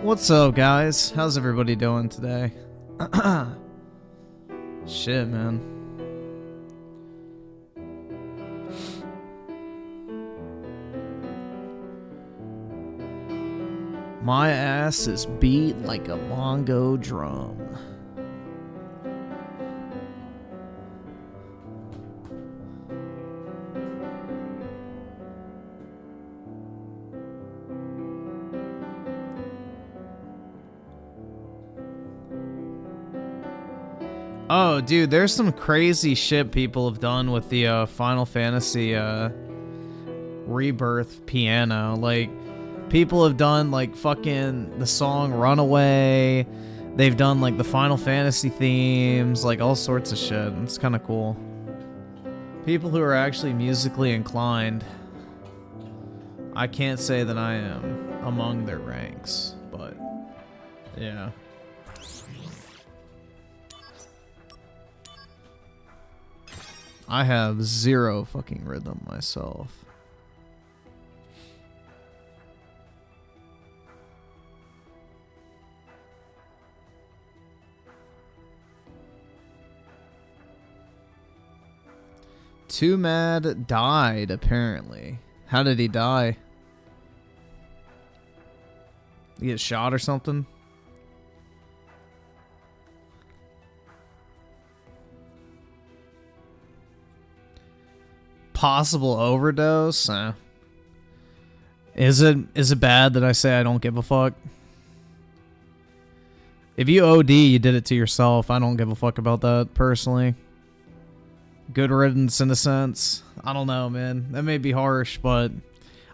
What's up, guys? How's everybody doing today? Shit, man. My ass is beat like a bongo drum. Oh, dude, there's some crazy shit people have done with the Final Fantasy Rebirth piano. Like, people have done, like, fucking the song Runaway. They've done, like, the Final Fantasy themes, like, all sorts of shit. It's kind of cool. People who are actually musically inclined. I can't say that I am among their ranks, but, yeah. I have zero fucking rhythm myself. Too Mad died, apparently. How did he die? He get shot or something? Possible overdose? Is it bad that I say I don't give a fuck? If you OD, you did it to yourself. I don't give a fuck about that, personally. Good riddance, in a sense. I don't know, man. That may be harsh, but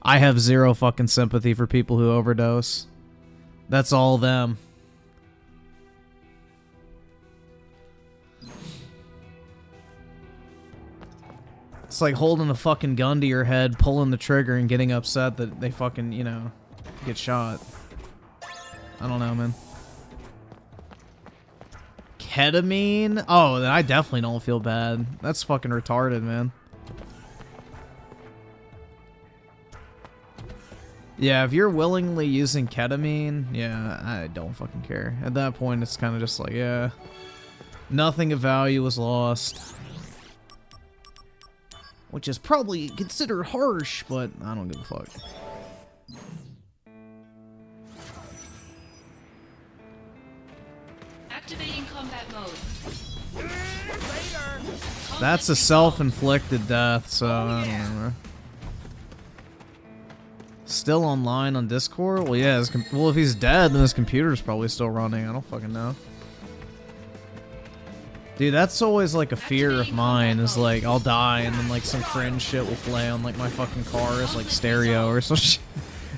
I have zero fucking sympathy for people who overdose. That's all them. It's like holding a fucking gun to your head, pulling the trigger, and getting upset that they fucking, you know, get shot. I don't know, man. Ketamine? Oh, then I definitely don't feel bad. That's fucking retarded, man. Yeah, if you're willingly using ketamine, yeah, I don't fucking care. At that point, it's kind of just like, yeah, nothing of value was lost. Which is probably considered harsh, but I don't give a fuck. Activating combat mode. That's a self-inflicted death, so I don't know. Still online on Discord? Well, yeah. Well, if he's dead, then his computer's probably still running. I don't fucking know. Dude, that's always like a fear of mine, is like I'll die and then like some cringe shit will play on like my fucking car's like stereo or some shit.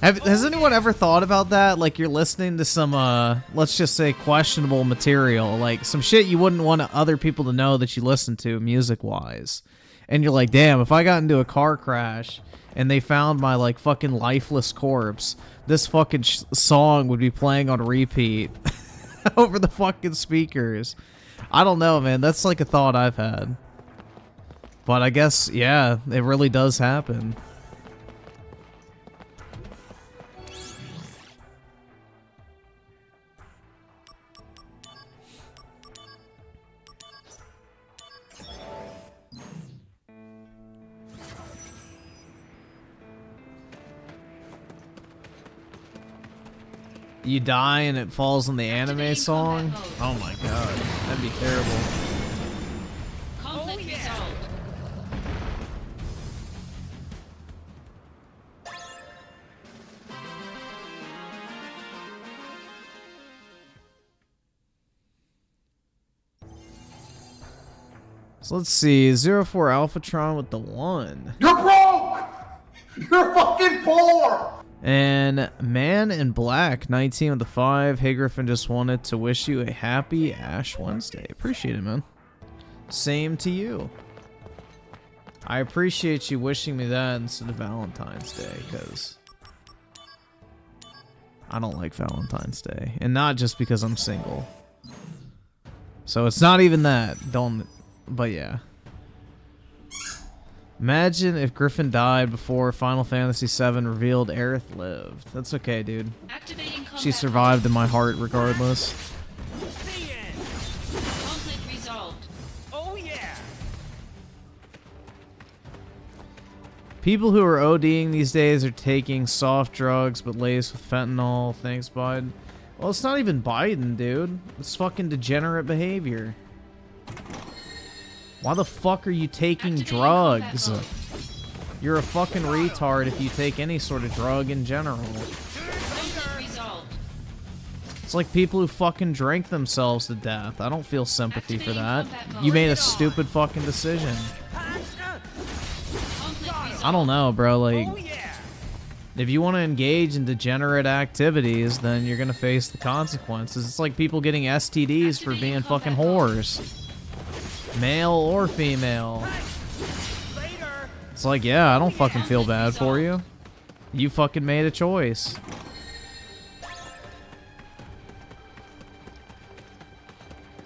Has anyone ever thought about that? Like you're listening to some let's just say questionable material, like some shit you wouldn't want other people to know that you listen to music wise. And you're like, damn, if I got into a car crash and they found my like fucking lifeless corpse, this fucking song would be playing on repeat over the fucking speakers. I don't know, man. That's like a thought I've had. But I guess, yeah, it really does happen. You die and it falls on the anime song? Oh my god, that'd be terrible. Conflict resolved. So let's see, 04 Alphatron with the 1. You're broke! You're fucking poor! And Man in Black, 19 with the 5. Hey Griffin, just wanted to wish you a happy Ash Wednesday. Appreciate it, man. Same to you. I appreciate you wishing me that instead of Valentine's Day, because I don't like Valentine's Day. And not just because I'm single. So it's not even that. Don't... But yeah. Imagine if Griffin died before Final Fantasy VII revealed Aerith lived. That's okay, dude. Activating combat She survived in my heart regardless. Conflict resolved. Oh yeah. People who are ODing these days are taking soft drugs but laced with fentanyl. Thanks, Biden. Well, it's not even Biden, dude. It's fucking degenerate behavior. Why the fuck are you taking Activating drugs? combat You're a fucking retard if you take any sort of drug in general. Conflict resolved. It's like people who fucking drink themselves to death. I don't feel sympathy for that. You made a stupid fucking decision. Conflict resolved. I don't know, bro. Like, Oh yeah. if you want to engage in degenerate activities, then you're gonna face the consequences. It's like people getting STDs for being fucking whores. Male or female. Later. It's like, yeah, I don't fucking feel bad for you. You fucking made a choice.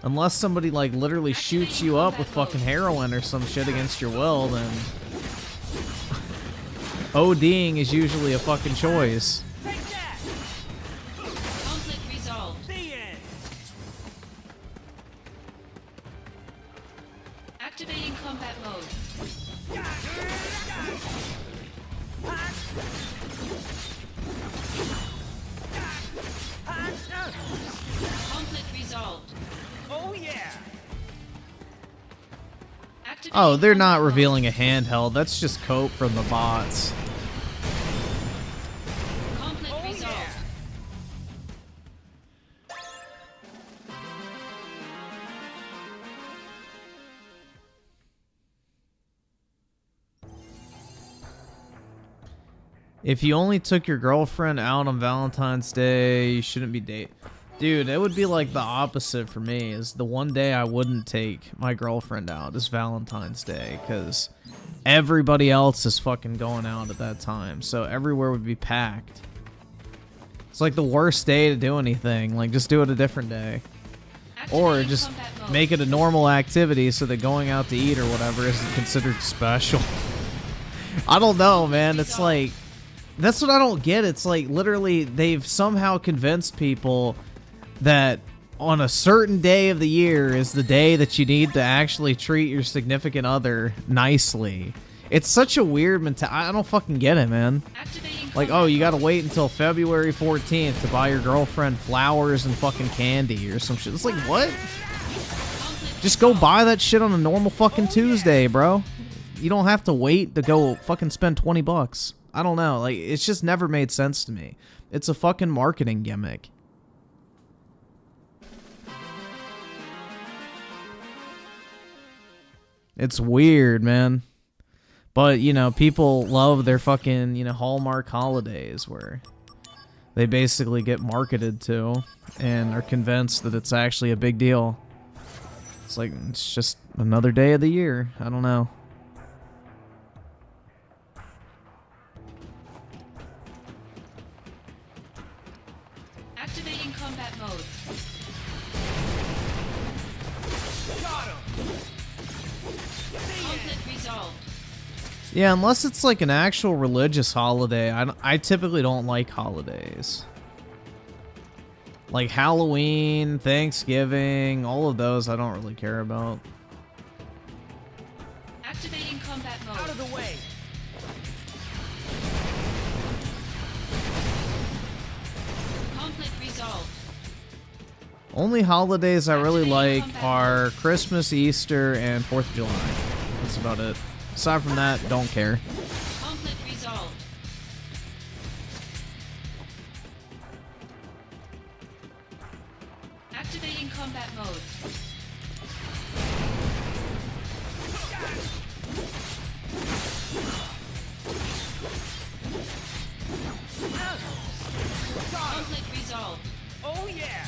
Unless somebody, like, literally shoots you up with fucking heroin or some shit against your will, then... ODing is usually a fucking choice. Take that. Conflict resolved. The end. Activating combat mode. Conflict resolved. Oh yeah. Activating Oh, they're combat not mode. revealing a handheld. That's just cope from the bots. Conflict Oh resolved. yeah. If you only took your girlfriend out on Valentine's Day, you shouldn't be dating. Dude, it would be like the opposite for me. Is the one day I wouldn't take my girlfriend out is Valentine's Day, because everybody else is fucking going out at that time. So everywhere would be packed. It's like the worst day to do anything. Like, just do it a different day. Or Activating just combat mode. make it a normal activity so that going out to eat or whatever isn't considered special. I don't know, man. It's like, that's what I don't get. It's like, literally, they've somehow convinced people that on a certain day of the year is the day that you need to actually treat your significant other nicely. It's such a weird mentality. I don't fucking get it, man. Activating Like, combat oh, you gotta mode. wait until February 14th to buy your girlfriend flowers and fucking candy or some shit. It's like, what? Conflict Just go resolved. buy that shit on a normal fucking Tuesday, bro. You don't have to wait to go fucking spend 20 bucks. I don't know. Like, it's just never made sense to me. It's a fucking marketing gimmick. It's weird, man. But, you know, people love their fucking, you know, Hallmark holidays where they basically get marketed to and are convinced that it's actually a big deal. It's like, it's just another day of the year. I don't know. Activating combat mode. Got him. Conflict resolved. Yeah, unless it's like an actual religious holiday. I typically don't like holidays. Like Halloween, Thanksgiving, all of those I don't really care about. Activating combat Out mode. of the way. Conflict resolved. Only holidays I really like are Christmas, Easter, and 4th of July. That's about it. Aside from that, don't care. Conflict resolved. Activating combat mode. Conflict resolved. Oh yeah.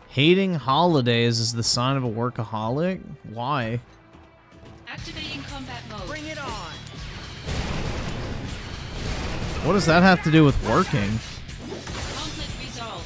Hating holidays is the sign of a workaholic? Why? Activating combat mode. Bring it on. What does that have to do with working? Conflict resolved.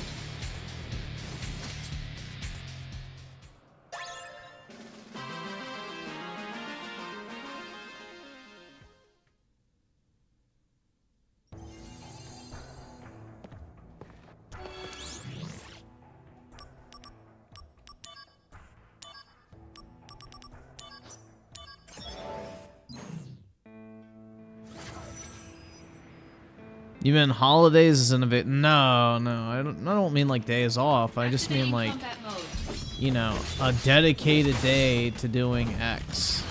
You mean holidays is in a bit? No, I don't mean like days off. I just mean like, combat mode. you know, a dedicated day to doing X.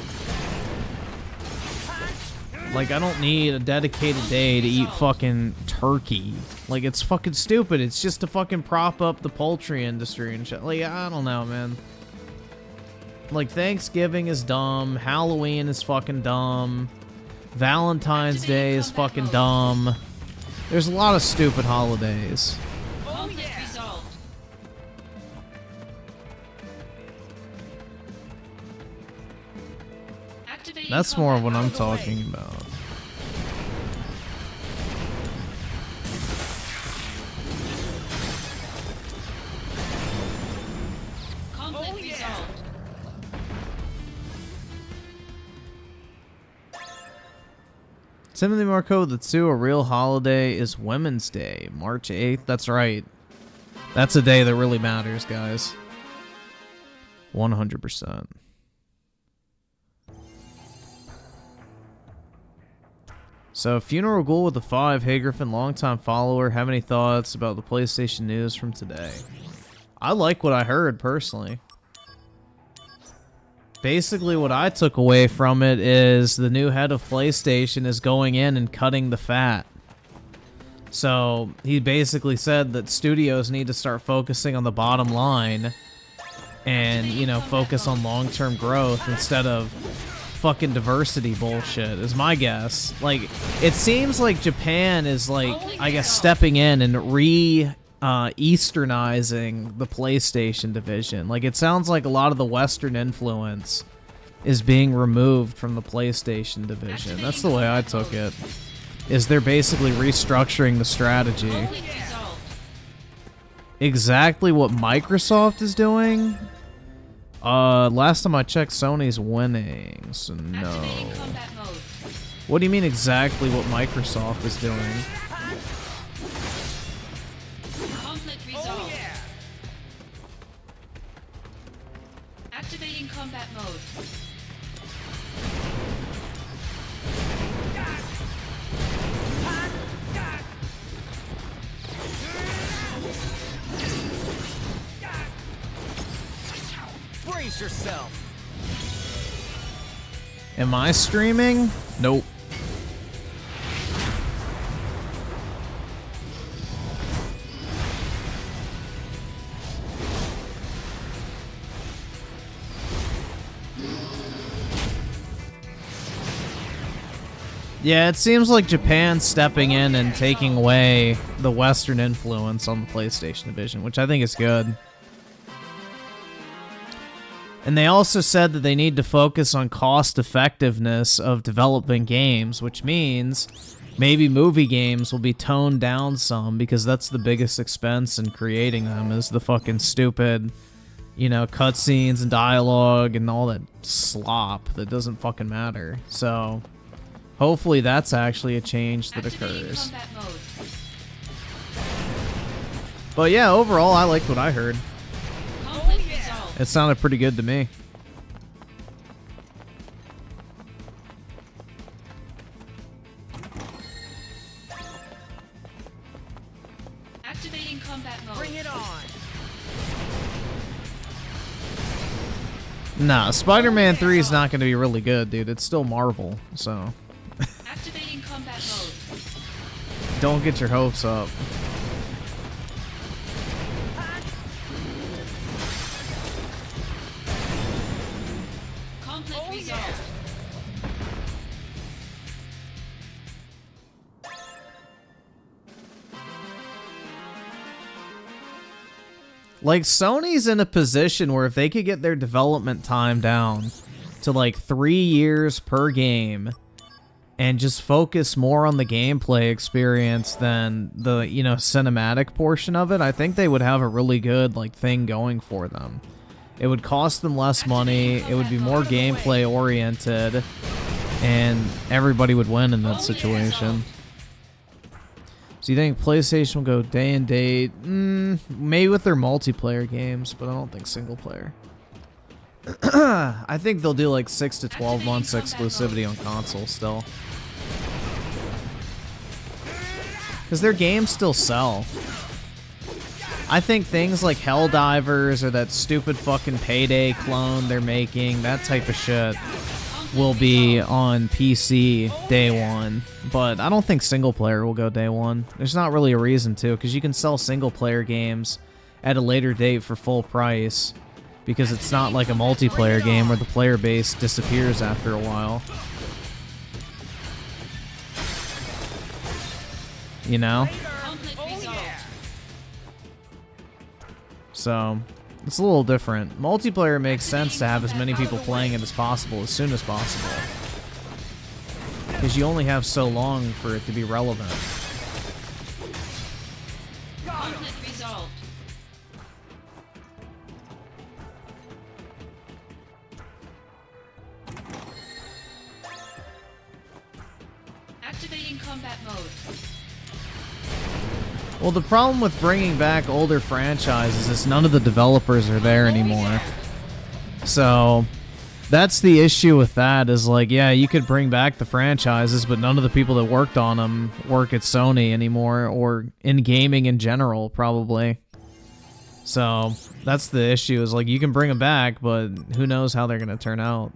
Like, I don't need a dedicated day to eat fucking turkey. Like, it's fucking stupid. It's just to fucking prop up the poultry industry and shit. Like, I don't know, man. Like, Thanksgiving is dumb. Halloween is fucking dumb. Valentine's Day is fucking dumb. There's a lot of stupid holidays. Conflict resolved. Activating That's more of what combat I'm mode. talking about. Conflict resolved. Timothy Marco, the 2, a real holiday is Women's Day, March 8th. That's right. That's a day that really matters, guys. 100%. So, Funeral Ghoul with the 5. Hey, Griffin, longtime follower. Have any thoughts about the PlayStation news from today? I like what I heard, personally. Basically, what I took away from it is the new head of PlayStation is going in and cutting the fat. So, he basically said that studios need to start focusing on the bottom line and, you know, focus on long-term growth instead of fucking diversity bullshit, is my guess. Like, it seems like Japan is, like, I guess, stepping in and Easternizing the PlayStation division. Like, it sounds like a lot of the Western influence is being removed from the PlayStation division. That's the way I took it. Is they're basically restructuring the strategy. Conflict resolved. Exactly what Microsoft is doing? Last time I checked, Sony's winning, so no. Activating combat mode. What do you mean exactly what Microsoft is doing? Conflict resolved. Activating combat mode. Brace yourself. Am I streaming? Nope. Yeah, it seems like Japan's stepping in and taking away the Western influence on the PlayStation division, which I think is good. And they also said that they need to focus on cost effectiveness of developing games, which means maybe movie games will be toned down some because that's the biggest expense in creating them is the fucking stupid, you know, cutscenes and dialogue and all that slop that doesn't fucking matter. So hopefully that's actually a change that Activating occurs. combat mode. But yeah, overall I liked what I heard. Conflict resolved. It sounded pretty good to me. Activating combat mode. Bring it on. Nah, Spider-Man 3 is not going to be really good, dude. It's still Marvel, so Activating combat mode. don't get your hopes up. Conflict resolved. Like, Sony's in a position where if they could get their development time down to like 3 years per game and just focus more on the gameplay experience than the, you know, cinematic portion of it, I think they would have a really good like thing going for them. It would cost them less money, it would be more gameplay oriented, and everybody would win in that situation. So you think PlayStation will go day and date? Maybe with their multiplayer games, but I don't think single player. I think they'll do like 6 to 12 months exclusivity on console still. Because their games still sell. I think things like Helldivers or that stupid fucking Payday clone they're making, that type of shit, will be on PC day one. But I don't think single player will go day one. There's not really a reason to, because you can sell single player games at a later date for full price, because it's not like a multiplayer game where the player base disappears after a while. You know? So, it's a little different. Multiplayer makes sense to have as many people playing it as possible, as soon as possible. Because you only have so long for it to be relevant. Conflict resolved. Activating combat mode. Well, the problem with bringing back older franchises is none of the developers are there anymore. So, that's the issue with that, is like, yeah, you could bring back the franchises, but none of the people that worked on them work at Sony anymore, or in gaming in general, probably. So, that's the issue, is like, you can bring them back, but who knows how they're going to turn out.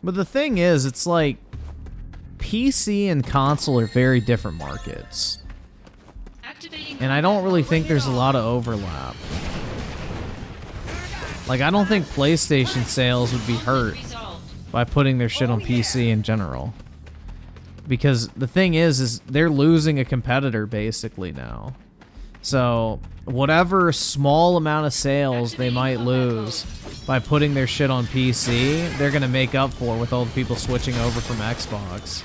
But the thing is, it's like, PC and console are very different markets. And I don't really think there's a lot of overlap. Like, I don't think PlayStation sales would be hurt by putting their shit on PC in general. Because the thing is they're losing a competitor basically now. So, whatever small amount of sales they might lose by putting their shit on PC, they're gonna make up for with all the people switching over from Xbox.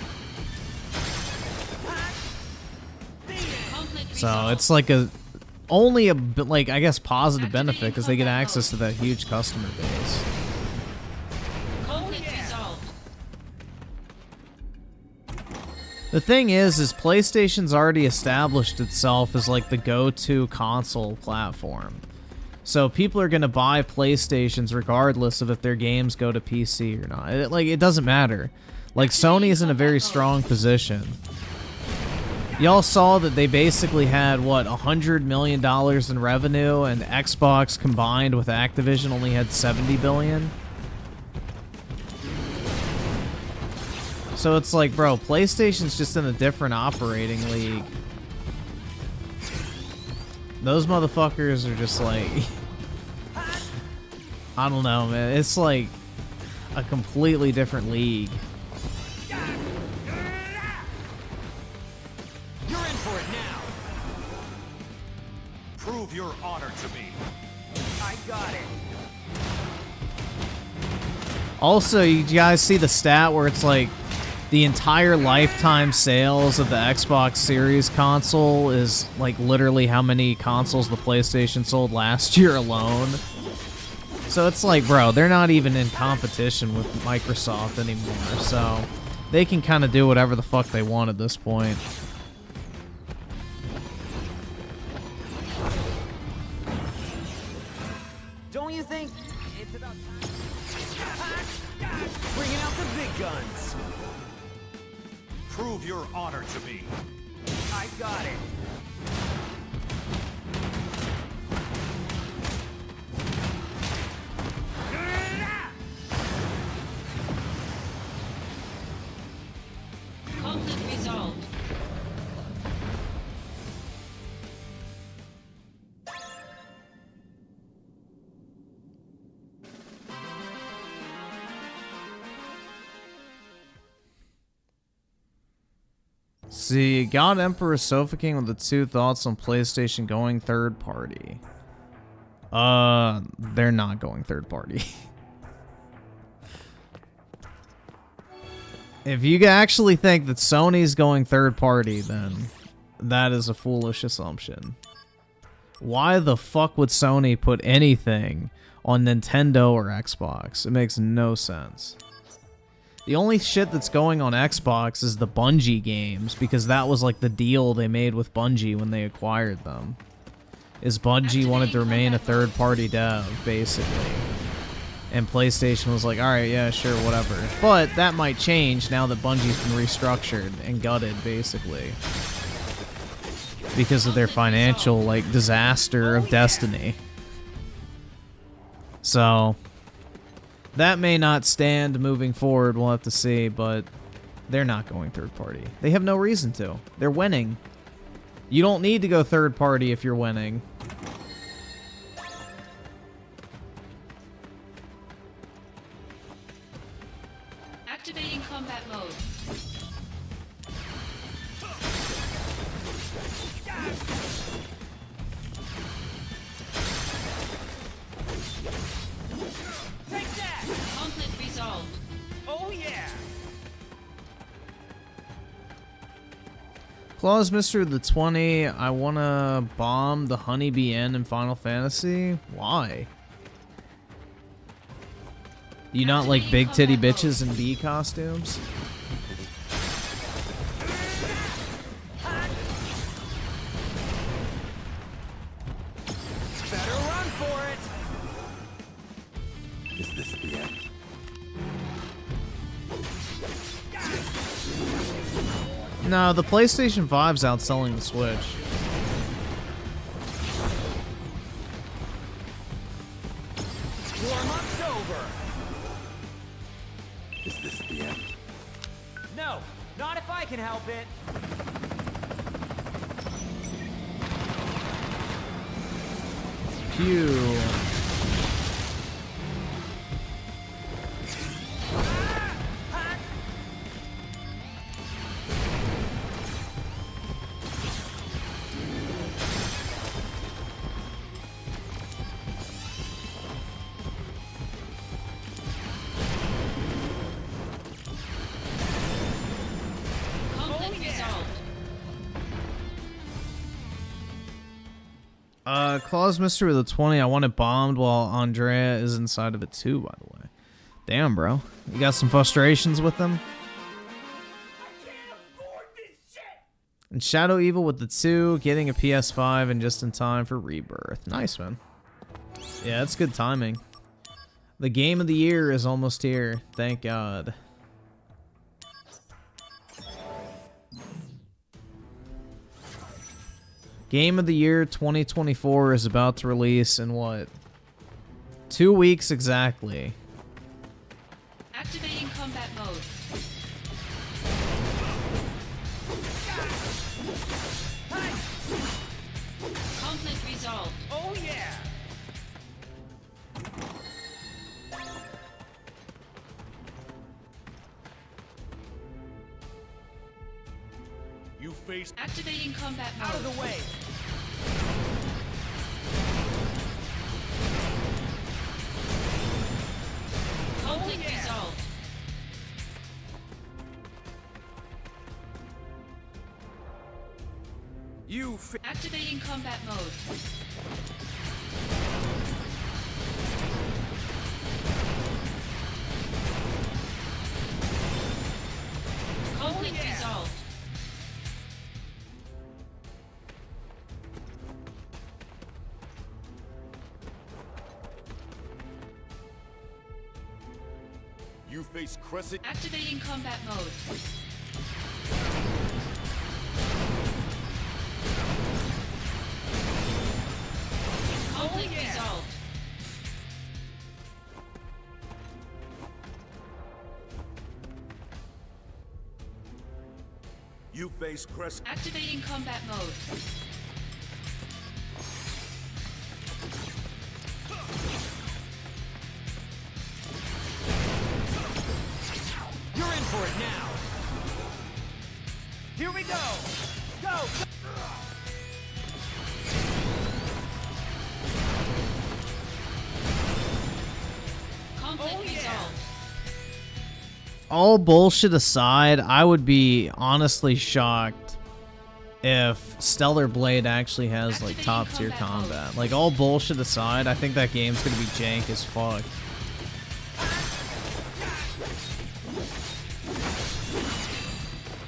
So it's like only a like, I guess, positive benefit, because they get access to that huge customer base. The thing is PlayStation's already established itself as like the go-to console platform. So people are gonna buy PlayStations regardless of if their games go to PC or not. It doesn't matter. Like, Sony's in a very strong position. Y'all saw that they basically had, what, $100 million in revenue, and Xbox combined with Activision only had $70 billion? So it's like, bro, PlayStation's just in a different operating league. Those motherfuckers are just like... I don't know, man. It's like a completely different league. You're in for it now. Prove your honor to me. I got it. Also, you guys see the stat where it's like the entire lifetime sales of the Xbox Series console is like literally how many consoles the PlayStation sold last year alone. So it's like, bro, they're not even in competition with Microsoft anymore, so they can kind of do whatever the fuck they want at this point. Don't you think it's about time? Bringing out the big guns. Prove your honor to me. I got it. Conflict resolved. See, God Emperor Sofa King with the 2 thoughts on PlayStation going third party. They're not going third party. If you actually think that Sony's going third party, then that is a foolish assumption. Why the fuck would Sony put anything on Nintendo or Xbox? It makes no sense. The only shit that's going on Xbox is the Bungie games, because that was like the deal they made with Bungie when they acquired them. Is Bungie wanted to remain a third-party dev, basically. And PlayStation was like, alright, yeah, sure, whatever. But that might change now that Bungie's been restructured and gutted, basically. Because of their financial, like, disaster of Destiny. So, that may not stand moving forward, we'll have to see, but they're not going third party. They have no reason to. They're winning. You don't need to go third party if you're winning. Activating combat mode. Take that! Conflict resolved. Oh yeah! Claus Mystery of the 20, I wanna bomb the Honeybee Inn in Final Fantasy? Why? You not like big titty bitches in bee costumes? Better run for it! Is this the end? No, the PlayStation 5's outselling the Switch. Warm-up's over! Is this the end? No, not if I can help it! Pew. Conflict resolved. Claus Mystery of the 20, I want it bombed while Andrea is inside of it too, by the way. Damn, bro. You got some frustrations with them? And Shadow Evil with the 2, getting a PS5 and just in time for Rebirth. Nice, man. Yeah, that's good timing. The game of the year is almost here. Thank God. Game of the year 2024 is about to release in what? 2 weeks exactly. Activating combat mode. Conflict resolved. Oh yeah! You face Activating combat mode. Out of the way! Conflict yeah. resolved. You Activating combat mode. Conflict yeah. resolved. you face Crescent. Activating combat mode. Conflict yeah. resolved. You face Crescent. Activating combat mode. You're in for it now! Here we go! Go! Conflict Oh, yeah. resolved. All bullshit aside, I would be honestly shocked if Stellar Blade actually has like top tier combat. Like all bullshit aside, I think that game's gonna be jank as fuck.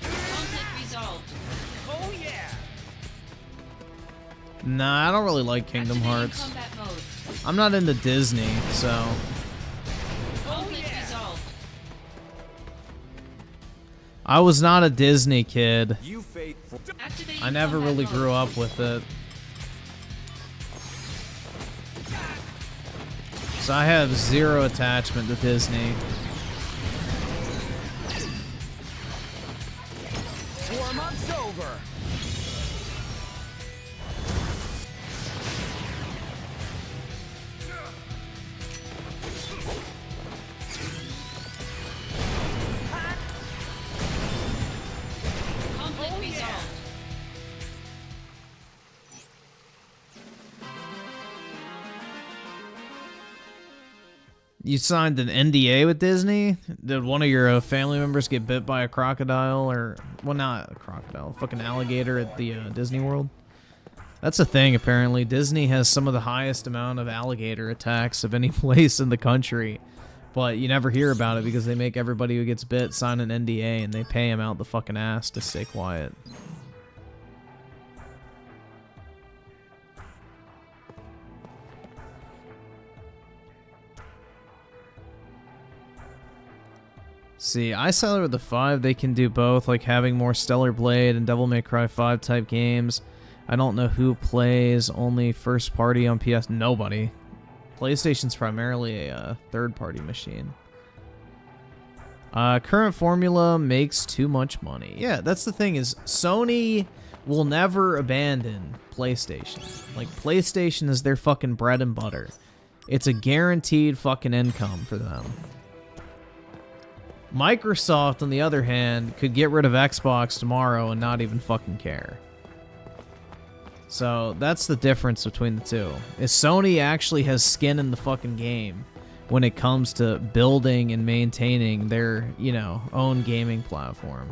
Conflict resolved. Oh yeah! Nah, I don't really like Kingdom Activating Hearts. combat mode. I'm not into Disney, so I was not a Disney kid. You face. Activating I never combat really mode. grew up with it. So I have zero attachment to Disney. Warm-up's over. Conflict resolved. You signed an NDA with Disney? Did one of your family members get bit by a crocodile or, well, not a crocodile, fucking alligator at the Disney World? That's a thing, apparently. Disney has some of the highest amount of alligator attacks of any place in the country, but you never hear about it because they make everybody who gets bit sign an NDA and they pay him out the fucking ass to stay quiet. See, I sell with the 5, they can do both, like having more Stellar Blade and Devil May Cry 5 type games. I don't know who plays only first party on PS. Nobody. PlayStation's primarily a third party machine. Current formula makes too much money. Yeah, that's the thing is Sony will never abandon PlayStation. Like, PlayStation is their fucking bread and butter. It's a guaranteed fucking income for them. Microsoft, on the other hand, could get rid of Xbox tomorrow and not even fucking care. So that's the difference between the two. Is Sony actually has skin in the fucking game when it comes to building and maintaining their, you know, own gaming platform.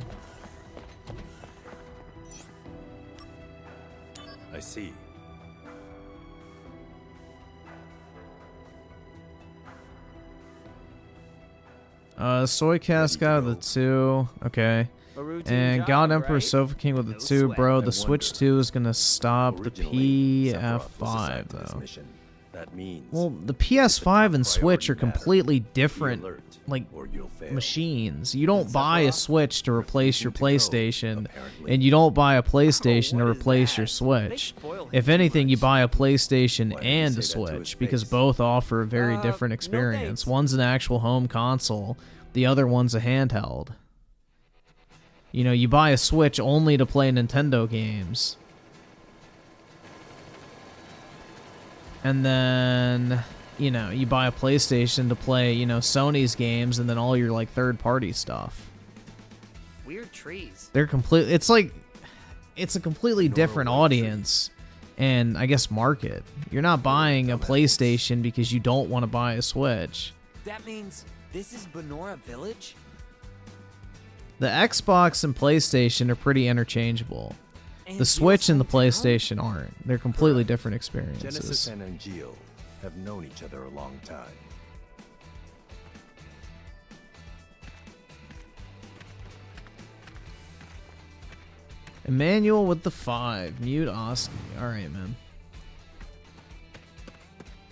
I see. Soy Casca with the 2. Okay. And God Emperor Sofa King with the 2. Bro, the Switch 2 is gonna stop the PF5 though. That means Well, the PS5 and Switch are completely different, like, machines. You don't buy a Switch to replace your PlayStation, and you don't buy a PlayStation to replace your Switch. If anything, you buy a PlayStation and a Switch, because both offer a very different experience. One's an actual home console, the other one's a handheld. You know, you buy a Switch only to play Nintendo games. And then, you know, you buy a PlayStation to play, you know, Sony's games and then all your, like, third-party stuff. Weird trees. They're complete. It's like, it's a completely different audience and, I guess, market. You're not buying a PlayStation because you don't want to buy a Switch. That means this is Benora Village? The Xbox and PlayStation are pretty interchangeable. And The Switch and the also town? PlayStation aren't. They're completely different Genesis experiences. and Angel have known each other a long time. Emmanuel with the 5. Mute Oski. Alright, man.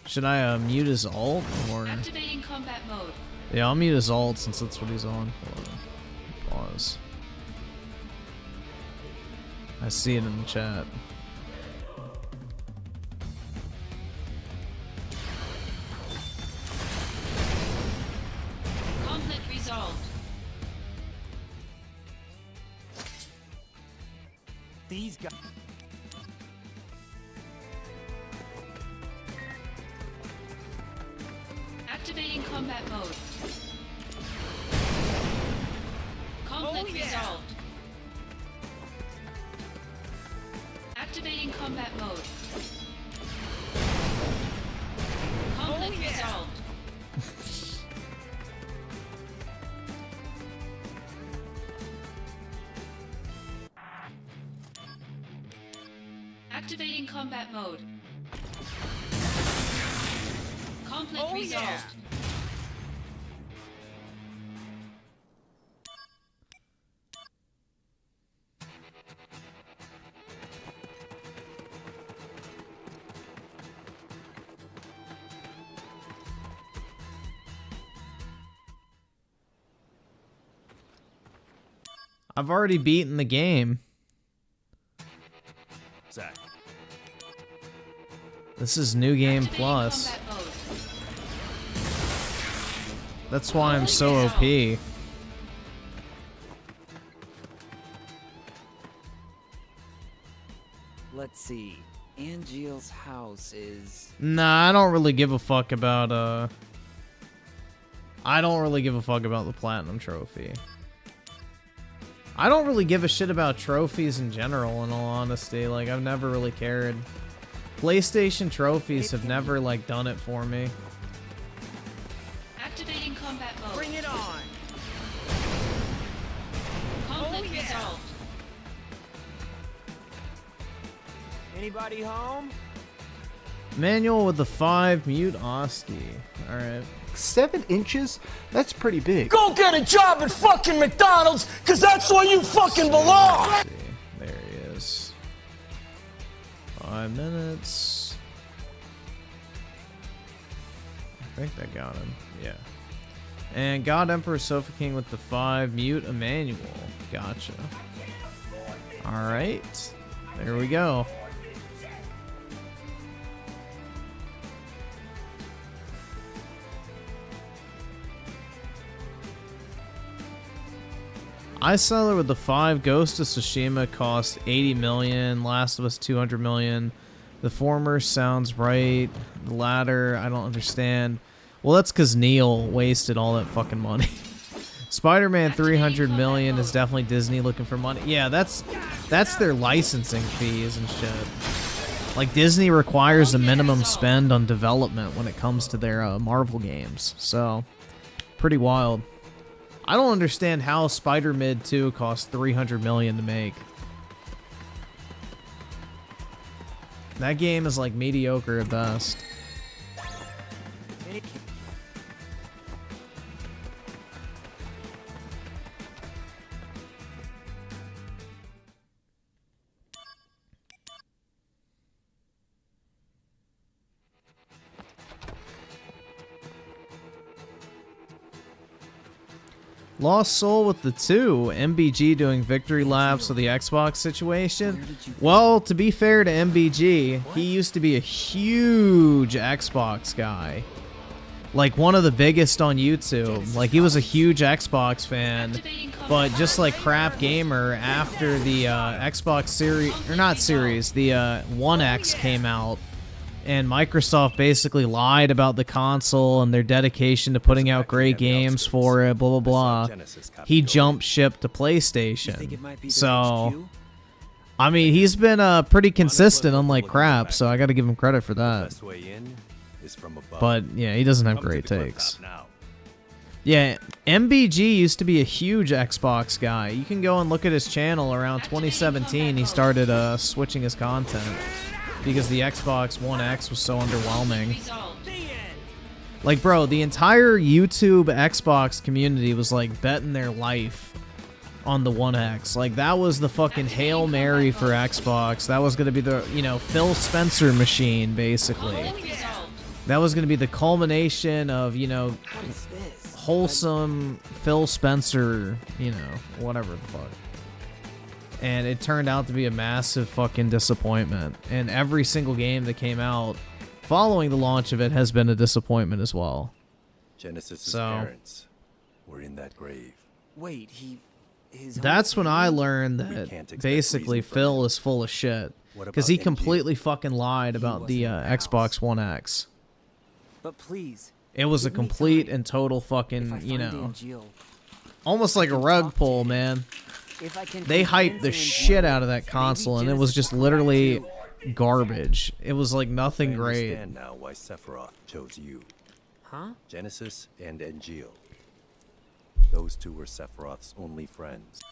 Should I mute his alt or... Activating combat mode. Yeah, I'll mute his alt since that's what he's on. Hold on. Pause. I see it in the chat. Conflict resolved. These guys. Activating combat mode. Conflict resolved. Activating combat mode. Conflict resolved. Activating combat mode. Conflict resolved. I've already beaten the game. Zach. This is New Game Activating Plus. combat mode. That's why I'm so OP. Let's see. Angeal's house is... Nah, I don't really give a fuck about, I don't really give a fuck about the Platinum Trophy. I don't really give a shit about trophies in general, in all honesty. Like, I've never really cared. PlayStation trophies have never, like, done it for me. Activating combat mode. Bring it on. Conflict yeah. resolved. Anybody home? Manual with the 5, mute Oski. Alright. 7 inches? That's pretty big. Go get a job at fucking McDonald's, cause that's where you fucking belong! Let's see. There he is. 5 minutes. I think that got him. Yeah. And God Emperor Sofa King with the 5, mute Emmanuel. Gotcha. Alright. There we go. Iceseller with the 5, Ghost of Tsushima cost 80 million, Last of Us 200 million. The former sounds right. The latter, I don't understand. Well, that's because Neil wasted all that fucking money. Spider-Man 300 million is definitely Disney looking for money. Yeah, that's their licensing fees and shit. Like, Disney requires a minimum spend on development when it comes to their Marvel games. So, pretty wild. I don't understand how Spider-Man 2 cost 300 million to make. That game is like mediocre at best. Lost Soul with the 2, MBG doing victory laps of the Xbox situation. Well, to be fair to MBG, he used to be a huge Xbox guy. Like, one of the biggest on YouTube. Like, he was a huge Xbox fan, but just like Crap Gamer, after the Xbox series, or not series, the One X came out, and Microsoft basically lied about the console and their dedication to putting out great games for it, blah, blah, blah. He jumped ship to PlayStation. So, I mean, he's been pretty consistent, unlike Crap, so I gotta give him credit for that. But, yeah, he doesn't have great takes. Yeah, MBG used to be a huge Xbox guy. You can go and look at his channel around 2017. He started switching his content because the Xbox One X was so underwhelming. Like, bro, the entire YouTube Xbox community was, like, betting their life on the One X. Like, that was the fucking Hail Mary for Xbox. That was going to be the, you know, Phil Spencer machine, basically. That was going to be the culmination of, you know, wholesome Phil Spencer, you know, whatever the fuck. And it turned out to be a massive fucking disappointment. And every single game that came out following the launch of it has been a disappointment as well. Genesis's parents were in that grave. Wait, that's when I learned that basically Phil is full of shit. Because he completely fucking lied about the Xbox One X. But please, it was a complete and total fucking, you know, almost like a rug pull, man. They hyped the shit out of that console, and it was just literally garbage. It was like nothing great. I understand now why Sephiroth chose you. Huh? Genesis and Angeal. Those two were Sephiroth's only friends.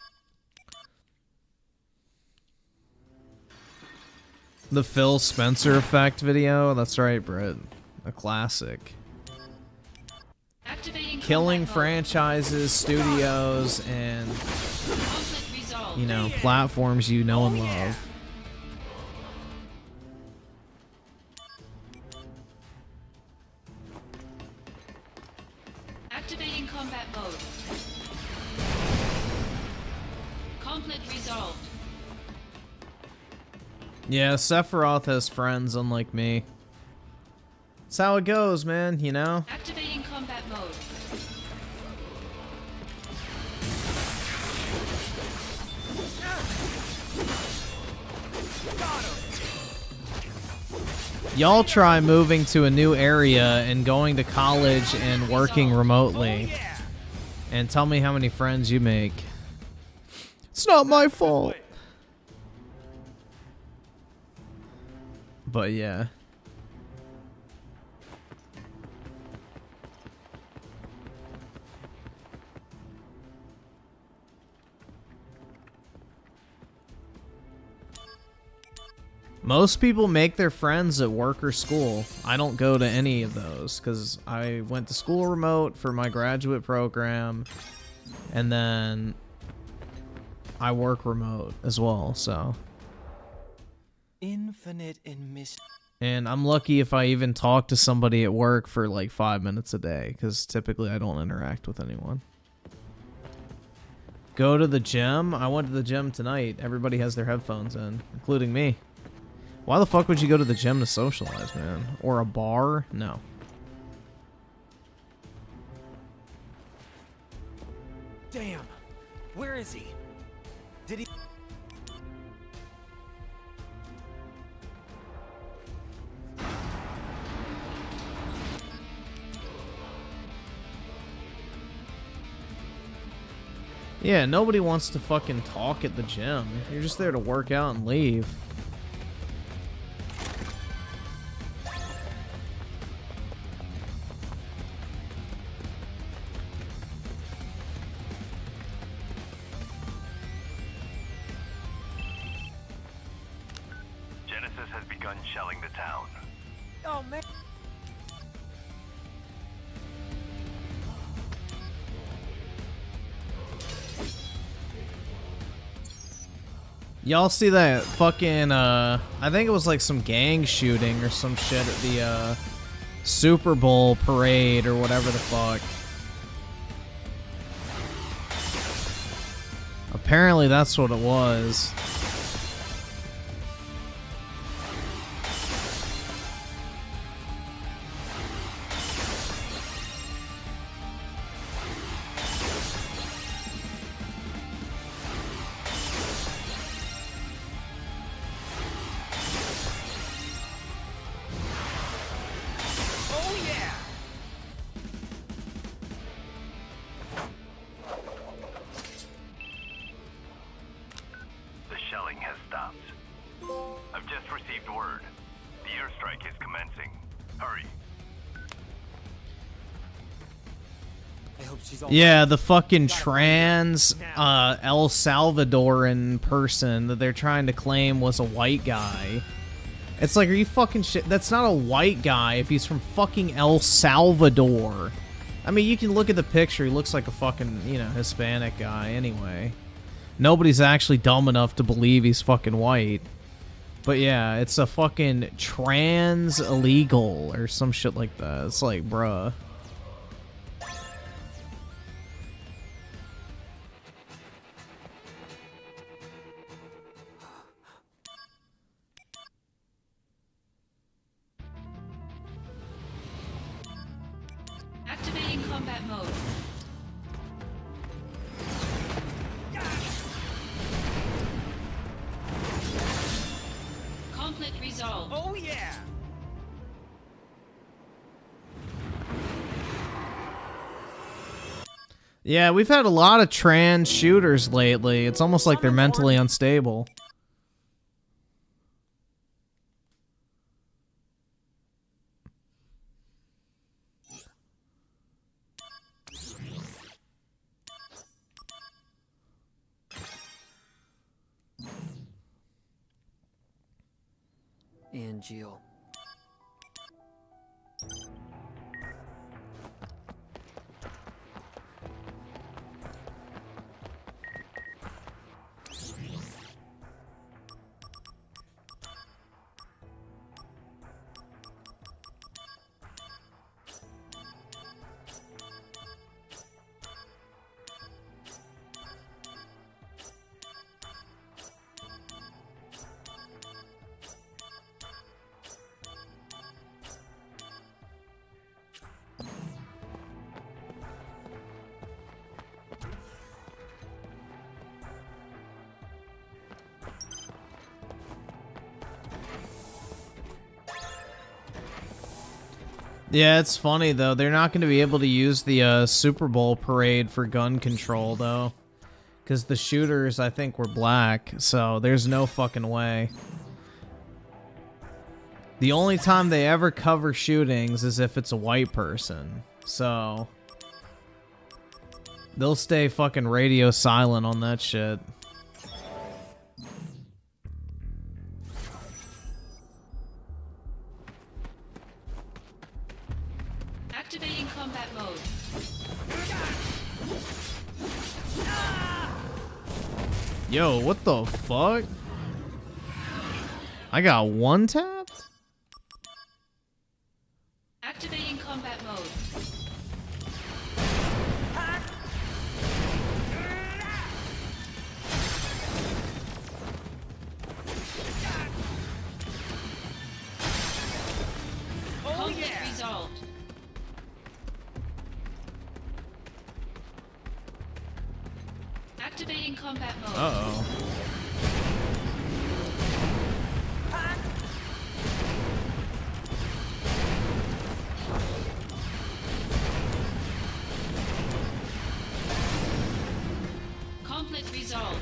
The Phil Spencer effect video? That's right, Britt. A classic. Killing franchises, studios, and, you know, platforms you know and love. Activating combat mode. Conflict resolved. Yeah, Sephiroth has friends unlike me. That's how it goes, man, you know? Activating combat mode. Y'all try moving to a new area and going to college and working remotely. And tell me how many friends you make. It's not my fault. But yeah. Most people make their friends at work or school. I don't go to any of those because I went to school remote for my graduate program, and then I work remote as well, so. Infinite in mission. And I'm lucky if I even talk to somebody at work for like 5 minutes a day, because typically I don't interact with anyone. Go to the gym? I went to the gym tonight. Everybody has their headphones in, including me. Why the fuck would you go to the gym to socialize, man? Or a bar? No. Damn. Where is he? Did he? Yeah, nobody wants to fucking talk at the gym. You're just there to work out and leave. Genesis has begun shelling the town. Oh man. Y'all see that fucking, I think it was like some gang shooting or some shit at the, Super Bowl parade or whatever the fuck. Apparently that's what it was. The shelling has stopped. I've just received word. The airstrike is commencing. Hurry. I hope she's all Yeah, the fucking trans El Salvadoran person that they're trying to claim was a white guy. It's like, are you fucking shit? That's not a white guy if he's from fucking El Salvador. I mean, you can look at the picture. He looks like a fucking, you know, Hispanic guy anyway. Nobody's actually dumb enough to believe he's fucking white. But yeah, it's a fucking trans illegal or some shit like that. It's like, bruh. Activating combat mode. Conflict resolved. Oh yeah. Yeah, we've had a lot of trans shooters lately. It's almost like they're mentally unstable. And Jill. Yeah, it's funny though. They're not going to be able to use the Super Bowl parade for gun control though, because the shooters I think were black, so there's no fucking way. The only time they ever cover shootings is if it's a white person, so they'll stay fucking radio silent on that shit. Activating combat mode. Yo, what the fuck? I got one tapped? Activating combat mode. Conflict resolved. Activating combat mode. Uh-oh. Conflict resolved.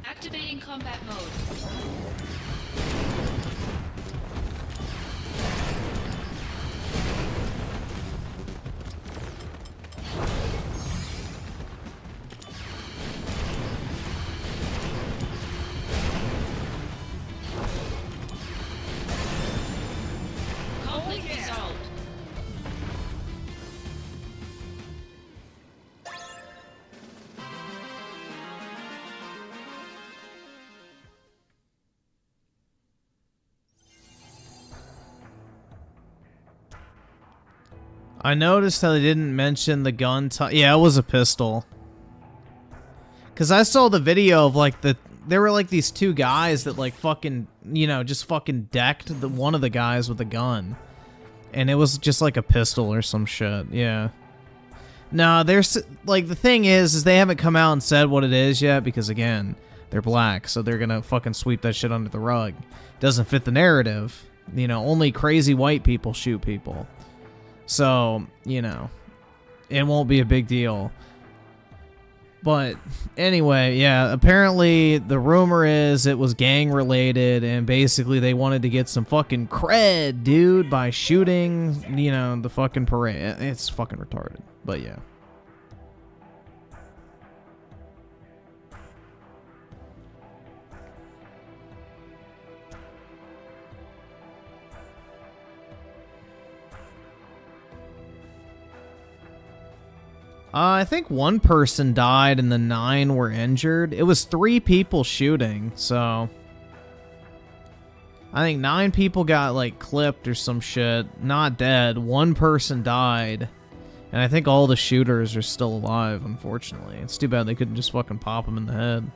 Activating combat mode. Conflict resolved. I noticed how they didn't mention the gun type. Yeah, it was a pistol. Cause I saw the video of like there were like these two guys that like fucking, you know, just fucking decked one of the guys with a gun. And it was just like a pistol or some shit, yeah. No, there's, like, the thing is they haven't come out and said what it is yet because, again, they're black, so they're gonna fucking sweep that shit under the rug. Doesn't fit the narrative. You know, only crazy white people shoot people. So, you know, it won't be a big deal. But anyway, yeah, apparently the rumor is it was gang related and basically they wanted to get some fucking cred, dude, by shooting, you know, the fucking parade. It's fucking retarded, but yeah. I think one person died and the 9 were injured. It was 3 people shooting, so I think 9 people got like clipped or some shit. Not dead. 1 person died. And I think all the shooters are still alive, unfortunately. It's too bad they couldn't just fucking pop them in the head.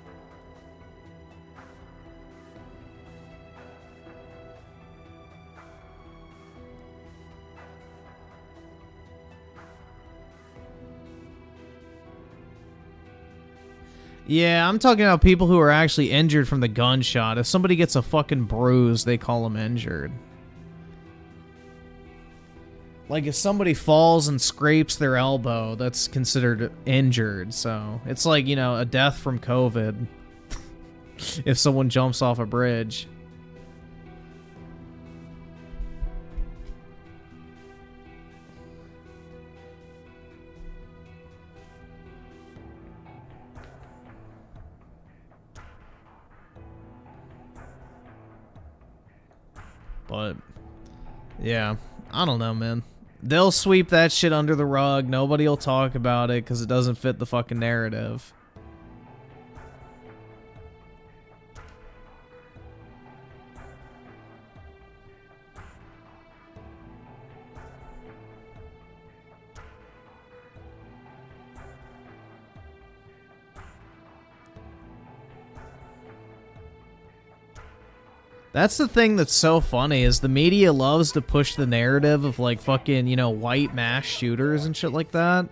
Yeah, I'm talking about people who are actually injured from the gunshot. If somebody gets a fucking bruise, they call them injured. Like, if somebody falls and scrapes their elbow, that's considered injured. So, it's like, you know, a death from COVID. If someone jumps off a bridge. But, yeah, I don't know, man. They'll sweep that shit under the rug. Nobody will talk about it because it doesn't fit the fucking narrative. That's the thing that's so funny, is the media loves to push the narrative of, like, fucking, you know, white mass shooters and shit like that.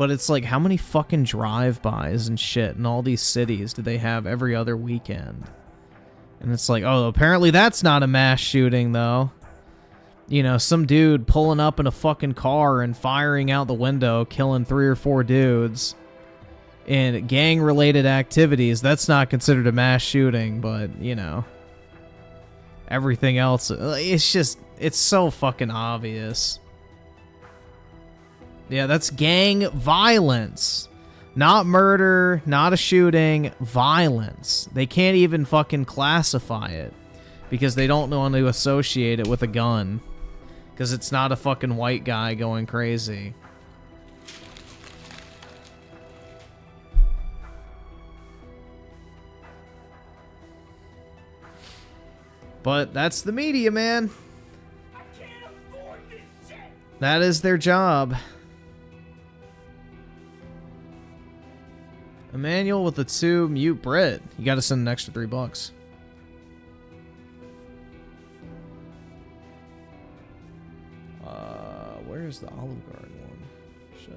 But it's like, how many fucking drive-bys and shit in all these cities do they have every other weekend? And it's like, oh, apparently that's not a mass shooting, though. You know, some dude pulling up in a fucking car and firing out the window, killing 3 or 4 dudes. In gang-related activities, that's not considered a mass shooting, but, you know. Everything else, it's just, it's so fucking obvious. Yeah, that's gang violence. Not murder, not a shooting, violence. They can't even fucking classify it because they don't want to associate it with a gun. Because it's not a fucking white guy going crazy. But that's the media, man. That is their job. Emmanuel with the 2, mute Brit. You gotta send an extra $3. Where's the Olive Garden one? Shit.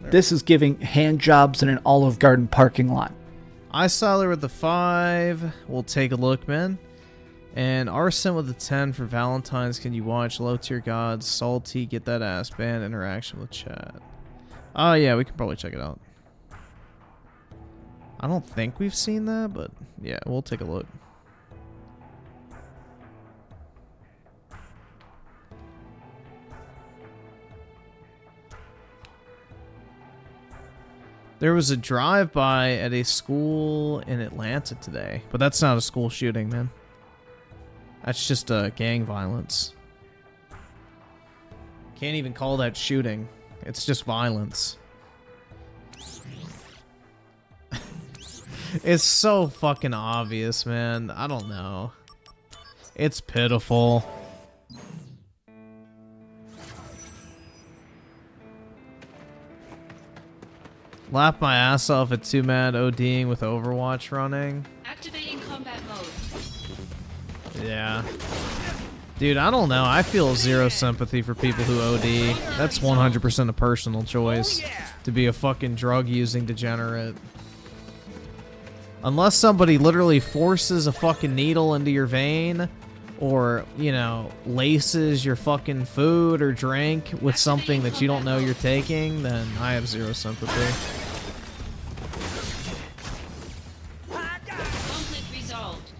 There. This is giving hand jobs in an Olive Garden parking lot. I Siler with the 5. We'll take a look, man. And Arson with the 10 for Valentine's. Can you watch Low Tier Gods, Salty, Get That Ass Band, Interaction with Chat? Oh, yeah, we can probably check it out. I don't think we've seen that, but yeah, we'll take a look. There was a drive-by at a school in Atlanta today, but that's not a school shooting, man. That's just gang violence. Can't even call that shooting. It's just violence. It's so fucking obvious, man. I don't know. It's pitiful. Laugh my ass off at 2 Mad ODing with Overwatch running. Activating combat mode. Yeah. Dude, I don't know. I feel zero sympathy for people who OD. That's 100% a personal choice. To be a fucking drug-using degenerate. Unless somebody literally forces a fucking needle into your vein, or, you know, laces your fucking food or drink with something that you don't know you're taking, then I have zero sympathy. Conflict resolved.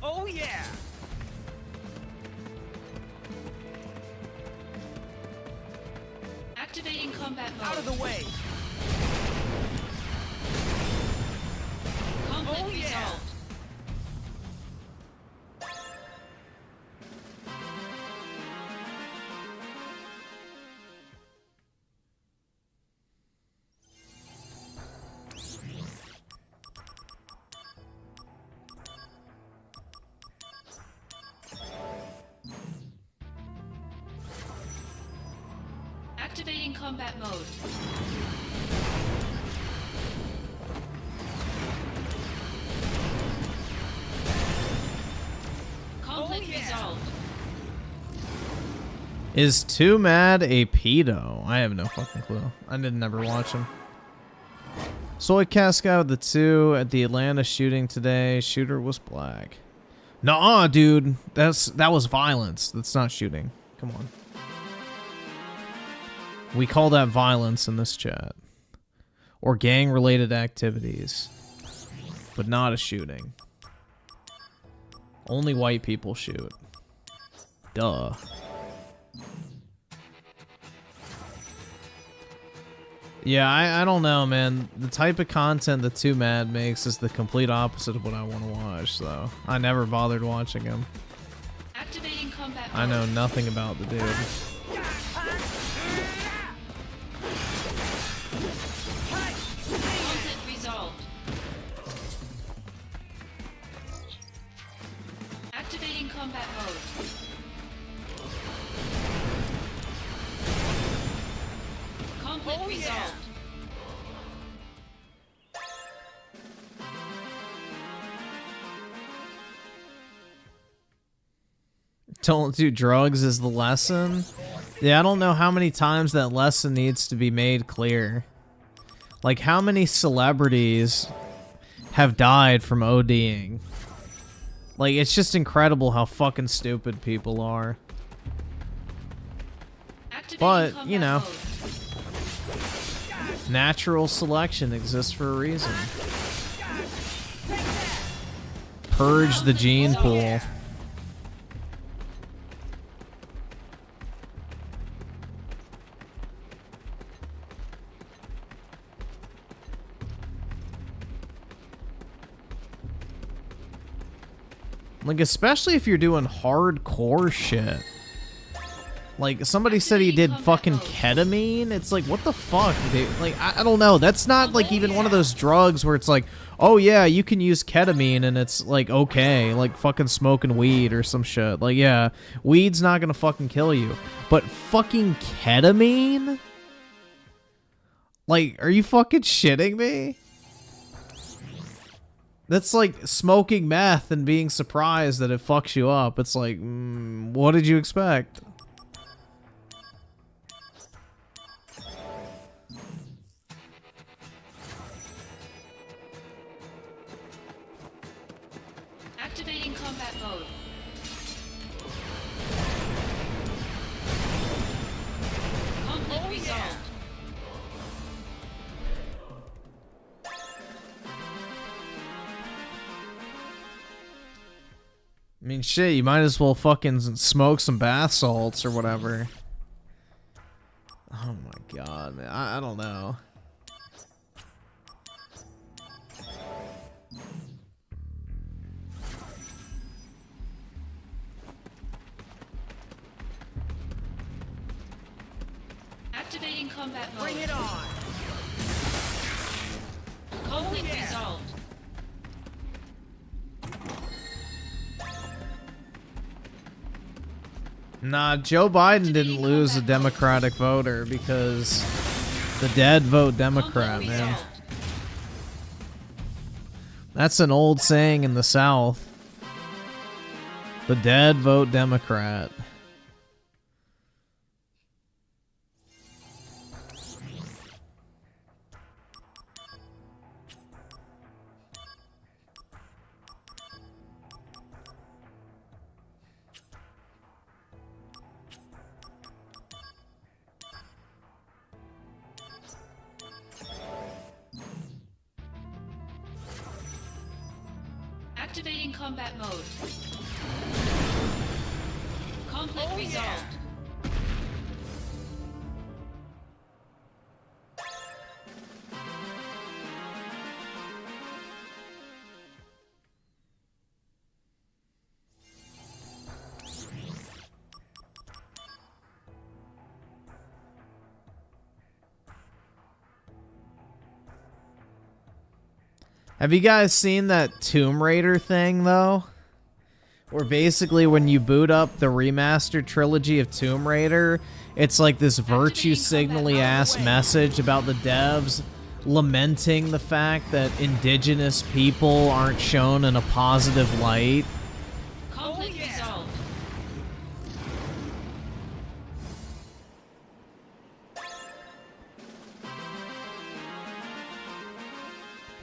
Oh yeah! Activating combat mode. Out of the way! Conflict Oh, yeah. resolved. Activating combat mode. Conflict resolved. Is 2 Mad a pedo? I have no fucking clue. I didn't ever watch him. Soy Casca with the 2 at the Atlanta shooting today. Shooter was black. Nuh-uh, dude. That was violence. That's not shooting. Come on. We call that violence in this chat. Or gang-related activities. But not a shooting. Only white people shoot. Duh. Yeah, I don't know, man. The type of content that 2 Mad makes is the complete opposite of what I want to watch, so I never bothered watching him. Activating combat mode. I know nothing about the dude. Conflict resolved. Activating combat mode. Conflict resolved. Don't do drugs is the lesson. Yeah, I don't know how many times that lesson needs to be made clear. Like, how many celebrities have died from ODing? Like, it's just incredible how fucking stupid people are. But, you know, natural selection exists for a reason. Purge the gene pool. Like, especially if you're doing hardcore shit. Like, somebody said he did fucking ketamine. It's like, what the fuck, dude? Like, I don't know. That's not, like, even one of those drugs where it's like, oh, yeah, you can use ketamine and it's, like, okay. Like, fucking smoking weed or some shit. Like, yeah, weed's not gonna fucking kill you. But fucking ketamine? Like, are you fucking shitting me? That's like smoking meth and being surprised that it fucks you up. It's like, what did you expect? Activating combat mode. Conflict resolved. I mean, shit, you might as well fucking smoke some bath salts or whatever. Oh my god, man. I don't know. Activating combat mode. Bring it on! Conflict resolved. Nah, Joe Biden didn't lose a Democratic voter because the dead vote Democrat, man. That's an old saying in the South. The dead vote Democrat. Activating combat mode. Conflict resolved. Have you guys seen that Tomb Raider thing, though? Where basically when you boot up the remastered trilogy of Tomb Raider, it's like this virtue signally ass message about the devs lamenting the fact that indigenous people aren't shown in a positive light. Conflict resolved.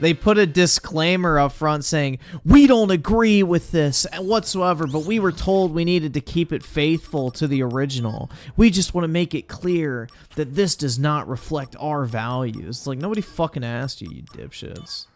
They put a disclaimer up front saying, we don't agree with this whatsoever, but we were told we needed to keep it faithful to the original. We just want to make it clear that this does not reflect our values. It's like, nobody fucking asked you, you dipshits.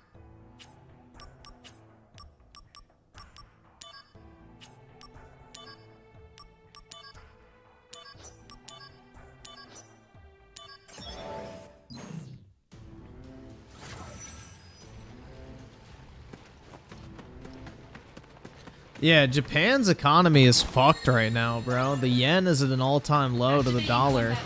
Yeah, Japan's economy is fucked right now, bro. The yen is at an all-time low to the dollar.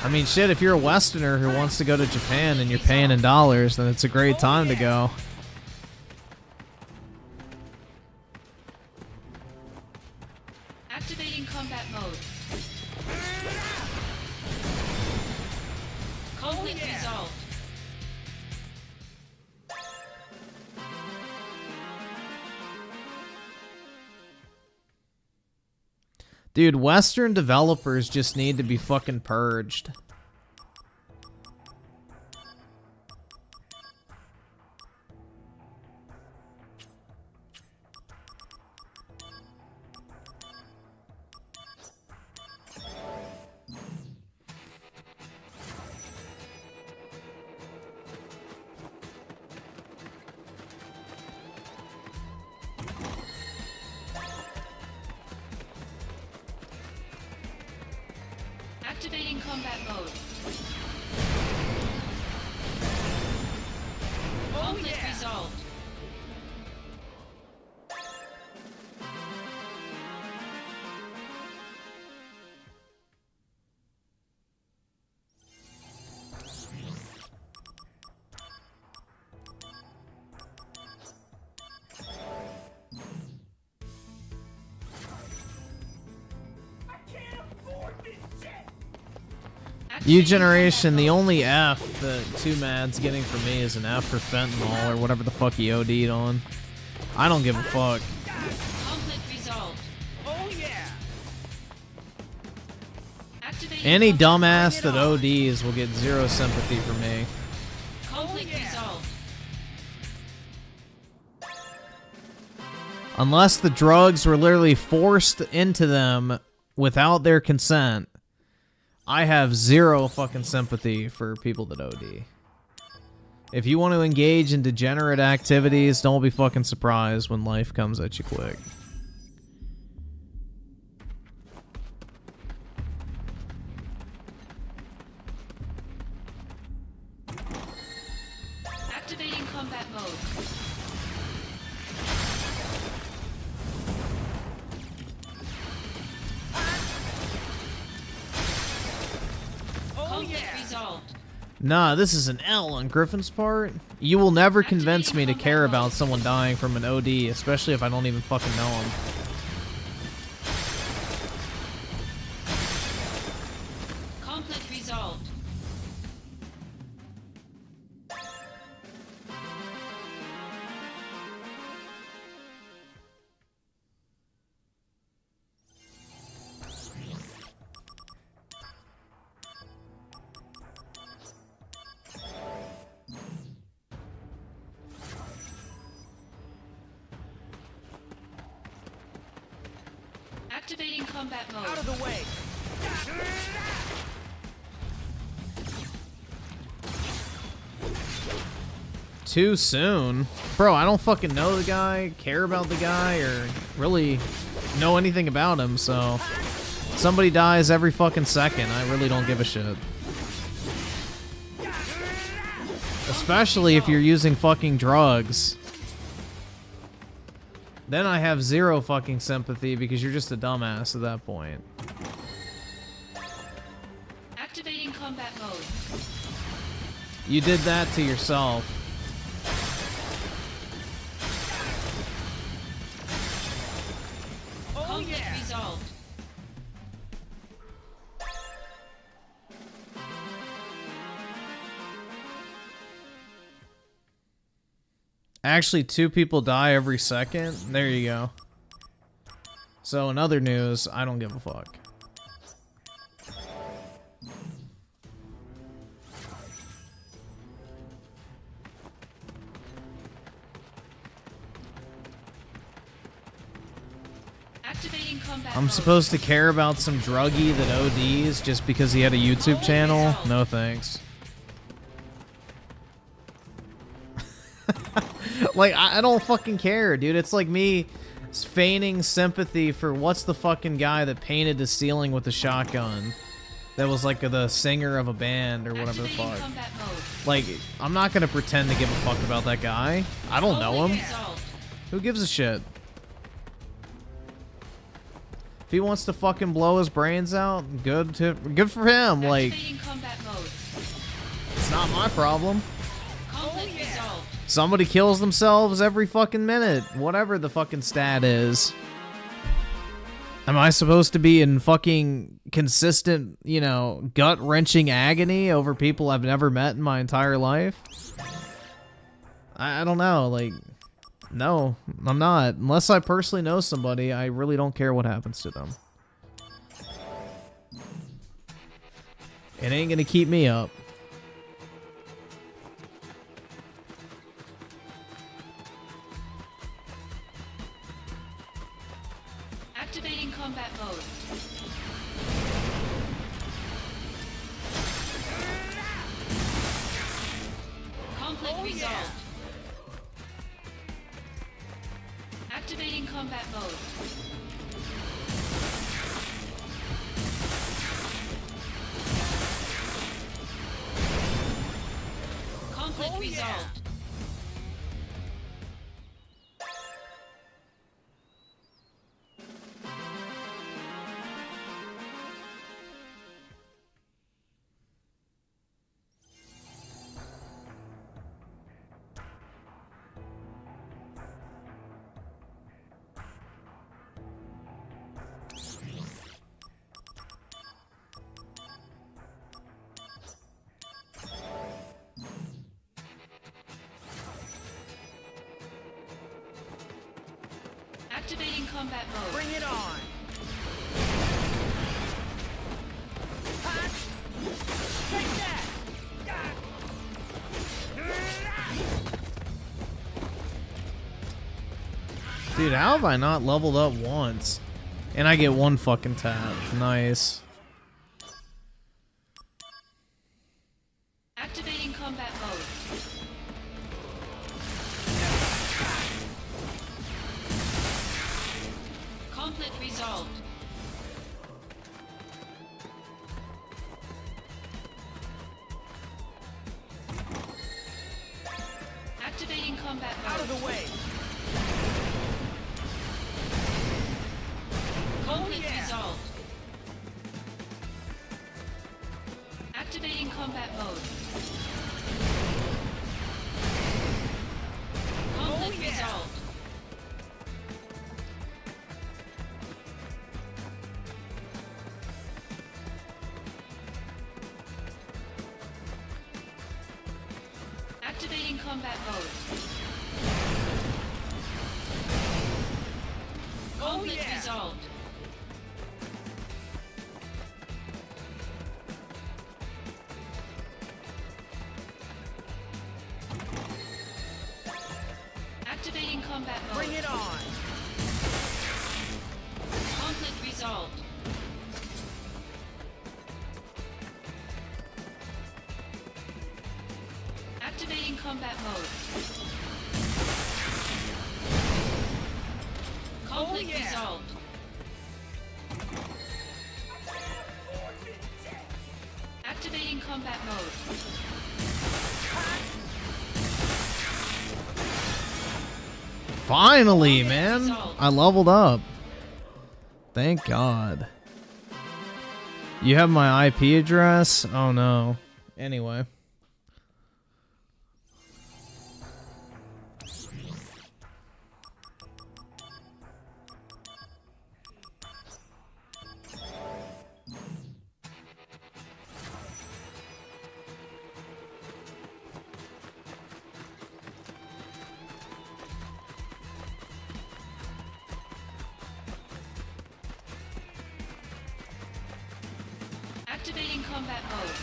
I mean, shit, if you're a Westerner who wants to go to Japan and you're paying in dollars, then it's a great time to go. Activating combat mode. Conflict resolved. Dude, Western developers just need to be fucking purged. Activating combat mode. Conflict resolved. U Generation, the only F that 2Mad's getting from me is an F for fentanyl or whatever the fuck he OD'd on. I don't give a fuck. Conflict resolved. Oh yeah. Activating Any combat dumbass that ODs will get zero sympathy from me. conflict resolved. Unless the drugs were literally forced into them without their consent, I have zero fucking sympathy for people that OD. If you want to engage in degenerate activities, don't be fucking surprised when life comes at you quick. Activating combat mode. Conflict resolved. Nah, this is an L on Griffin's part. You will never convince me to care about someone dying from an OD, especially if I don't even fucking know him. Conflict resolved. Activating combat mode. Out of the way. Too soon? Bro, I don't fucking know the guy, care about the guy, or really know anything about him, so... Somebody dies every fucking second, I really don't give a shit. Especially if you're using fucking drugs. Then I have zero fucking sympathy because you're just a dumbass at that point. Activating combat mode. You did that to yourself. Conflict resolved. Actually, 2 people die every second? There you go. So in other news, I don't give a fuck. Activating combat I'm mode. supposed to care about some druggie that ODs just because he had a YouTube channel? No thanks. Like, I don't fucking care, dude. It's like me feigning sympathy for what's the fucking guy that painted the ceiling with a shotgun that was like the singer of a band or whatever the Activating fuck. combat mode. Like, I'm not gonna pretend to give a fuck about that guy. I don't know him. Conflict resolved. Who gives a shit? If he wants to fucking blow his brains out, good for him. Like, Activating combat mode. it's not my problem. Conflict resolved. Somebody kills themselves every fucking minute, whatever the fucking stat is. Am I supposed to be in fucking consistent, you know, gut-wrenching agony over people I've never met in my entire life? I don't know, like, no, I'm not. Unless I personally know somebody, I really don't care what happens to them. It ain't gonna keep me up. Activating combat mode. Conflict resolved. Activating combat mode. Conflict resolved. Activating combat mode. Bring it on. Hot. Take that. Dude, how have I not leveled up once? And I get one fucking tap. Nice. Activating combat mode. Conflict resolved. Activating combat mode. Out of the way. Conflict yeah. resolved. Activating combat mode. Conflict yeah. resolved. Activating combat mode. Conflict yeah. resolved. Activating combat mode. Bring it on. Conflict resolved. Activating combat mode. Conflict yeah. resolved. Activating combat mode. Finally, man. I leveled up. Thank God. You have my IP address? Oh no. Anyway. Activating combat mode.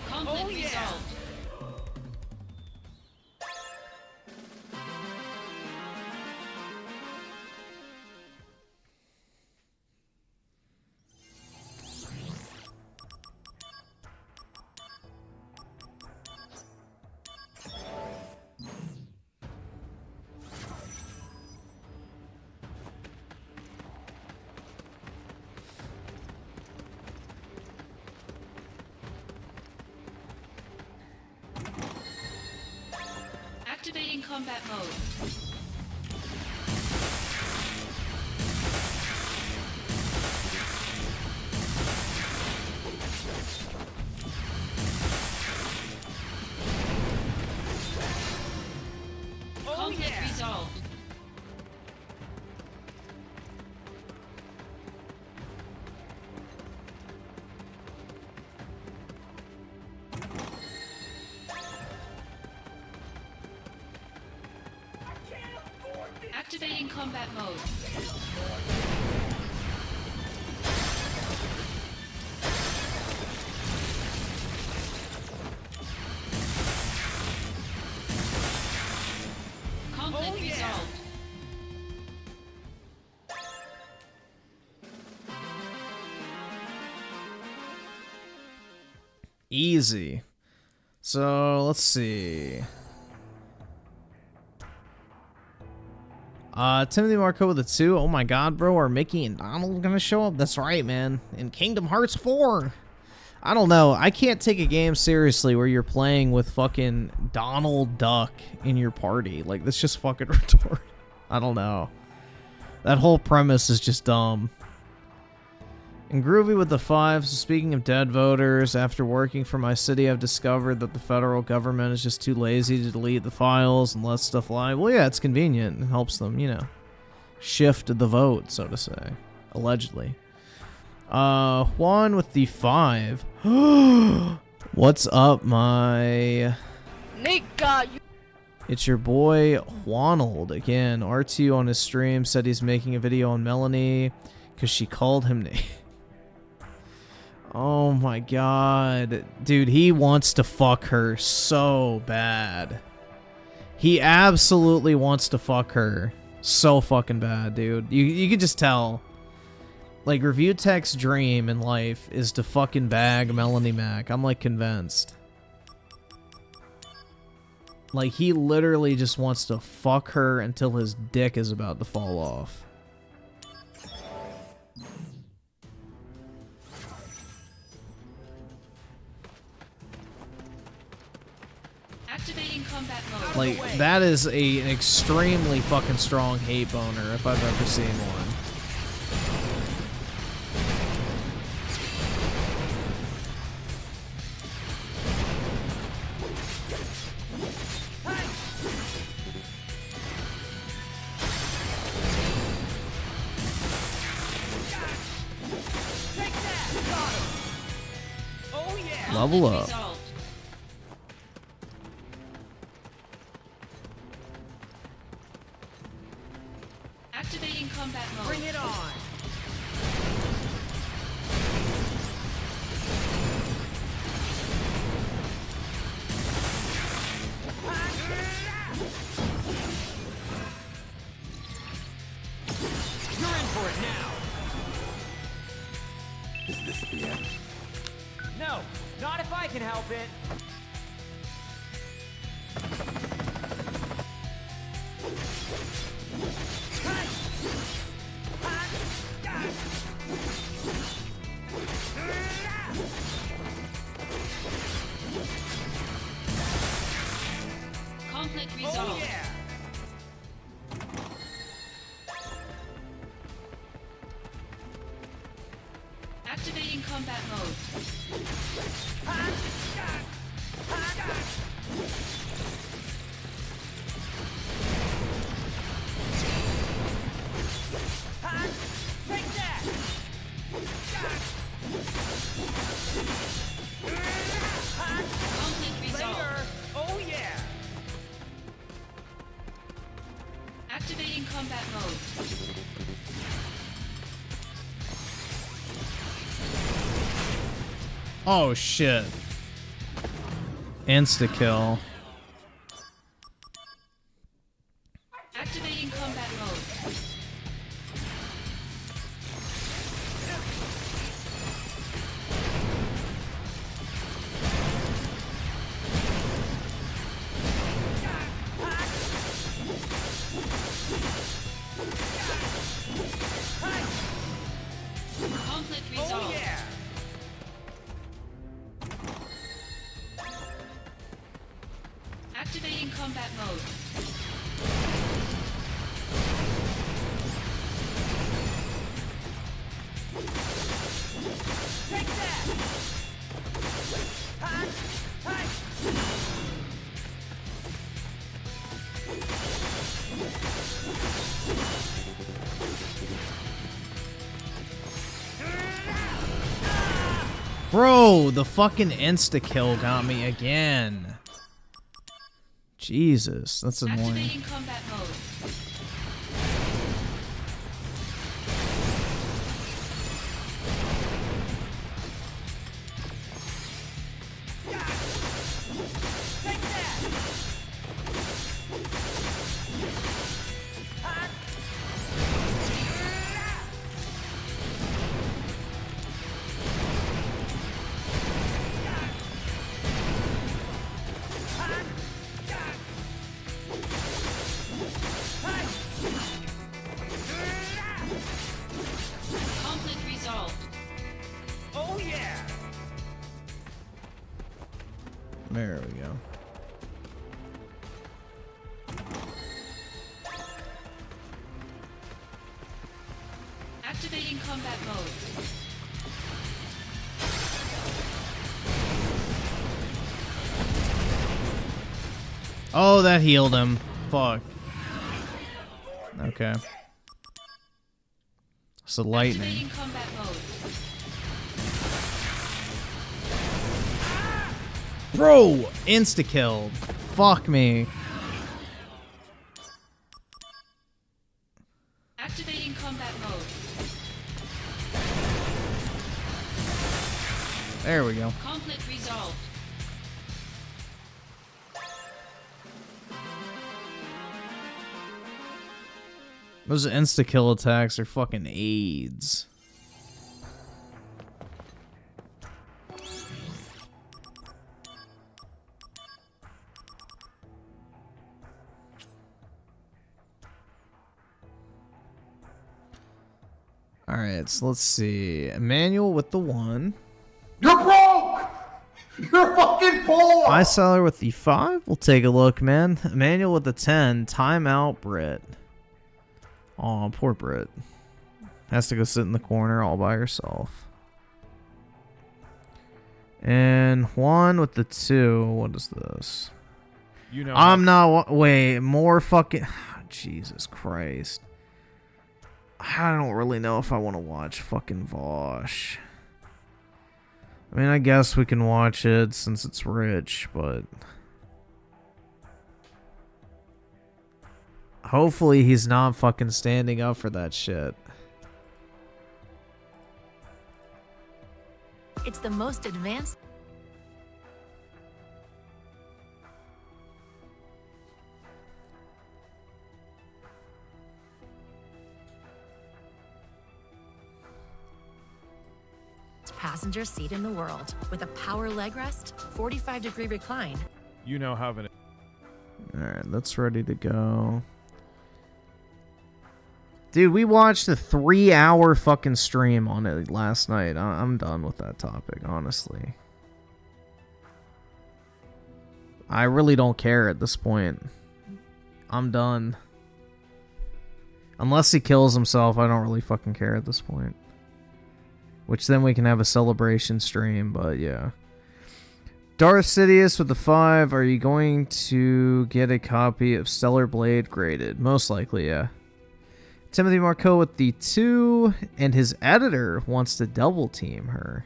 Conflict yeah. resolved. Activating combat mode. Conflict resolved. Activating combat mode. Conflict resolved. Easy. So, let's see. Timothy Marco with a 2. Oh my god, bro. Are Mickey and Donald gonna show up? That's right, man. In Kingdom Hearts 4. I don't know. I can't take a game seriously where you're playing with fucking Donald Duck in your party. Like, that's just fucking retarded. I don't know. That whole premise is just dumb. And Groovy with the 5. So speaking of dead voters, after working for my city, I've discovered that the federal government is just too lazy to delete the files and let stuff lie. Well, yeah, it's convenient. It helps them, you know, shift the vote, so to say. Allegedly. Juan with the 5. What's up, my... Nigga, you... It's your boy, Juanold. Again, RTU on his stream said he's making a video on Melanie because she called him... Oh my god. Dude, he wants to fuck her so bad. He absolutely wants to fuck her so fucking bad, dude. You can just tell. Like, Review Tech's dream in life is to fucking bag Melanie Mac. I'm, like, convinced. Like, he literally just wants to fuck her until his dick is about to fall off. Activating combat mode. Like, that is an extremely fucking strong hate boner if I've ever seen one. Level up. Resolved. Activating combat mode. Bring it on. You're in for it now. Is this the end? No, not if I can help it. Conflict Oh resolved. yeah. Activating combat mode. Take that. Conflict resolved. Later. Oh yeah. Activating combat mode. Oh shit. Insta-kill. Activating combat mode. Conflict resolved. Oh yeah. Activating combat mode. Take that. Bro, the fucking insta-kill got me again. Jesus, that's annoying. Activating combat mode. Take that. There we go. Activating combat mode. Oh, that healed him. Fuck. Okay. So lightning. Activating combat mode. Bro! Insta-killed. Fuck me. Activating combat mode. There we go. Conflict resolved. Those insta-kill attacks are fucking AIDS. Alright, so let's see. Emmanuel with the 1. You're broke! You're fucking poor! Seller with the 5. We'll take a look, man. Emmanuel with the 10. Timeout, Brit. Aw, poor Brit. Has to go sit in the corner all by herself. And Juan with the 2. What is this? You know, I'm not. Wait, more fucking. Jesus Christ. I don't really know if I want to watch fucking Vosh. I mean, I guess we can watch it since it's rich, but hopefully he's not fucking standing up for that shit. It's the most advanced. Passenger seat in the world with a power leg rest, 45-degree recline. you know how it. Alright, that's ready to go. Dude, we watched a 3-hour fucking stream on it last night. I'm done with that topic, honestly. I really don't care at this point. I'm done. Unless he kills himself, I don't really fucking care at this point. Which then we can have a celebration stream, but yeah. Darth Sidious with the 5. Are you going to get a copy of Stellar Blade graded? Most likely, yeah. Timothy Marco with the 2. And his editor wants to double team her.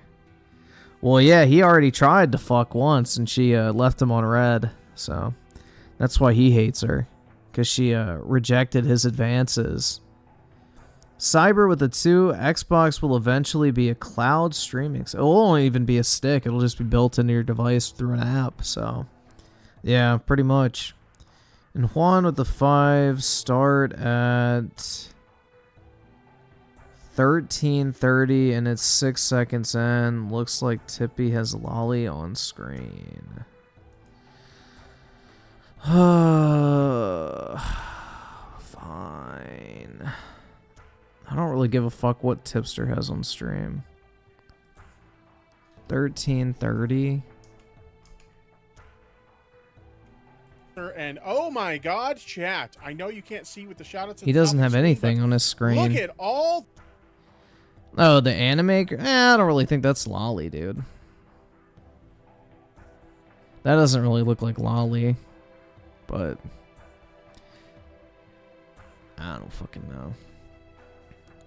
Well, yeah, he already tried to fuck once, and she left him on red. So, that's why he hates her. Because she rejected his advances. Cyber with the 2. Xbox will eventually be a cloud streaming. So it won't even be a stick. It'll just be built into your device through an app. So, yeah, pretty much. And Juan with the 5. Start at 13:30 and it's 6 seconds in. Looks like Tippy has Lolly on screen. Fine. I don't really give a fuck what Tipster has on stream. 13:30. And oh my god, chat. I know you can't see with the shoutouts. He doesn't have anything on his screen. Look at all. Oh, the anime? I don't really think that's Lolly, dude. That doesn't really look like Lolly. But I don't fucking know.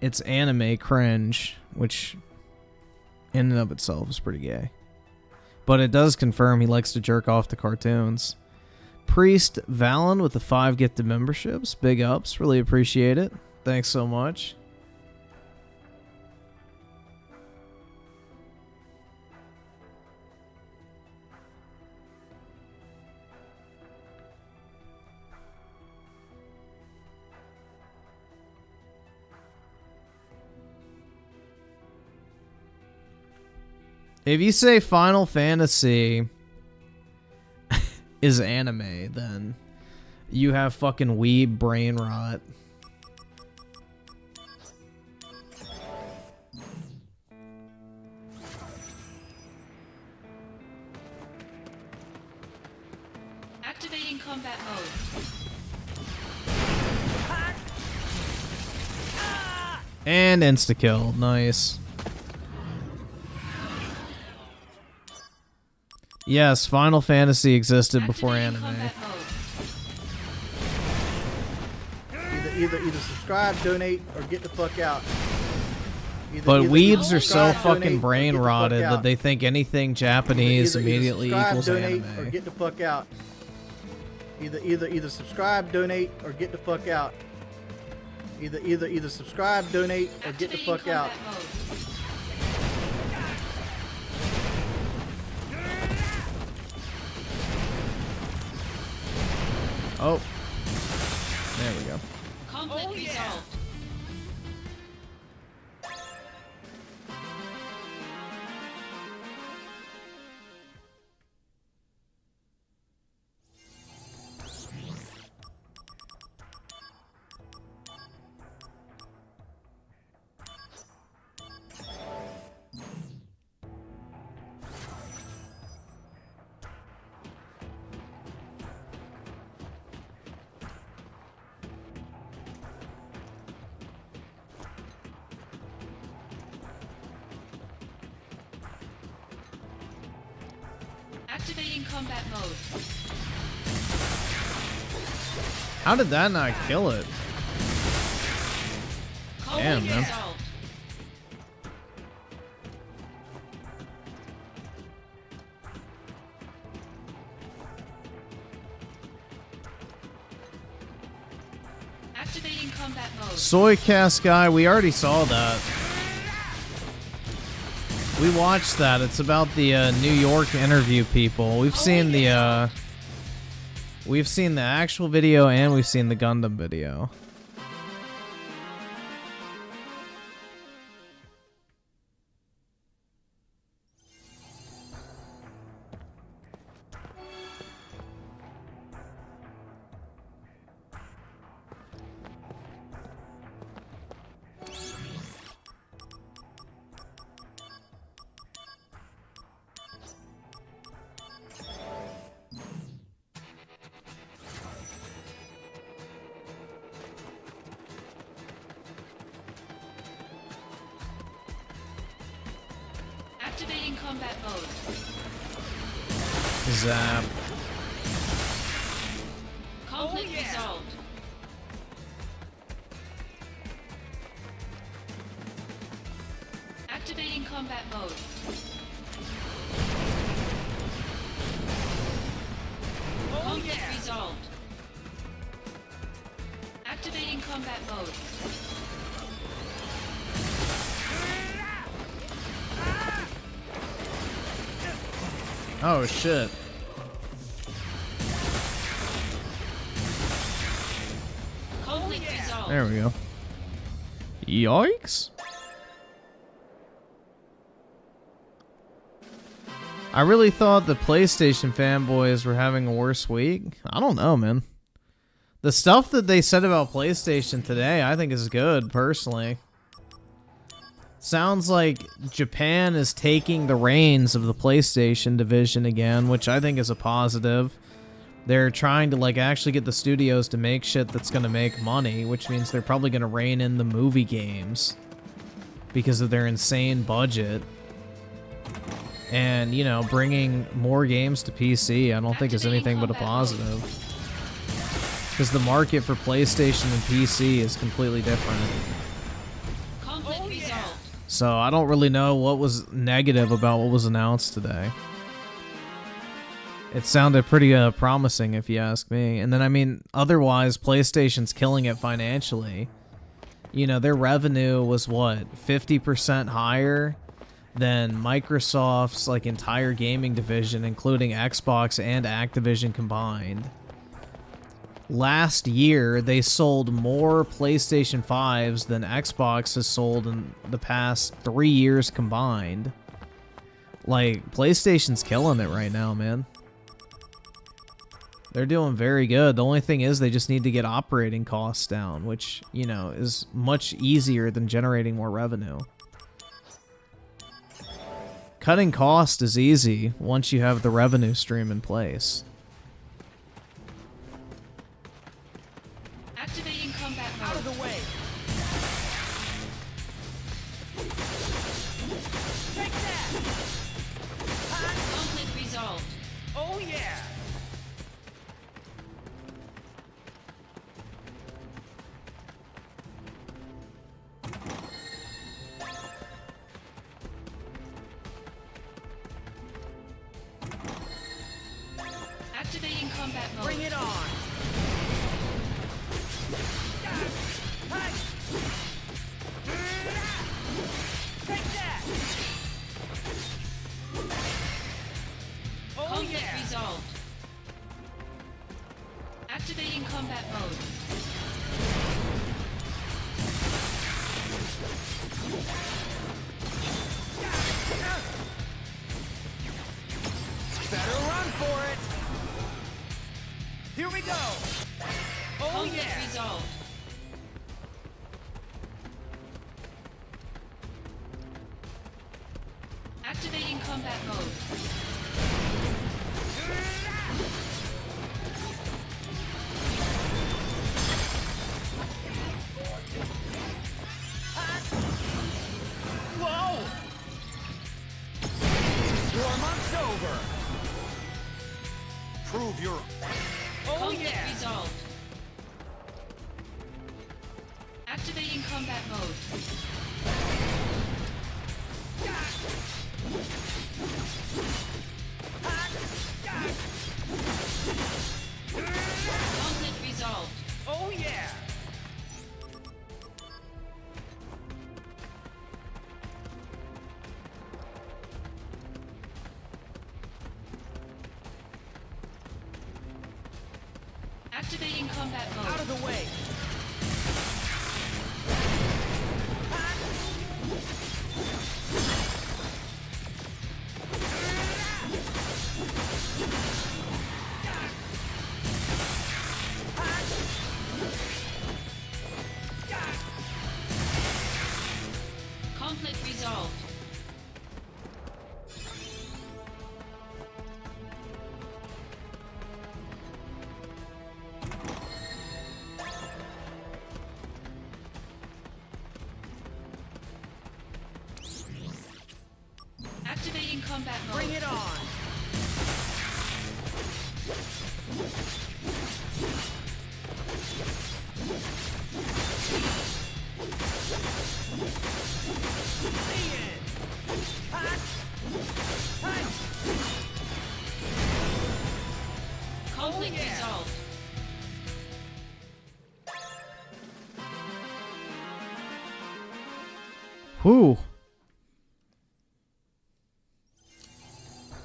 It's anime cringe, which in and of itself is pretty gay. But it does confirm he likes to jerk off to cartoons. Priest Valen with the 5 gifted memberships. Big ups. Really appreciate it. Thanks so much. If you say Final Fantasy is anime, then you have fucking weeb brain rot. combat mode. And insta-kill. Nice. Yes, Final Fantasy existed before Activating anime. combat mode. Either subscribe, donate, or get the fuck out. But weebs are so subscribe, fucking donate, or brain get the fuck rotted that out. they think anything Japanese immediately subscribe, equals donate, or anime. get the fuck out. Either subscribe, donate, or get the fuck out. Either subscribe, donate, or get the Activating fuck out. combat mode. Oh. There we go. Conflict resolved. Activating combat mode. How did that not kill it? Damn, Conflict man. resolved. Activating combat mode. Soy cast guy, we already saw that. We watched that. It's about the New York interview people. We've seen the actual video and we've seen the Gundam video. Activating combat mode. Zap. Conflict resolved. Activating combat mode. Conflict resolved. Activating combat mode. Oh shit. Conflict resolved. There we go. Yikes. I really thought the PlayStation fanboys were having a worse week. I don't know, man. The stuff that they said about PlayStation today, I think is good, personally. Sounds like Japan is taking the reins of the PlayStation division again, which I think is a positive. They're trying to, like, actually get the studios to make shit that's gonna make money, which means they're probably gonna rein in the movie games because of their insane budget. And, you know, bringing more games to PC, I don't think is anything but a positive. Because the market for PlayStation and PC is completely different. Conflict resolved. So I don't really know what was negative about what was announced today. It sounded pretty promising, if you ask me. And then, I mean, otherwise, PlayStation's killing it financially. You know, their revenue was, what, 50% higher than Microsoft's, like, entire gaming division, including Xbox and Activision combined. Last year, they sold more PlayStation 5s than Xbox has sold in the past 3 years combined. Like, PlayStation's killing it right now, man. They're doing very good. The only thing is they just need to get operating costs down, which, you know, is much easier than generating more revenue. Cutting cost is easy once you have the revenue stream in place. yeah! Activating combat mode. Bring it on! Take that! Oh Conflict yeah! resolved. Activating combat mode. Better run for it! Here we go! Oh Conflict yeah! resolved. Activating combat mode. Whoa! Warm-up's over! Prove your... Oh Conflict yeah! resolved. Activating combat mode. Conflict resolved. Oh yeah! Activating combat mode. Out of the way! Conflict resolved. Activating combat mode. Bring it on! See it! Hot! Hot! Conflict Oh, yeah. resolved. Whew.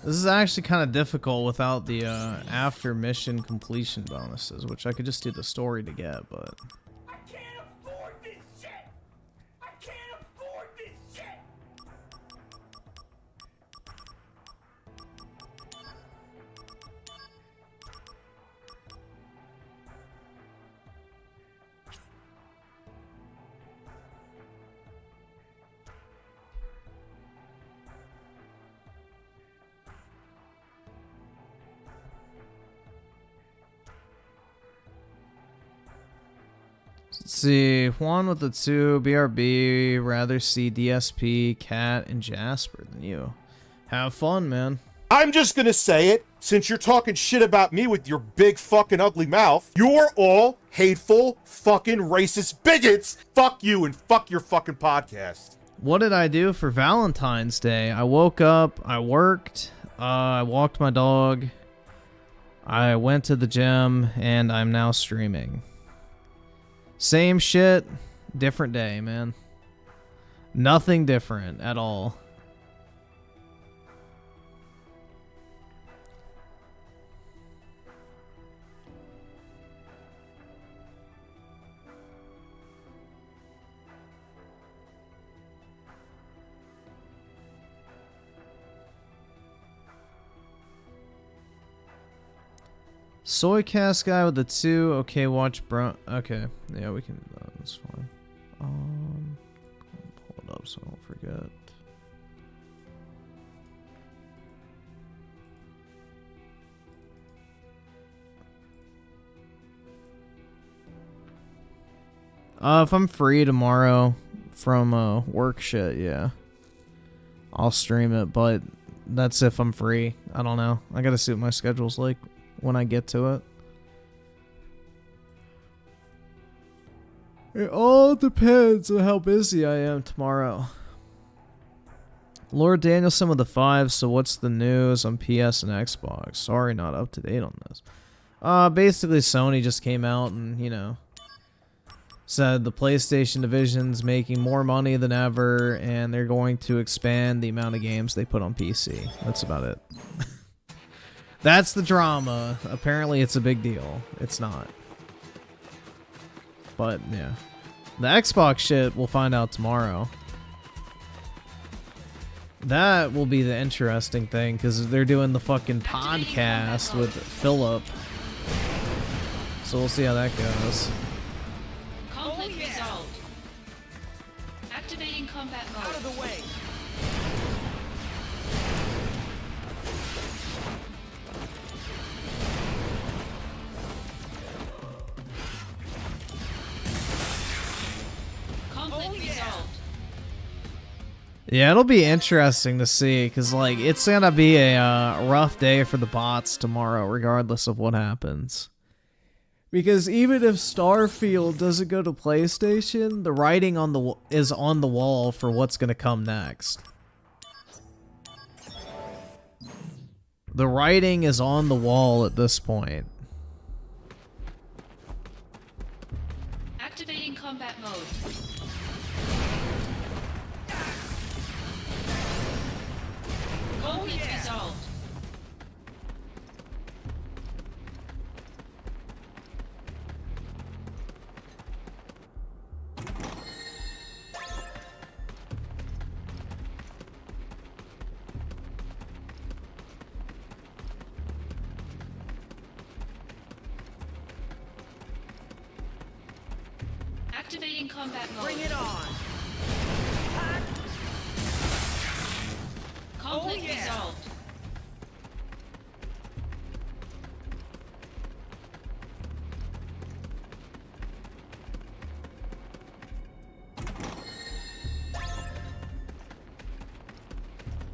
This is actually kind of difficult without the after mission completion bonuses, which I could just do the story to get, but... I can't afford this shit! I can't afford this shit! Let's see, Juan with the 2, BRB, rather see DSP, Cat, and Jasper than you. Have fun, man. I'm just gonna say it, since you're talking shit about me with your big fucking ugly mouth. You're all hateful, fucking racist bigots. Fuck you and fuck your fucking podcast. What did I do for Valentine's Day? I woke up, I worked, I walked my dog, I went to the gym, and I'm now streaming. Same shit, different day, man. Nothing different at all. Soy cast guy with the 2. Okay, watch bro. Okay, yeah, we can do that. That's fine. Pull it up so I don't forget. If I'm free tomorrow from work shit, yeah, I'll stream it. But that's if I'm free. I don't know. I gotta see what my schedule's like when I get to it. It all depends on how busy I am tomorrow. Lord Danielson with the 5, so what's the news on PS and Xbox? Sorry, not up to date on this. Basically Sony just came out and, you know, said the PlayStation division's making more money than ever, and they're going to expand the amount of games they put on PC. That's about it. That's the drama. Apparently it's a big deal. It's not. But, yeah. The Xbox shit, we'll find out tomorrow. That will be the interesting thing, because they're doing the fucking podcast with Philip. So we'll see how that goes. Conflict resolved. Activating combat mode. Out of the way. Conflict resolved. Yeah, it'll be interesting to see, because, like, it's gonna be a rough day for the bots tomorrow, regardless of what happens. Because even if Starfield doesn't go to PlayStation, the writing on the is on the wall for what's gonna come next. The writing is on the wall at this point. Activating combat mode. Conflict resolved. Activating combat mode. Bring it on. Conflict resolved.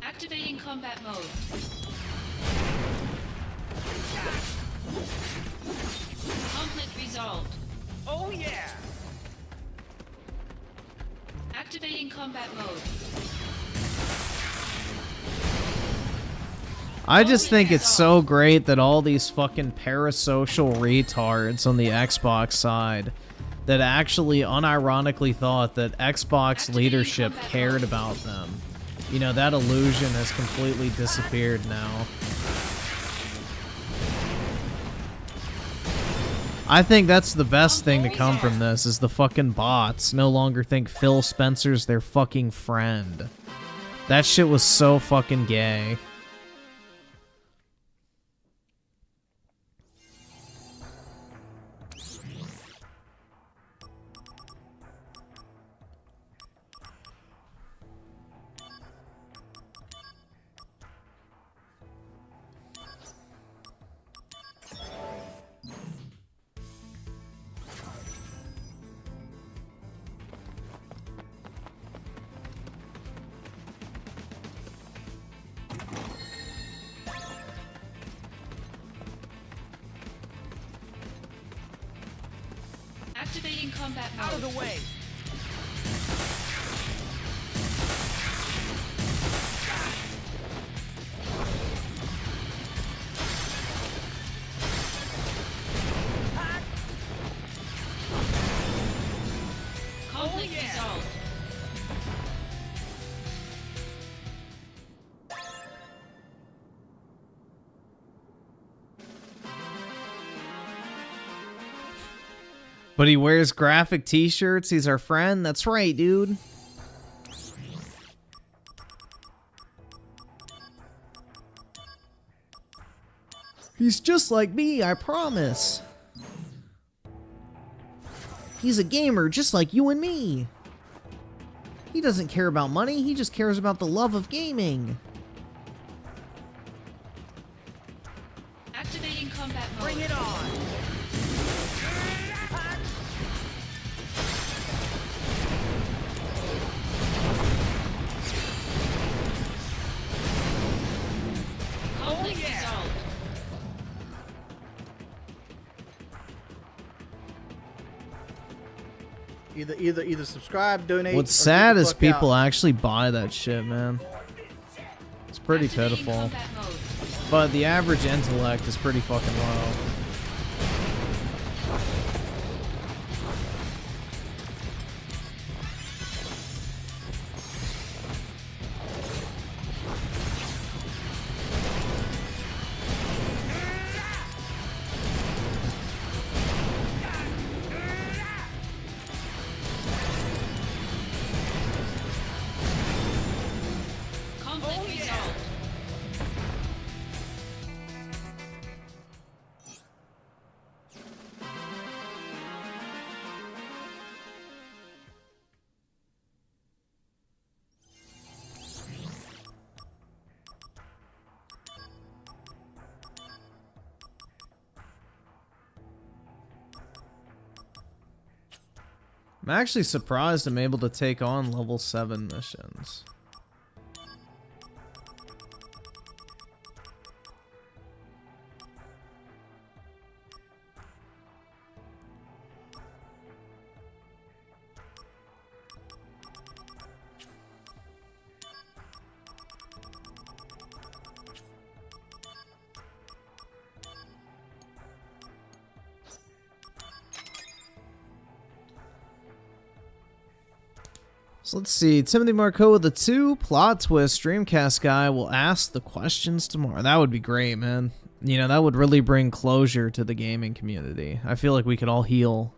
Activating combat mode. Conflict resolved. Oh yeah. Activating combat mode. I just think it's so great that all these fucking parasocial retards on the Xbox side that actually unironically thought that Xbox leadership cared about them. You know, that illusion has completely disappeared now. I think that's the best thing to come from this, is the fucking bots no longer think Phil Spencer's their fucking friend. That shit was so fucking gay. Activating combat mode. Out of the way. Conflict resolved. But he wears graphic t-shirts. He's our friend. That's right, dude. He's just like me, I promise. He's a gamer just like you and me. He doesn't care about money. He just cares about the love of gaming. Activating combat mode. Bring it on. Either subscribe, donate. What's or sad get the is fuck people out. actually buy that shit, man. It's pretty Activating pitiful. combat mode. But the average intellect is pretty fucking low. Conflict resolved. I'm actually surprised I'm able to take on level 7 missions. So let's see. Timothy Marco with a 2. Plot twist. Dreamcast guy will ask the questions tomorrow. That would be great, man. You know, that would really bring closure to the gaming community. I feel like we could all heal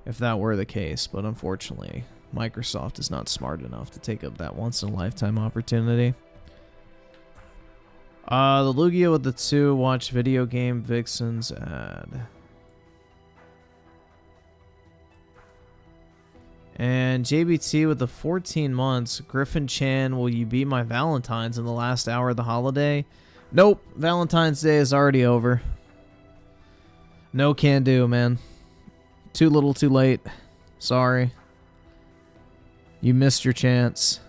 if that were the case, but unfortunately, Microsoft is not smart enough to take up that once-in-a-lifetime opportunity. The Lugia with the 2. Watch video game Vixen's ad. And JBT with the 14 months. Griffin Chan, will you be my Valentine's in the last hour of the holiday? Nope. Valentine's Day is already over. No can do, man. Too little, too late. Sorry. You missed your chance.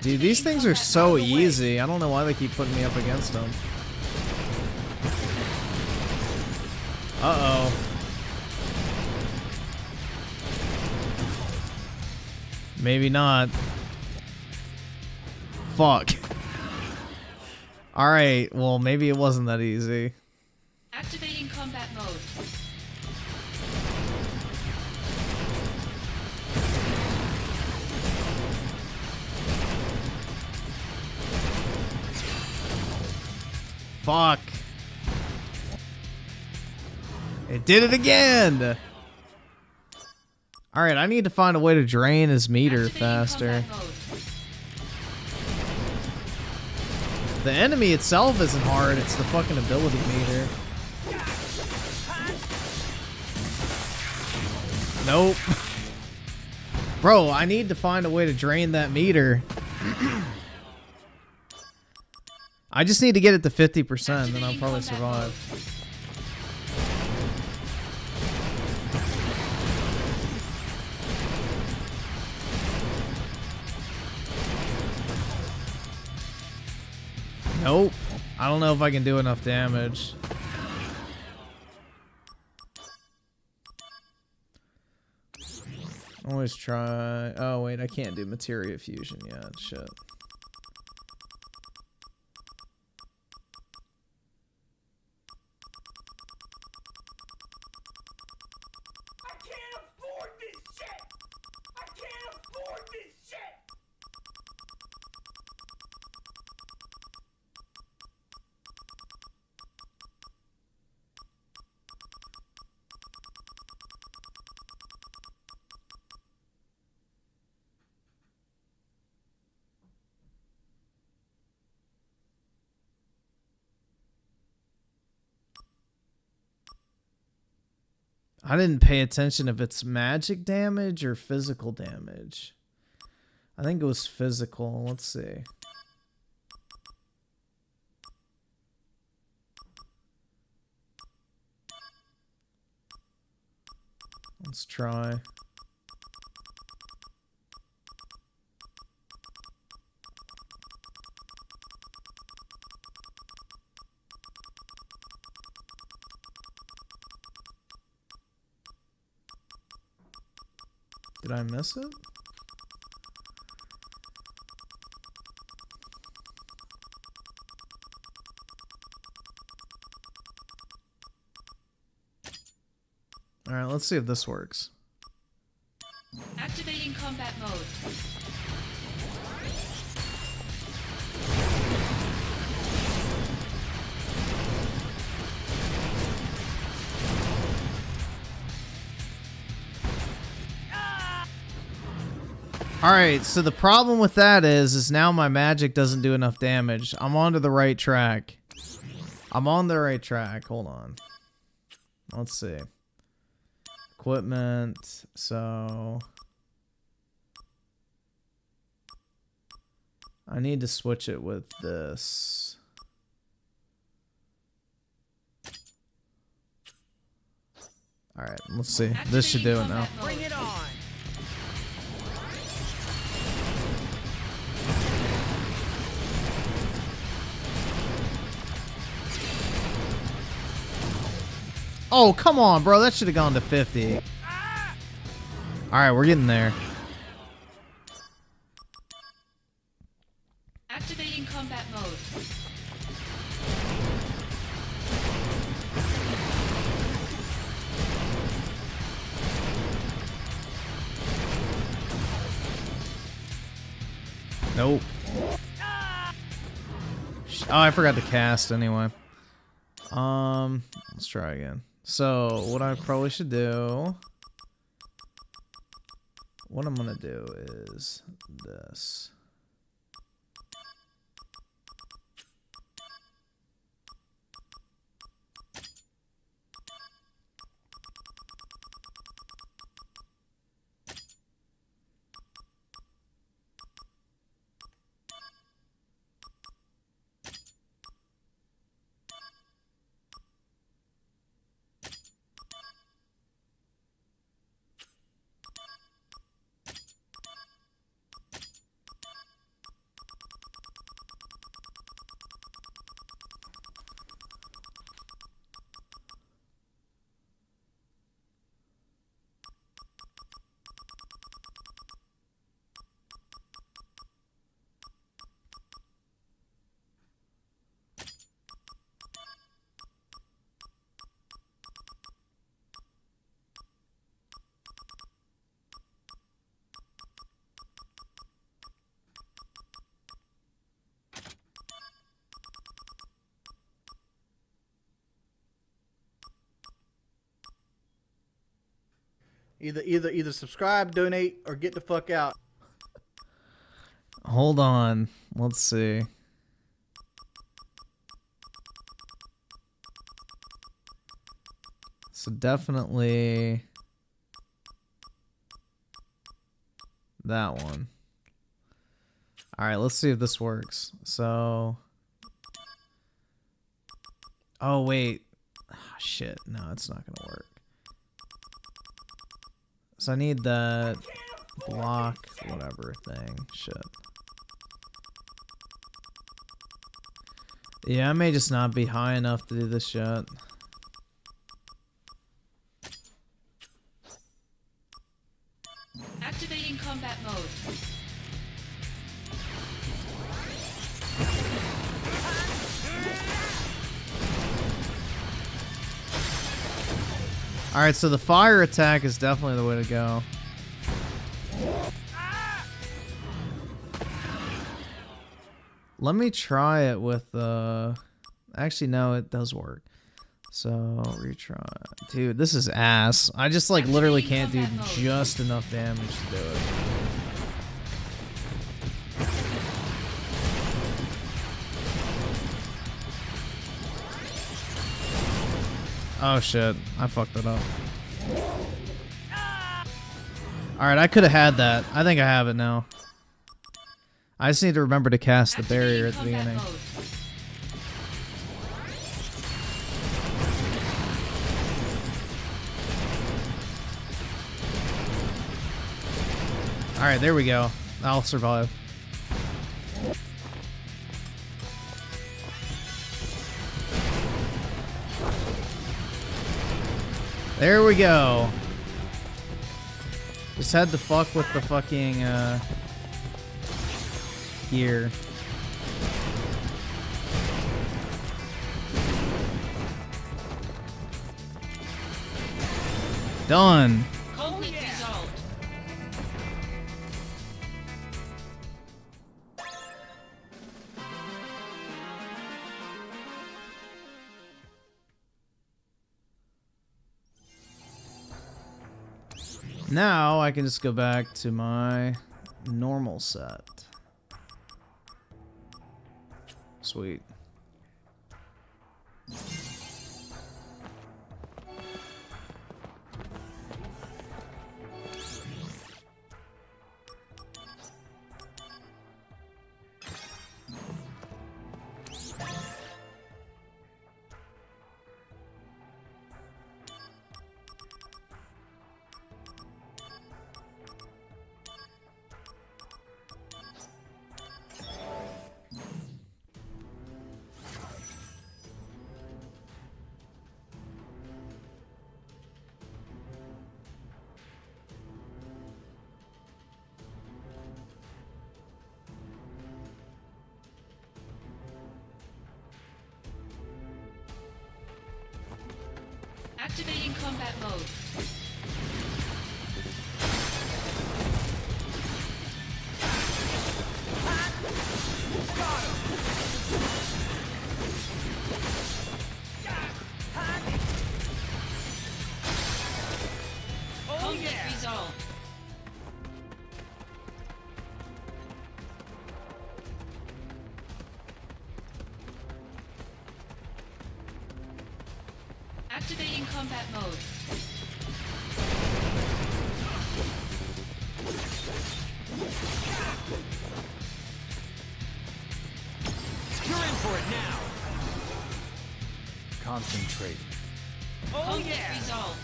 Dude, these things are so easy. I don't know why they keep putting me up against them. Uh-oh. Maybe not. Fuck. Alright, well, maybe it wasn't that easy. Activating combat mode. Fuck. It did it again! Alright, I need to find a way to drain his meter Activating faster. combat mode. The enemy itself isn't hard, it's the fucking ability meter. Nope. Bro, I need to find a way to drain that meter. I just need to get it to 50%, then I'll probably survive. Nope. I don't know if I can do enough damage. Always try. Oh, wait, I can't do materia fusion yet. Shit. I didn't pay attention if it's magic damage or physical damage. I think it was physical. Let's see. Let's try. Did I miss it? All right, let's see if this works. Activating combat mode. Alright, so the problem with that is now my magic doesn't do enough damage. I'm onto the right track. I'm on the right track. Hold on. Let's see. Equipment. So I need to switch it with this. Alright, let's see. This should do it now. Bring it on. Oh, come on, bro. That should have gone to 50. All right, we're getting there. Activating combat mode. Nope. Oh, I forgot to cast anyway. Let's try again. So, what I probably should do... What I'm gonna do is this. Either subscribe, donate, or get the fuck out. Hold on. Let's see. So definitely that one. All right, let's see if this works. So, oh wait, oh, shit. No, it's not gonna work. So I need that block whatever thing. Shit. Yeah, I may just not be high enough to do this shit. Activating combat mode. Alright, so the fire attack is definitely the way to go. Let me try it with actually no, it does work. So retry. Dude, this is ass. I just like literally can't do just enough damage to do it. Oh shit, I fucked it up. Alright, I could have had that. I think I have it now. I just need to remember to cast the barrier at the beginning. Alright, there we go. I'll survive. There we go. Just had to fuck with the fucking gear. Done. Conflict resolved. Now I can just go back to my normal set. Sweet. Activating combat mode. Conflict resolved. Activating combat mode. You're in for it now. Concentrate. Oh Conflict yeah. resolved.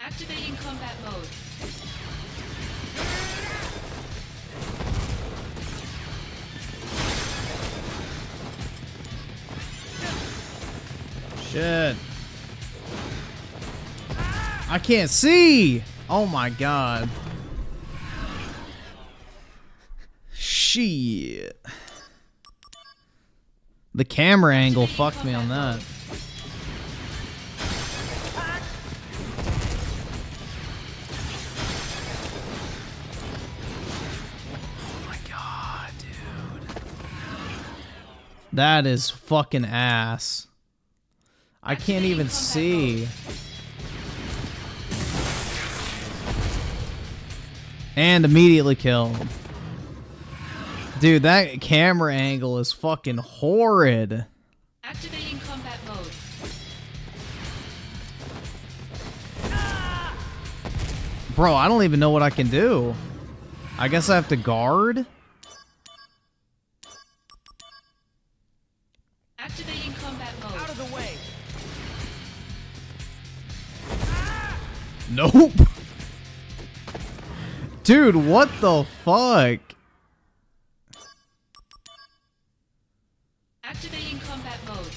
Activating combat mode. Shit. I can't see! Oh my god. Shit. The camera angle fucked me on that. Oh my god, dude. That is fucking ass. I can't even see. And immediately killed. Dude, that camera angle is fucking horrid. Activating combat mode. Bro, I don't even know what I can do. I guess I have to guard? Activating combat mode. Out of the way. Nope. Dude, what the fuck? Activating combat mode.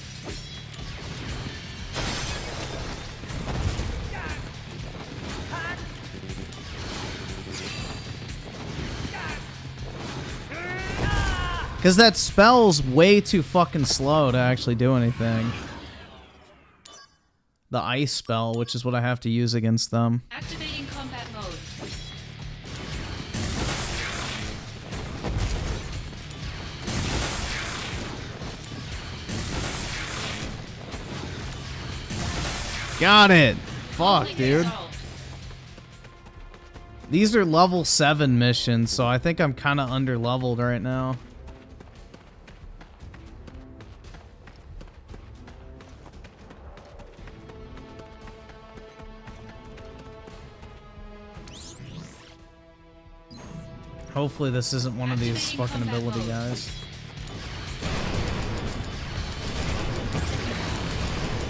Because that spell's way too fucking slow to actually do anything. The ice spell, which is what I have to use against them. Activating combat mode. Got it. Fuck, Conflict dude. resolved. These are level 7 missions, so I think I'm kind of under-leveled right now. Hopefully this isn't one of these fucking ability guys.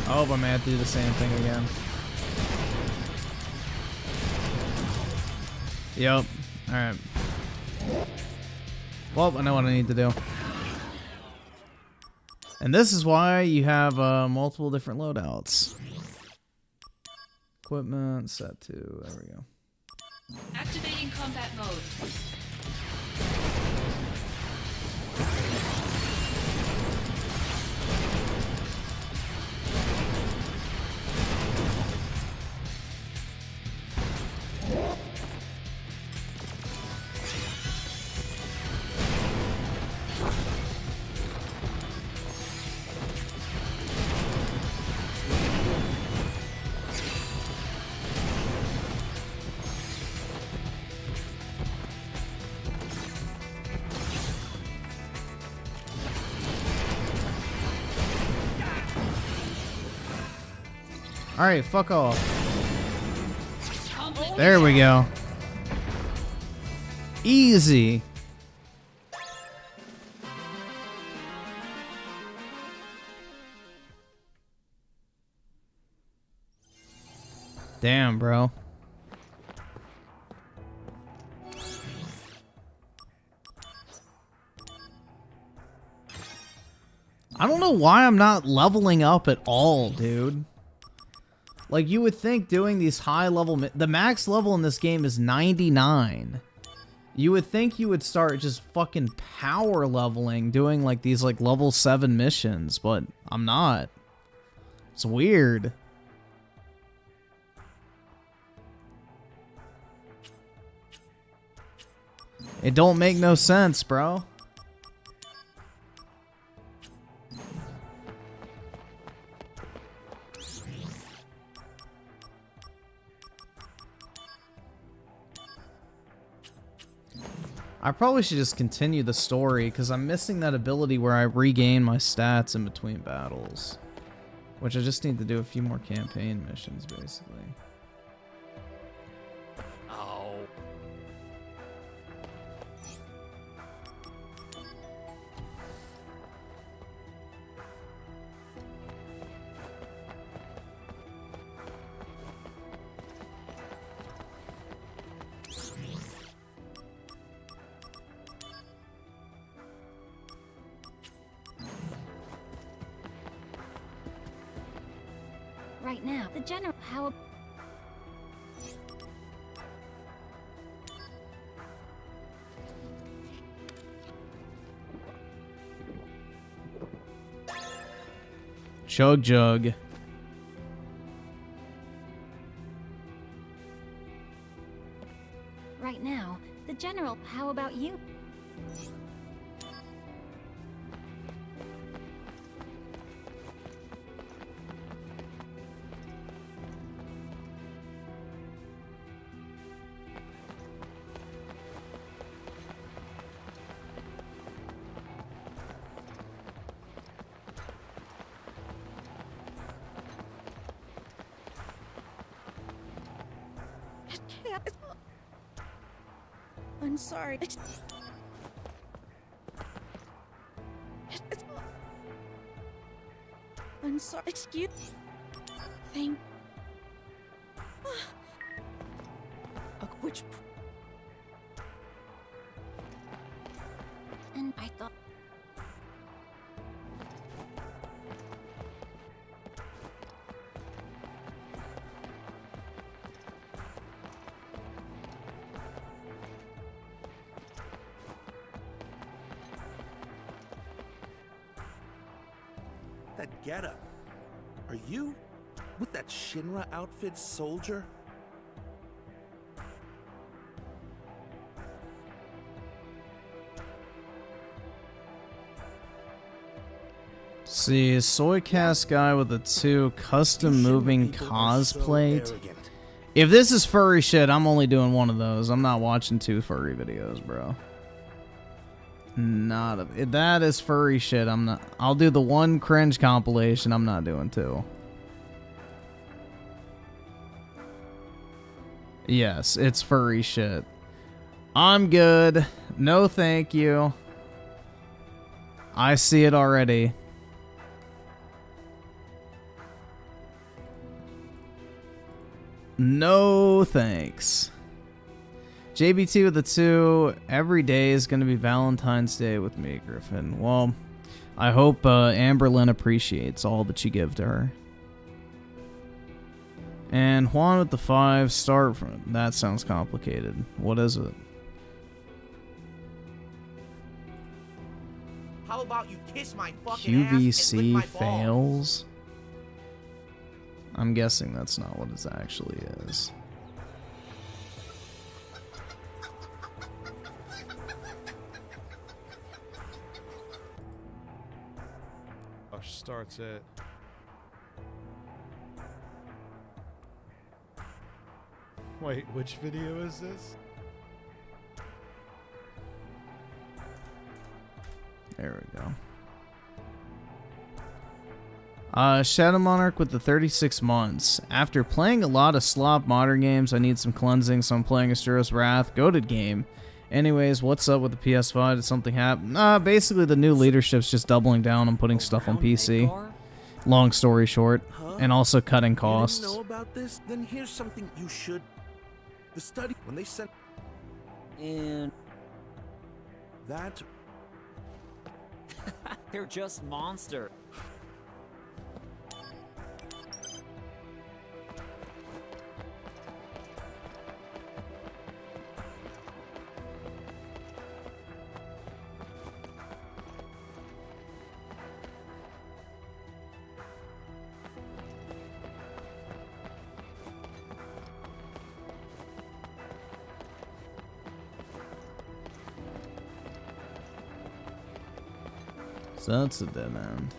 Oh, but I may have to do the same thing again. Yep. Alright. Well, I know what I need to do. And this is why you have multiple different loadouts. Equipment, set to, there we go. Activating combat mode. Alright, fuck off. There we go. Easy. Damn, bro. I don't know why I'm not leveling up at all, dude. Like, you would think doing these high level... The max level in this game is 99. You would think you would start just fucking power leveling, doing, like, these, like, level 7 missions, but I'm not. It's weird. It don't make no sense, bro. I probably should just continue the story, because I'm missing that ability where I regain my stats in between battles. Which I just need to do a few more campaign missions, basically. Oh. Right now, the general. How? Chug jug. Right now, the general. How about you? I'm sorry. I'm sorry. Excuse. Thank. Which? And I thought. That getup. Are you with that Shinra outfit, soldier? See, soy cast guy with a 2 custom moving cosplay. If this is furry shit, I'm only doing one of those. I'm not watching 2 furry videos, bro. Not a, if that is furry shit. I'm not. I'll do the 1 cringe compilation. I'm not doing 2. Yes, it's furry shit. I'm good. No, thank you. I see it already. No, thanks. JBT with the 2. Every day is going to be Valentine's Day with me, Griffin. Well, I hope Amberlyn appreciates all that you give to her. And Juan with the 5. Start from... That sounds complicated. What is it? How about you kiss my fucking ass and lick QVC my fails? I'm guessing that's not what it actually is. Starts it. Wait, which video is this? There we go. Shadow Monarch with the 36 months. After playing a lot of slop modern games, I need some cleansing, so I'm playing Asturo's Wrath. Goated game. Anyways, what's up with the PS5? Did something happen? Basically the new leadership's just doubling down on putting stuff on PC. Long story short. And also cutting costs. You didn't know about this? Then here's something you should... The study... When they sent... And... That... They're just monster. So that's a dead end.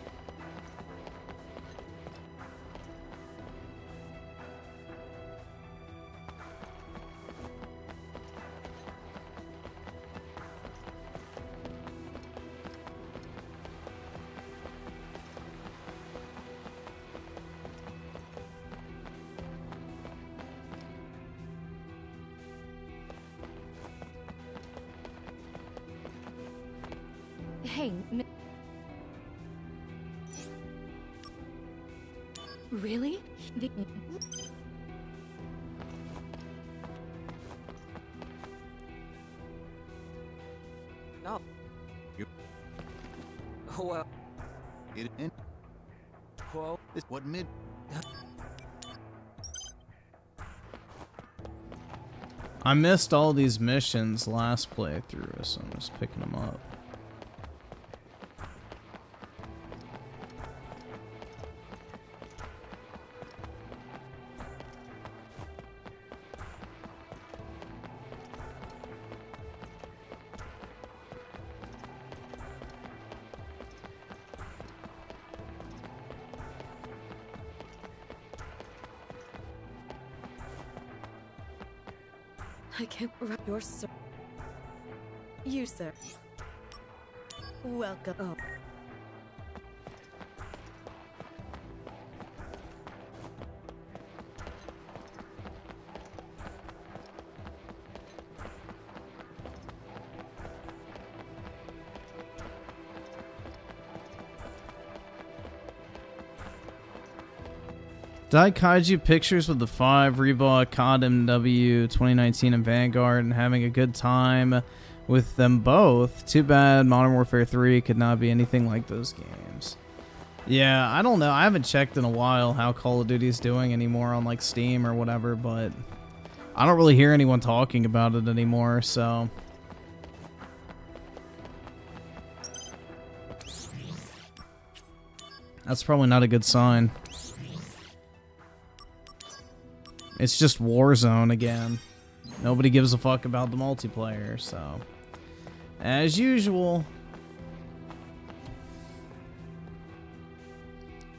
Hey, really? No. You. Well. It in. Well. This what mid. I missed all these missions last playthrough, so I'm just picking them up. I can't wrap your sir. You, sir. Welcome. Oh. Dai Kaiju pictures with the 5, rebought COD MW 2019 and Vanguard, and having a good time with them both. Too bad Modern Warfare 3 could not be anything like those games. Yeah, I don't know. I haven't checked in a while how Call of Duty is doing anymore on like Steam or whatever, but I don't really hear anyone talking about it anymore, so... That's probably not a good sign. It's just Warzone again. Nobody gives a fuck about the multiplayer, so... As usual...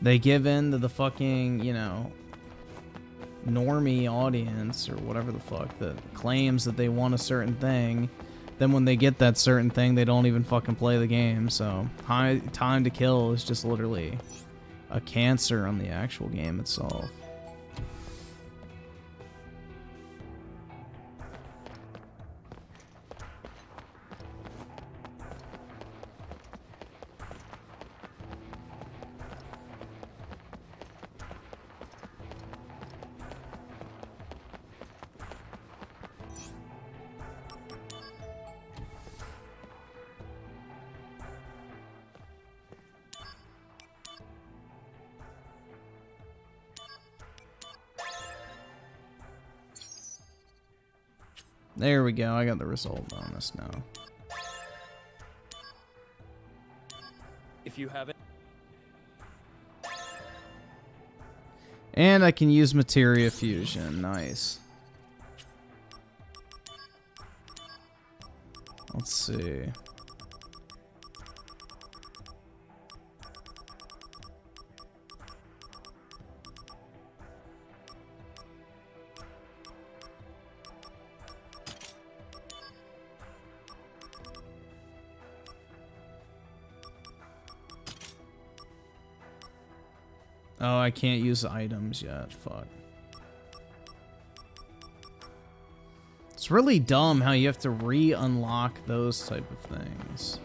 They give in to the fucking, you know... normie audience, or whatever the fuck, that claims that they want a certain thing. Then when they get that certain thing, they don't even fucking play the game, so... High time to kill is just literally... a cancer on the actual game itself. There we go. I got the result bonus now. If you have it. And I can use materia fusion. Nice. Let's see. Oh, I can't use items yet. Fuck. It's really dumb how you have to re-unlock those type of things.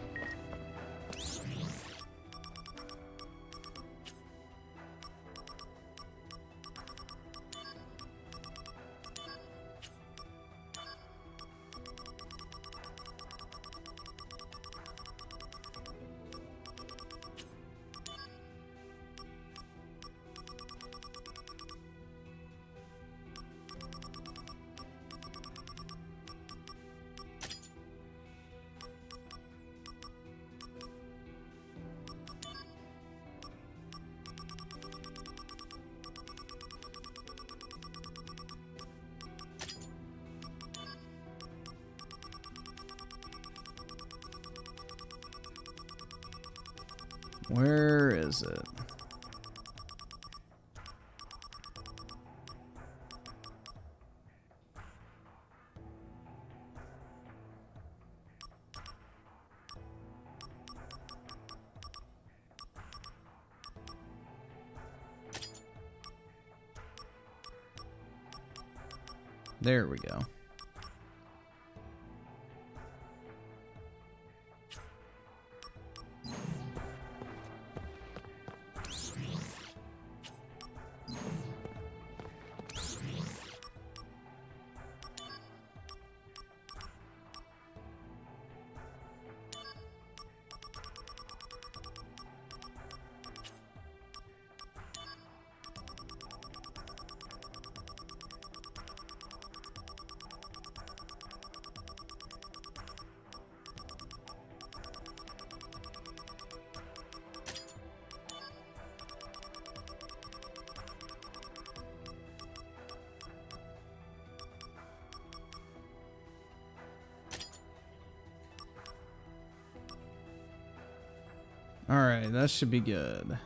Where is it? There we go. Alright, that should be good.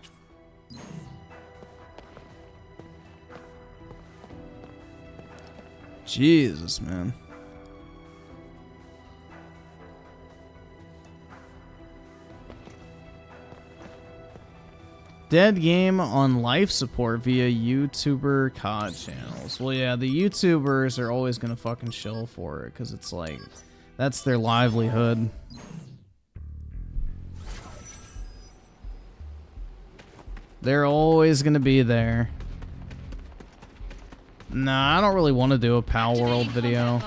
Jesus, man. Dead game on life support via YouTuber COD channels. Well, yeah, the YouTubers are always gonna fucking shill for it, because it's like, that's their livelihood. They're always gonna be there. Nah, I don't really want to do a Pal World video.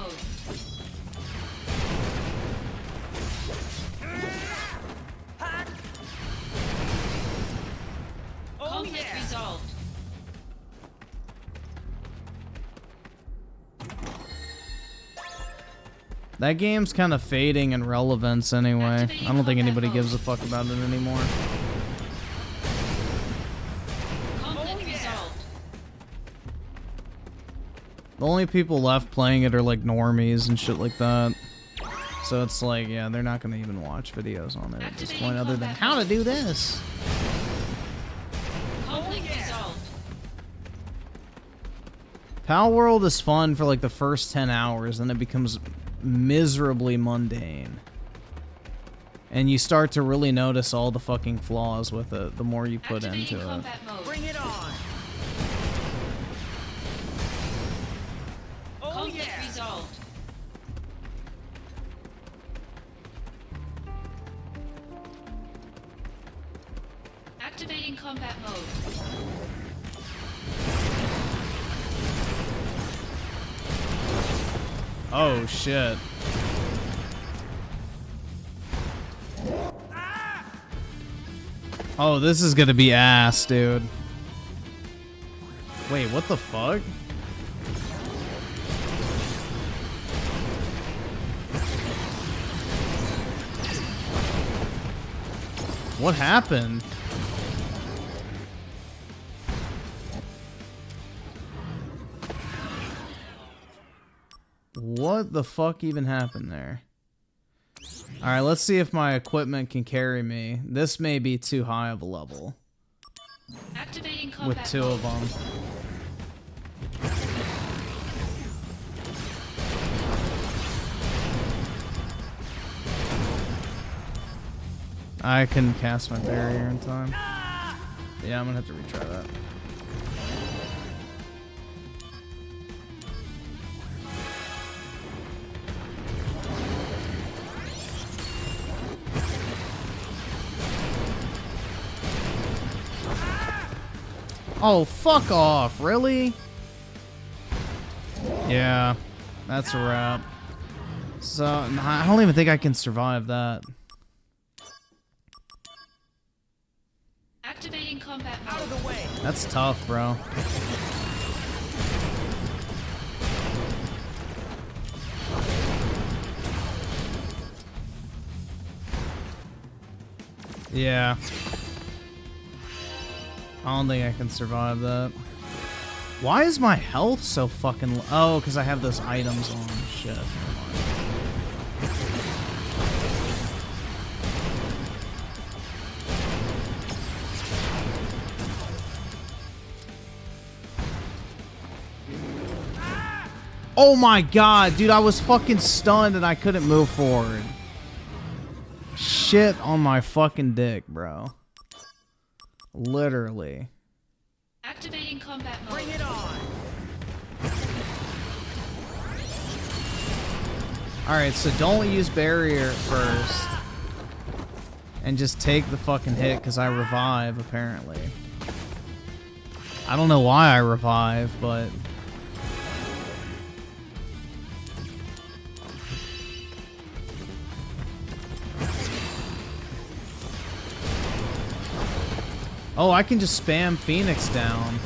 Conflict resolved. That game's kind of fading in relevance anyway. I don't think anybody gives a fuck about it anymore. The only people left playing it are like normies and shit like that. So it's like, yeah, they're not gonna even watch videos on it at this point other than how to do this. Pal World is fun for like the first 10 hours, then it becomes miserably mundane. And you start to really notice all the fucking flaws with it the more you put into it. Bring it on. Conflict resolved. Activating combat mode. Oh shit. Oh, this is gonna be ass, dude. Wait, what the fuck? What happened? What the fuck even happened there? Alright, let's see if my equipment can carry me. This may be too high of a level. Activating combat With two of them. I couldn't cast my barrier in time. Yeah, I'm gonna have to retry that. Oh, fuck off. Really? Yeah, that's a wrap. So, I don't even think I can survive that. Activating combat mode. Out of the way. That's tough, bro. Yeah. I don't think I can survive that. Why is my health so fucking low? Oh, because I have those items on. Shit. Never mind. Oh my god, dude, I was fucking stunned and I couldn't move forward. Shit on my fucking dick, bro. Literally. Activating combat mode. Bring it on. Alright, so don't use barrier first. And just take the fucking hit, because I revive, apparently. I don't know why I revive, but... Oh, I can just spam Phoenix down.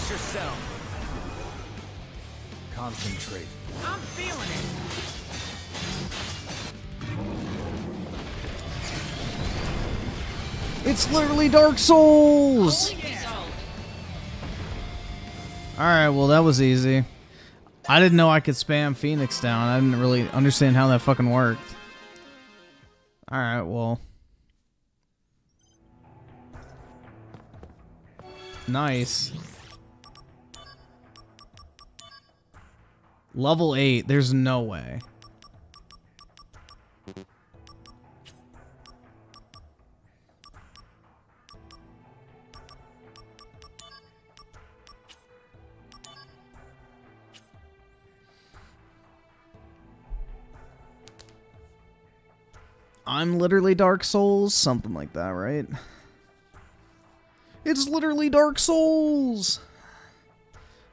Yourself. Concentrate. I'm feeling it. It's literally Dark Souls! Alright, well that was easy. I didn't know I could spam Phoenix down. I didn't really understand how that fucking worked. Alright, well. Nice. Level 8, there's no way. I'm literally Dark Souls, something like that, right? It's literally Dark Souls!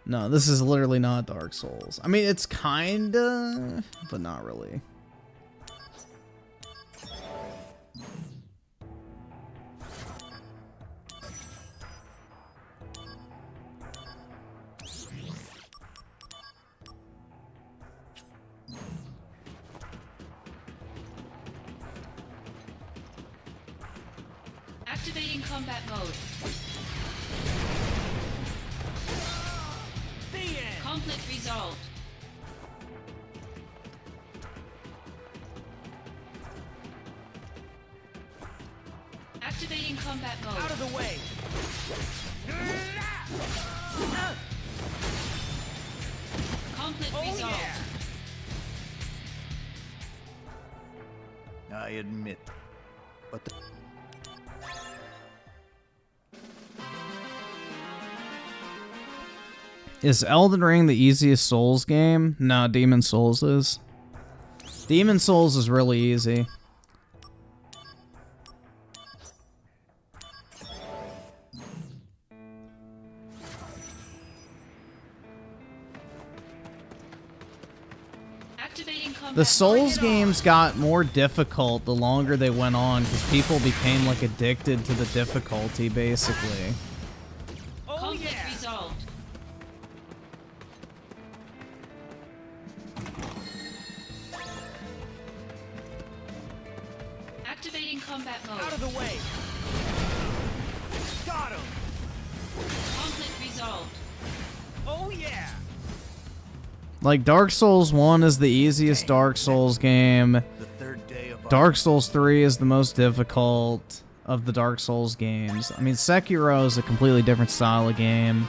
No, this is literally not Dark Souls. I mean, it's kinda, but not really. Activating combat mode. Conflict resolved. Activating combat mode. Out of the way. Conflict Oh, resolved. yeah. I admit, but the Is Elden Ring the easiest Souls game? No, Demon Souls is. Demon Souls is really easy. Activating combat The Souls games got more difficult the longer they went on because people became like addicted to the difficulty, basically. oh Conflict yeah. resolved. Activating combat mode. Out of the way. Got him. Conflict resolved. Oh yeah. Like Dark Souls 1 is the easiest Dark Souls game. The third day of Dark Souls 3 is the most difficult of the Dark Souls games. I mean, Sekiro is a completely different style of game.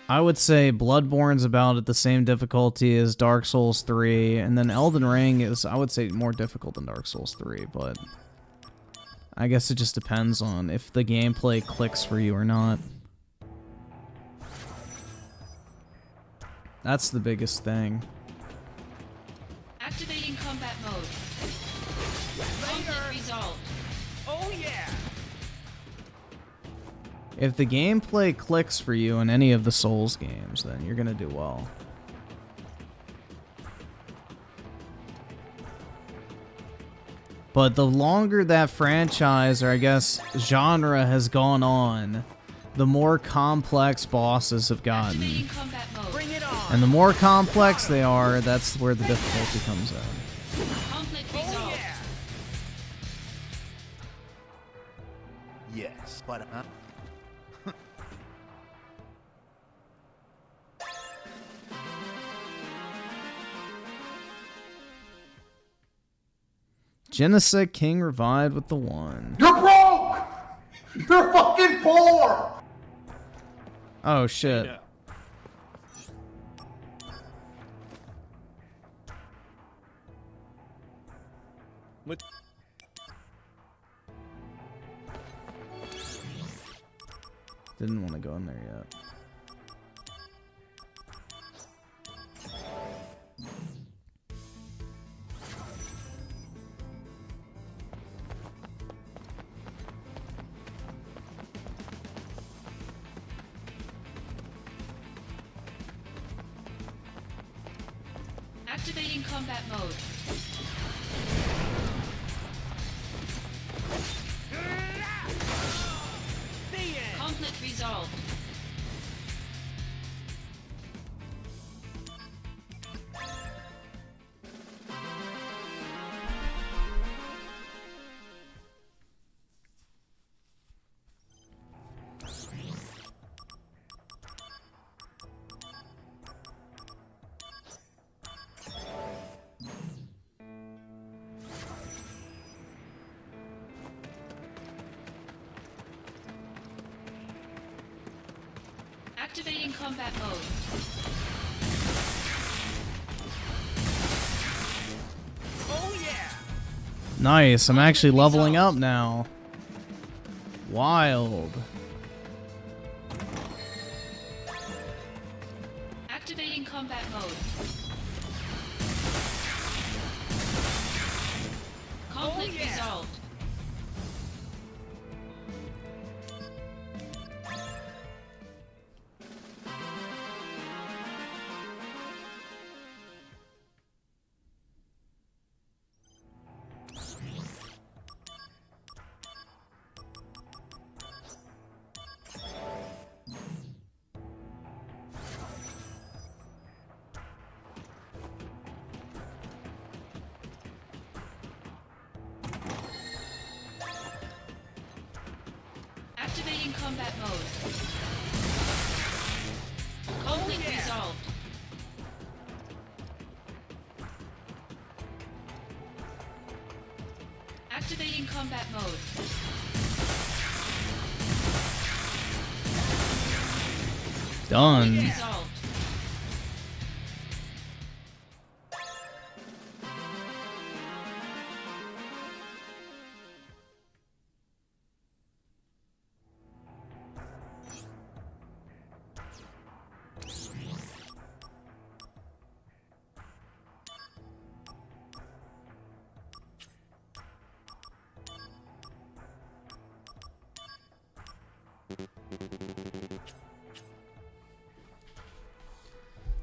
I would say Bloodborne's about at the same difficulty as Dark Souls 3, and then Elden Ring is, I would say, more difficult than Dark Souls 3, but I guess it just depends on if the gameplay clicks for you or not. That's the biggest thing. Activating combat mode. Conflict resolved. Oh yeah. If the gameplay clicks for you in any of the Souls games, then you're gonna do well. But the longer that franchise, or I guess genre, has gone on, the more complex bosses have gotten. Activating combat mode. Bring it on. And the more complex they are, that's where the difficulty comes in. Conflict Oh resolved. yeah. Yes, but Genesect King revived with the 1. You're broke! You're fucking poor! Oh shit. What? Didn't want to go in there yet. Activating combat mode. Conflict resolved. Activating combat mode. Oh yeah. Nice, I'm actually leveling up now. Wild. Activating combat mode. Conflict resolved. Activating combat mode. Conflict resolved. Activating combat mode. Done. Resolved.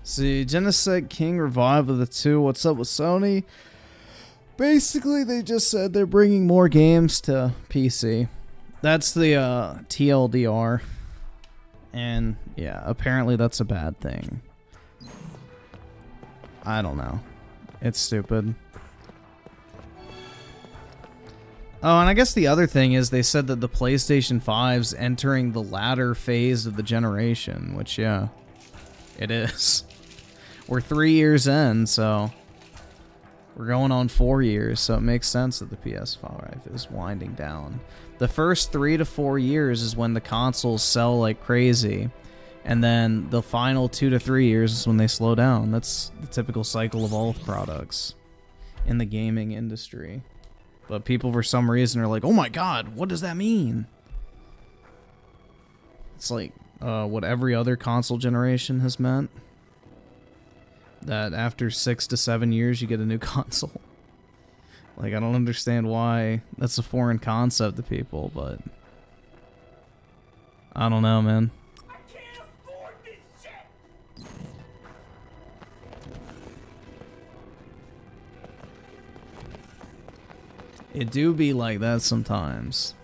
See, Genesect King Revive of the 2. What's up with Sony? Basically, they just said they're bringing more games to PC. That's the TLDR. And yeah, apparently that's a bad thing. I don't know. It's stupid. Oh, and I guess the other thing is they said that the PlayStation 5's entering the latter phase of the generation, which, yeah, it is. We're 3 years in, so we're going on 4 years, so it makes sense that the PS5 is winding down. The first 3 to 4 years is when the consoles sell like crazy, and then the final 2 to 3 years is when they slow down. That's the typical cycle of all products in the gaming industry. But people, for some reason, are like, oh my god, what does that mean? It's like what every other console generation has meant. That after 6 to 7 years, you get a new console. Like, I don't understand why that's a foreign concept to people, but I don't know, man. I can't afford this shit. It do be like that sometimes.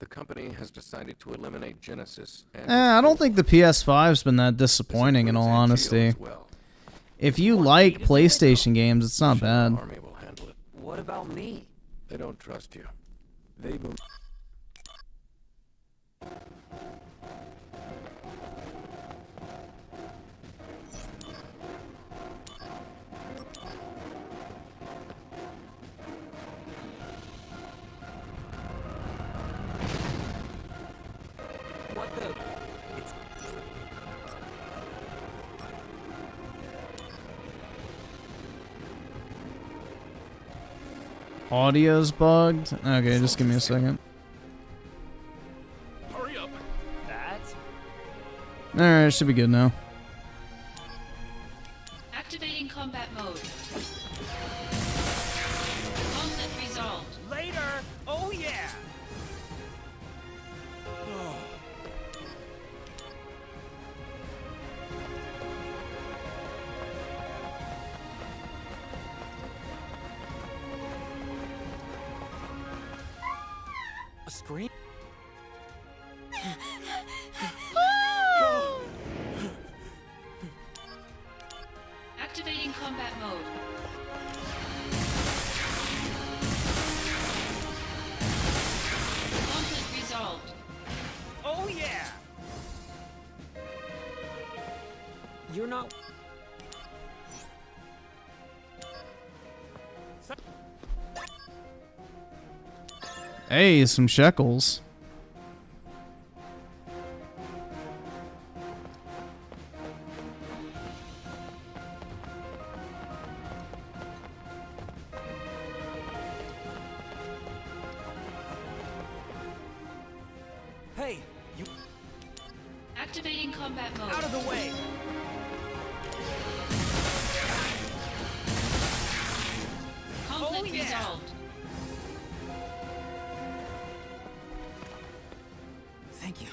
The company has decided to eliminate Genesis. And I don't think the PS5's been that disappointing, in all honesty. If you like PlayStation games, it's not bad. Army will handle it. What about me? They don't trust you. They will. What the? It's Audio's bugged? Okay, just give me a second. Hurry up. that. Alright, should be good now. Activating combat mode. Conflict resolved. Later. Oh yeah. A scream? Activating combat mode. Conflict resolved. Oh yeah. You're not. Hey, some shekels. Hey, you Activating combat mode. out of the way. Conflict Oh, yeah. resolved. Thank you.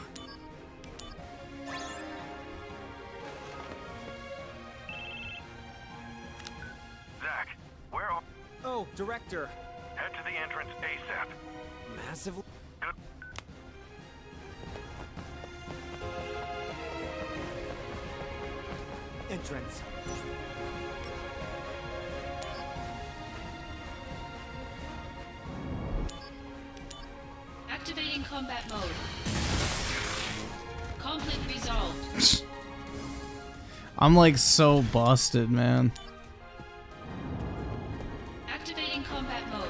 Zach, where are... Oh, director. Head to the entrance ASAP. Massively. Good. Entrance. Activating combat mode. Conflict resolved. I'm like so busted, man. Activating combat mode.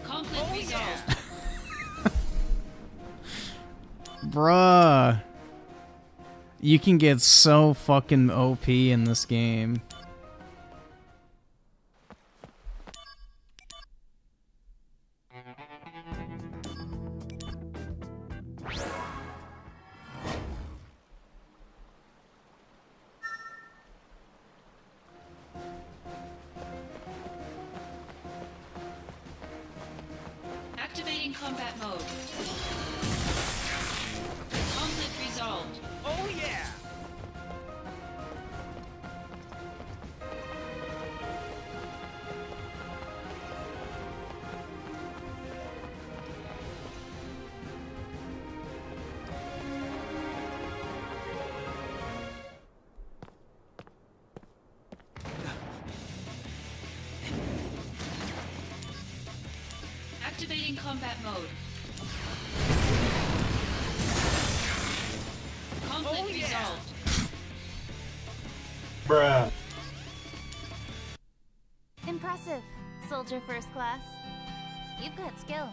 Conflict resolved. Bruh. You can get so fucking OP in this game. Activating combat mode. Conflict resolved. Oh yeah! Activating combat mode. Conflict resolved. Bruh. Impressive, soldier first class. You've got skill.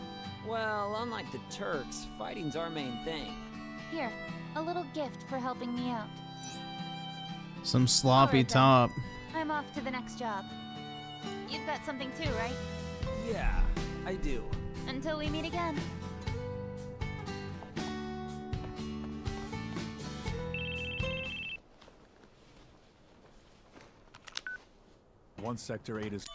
Well, unlike the Turks, fighting's our main thing. Here, a little gift for helping me out. Some sloppy Alright then. top. I'm off to the next job. You've got something too, right? Yeah, I do. Until we meet again. One Sector 8 is...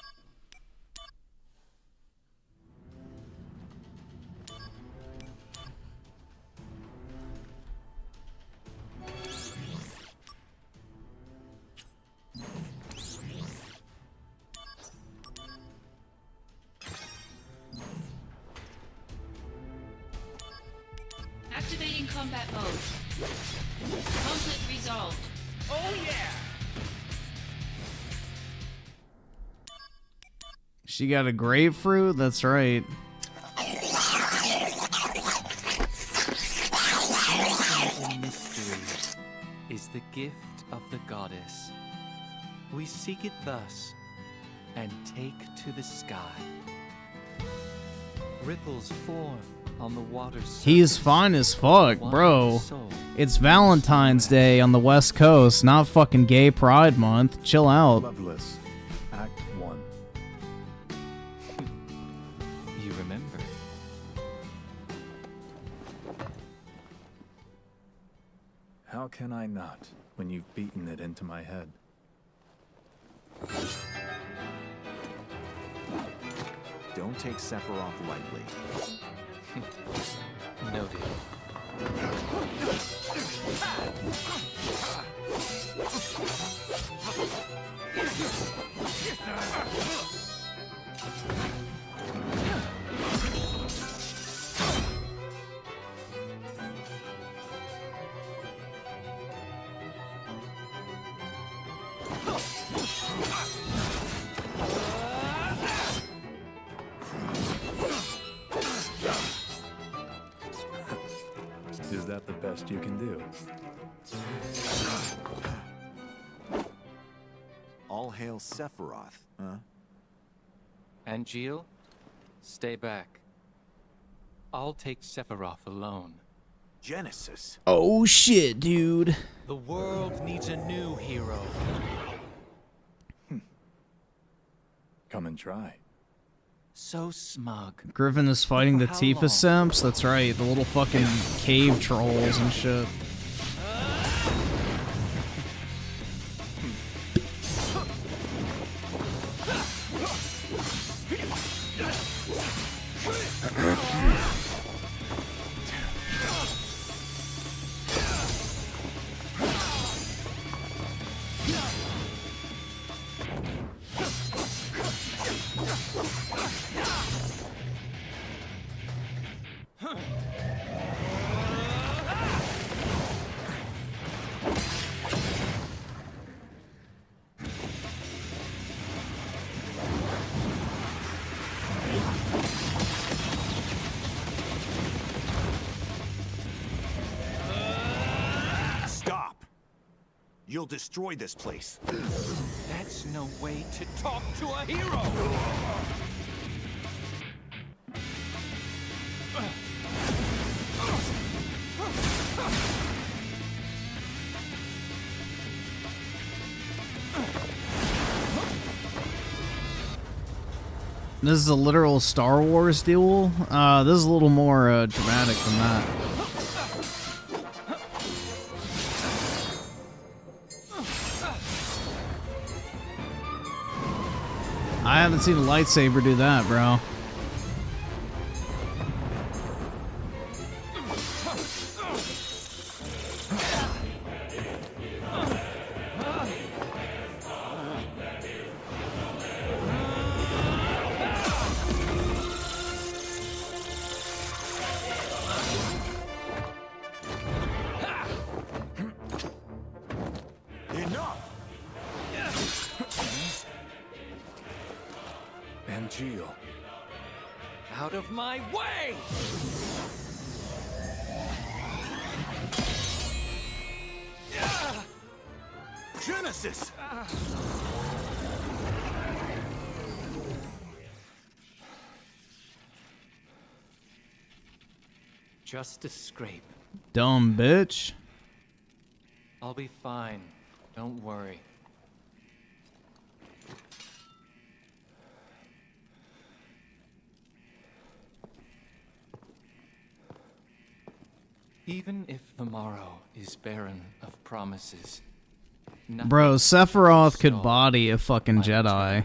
Activating combat mode. Conflict resolved. Oh yeah! She got a grapefruit? That's right. Mystery is the gift of the goddess. We seek it thus and take to the sky. Ripples form on the water's surface. He's fine as fuck, bro. It's Valentine's Day on the West Coast, not fucking Gay Pride Month. Chill out. Loveless. Act 1. You remember? How can I not, when you've beaten it into my head? Don't take Sephiroth lightly. Noted. Is that the best you can do? All hail Sephiroth, huh? Angeal, stay back. I'll take Sephiroth alone. Genesis. Oh shit, dude. The world needs a new hero. Come and try. So smug. Griffin is fighting the For how Tifa long? simps? That's right, the little fucking cave trolls and shit. You'll destroy this place. That's no way to talk to a hero! This is a literal Star Wars duel. This is a little more dramatic than that. I haven't seen a lightsaber do that, bro. Out of my way! Genesis! Just a scrape. Dumb bitch. I'll be fine. Don't worry. Even if the morrow is barren of promises. Bro, Sephiroth could body a fucking Jedi.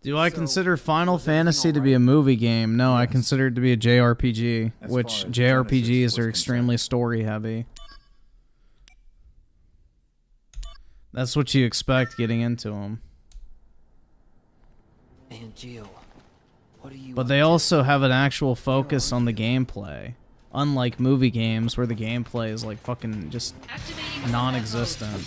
Do I consider Final Fantasy to be a movie game? No, I consider it to be a JRPG, which JRPGs are extremely story heavy. That's what you expect getting into them. And Jill, what are you? But they also have an actual focus on the gameplay. Unlike movie games where the gameplay is like fucking just non-existent.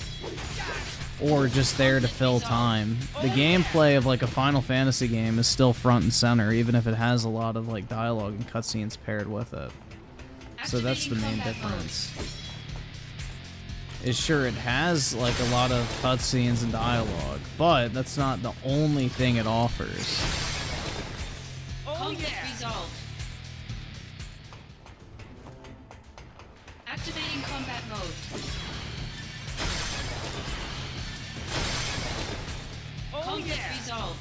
Or just there to fill time. The gameplay of like a Final Fantasy game is still front and center, even if it has a lot of like dialogue and cutscenes paired with it. So that's the main difference. Is sure it has like a lot of cutscenes and dialogue, but that's not the only thing it offers. Conflict resolved. Activating combat mode. Conflict resolved.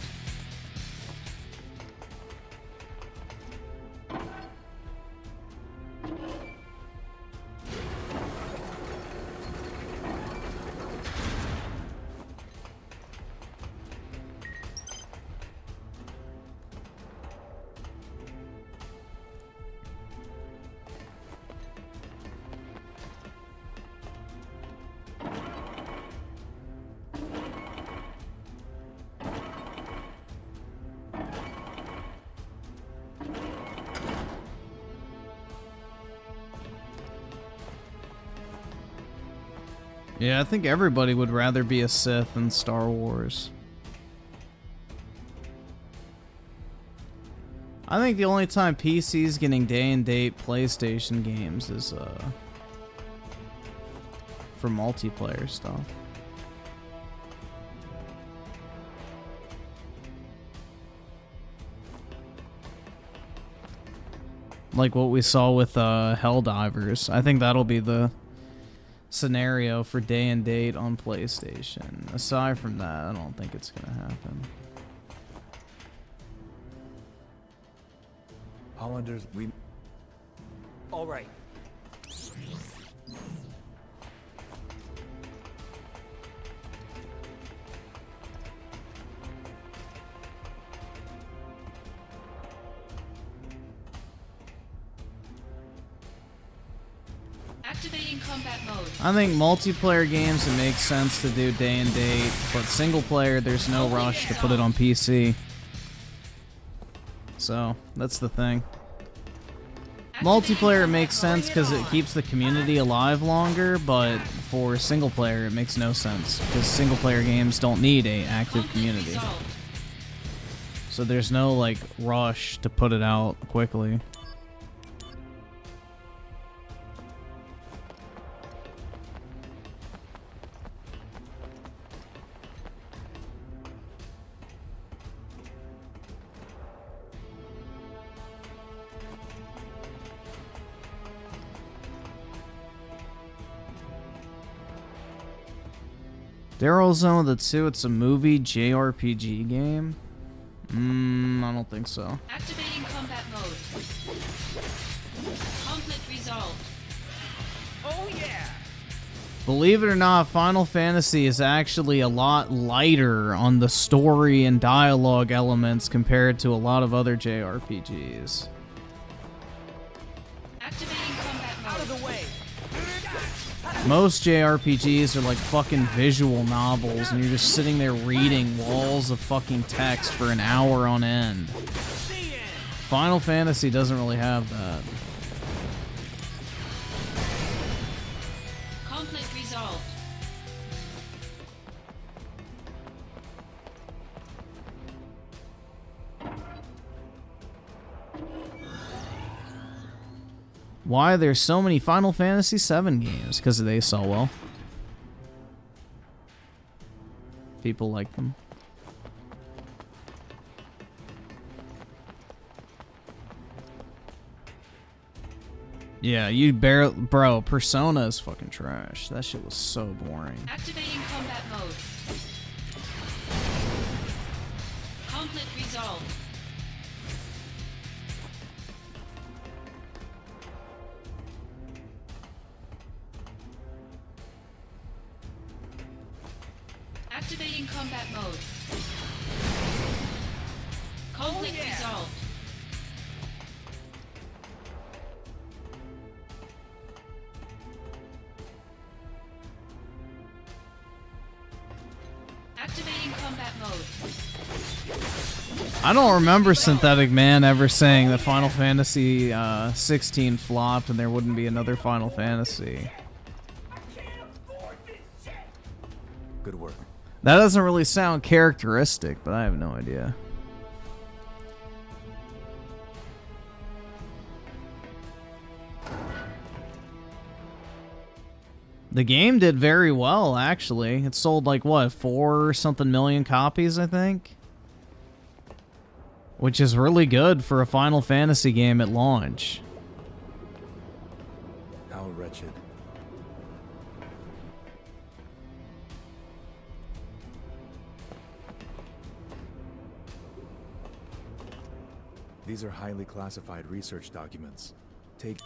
Yeah, I think everybody would rather be a Sith than Star Wars. I think the only time PC's getting day and date PlayStation games is for multiplayer stuff. Like what we saw with Helldivers. I think that'll be the scenario for day and date on PlayStation. Aside from that, I don't think it's gonna happen. Hollanders, we... All right. Activating combat mode. I think multiplayer games it makes sense to do day and date, but single player there's no rush to put it on PC. So that's the thing. Multiplayer makes sense because it keeps the community alive longer, but for single player it makes no sense because single player games don't need a active community. So there's no like rush to put it out quickly. Daryl Zone the 2, it's a movie JRPG game? I don't think so. Activating combat mode. Conflict resolved. Oh yeah! Believe it or not, Final Fantasy is actually a lot lighter on the story and dialogue elements compared to a lot of other JRPGs. Activating combat mode. Out of the way! Most JRPGs are like fucking visual novels, and you're just sitting there reading walls of fucking text for an hour on end. Final Fantasy doesn't really have that. Conflict resolved. Why there's so many Final Fantasy VII games? Because they sell well. People like them. Yeah, you bro, Persona is fucking trash. That shit was so boring. Activating combat mode. Conflict resolved. Activating combat mode. Conflict resolved. Activating combat mode. I don't remember Synthetic Man ever saying that Final Fantasy 16 flopped and there wouldn't be another Final Fantasy. Good work. That doesn't really sound characteristic, but I have no idea. The game did very well, actually. It sold like, what, 4 something million copies, I think? Which is really good for a Final Fantasy game at launch. How wretched. These are highly classified research documents. Take...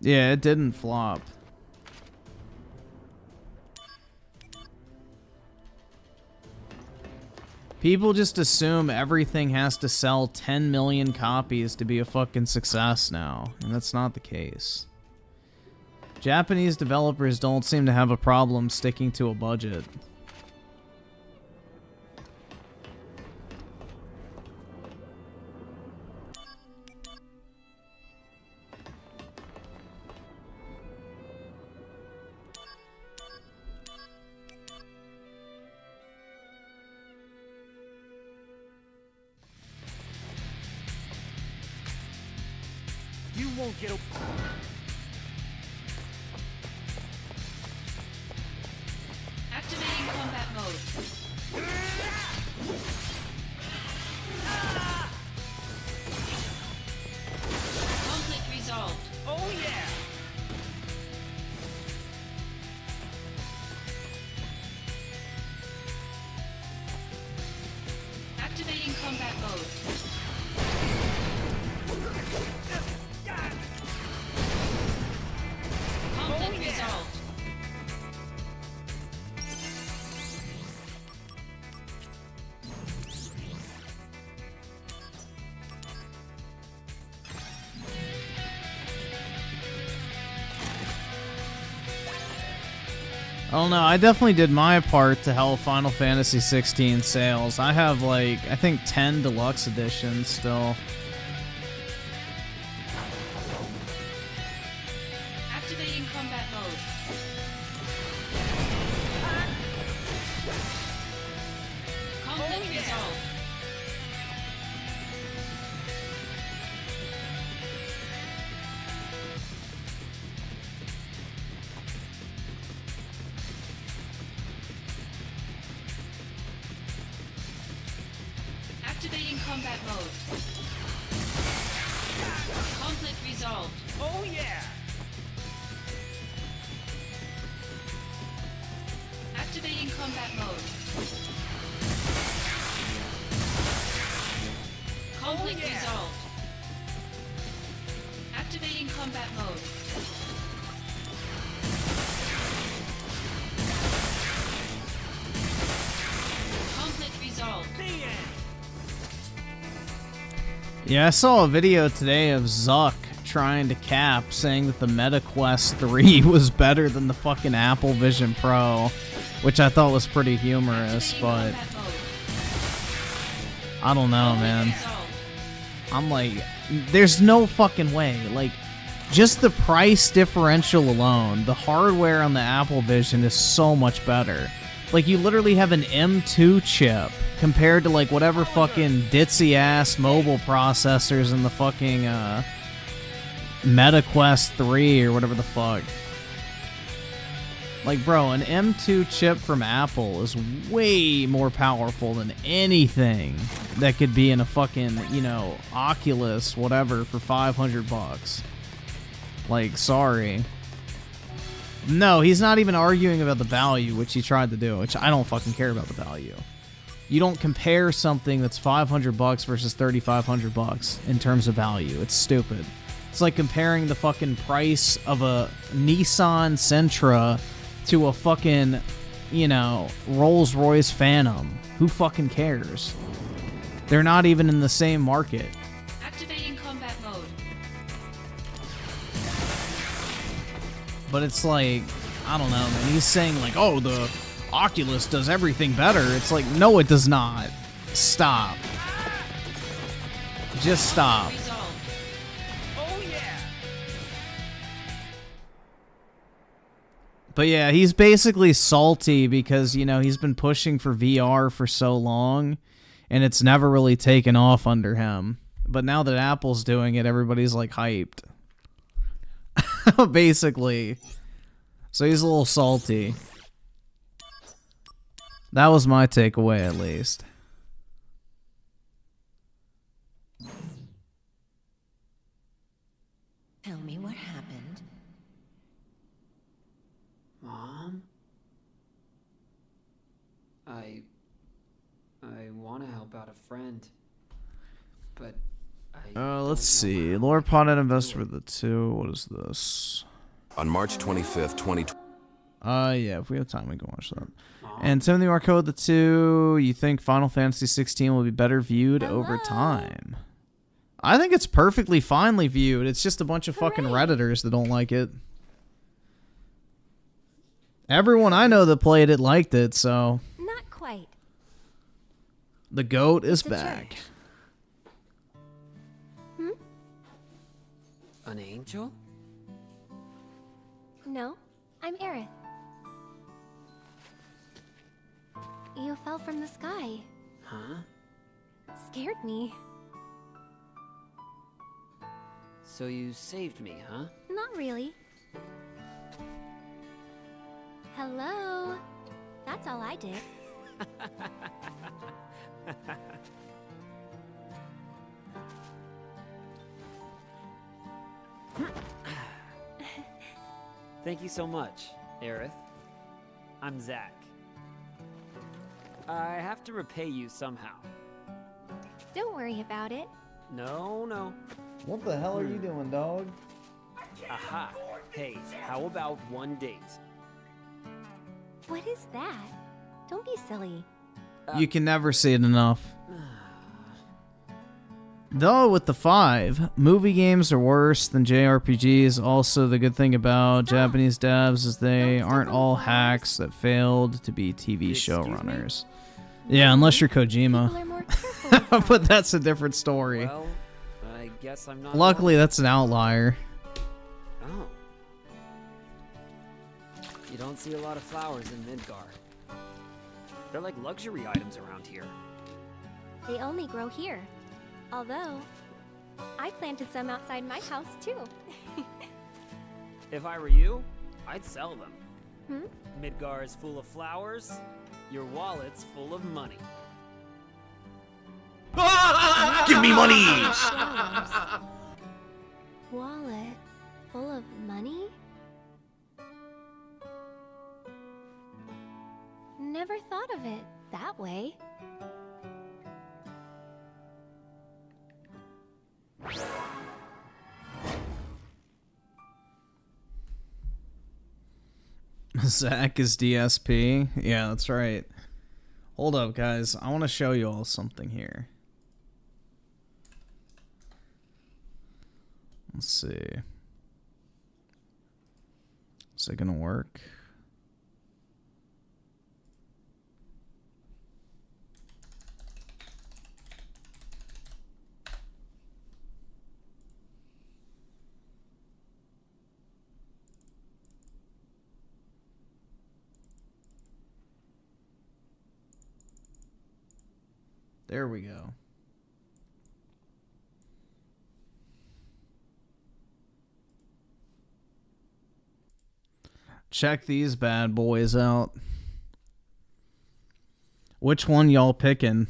Yeah, it didn't flop. People just assume everything has to sell 10 million copies to be a fucking success now, and that's not the case. Japanese developers don't seem to have a problem sticking to a budget. You won't get a... Activating combat mode. Conflict resolved. Oh yeah! Activating combat mode. Conflict resolved. Oh no, I definitely did my part to help Final Fantasy 16 sales. I have like, I think 10 deluxe editions still. Activating combat mode. Conflict resolved. Activating combat mode. Conflict resolved. Oh yeah! Activating combat mode. Conflict resolved. Activating combat mode. Conflict resolved. Yeah, I saw a video today of Zuck trying to cap, saying that the Meta Quest 3 was better than the fucking Apple Vision Pro, which I thought was pretty humorous, but I don't know, man. I'm like, there's no fucking way. Like, just the price differential alone, the hardware on the Apple Vision is so much better. Like, you literally have an M2 chip compared to, like, whatever fucking ditzy-ass mobile processors in the fucking, Meta Quest 3 or whatever the fuck. Like, bro, an M2 chip from Apple is way more powerful than anything that could be in a fucking, you know, Oculus, whatever, for $500. Like, sorry. No, he's not even arguing about the value, which he tried to do, which I don't fucking care about the value. You don't compare something that's $500 versus $3,500 in terms of value. It's stupid. It's like comparing the fucking price of a Nissan Sentra to a fucking, you know, Rolls-Royce Phantom. Who fucking cares? They're not even in the same market. Activating combat mode. But it's like, I don't know, man. He's saying like, oh, the Oculus does everything better. It's like, no, it does not. Stop. Just stop. But yeah, he's basically salty because, you know, he's been pushing for VR for so long, and it's never really taken off under him. But now that Apple's doing it, everybody's, like, hyped. Basically. So he's a little salty. That was my takeaway, at least. Tell me what happened. Mom? I want to help out a friend, but let's see. Lord Potted Investor for the 2. What is this? On March 25th, 2020. Yeah, if we have time, we can watch that. And Timothy Marco, the 2. You think Final Fantasy 16 will be better viewed over time? I think it's perfectly finely viewed. It's just a bunch of fucking Redditors that don't like it. Everyone I know that played it liked it, so. Not quite. The goat is back. An angel? No, I'm Aerith. You fell from the sky. Huh? Scared me. So you saved me, huh? Not really. Hello? That's all I did. Thank you so much, Aerith. I'm Zach. I have to repay you somehow. Don't worry about it. No. What the hell are you doing, dog? Aha. Hey, how about one date? What is that? Don't be silly. You can never see it enough. Though with the 5, movie games are worse than JRPGs. Also, the good thing about Japanese devs is they aren't all hacks that failed to be TV showrunners. Yeah, unless you're Kojima. But that's a different story. Well, I guess I'm not. Luckily, that's an outlier. Oh. You don't see a lot of flowers in Midgar. They're like luxury items around here. They only grow here. Although, I planted some outside my house too. If I were you, I'd sell them. Midgar is full of flowers. Your wallet's full of money. Give me money! Wallet full of money? Zach is DSP. Yeah, that's right. Hold up, guys. I want to show you all something here. Let's see. Is it gonna work? There we go. Check these bad boys out. Which one y'all picking?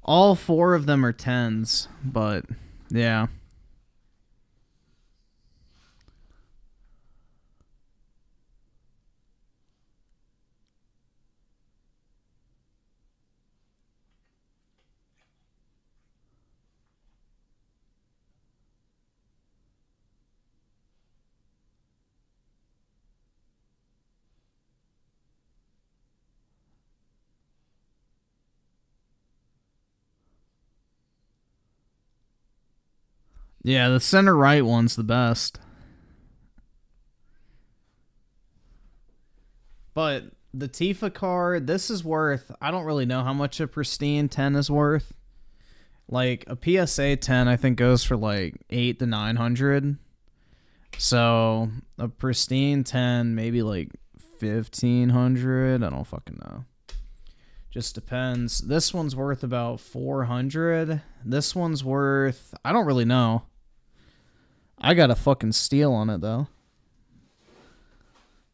All 4 of them are 10s, but yeah. Yeah, the center right one's the best. But the Tifa card, this is worth, I don't really know how much a pristine 10 is worth. Like a PSA 10 I think goes for like 8 to 900. So a pristine 10 maybe like 1500. I don't fucking know. Just depends. This one's worth about 400. This one's worth, I don't really know. I got a fucking steal on it though.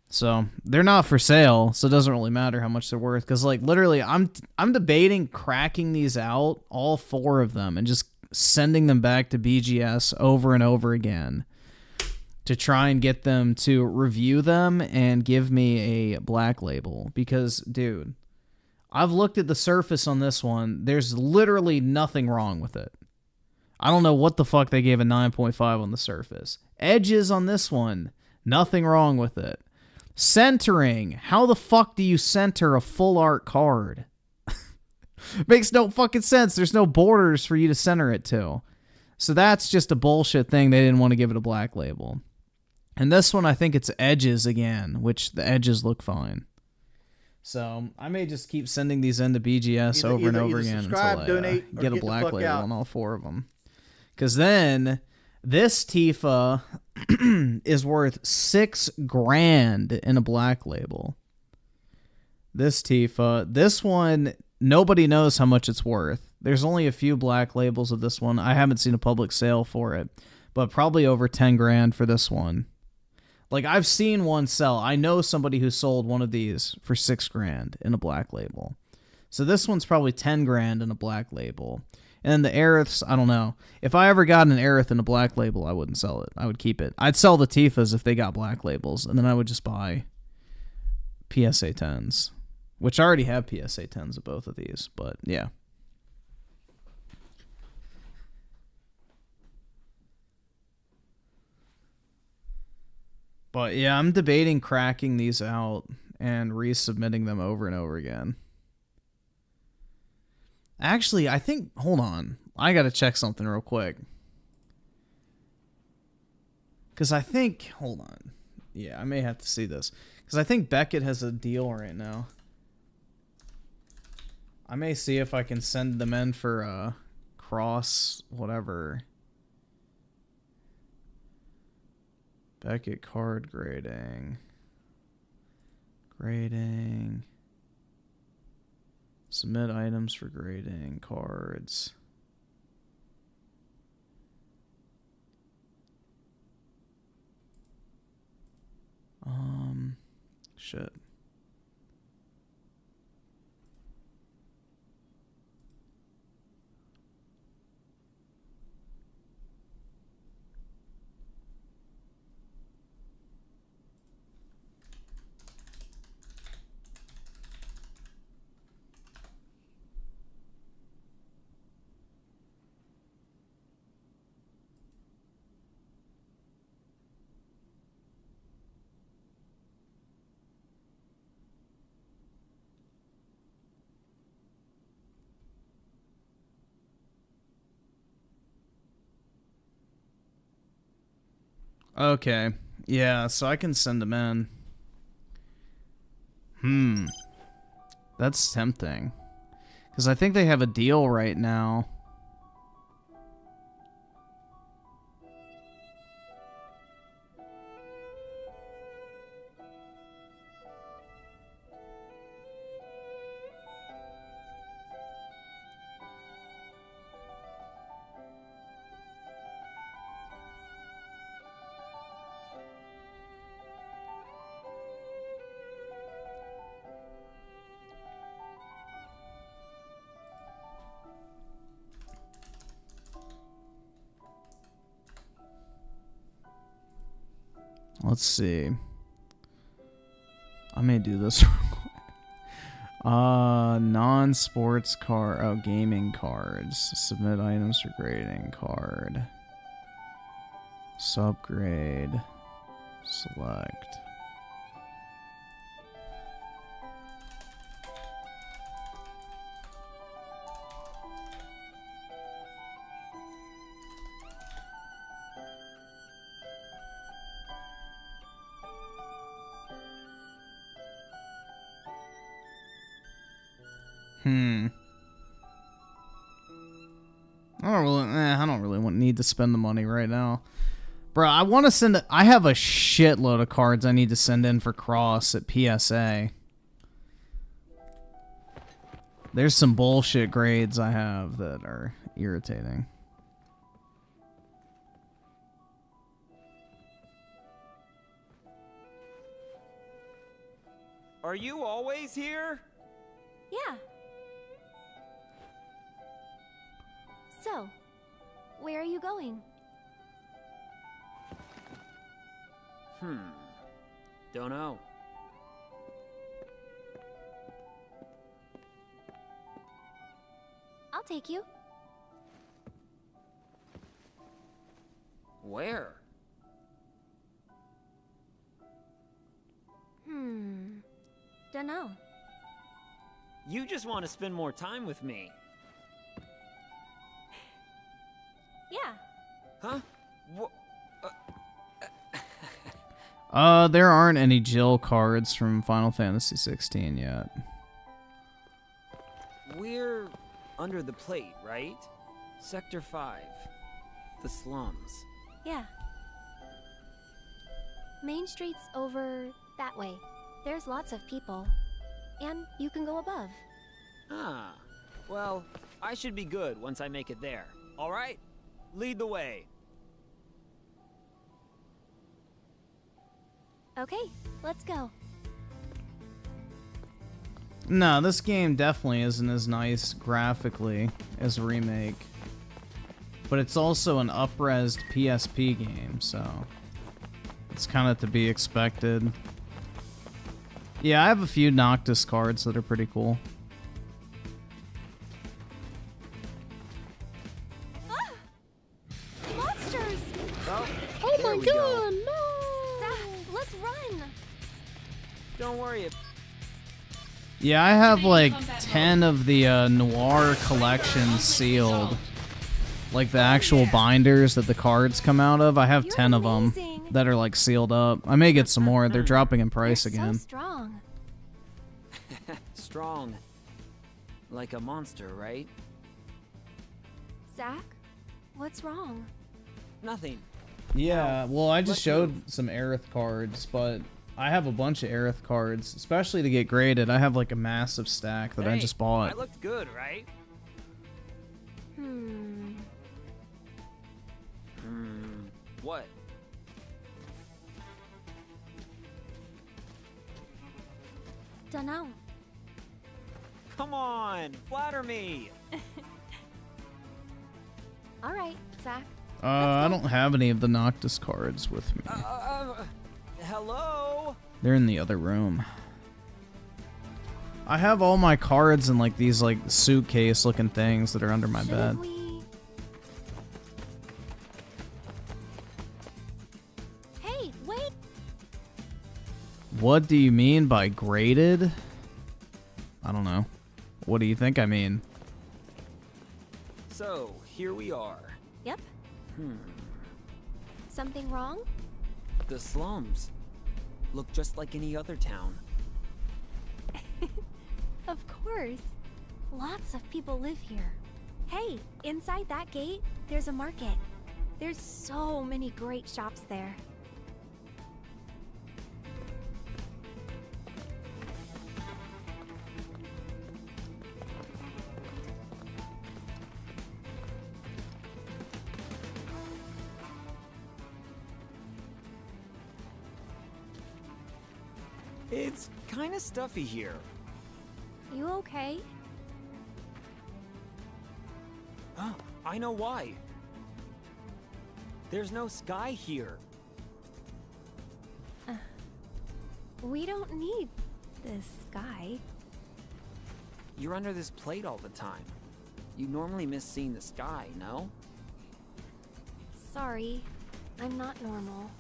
So they're not for sale, so it doesn't really matter how much they're worth. Cause like literally, I'm debating cracking these out, all 4 of them, and just sending them back to BGS over and over again to try and get them to review them and give me a black label. Because dude, I've looked at the surface on this one. There's literally nothing wrong with it. I don't know what the fuck they gave a 9.5 on the surface. Edges on this one, nothing wrong with it. Centering. How the fuck do you center a full art card? Makes no fucking sense. There's no borders for you to center it to. So that's just a bullshit thing. They didn't want to give it a black label. And this one, I think it's edges again, which the edges look fine. So I may just keep sending these into BGS over and over again until I get a black label on all 4 of them. Because then this Tifa is worth $6,000 in a black label. This Tifa, this one, nobody knows how much it's worth. There's only a few black labels of this one. I haven't seen a public sale for it, but probably over $10,000 for this one. Like I've seen one sell. I know somebody who sold one of these for $6,000 in a black label. So this one's probably $10,000 in a black label. And then the Aeriths, I don't know. If I ever got an Aerith in a black label, I wouldn't sell it. I would keep it. I'd sell the Tifas if they got black labels, and then I would just buy PSA 10s, which I already have PSA 10s of both of these, but yeah. But yeah, I'm debating cracking these out and resubmitting them over and over again. Actually, I think, hold on. I gotta check something real quick. Because I think, hold on. Yeah, I may have to see this. Because I think Beckett has a deal right now. I may see if I can send them in for cross, whatever. Beckett card grading. Grading. Submit items for grading. Cards. Shit. Okay. Yeah, so I can send them in. That's tempting. Because I think they have a deal right now. Let's see. I may do this real quick. Non-sports card. Oh, gaming cards. Submit items for grading card. Subgrade. Select. I don't really need to spend the money right now. Bro, I want to send it. I have a shitload of cards I need to send in for Cross at PSA. There's some bullshit grades I have that are irritating. Are you always here? Yeah. So, where are you going? Don't know. I'll take you. Where? Dunno. You just want to spend more time with me. Yeah. Huh? There aren't any Jill cards from Final Fantasy 16 yet. We're under the plate, right? Sector 5. The slums. Yeah. Main Street's over that way. There's lots of people. And you can go above. Ah. Well, I should be good once I make it there. All right? Lead the way. Okay, let's go. No, this game definitely isn't as nice graphically as Remake. But it's also an up-resed PSP game, so it's kind of to be expected. Yeah, I have a few Noctis cards that are pretty cool. Monsters! Oh my we god, go. no! Zach, let's run! Don't worry. Yeah, I have like 10 of the Noir collection sealed. Like the actual binders that the cards come out of. I have 10 of them that are like sealed up. I may get some more. They're dropping in price again. So strong. Strong. Like a monster, right? Zach, what's wrong? Nothing. Yeah, well, I just showed some Aerith cards, but I have a bunch of Aerith cards, especially to get graded. I have like a massive stack that I just bought. I looked good, right? What? Dunno. Come on, flatter me. All right, Zach. I don't have any of the Noctis cards with me. Hello? They're in the other room. I have all my cards in like these like suitcase looking things that are under my bed. Hey, wait! What do you mean by graded? I don't know. What do you think I mean? So, here we are. Yep. Something wrong? The slums look just like any other town. Of course. Lots of people live here. Hey, inside that gate, there's a market. There's so many great shops there. It's kind of stuffy here. You okay? Oh, I know why. There's no sky here. We don't need this sky. You're under this plate all the time. You normally miss seeing the sky, no? Sorry, I'm not normal.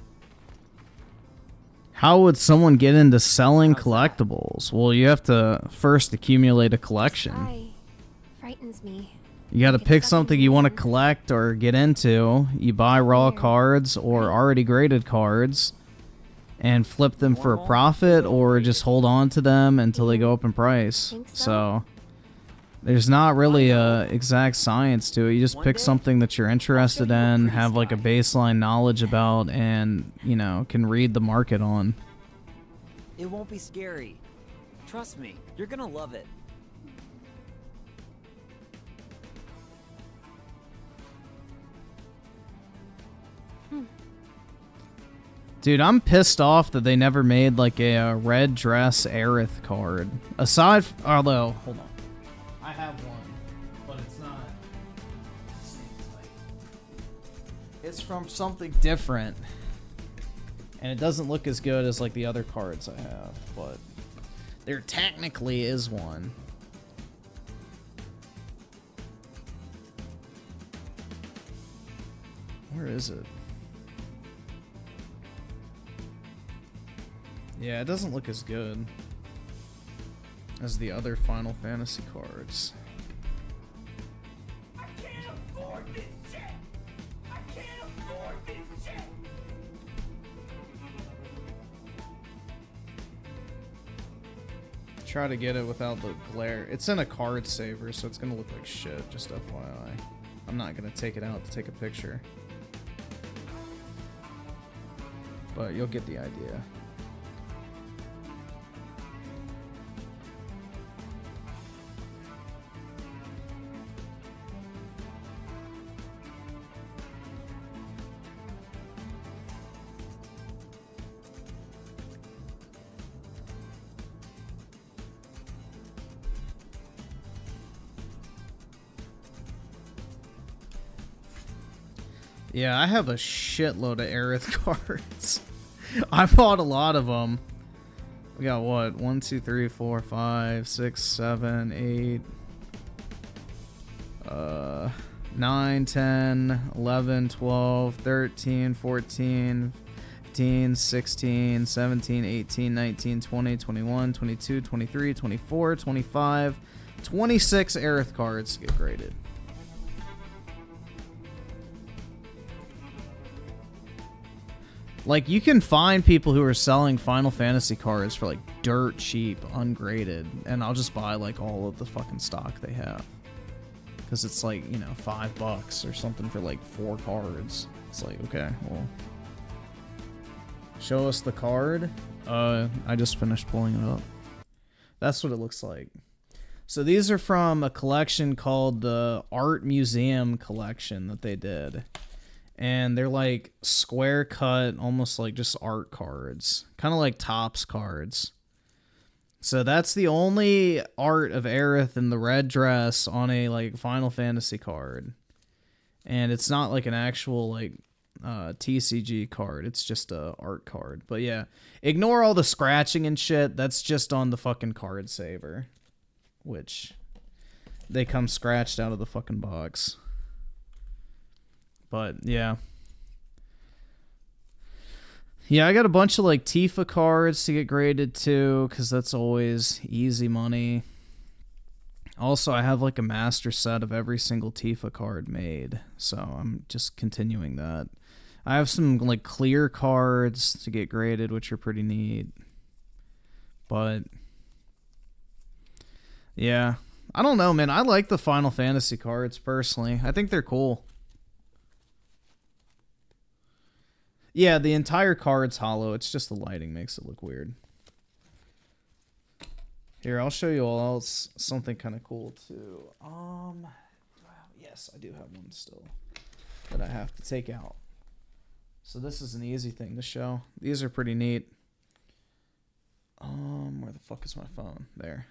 How would someone get into selling collectibles? Well, you have to first accumulate a collection. Sky frightens me. You got to pick something you want to collect or get into. You buy raw cards or already graded cards and flip them for a profit, or just hold on to them until they go up in price. So there's not really a exact science to it. You just pick something that you're interested in, have like a baseline knowledge about, and, you know, can read the market on. It won't be scary. Trust me, you're gonna love it. Dude, I'm pissed off that they never made like a red dress Aerith card. Aside, although, hold on. I have one, but it's not. It's from something different. And it doesn't look as good as like the other cards I have, but there technically is one. Where is it? Yeah, it doesn't look as good as the other Final Fantasy cards. I can't afford this shit! I can't afford this shit! Try to get it without the glare. It's in a card saver, so it's gonna look like shit, just FYI. I'm not gonna take it out to take a picture. But you'll get the idea. Yeah, I have a shitload of Aerith cards. I bought a lot of them. We got what? 1, 2, 3, 4, 5, 6, 7, 8, 9, 10, 11, 12, 13, 14, 15, 16, 17, 18, 19, 20, 21, 22, 23, 24, 25, 26 Aerith cards get graded. Like, you can find people who are selling Final Fantasy cards for, like, dirt cheap, ungraded, and I'll just buy, like, all of the fucking stock they have. Because it's, like, you know, $5 or something for, like, 4 cards. It's like, okay, well. Show us the card. I just finished pulling it up. That's what it looks like. So these are from a collection called the Art Museum Collection that they did. And they're like square cut, almost like just art cards. Kind of like Topps cards. So that's the only art of Aerith in the red dress on a like Final Fantasy card. And it's not like an actual like TCG card. It's just a art card. But yeah, ignore all the scratching and shit. That's just on the fucking card saver. Which they come scratched out of the fucking box. But, yeah. Yeah, I got a bunch of, like, Tifa cards to get graded, too, because that's always easy money. Also, I have, like, a master set of every single Tifa card made, so I'm just continuing that. I have some like clear cards to get graded, which are pretty neat. But yeah, I don't know, man. I like the Final Fantasy cards personally. I think they're cool. Yeah, the entire card's hollow. It's just the lighting makes it look weird. Here, I'll show you all else something kind of cool too. Yes, I do have one still that I have to take out. So this is an easy thing to show. These are pretty neat. Where the fuck is my phone? There.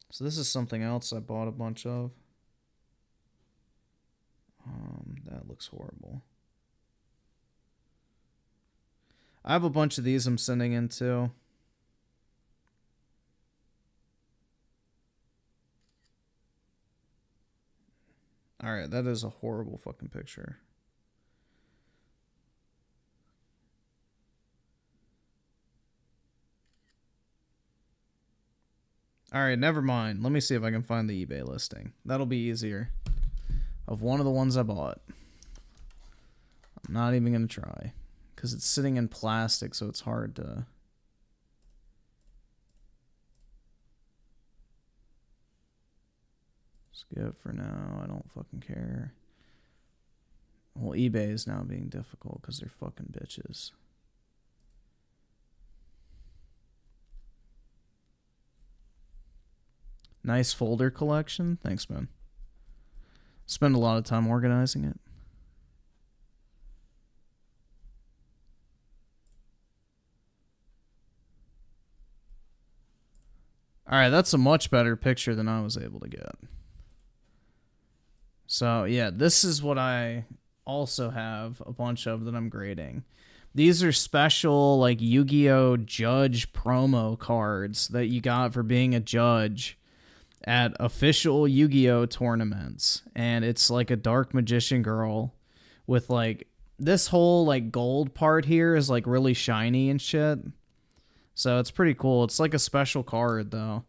So this is something else I bought a bunch of. That looks horrible. I have a bunch of these I'm sending in too. Alright, that is a horrible fucking picture. Alright, never mind. Let me see if I can find the eBay listing. That'll be easier. Of one of the ones I bought. I'm not even going to try. Because it's sitting in plastic, so it's hard to... Skip for now. I don't fucking care. Well, eBay is now being difficult because they're fucking bitches. Nice folder collection. Thanks, man. Spend a lot of time organizing it. Alright, that's a much better picture than I was able to get. So, yeah, this is what I also have a bunch of that I'm grading. These are special, like, Yu-Gi-Oh! Judge promo cards that you got for being a judge at official Yu-Gi-Oh! Tournaments. And it's like a Dark Magician girl with, like, this whole, like, gold part here is, like, really shiny and shit. So it's pretty cool. It's like a special card, though.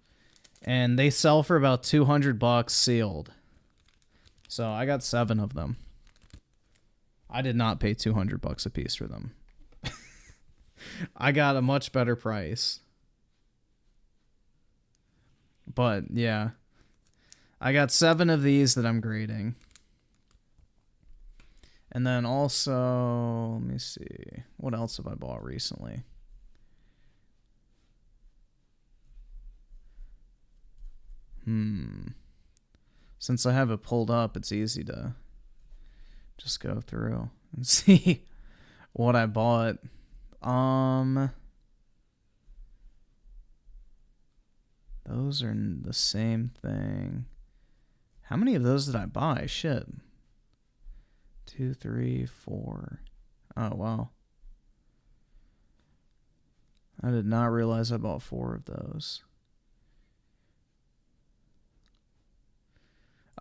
And they sell for about $200 sealed. So I got 7 of them. I did not pay $200 a piece for them. I got a much better price. But, yeah. I got 7 of these that I'm grading. And then also, let me see. What else have I bought recently? Since I have it pulled up, it's easy to just go through and see what I bought. Those are the same thing. How many of those did I buy? Shit. 2, 3, 4. Oh, wow. I did not realize I bought 4 of those.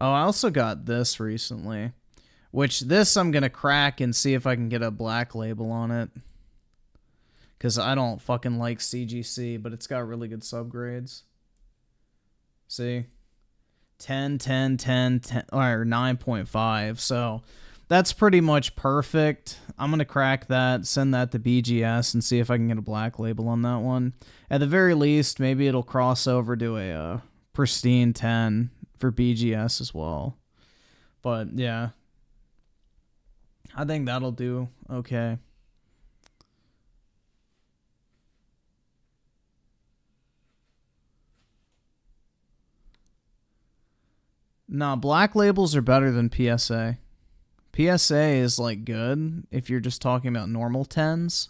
Oh, I also got this recently. Which, this I'm going to crack and see if I can get a black label on it. Because I don't fucking like CGC, but it's got really good subgrades. See? 10, 10, 10, 10, or 9.5. So, that's pretty much perfect. I'm going to crack that, send that to BGS, and see if I can get a black label on that one. At the very least, maybe it'll cross over to a pristine 10 for BGS as well. But, yeah. I think that'll do okay. Nah, black labels are better than PSA. PSA is, like, good if you're just talking about normal 10s.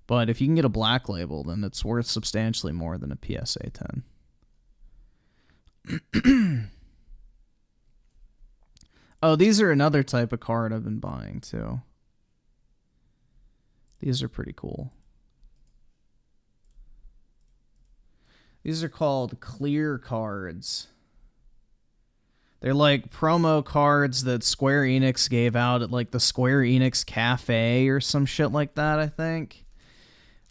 But if you can get a black label, then it's worth substantially more than a PSA 10. Oh, these are another type of card I've been buying, too. These are pretty cool. These are called clear cards. They're like promo cards that Square Enix gave out at like the Square Enix Cafe or some shit like that, I think.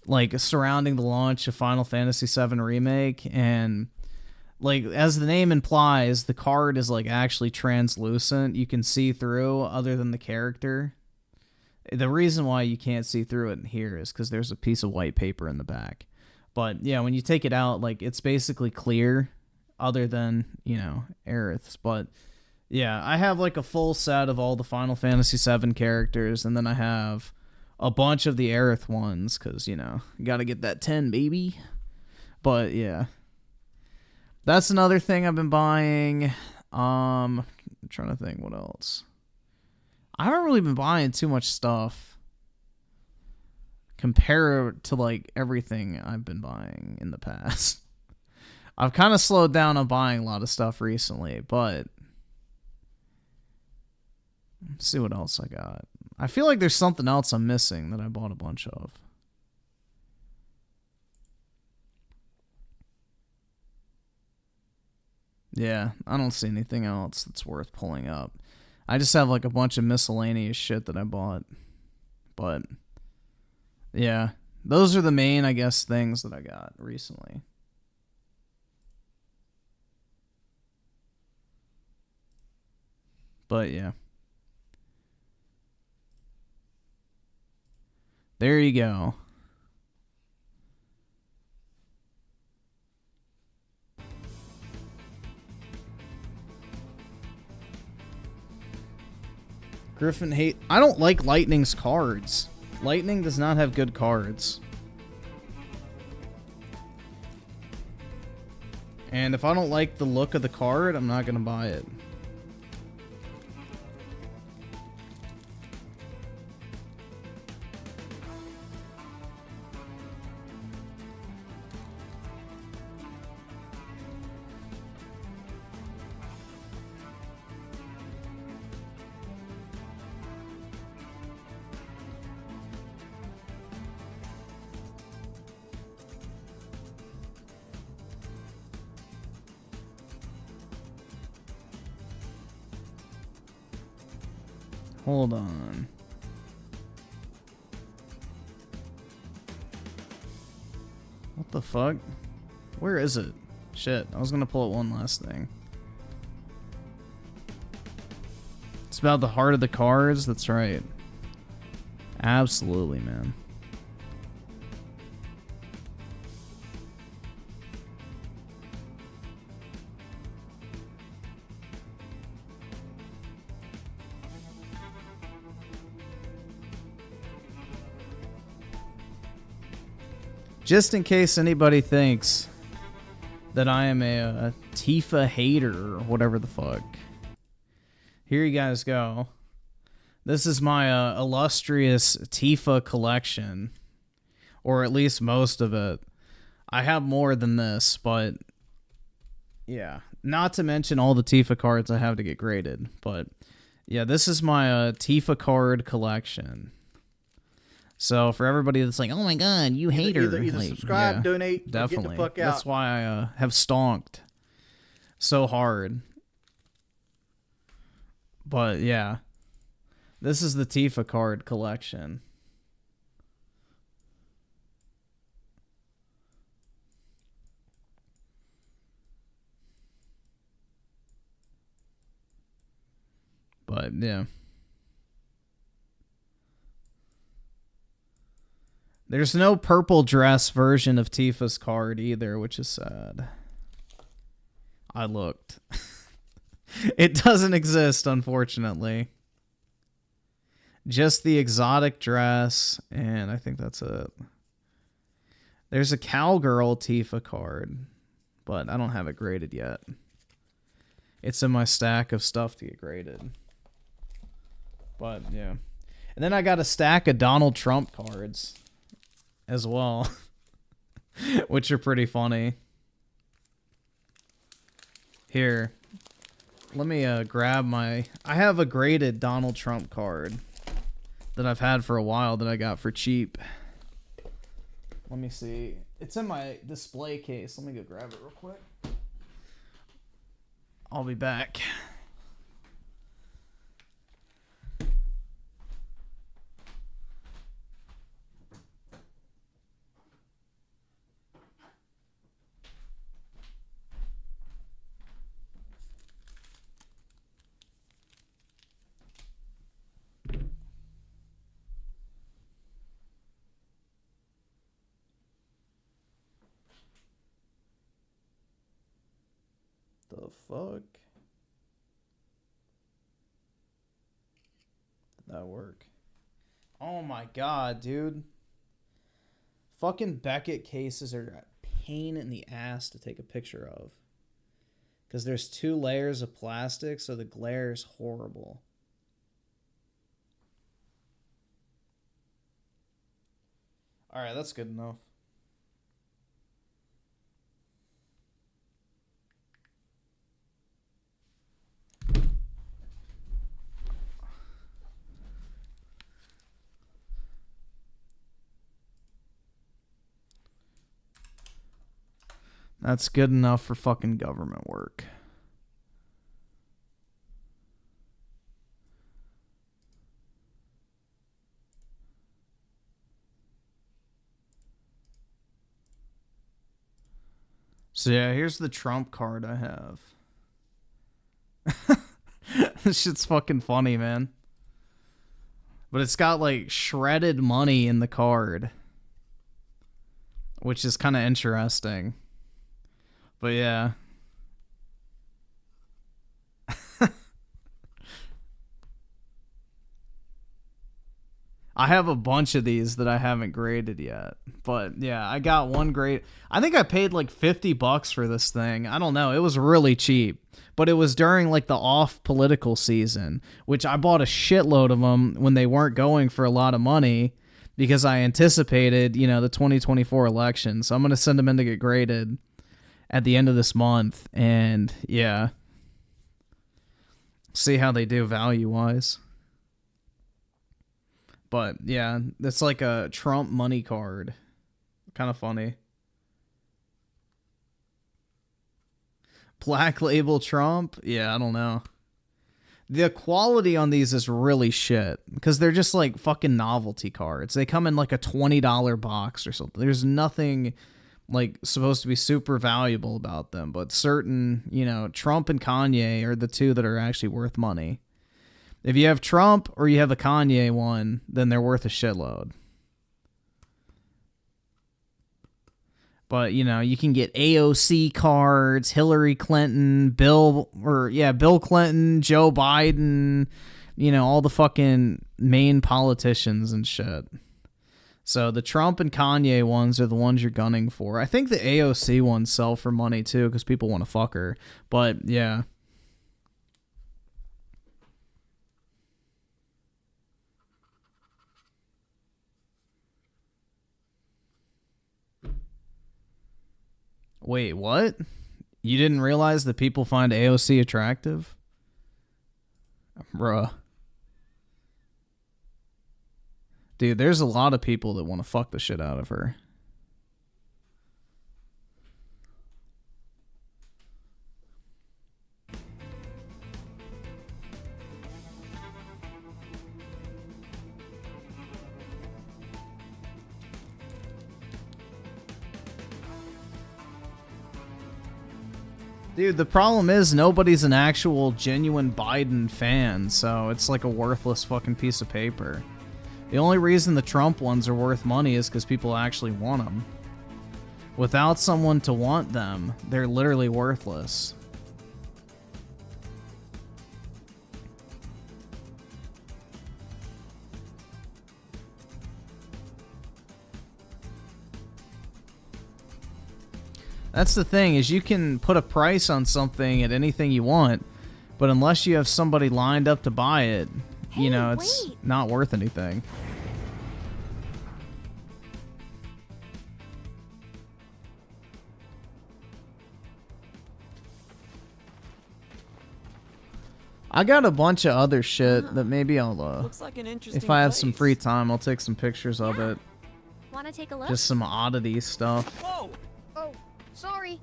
Like surrounding the launch of Final Fantasy VII Remake. And like, as the name implies, the card is, like, actually translucent. You can see through other than the character. The reason why you can't see through it in here is because there's a piece of white paper in the back. But, yeah, when you take it out, like, it's basically clear other than, you know, Aerith's. But, yeah, I have, like, a full set of all the Final Fantasy VII characters, and then I have a bunch of the Aerith ones because, you know, you gotta get that 10, baby. But, yeah. That's another thing I've been buying. I'm trying to think what else. I haven't really been buying too much stuff compared to like everything I've been buying in the past. I've kind of slowed down on buying a lot of stuff recently, but let's see what else I got. I feel like there's something else I'm missing that I bought a bunch of. Yeah, I don't see anything else that's worth pulling up. I just have like a bunch of miscellaneous shit that I bought. But, yeah, those are the main, I guess, things that I got recently. But, yeah. There you go. Griffin hate. I don't like Lightning's cards. Lightning does not have good cards. And if I don't like the look of the card, I'm not going to buy it. Hold on. What the fuck? Where is it? Shit, I was gonna pull out one last thing. It's about the heart of the cards? That's right. Absolutely, man. Just in case anybody thinks that I am a Tifa hater or whatever the fuck. Here you guys go. This is my illustrious Tifa collection. Or at least most of it. I have more than this, but yeah. Not to mention all the Tifa cards I have to get graded. But yeah, this is my Tifa card collection. So for everybody that's like, oh my god, you hater. Either like, subscribe, yeah, donate, definitely. or get the fuck out. That's why I have stonked so hard. But yeah, this is the Tifa card collection. But yeah. There's no purple dress version of Tifa's card either, which is sad. I looked. It doesn't exist, unfortunately. Just the exotic dress, and I think that's it. There's a cowgirl Tifa card, but I don't have it graded yet. It's in my stack of stuff to get graded. But, yeah. And then I got a stack of Donald Trump cards as well, which are pretty funny. Here, let me grab my... I have a graded Donald Trump card that I've had for a while that I got for cheap. Let me see. It's in my display case. Let me go grab it real quick. I'll be back. The fuck? Did that work? Oh my god, dude. Fucking Beckett cases are a pain in the ass to take a picture of. Because there's 2 layers of plastic, so the glare is horrible. Alright, that's good enough. That's good enough for fucking government work. So yeah, here's the Trump card I have. This shit's fucking funny, man. But it's got like shredded money in the card, which is kind of interesting. But yeah. I have a bunch of these that I haven't graded yet. But yeah, I got one grade. I think I paid like $50 for this thing. I don't know. It was really cheap. But it was during like the off political season, which I bought a shitload of them when they weren't going for a lot of money because I anticipated, you know, the 2024 election. So I'm going to send them in to get graded at the end of this month. And yeah, see how they do value-wise. But yeah, it's like a Trump money card. Kind of funny. Black label Trump? Yeah, I don't know. The quality on these is really shit because they're just like fucking novelty cards. They come in like a $20 box or something. There's nothing like supposed to be super valuable about them, but certain, you know, Trump and Kanye are the 2 that are actually worth money. If you have Trump or you have a Kanye one, then they're worth a shitload. But, you know, you can get AOC cards, Hillary Clinton, Bill Clinton, Joe Biden, you know, all the fucking main politicians and shit. So the Trump and Kanye ones are the ones you're gunning for. I think the AOC ones sell for money too because people want to fuck her. But, yeah. Wait, what? You didn't realize that people find AOC attractive? Bruh. Dude, there's a lot of people that want to fuck the shit out of her. Dude, the problem is nobody's an actual genuine Biden fan, so it's like a worthless fucking piece of paper. The only reason the Trump ones are worth money is because people actually want them. Without someone to want them, they're literally worthless. That's the thing, is you can put a price on something at anything you want, but unless you have somebody lined up to buy it, you know, it's not worth anything. I got a bunch of other shit that maybe I'll, Looks like an interesting if I have place. some free time, I'll take some pictures of it. Want to take a look? Just some oddity stuff. Whoa! Oh, sorry.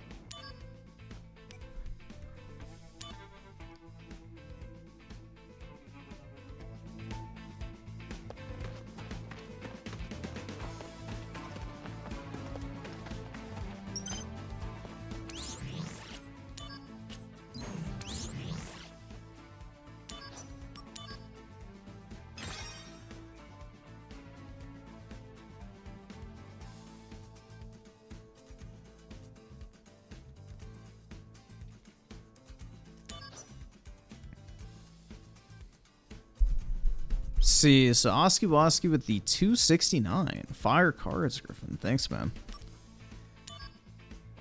see. So Oski Woski with the 269. Fire cards, Griffin. Thanks, man.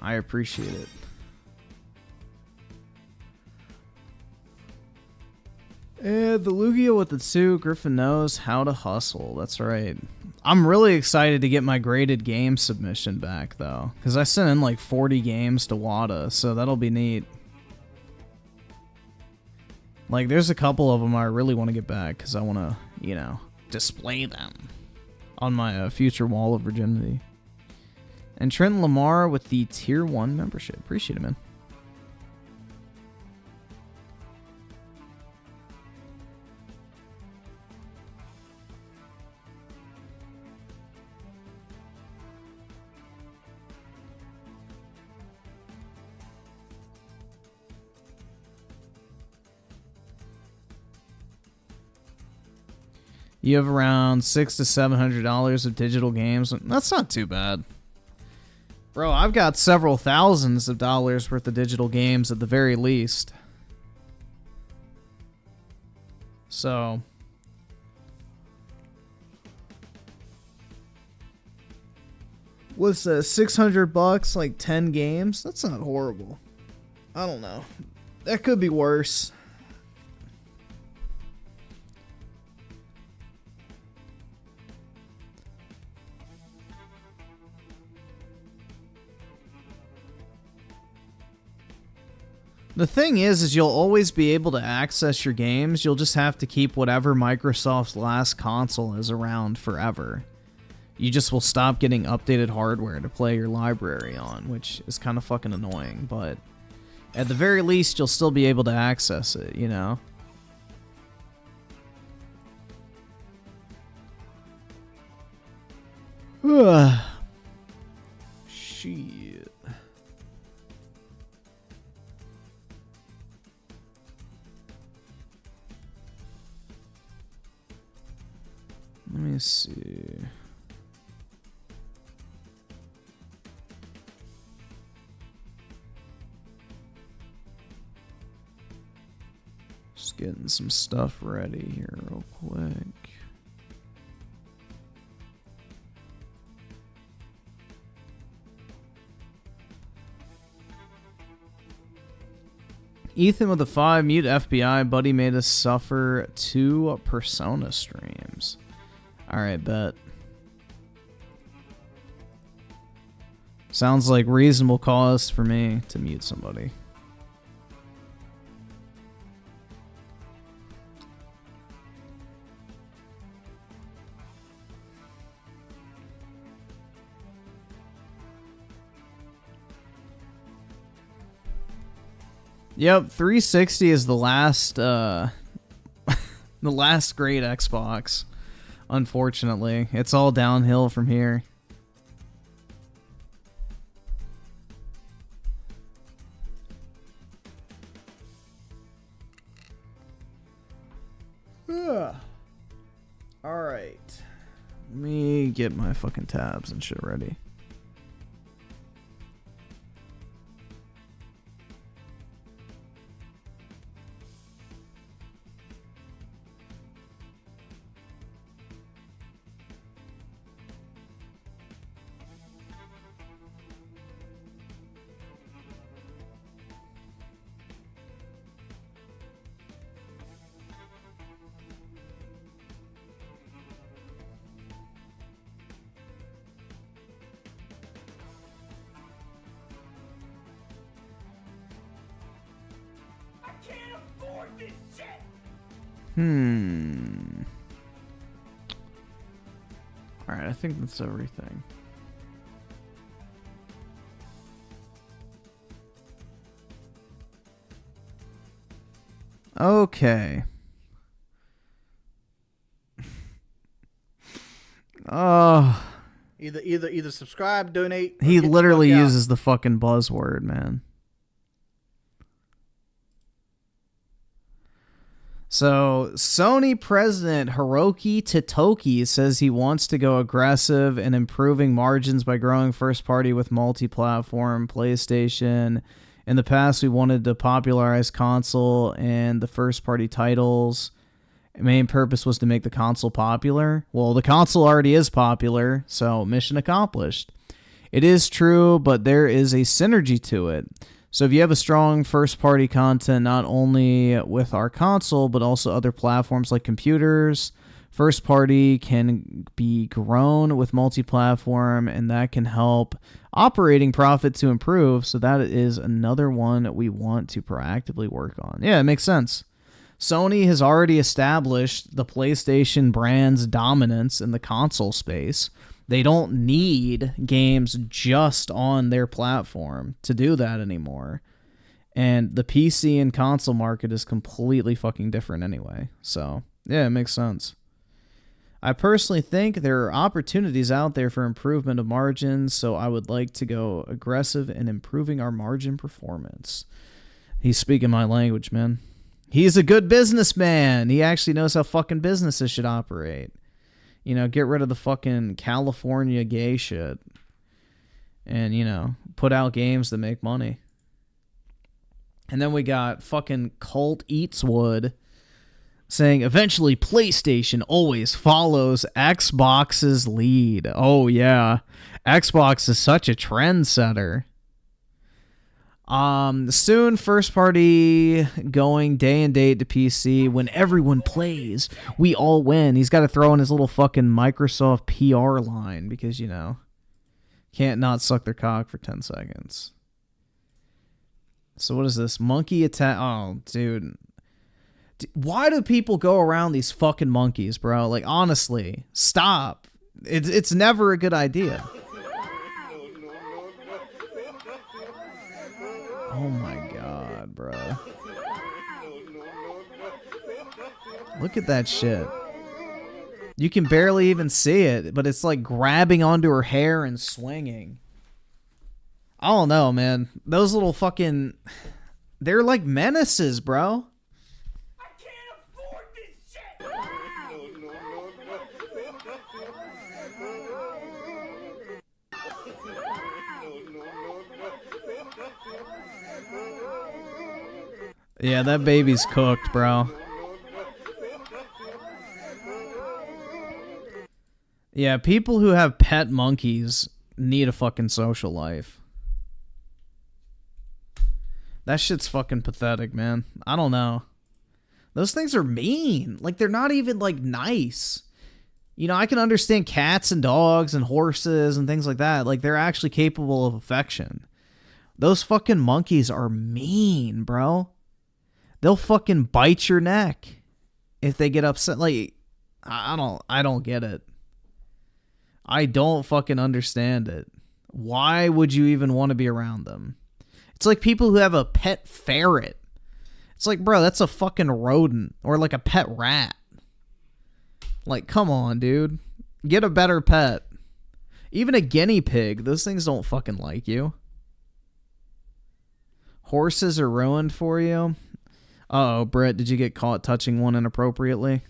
I appreciate it. And the Lugia with the 2. Griffin knows how to hustle. That's right. I'm really excited to get my graded game submission back, though. Because I sent in like 40 games to WADA, so that'll be neat. Like, there's a couple of them I really want to get back because I want to, you know, display them on my future wall of virginity. And Trent Lamar with the Tier 1 membership. Appreciate it, man. You have around $600 to $700 of digital games. That's not too bad. Bro, I've got several thousands of dollars worth of digital games at the very least. So... what's that, $600, like 10 games? That's not horrible. I don't know. That could be worse. The thing is you'll always be able to access your games. You'll just have to keep whatever Microsoft's last console is around forever. You just will stop getting updated hardware to play your library on, which is kind of fucking annoying, but at the very least, you'll still be able to access it, you know? Shit. Let me see. Just getting some stuff ready here real quick. Ethan with the 5, mute FBI. Buddy made us suffer 2 Persona streams. Alright, bet. Sounds like reasonable cause for me to mute somebody. Yep, 360 is the last the last great Xbox. Unfortunately, it's all downhill from here. All right. Let me get my fucking tabs and shit ready. Alright, I think that's everything. Okay. Oh. Either subscribe, donate. He literally uses the fucking buzzword, man. So, Sony president Hiroki Totoki says he wants to go aggressive in improving margins by growing first party with multi-platform PlayStation. In the past, we wanted to popularize console and the first party titles Main purpose was to make the console popular. Well, the console already is popular, so mission accomplished. It is true, but there is a synergy to it. So if you have a strong first-party content, not only with our console, but also other platforms like computers, first-party can be grown with multi-platform, and that can help operating profit to improve. So that is another one we want to proactively work on. Yeah, it makes sense. Sony has already established the PlayStation brand's dominance in the console space. They don't need games just on their platform to do that anymore. And the PC and console market is completely fucking different anyway. So, yeah, it makes sense. I personally think there are opportunities out there for improvement of margins, so I would like to go aggressive in improving our margin performance. He's speaking my language, man. He's a good businessman. He actually knows how fucking businesses should operate. You know, get rid of the fucking California gay shit. And, you know, put out games that make money. And then we got fucking Colt Eats Wood saying, eventually PlayStation always follows Xbox's lead. Oh, yeah. Xbox is such a trendsetter. Soon first party going day and date to PC. When everyone plays, we all win. He's got to throw in his little fucking Microsoft PR line because, you know, can't not suck their cock for 10 seconds. So what is this? Monkey attack. Oh, dude. Why do people go around these fucking monkeys, bro? Like, honestly, stop. It's never a good idea. Oh my god, bro. Look at that shit. You can barely even see it, but it's like grabbing onto her hair and swinging. I don't know, man. Those little fucking... They're like menaces, bro. Yeah, that baby's cooked, bro. Yeah, people who have pet monkeys need a fucking social life. That shit's fucking pathetic, man. I don't know. Those things are mean. Like, they're not even, like, nice. You know, I can understand cats and dogs and horses and things like that. Like, they're actually capable of affection. Those fucking monkeys are mean, bro. They'll fucking bite your neck if they get upset. Like, I don't get it. I don't fucking understand it. Why would you even want to be around them? It's like people who have a pet ferret. It's like, bro, that's a fucking rodent or like a pet rat. Like, come on, dude. Get a better pet. Even a guinea pig, those things don't fucking like you. Horses are ruined for you. Uh-oh, Brett, did you get caught touching one inappropriately?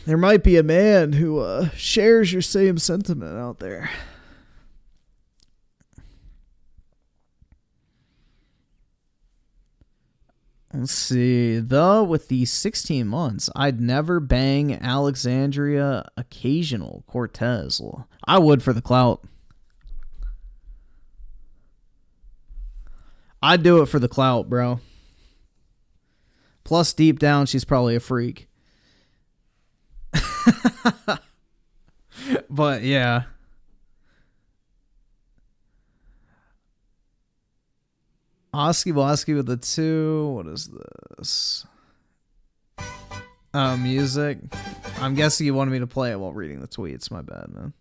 There might be a man who shares your same sentiment out there. Let's see. Though with the 16 months, I'd never bang Alexandria Occasional Cortez. Well, I would for the clout. I'd do it for the clout, bro. Plus, deep down, she's probably a freak. But, yeah. Oski Bosky with the 2. What is this? Oh, music. I'm guessing you wanted me to play it while reading the tweets. My bad, man.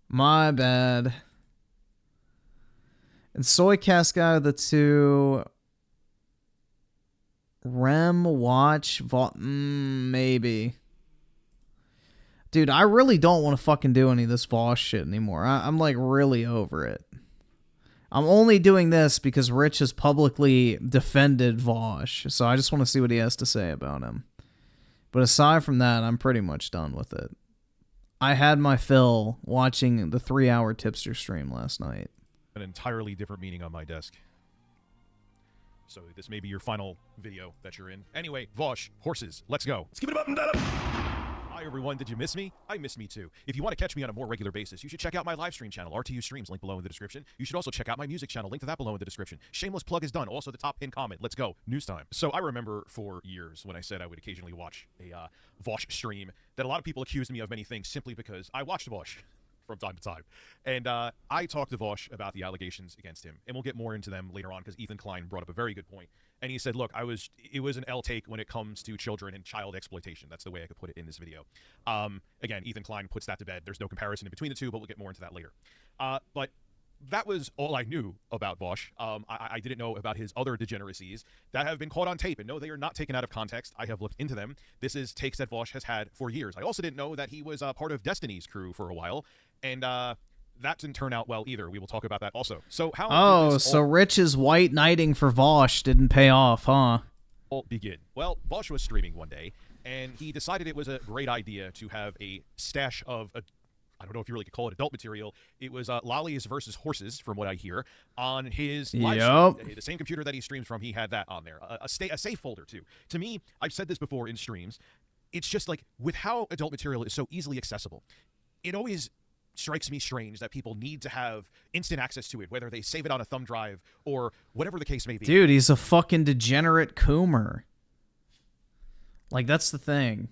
My bad. And Soycast guy with the 2. Rem watch maybe. Dude, I really don't want to fucking do any of this Vosh shit anymore. I'm like really over it. I'm only doing this because Rich has publicly defended Vosh, so I just want to see what he has to say about him. But aside from that, I'm pretty much done with it. I had my fill watching the 3-hour tipster stream last night. an entirely different meaning on my desk. So this may be your final video that you're in. Anyway, Vosh, horses, let's go. Let's keep it up and down. Hi everyone, did you miss me? I miss me too. If you want to catch me on a more regular basis, you should check out my live stream channel, RTU Streams, link below in the description. You should also check out my music channel, link to that below in the description. Shameless plug is done, also the top pin comment. Let's go, news time. So I remember for years when I said I would occasionally watch a Vosh stream, that a lot of people accused me of many things simply because I watched Vosh from time to time. And I talked to Vosh about the allegations against him, and we'll get more into them later on because Ethan Klein brought up a very good point. And he said, look, it was an L take when it comes to children and child exploitation. That's the way I could put it in this video. Again, Ethan Klein puts that to bed. There's no comparison in between the two, but we'll get more into that later. But that was all I knew about Vosh. I didn't know about his other degeneracies that have been caught on tape. And no, they are not taken out of context. I have looked into them. This is takes that Vosh has had for years. I also didn't know that he was part of Destiny's crew for a while. And that didn't turn out well either. We will talk about that also. So how? Oh, so Rich's white knighting for Vosh didn't pay off, huh? All begin. Well, Vosh was streaming one day, and he decided it was a great idea to have a stash of I don't know if you really could call it adult material. It was lollies versus horses, from what I hear, on his live stream. The same computer that he streams from, he had that on there. A safe folder, too. To me, I've said this before in streams, it's just like, with how adult material is so easily accessible, it always strikes me strange that people need to have instant access to it, whether they save it on a thumb drive or whatever the case may be. Dude, he's a fucking degenerate coomer. Like, that's the thing.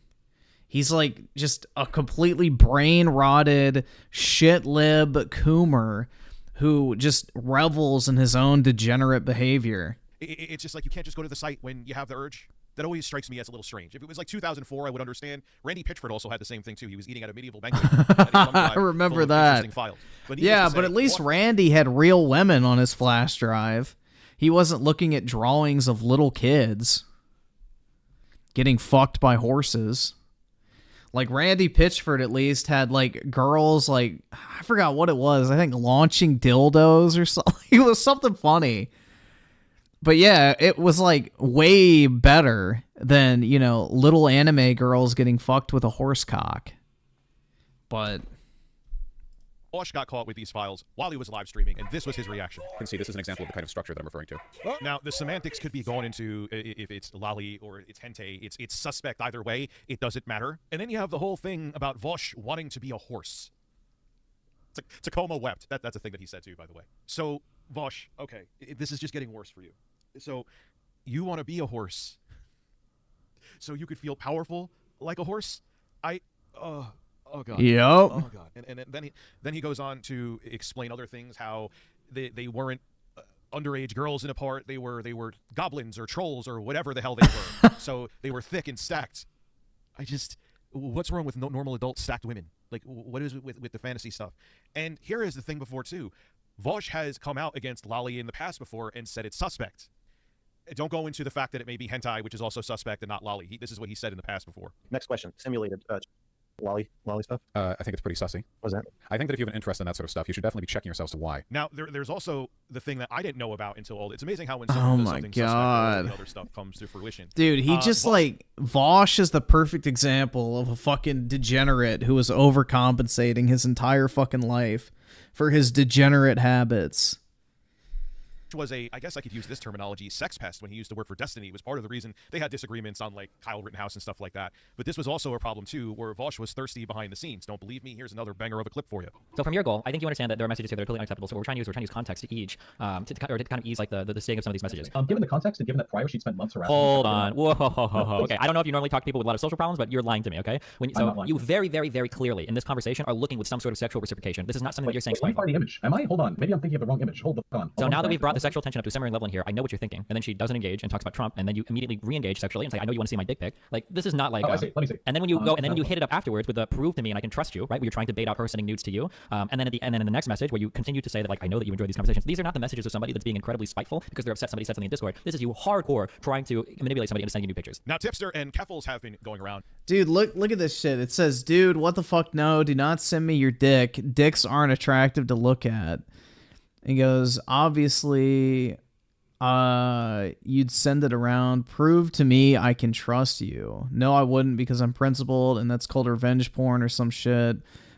He's like just a completely brain-rotted, shit-lib coomer who just revels in his own degenerate behavior. It's just like you can't just go to the site when you have the urge. That always strikes me as a little strange. If it was like 2004, I would understand. Randy Pitchford also had the same thing, too. He was eating at a medieval banquet. I remember that. But yeah, but at least Randy had real women on his flash drive. He wasn't looking at drawings of little kids getting fucked by horses. Like, Randy Pitchford at least had, like, girls, like, I forgot what it was. I think launching dildos or something. It was something funny. But yeah, it was like way better than, you know, little anime girls getting fucked with a horse cock. But Vosh got caught with these files while he was live streaming, and this was his reaction. You can see this is an example of the kind of structure that I'm referring to. Now, the semantics could be going into if it's lolly or it's hentai. It's suspect either way. It doesn't matter. And then you have the whole thing about Vosh wanting to be a horse. Tacoma wept. That's a thing that he said too, by the way. So, Vosh, okay, this is just getting worse for you. So, you want to be a horse so you could feel powerful like a horse? Oh God. Yep. Oh God. And then he goes on to explain other things, how they weren't underage girls in a part. They were goblins or trolls or whatever the hell they were. So they were thick and stacked. What's wrong with normal adult stacked women? Like, what is it with the fantasy stuff? And here is the thing before too. Vosh has come out against lolly in the past before and said it's suspect. Don't go into the fact that it may be hentai, which is also suspect and not lolly. This is what he said in the past before. Next question. Simulated lolly stuff? I think it's pretty sussy. What is that? I think that if you have an interest in that sort of stuff, you should definitely be checking yourselves to why. Now, there's also the thing that I didn't know about until it's amazing how when someone does something suspect, all the other stuff comes to fruition. Dude, he just Vosh is the perfect example of a fucking degenerate who was overcompensating his entire fucking life for his degenerate habits. Was I guess I could use this terminology, sex pest, when he used to work for Destiny. It was part of the reason they had disagreements on like Kyle Rittenhouse and stuff like that. But this was also a problem too, where Vosh was thirsty behind the scenes. Don't believe me? Here's another banger of a clip for you. So from your goal, I think you understand that there are messages here that are totally unacceptable. So what we're trying to use context to each, to kind of ease like the sting of some of these messages. Given the context and given that prior she'd spent months around. Hold on. Whoa. Okay, I don't know if you normally talk to people with a lot of social problems, but you're lying to me. Okay. So you very, very, very clearly in this conversation are looking with some sort of sexual reciprocation. This is not something that you're saying. Let me find the image. Am I? Hold on. Maybe I'm thinking of the wrong image. Hold on. So now that we've brought the sexual tension up to a simmering level in here, I know what you're thinking. And then she doesn't engage and talks about Trump, and then you immediately re-engage sexually and say, I know you want to see my dick pic. Like, this is not like... I see. Let me see. And then when you go, and then when you hit it up afterwards with the prove to me and I can trust you, right? Where you're trying to bait out her sending nudes to you. And then in the next message where you continue to say that, like, I know that you enjoy these conversations. These are not the messages of somebody that's being incredibly spiteful because they're upset somebody said something in Discord. This is you hardcore trying to manipulate somebody into sending you pictures. Now, Tipster and Keffels have been going around. Dude, look at this shit. It says, dude, what the fuck? No, do not send me your dick. Dicks aren't attractive to look at. He goes, obviously... you'd send it around. Prove to me I can trust you. No, I wouldn't because I'm principled, and that's called revenge porn or some shit.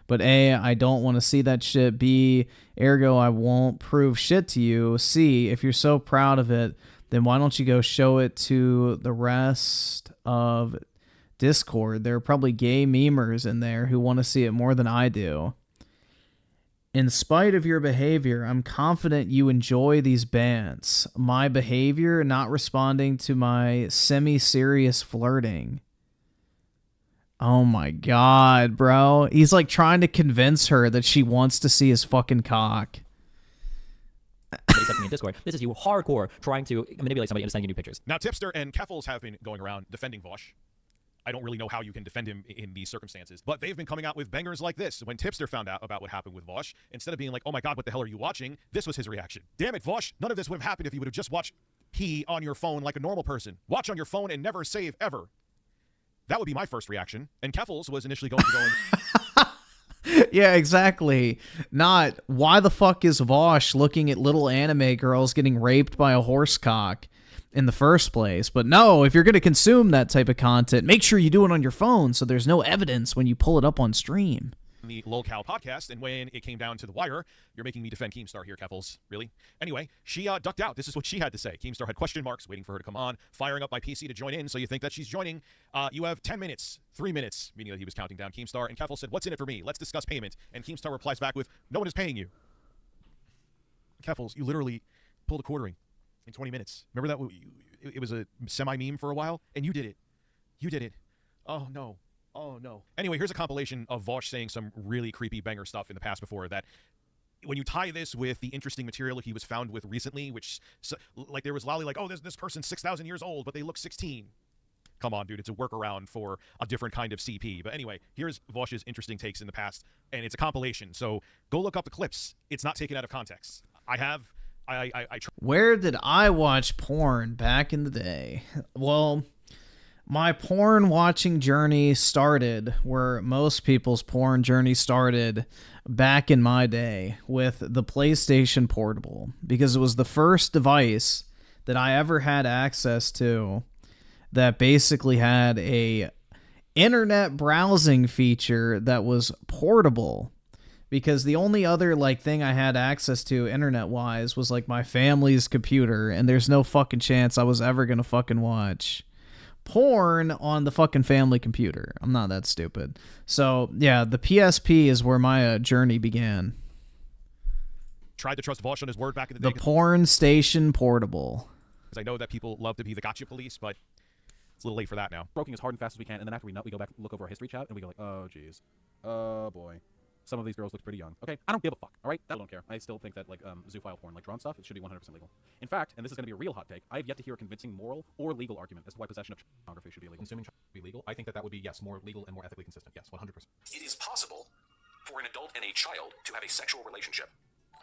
But A, I don't want to see that shit. B, ergo, I won't prove shit to you. C, if you're so proud of it, then why don't you go show it to the rest of Discord? There are probably gay memers in there who want to see it more than I do. In spite of your behavior, I'm confident you enjoy these bants. My behavior, not responding to my semi-serious flirting. Oh my god, bro. He's like trying to convince her that she wants to see his fucking cock. In Discord. This is you hardcore trying to manipulate somebody into sending you new pictures. Now, Tipster and Keffels have been going around defending Vosh. I don't really know how you can defend him in these circumstances, but they've been coming out with bangers like this. When Tipster found out about what happened with Vosh, instead of being like, oh my god, what the hell are you watching? This was his reaction. Damn it, Vosh, none of this would have happened if you would have just watched pee on your phone like a normal person. Watch on your phone and never save ever. That would be my first reaction. And Keffels was initially going. Yeah, exactly. Not, why the fuck is Vosh looking at little anime girls getting raped by a horse cock in the first place? But no, if you're going to consume that type of content, make sure you do it on your phone so there's no evidence when you pull it up on stream. The LolCal podcast, and when it came down to the wire, you're making me defend Keemstar here, Keffels. Really? Anyway, she ducked out. This is what she had to say. Keemstar had question marks, waiting for her to come on, firing up my PC to join in, so you think that she's joining. You have 10 minutes, 3 minutes, meaning that he was counting down Keemstar, and Keffels said, what's in it for me? Let's discuss payment. And Keemstar replies back with, no one is paying you. Keffels, you literally pulled a quartering in 20 minutes. Remember that? It was a semi-meme for a while, and you did it. You did it. Oh, no. Oh, no. Anyway, here's a compilation of Vosh saying some really creepy banger stuff in the past before that. When you tie this with the interesting material he was found with recently, which, like, there was Lolly like, oh, this person's 6,000 years old, but they look 16. Come on, dude. It's a workaround for a different kind of CP. But anyway, here's Vosh's interesting takes in the past, and it's a compilation. So go look up the clips. It's not taken out of context. Where did I watch porn back in the day? Well, my porn watching journey started where most people's porn journey started back in my day, with the PlayStation Portable, because it was the first device that I ever had access to that basically had a internet browsing feature that was portable. Because the only other thing I had access to internet wise was my family's computer, and there's no fucking chance I was ever gonna fucking watch porn on the fucking family computer. I'm not that stupid. So yeah, the PSP is where my journey began. Tried to trust Vosh on his word back in the day. The Porn Station Portable. Because I know that people love to be the gotcha police, but it's a little late for that now. Broking as hard and fast as we can, and then after we nut, we go back, look over our history chat, and we go like, oh jeez, oh boy. Some of these girls look pretty young. Okay, I don't give a fuck, alright? I don't care. I still think that, zoophile porn, drawn stuff, it should be 100% legal. In fact, and this is going to be a real hot take, I have yet to hear a convincing moral or legal argument as to why possession of pornography should be illegal. Consuming should be legal? I think that would be, yes, more legal and more ethically consistent. Yes, 100%. It is possible for an adult and a child to have a sexual relationship,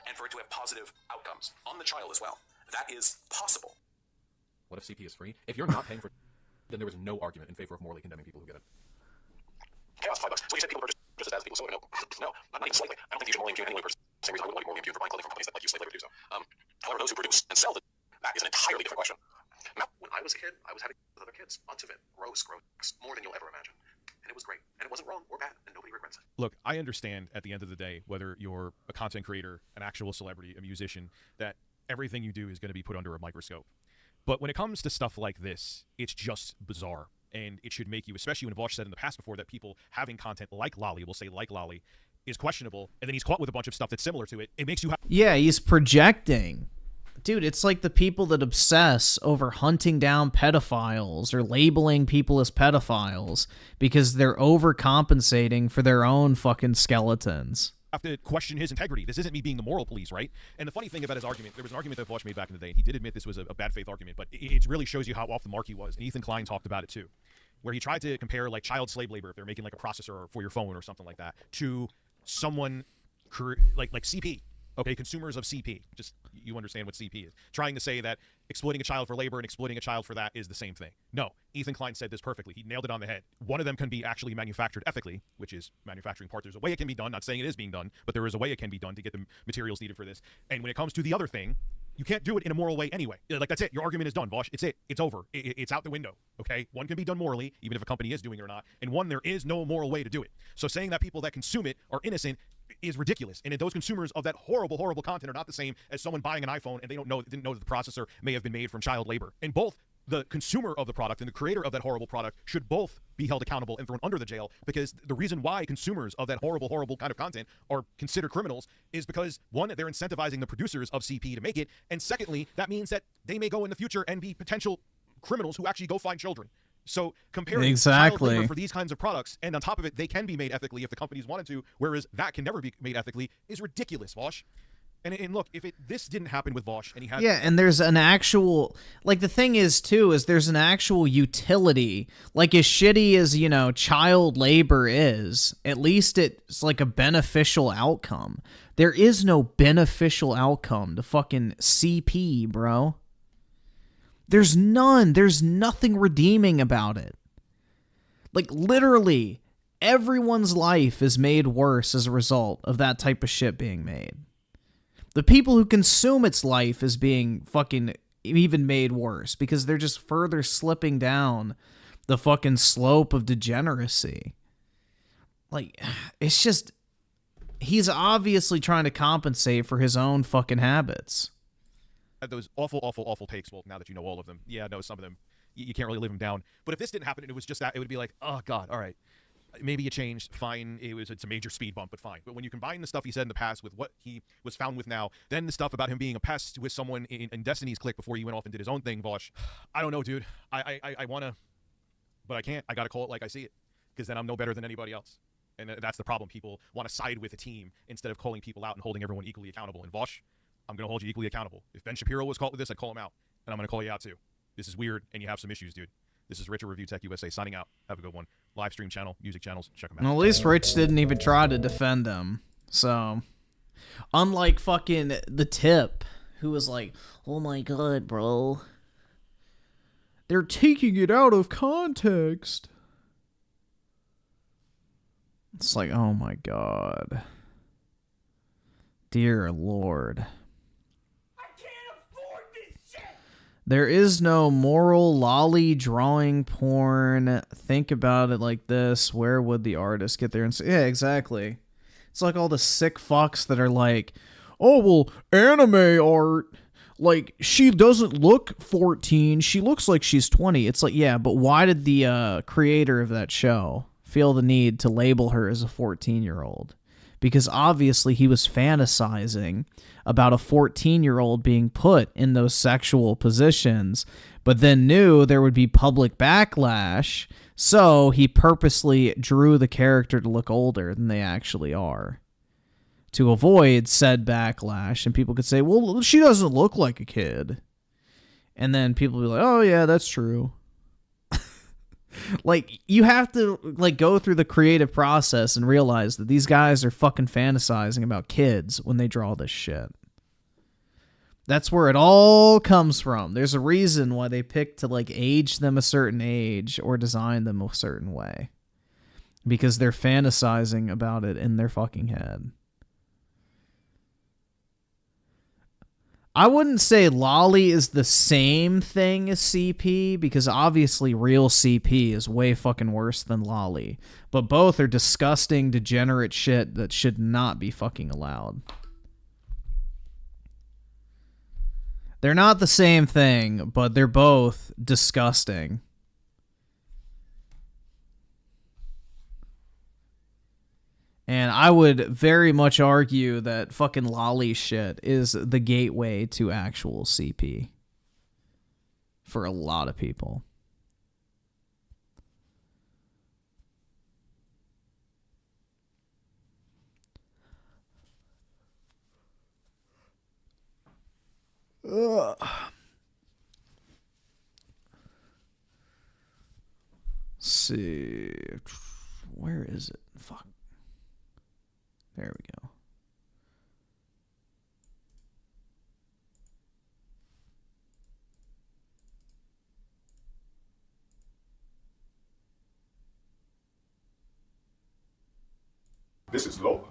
and for it to have positive outcomes on the child as well. That is possible. What if CP is free? If you're not paying for then there is no argument in favor of morally condemning people who get it. Chaos, $5. So you said people are just as people, so no, not even slightly. I don't think you should morally impugn anyone for the same reason I wouldn't morally impugn for buying clothing from companies that let you slave labor to do so. However, those who produce and sell that is an entirely different question. Now, when I was a kid, I was having with other kids. Lots of it. Gross, more than you'll ever imagine. And it was great. And it wasn't wrong or bad, and nobody regrets it. Look, I understand at the end of the day, whether you're a content creator, an actual celebrity, a musician, that everything you do is going to be put under a microscope. But when it comes to stuff like this, it's just bizarre. And it should make you, especially when Vosh said in the past before that people having content like Lolly, will say like Lolly, is questionable, and then he's caught with a bunch of stuff that's similar to it. It makes you yeah, he's projecting. Dude, it's like the people that obsess over hunting down pedophiles or labeling people as pedophiles because they're overcompensating for their own fucking skeletons. Have to question his integrity. This isn't me being the moral police, right? And the funny thing about his argument, there was an argument that Vosh made back in the day. He did admit this was a bad faith argument, but it really shows you how off the mark he was. And Ethan Klein talked about it too, where he tried to compare child slave labor, if they're making a processor for your phone or something like that, to someone like CP. Okay, consumers of CP. Just, you understand what CP is. Trying to say that exploiting a child for labor and exploiting a child for that is the same thing. No, Ethan Klein said this perfectly. He nailed it on the head. One of them can be actually manufactured ethically, which is manufacturing parts. There's a way it can be done. Not saying it is being done, but there is a way it can be done to get the materials needed for this. And when it comes to the other thing, You can't do it in a moral way anyway. Like, that's it. Your argument is done, Vosh. It's it. It's over. It's out the window, okay? One can be done morally, even if a company is doing it or not, and one, there is no moral way to do it. So saying that people that consume it are innocent is ridiculous. And those consumers of that horrible, horrible content are not the same as someone buying an iPhone and they didn't know that the processor may have been made from child labor. And both the consumer of the product and the creator of that horrible product should both be held accountable and thrown under the jail, because the reason why consumers of that horrible, horrible kind of content are considered criminals is because, one, they're incentivizing the producers of CP to make it, and secondly, that means that they may go in the future and be potential criminals who actually go find children. So comparing child labor for these kinds of products, and on top of it, they can be made ethically if the companies wanted to, whereas that can never be made ethically, is ridiculous, Vosh. And look, if this didn't happen with Vosh, and he had... Yeah, and there's an actual... Like, the thing is, too, is there's an actual utility. Like, as shitty as, you know, child labor is, at least it's, like, a beneficial outcome. There is no beneficial outcome to fucking CP, bro. There's none. There's nothing redeeming about it. Like, literally, everyone's life is made worse as a result of that type of shit being made. The people who consume its life is being fucking even made worse because they're just further slipping down the fucking slope of degeneracy. Like, it's just... He's obviously trying to compensate for his own fucking habits. Those awful, awful, awful takes. Well, now that you know all of them. Yeah, no, some of them, you can't really live them down. But if this didn't happen and it was just that, it would be like, oh, God, all right. Maybe it changed, fine, it's a major speed bump, but fine. But when you combine the stuff he said in the past with what he was found with now, then the stuff about him being a pest with someone in Destiny's clique before he went off and did his own thing, Vosh, I don't know, dude. I want to, but I can't. I got to call it like I see it, because then I'm no better than anybody else. And that's the problem. People want to side with a team instead of calling people out and holding everyone equally accountable. And Vosh, I'm going to hold you equally accountable. If Ben Shapiro was caught with this, I'd call him out. And I'm going to call you out too. This is weird, and you have some issues, dude. This is Rich of Review Tech USA signing out. Have a good one. Live stream channel, music channels, check them out. Well, at least Rich didn't even try to defend him. So, unlike fucking the Tip, who was like, oh my God, bro. They're taking it out of context. It's like, oh my God. Dear Lord. There is no moral lolly drawing porn. Think about it like this. Where would the artist get there and say, yeah, exactly. It's like all the sick fucks that are like, oh, well, anime art, like, she doesn't look 14. She looks like she's 20. It's like, yeah, but why did the creator of that show feel the need to label her as a 14-year-old? Because obviously he was fantasizing about a 14-year-old being put in those sexual positions, but then knew there would be public backlash, so he purposely drew the character to look older than they actually are, to avoid said backlash. And people could say, well, she doesn't look like a kid. And then people would be like, oh yeah, that's true. Like, you have to, like, go through the creative process and realize that these guys are fucking fantasizing about kids when they draw this shit. That's where it all comes from. There's a reason why they pick to, like, age them a certain age or design them a certain way. Because they're fantasizing about it in their fucking head. I wouldn't say lolly is the same thing as CP, because obviously real CP is way fucking worse than lolly. But both are disgusting, degenerate shit that should not be fucking allowed. They're not the same thing, but they're both disgusting. And I would very much argue that fucking lolly shit is the gateway to actual CP. For a lot of people. Ugh. Let's see. Where is it? Fuck. There we go. This is Lola.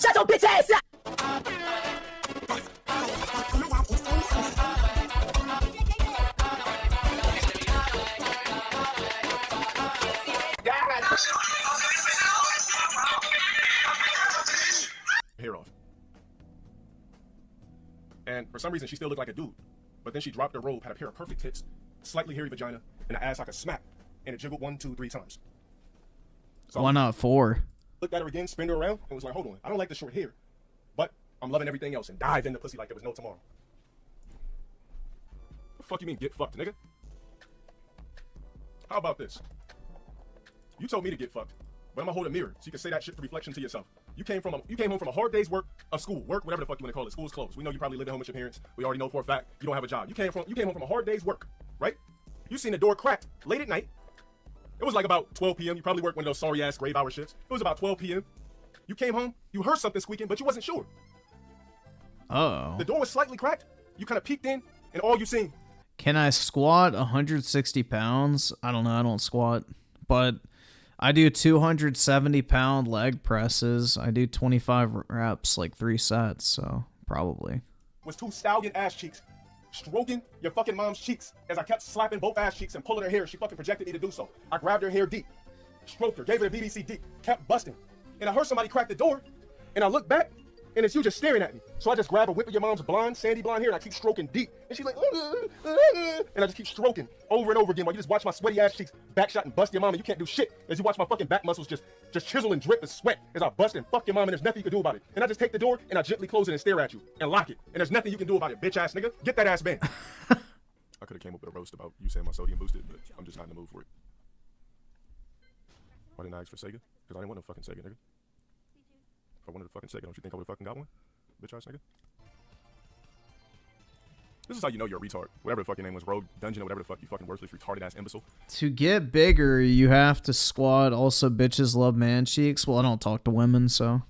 Shut your bitch ass up! Hair off. And for some reason, she still looked like a dude. But then she dropped her robe, had a pair of perfect tits, slightly hairy vagina, and an ass I could smack. And it jiggled 1, 2, 3 times. So Why not 4? Looked at her again, spin her around, and was like, hold on, I don't like the short hair. But I'm loving everything else, and dived in the pussy like there was no tomorrow. The fuck you mean get fucked, nigga? How about this? You told me to get fucked, but I'm gonna hold a mirror so you can say that shit to reflection to yourself. You came home from a hard day's work of school, whatever the fuck you wanna call it. School's closed. We know you probably live at home with your parents. We already know for a fact you don't have a job. You came home from a hard day's work, right? You seen the door cracked late at night. It was like about 12 p.m. You probably worked one of those sorry ass grave hour shifts. It was about 12 p.m. You came home, you heard something squeaking, but you wasn't sure. Oh. The door was slightly cracked. You kind of peeked in, and all you seen. Can I squat 160 pounds? I don't know. I don't squat, but I do 270-pound leg presses. I do 25 reps, like 3 sets, so probably. Was 2 stallion ass cheeks stroking your fucking mom's cheeks as I kept slapping both ass cheeks and pulling her hair. She fucking projected me to do so. I grabbed her hair deep, stroked her, gave her the BBC deep, kept busting. And I heard somebody crack the door, and I looked back, and it's you just staring at me. So I just grab a whip of your mom's blonde, sandy blonde hair, and I keep stroking deep. And she's like, and I just keep stroking over and over again while you just watch my sweaty ass cheeks backshot and bust your mom, and you can't do shit as you watch my fucking back muscles just chisel and drip and sweat as I bust and fuck your mom, and there's nothing you can do about it. And I just take the door, and I gently close it and stare at you and lock it. And there's nothing you can do about it, bitch ass nigga. Get that ass banned. I could have came up with a roast about you saying my sodium boosted, but I'm just not in the mood for it. Why didn't I ask for Sega? Because I didn't want no fucking Sega, nigga. If I wanted a fucking Sega, don't you think I would have fucking got one? Bitch ass nigga. This is how you know you're a retard. Whatever the fuck your name was, Rogue Dungeon or whatever the fuck, you fucking worthless, retarded ass imbecile. To get bigger, you have to squat. Also, bitches love man cheeks. Well, I don't talk to women, so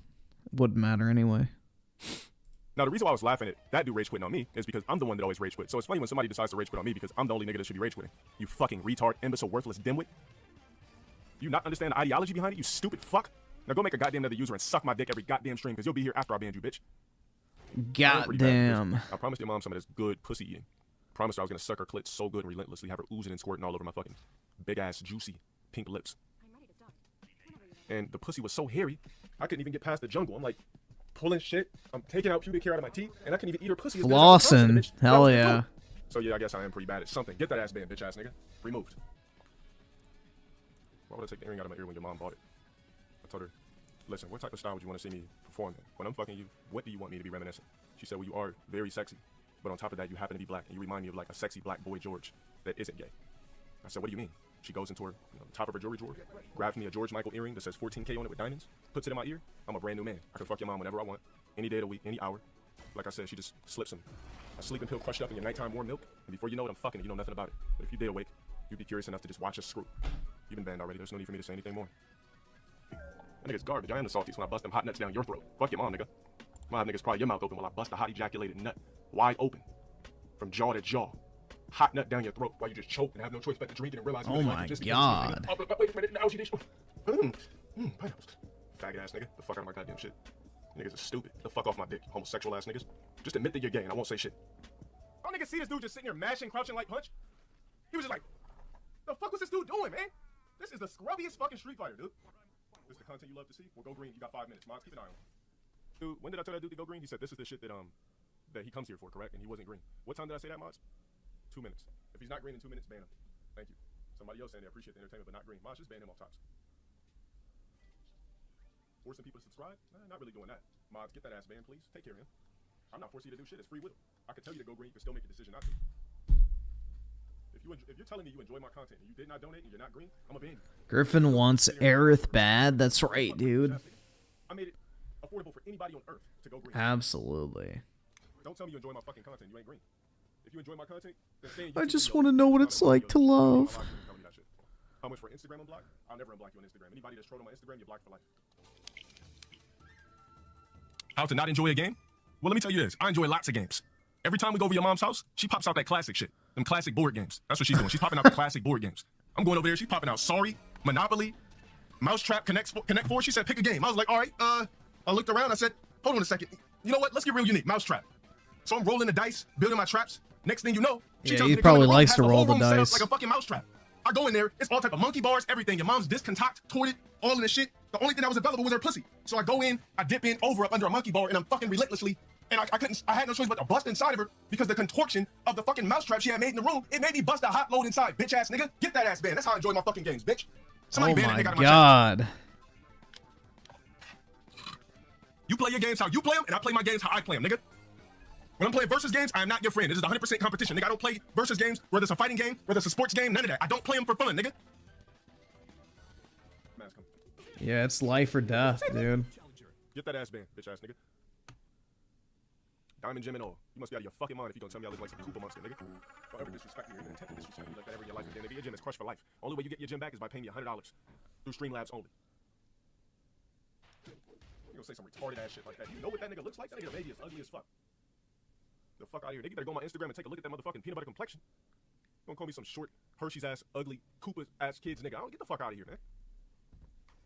it wouldn't matter anyway. Now, the reason why I was laughing at that dude rage quitting on me is because I'm the one that always rage quit. So it's funny when somebody decides to rage quit on me because I'm the only nigga that should be rage quitting. You fucking retard, imbecile, worthless dimwit. You not understand the ideology behind it, you stupid fuck? Now go make a goddamn other user and suck my dick every goddamn stream because you'll be here after I banned you, bitch. Goddamn. I promised your mom some of this good pussy eating. Promised her I was gonna suck her clit so good and relentlessly have her oozing and squirting all over my fucking big ass juicy pink lips. And the pussy was so hairy, I couldn't even get past the jungle. I'm like pulling shit. I'm taking out pubic hair out of my teeth, and I couldn't even eat her pussy. Flossing. Hell yeah. So yeah, I guess I am pretty bad at something. Get that ass banned, bitch ass nigga. Removed. Why would I take the earring out of my ear when your mom bought it? I told her, listen, what type of style would you want to see me perform in? When I'm fucking you, what do you want me to be reminiscent? She said, well, you are very sexy, but on top of that, you happen to be black, and you remind me of like a sexy black boy George that isn't gay. I said, what do you mean? She goes into her top of her jewelry drawer, grabs me a George Michael earring that says 14K on it with diamonds, puts it in my ear. I'm a brand new man. I can fuck your mom whenever I want, any day of the week, any hour. Like I said, she just slips them. A sleeping pill crushed up in your nighttime warm milk, and before you know it, I'm fucking and you know nothing about it. But if you did awake, you'd be curious enough to just watch us screw. You've been banned already. There's no need for me to say anything more. That nigga's garbage. I am the salties when I bust them hot nuts down your throat. Fuck your mom, nigga. My have niggas probably your mouth open while I bust a hot ejaculated nut wide open from jaw to jaw. Hot nut down your throat while you just choke and have no choice but to drink it and realize. Oh my just god. Oh, wait a minute. Now she did. Faggot ass nigga. The fuck out of my goddamn shit. Niggas are stupid. The fuck off my dick, homosexual ass niggas. Just admit that you're gay and I won't say shit. Oh, niggas see this dude just sitting here mashing, crouching like Punch? He was just like, the fuck was this dude doing, man? This is the scrubbiest fucking Street Fighter, dude. This is the content you love to see? Well, go green. You got 5 minutes. Mods, keep an eye on him. Dude, when did I tell that dude to go green? He said this is the shit that he comes here for, correct? And he wasn't green. What time did I say that, Mods? 2 minutes. If he's not green in 2 minutes, ban him. Thank you. Somebody else saying they appreciate the entertainment, but not green. Mods, just ban him off tops. Forcing people to subscribe? Nah, not really doing that. Mods, get that ass banned, please. Take care of him. I'm not forcing you to do shit. It's free will. I can tell you to go green. You can still make a decision not to. If you're telling me you enjoy my content and you did not donate and you're not green, I'm a ban you. Griffin wants Aerith bad. That's right, dude. I made it affordable for anybody on earth to go green. Absolutely. Don't tell me you enjoy my fucking content. You ain't green. If you enjoy my content, then stay in I YouTube just videos. want to know what it's like to love. How much for Instagram unblock? I'll never unblock you on Instagram. Anybody that's trolled on my Instagram, you're blocked for life. How to not enjoy a game? Well, let me tell you this. I enjoy lots of games. Every time we go over your mom's house, she pops out that classic shit. Them classic board games. That's what she's doing. She's popping out the classic board games. I'm going over there. She's popping out Sorry, Monopoly, Mousetrap, Connect 4. She said, pick a game. I was like, all right. I looked around. I said, hold on a second. You know what? Let's get real unique. Mousetrap. So I'm rolling the dice, building my traps. Next thing you know, she tells me he probably likes to have the roll whole the room set up dice. like a fucking mousetrap. I go in there, it's all type of monkey bars, everything. Your mom's discontorted, all of this shit. The only thing that was available was her pussy. So I go in, I dip in, over up under a monkey bar, and I'm fucking relentlessly. And I had no choice but to bust inside of her because the contortion of the fucking mousetrap she had made in the room, it made me bust a hot load inside, bitch ass nigga. Get that ass banned. That's how I enjoy my fucking games, bitch. Somebody ban that nigga out of my God. channel. You play your games how you play them, and I play my games how I play them, nigga. When I'm playing versus games, I am not your friend. This is 100% competition, nigga. I don't play versus games, whether it's a fighting game, whether it's a sports game, none of that. I don't play them for fun, nigga. Yeah, it's life or death, dude. Get that ass banned, bitch ass nigga. Diamond Gym and all. You must be out of your fucking mind if you gonna tell me I look like some Koopa monster, nigga. Don't ever disrespect me or even intent to disrespect me like that ever in your life again, nigga. Your gym is crushed for life. Only way you get your gym back is by paying me $100 through Streamlabs only. You gonna say some retarded ass shit like that? You know what that nigga looks like? That nigga baby is ugly as fuck. The fuck out of here. Nigga better go on my Instagram and take a look at that motherfucking peanut butter complexion. You gonna call me some short, Hershey's ass, ugly, Koopa ass kids, nigga. I don't get the fuck out of here, man.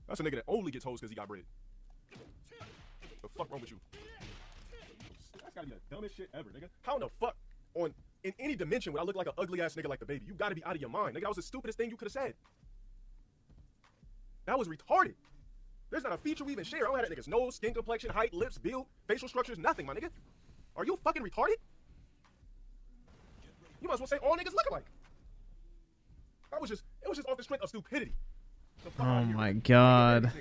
That's a nigga that only gets hoes because he got bread. The fuck wrong with you? That's gotta be the dumbest shit ever, nigga. How in the fuck in any dimension would I look like an ugly ass nigga like the baby? You gotta be out of your mind, nigga. That was the stupidest thing you could have said. That was retarded. There's not a feature we even share. I don't have that nigga's nose, skin complexion, height, lips, build, facial structures, nothing, my nigga. Are you fucking retarded? You might as well say all niggas look alike. It was just off the strength of stupidity. Oh my God.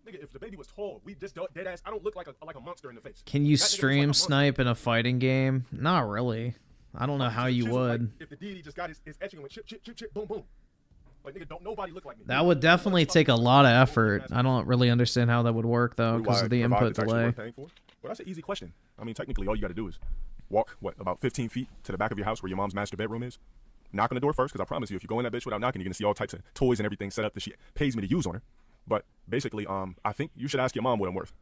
Nigga, if the baby was tall, we just dead ass. I don't look like a monster in the face. Can you stream snipe in a fighting game? Not really. I don't know how you would. Like, if the deity just got his etching and went chip, chip, chip, chip, boom, boom. Like, nigga, don't nobody look like me. That would definitely take a lot of effort. I don't really understand how that would work, though, because of the input delay. Well, that's an easy question. I mean, technically, all you got to do is walk, about 15 feet to the back of your house where your mom's master bedroom is. Knock on the door first, because I promise you, if you go in that bitch without knocking, you're going to see all types of toys and everything set up that she pays me to use on her. But basically, I think you should ask your mom what I'm worth,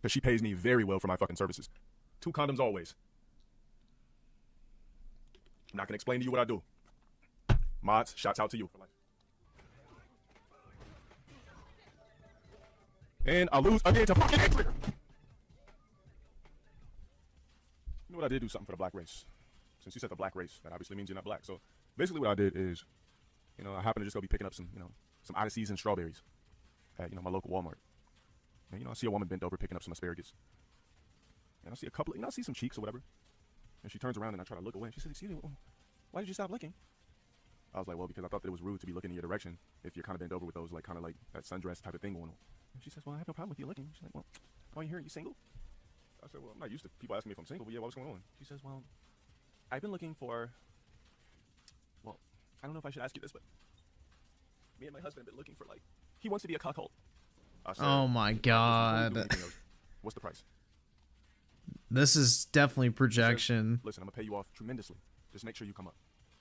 because she pays me very well for my fucking services. 2 condoms always. I'm not going to explain to you what I do. Mods, shouts out to you for life. And I lose again to fucking X-Clear. You know what? I did do something for the black race. Since you said the black race, that obviously means you're not black. So basically what I did is, I happened to just go be picking up some, some out of season strawberries at, my local Walmart. And, I see a woman bent over picking up some asparagus. And I see a couple, I see some cheeks or whatever. And she turns around and I try to look away. And she says, "Excuse me, why did you stop looking?" I was like, "Well, because I thought that it was rude to be looking in your direction if you're kind of bent over with those, kind of like that sundress type of thing going on." And she says, "Well, I have no problem with you looking." She's like, "Well, why are you here? Are you single?" I said, "Well, I'm not used to people asking me if I'm single, but yeah, what's going on?" She says, "Well, I've been looking for, well, I don't know if I should ask you this, but me and my husband have been looking for, he wants to be a cuckold." I said, oh my God. What's the price? This is definitely projection. Says, "Listen, I'm going to pay you off tremendously. Just make sure you come up."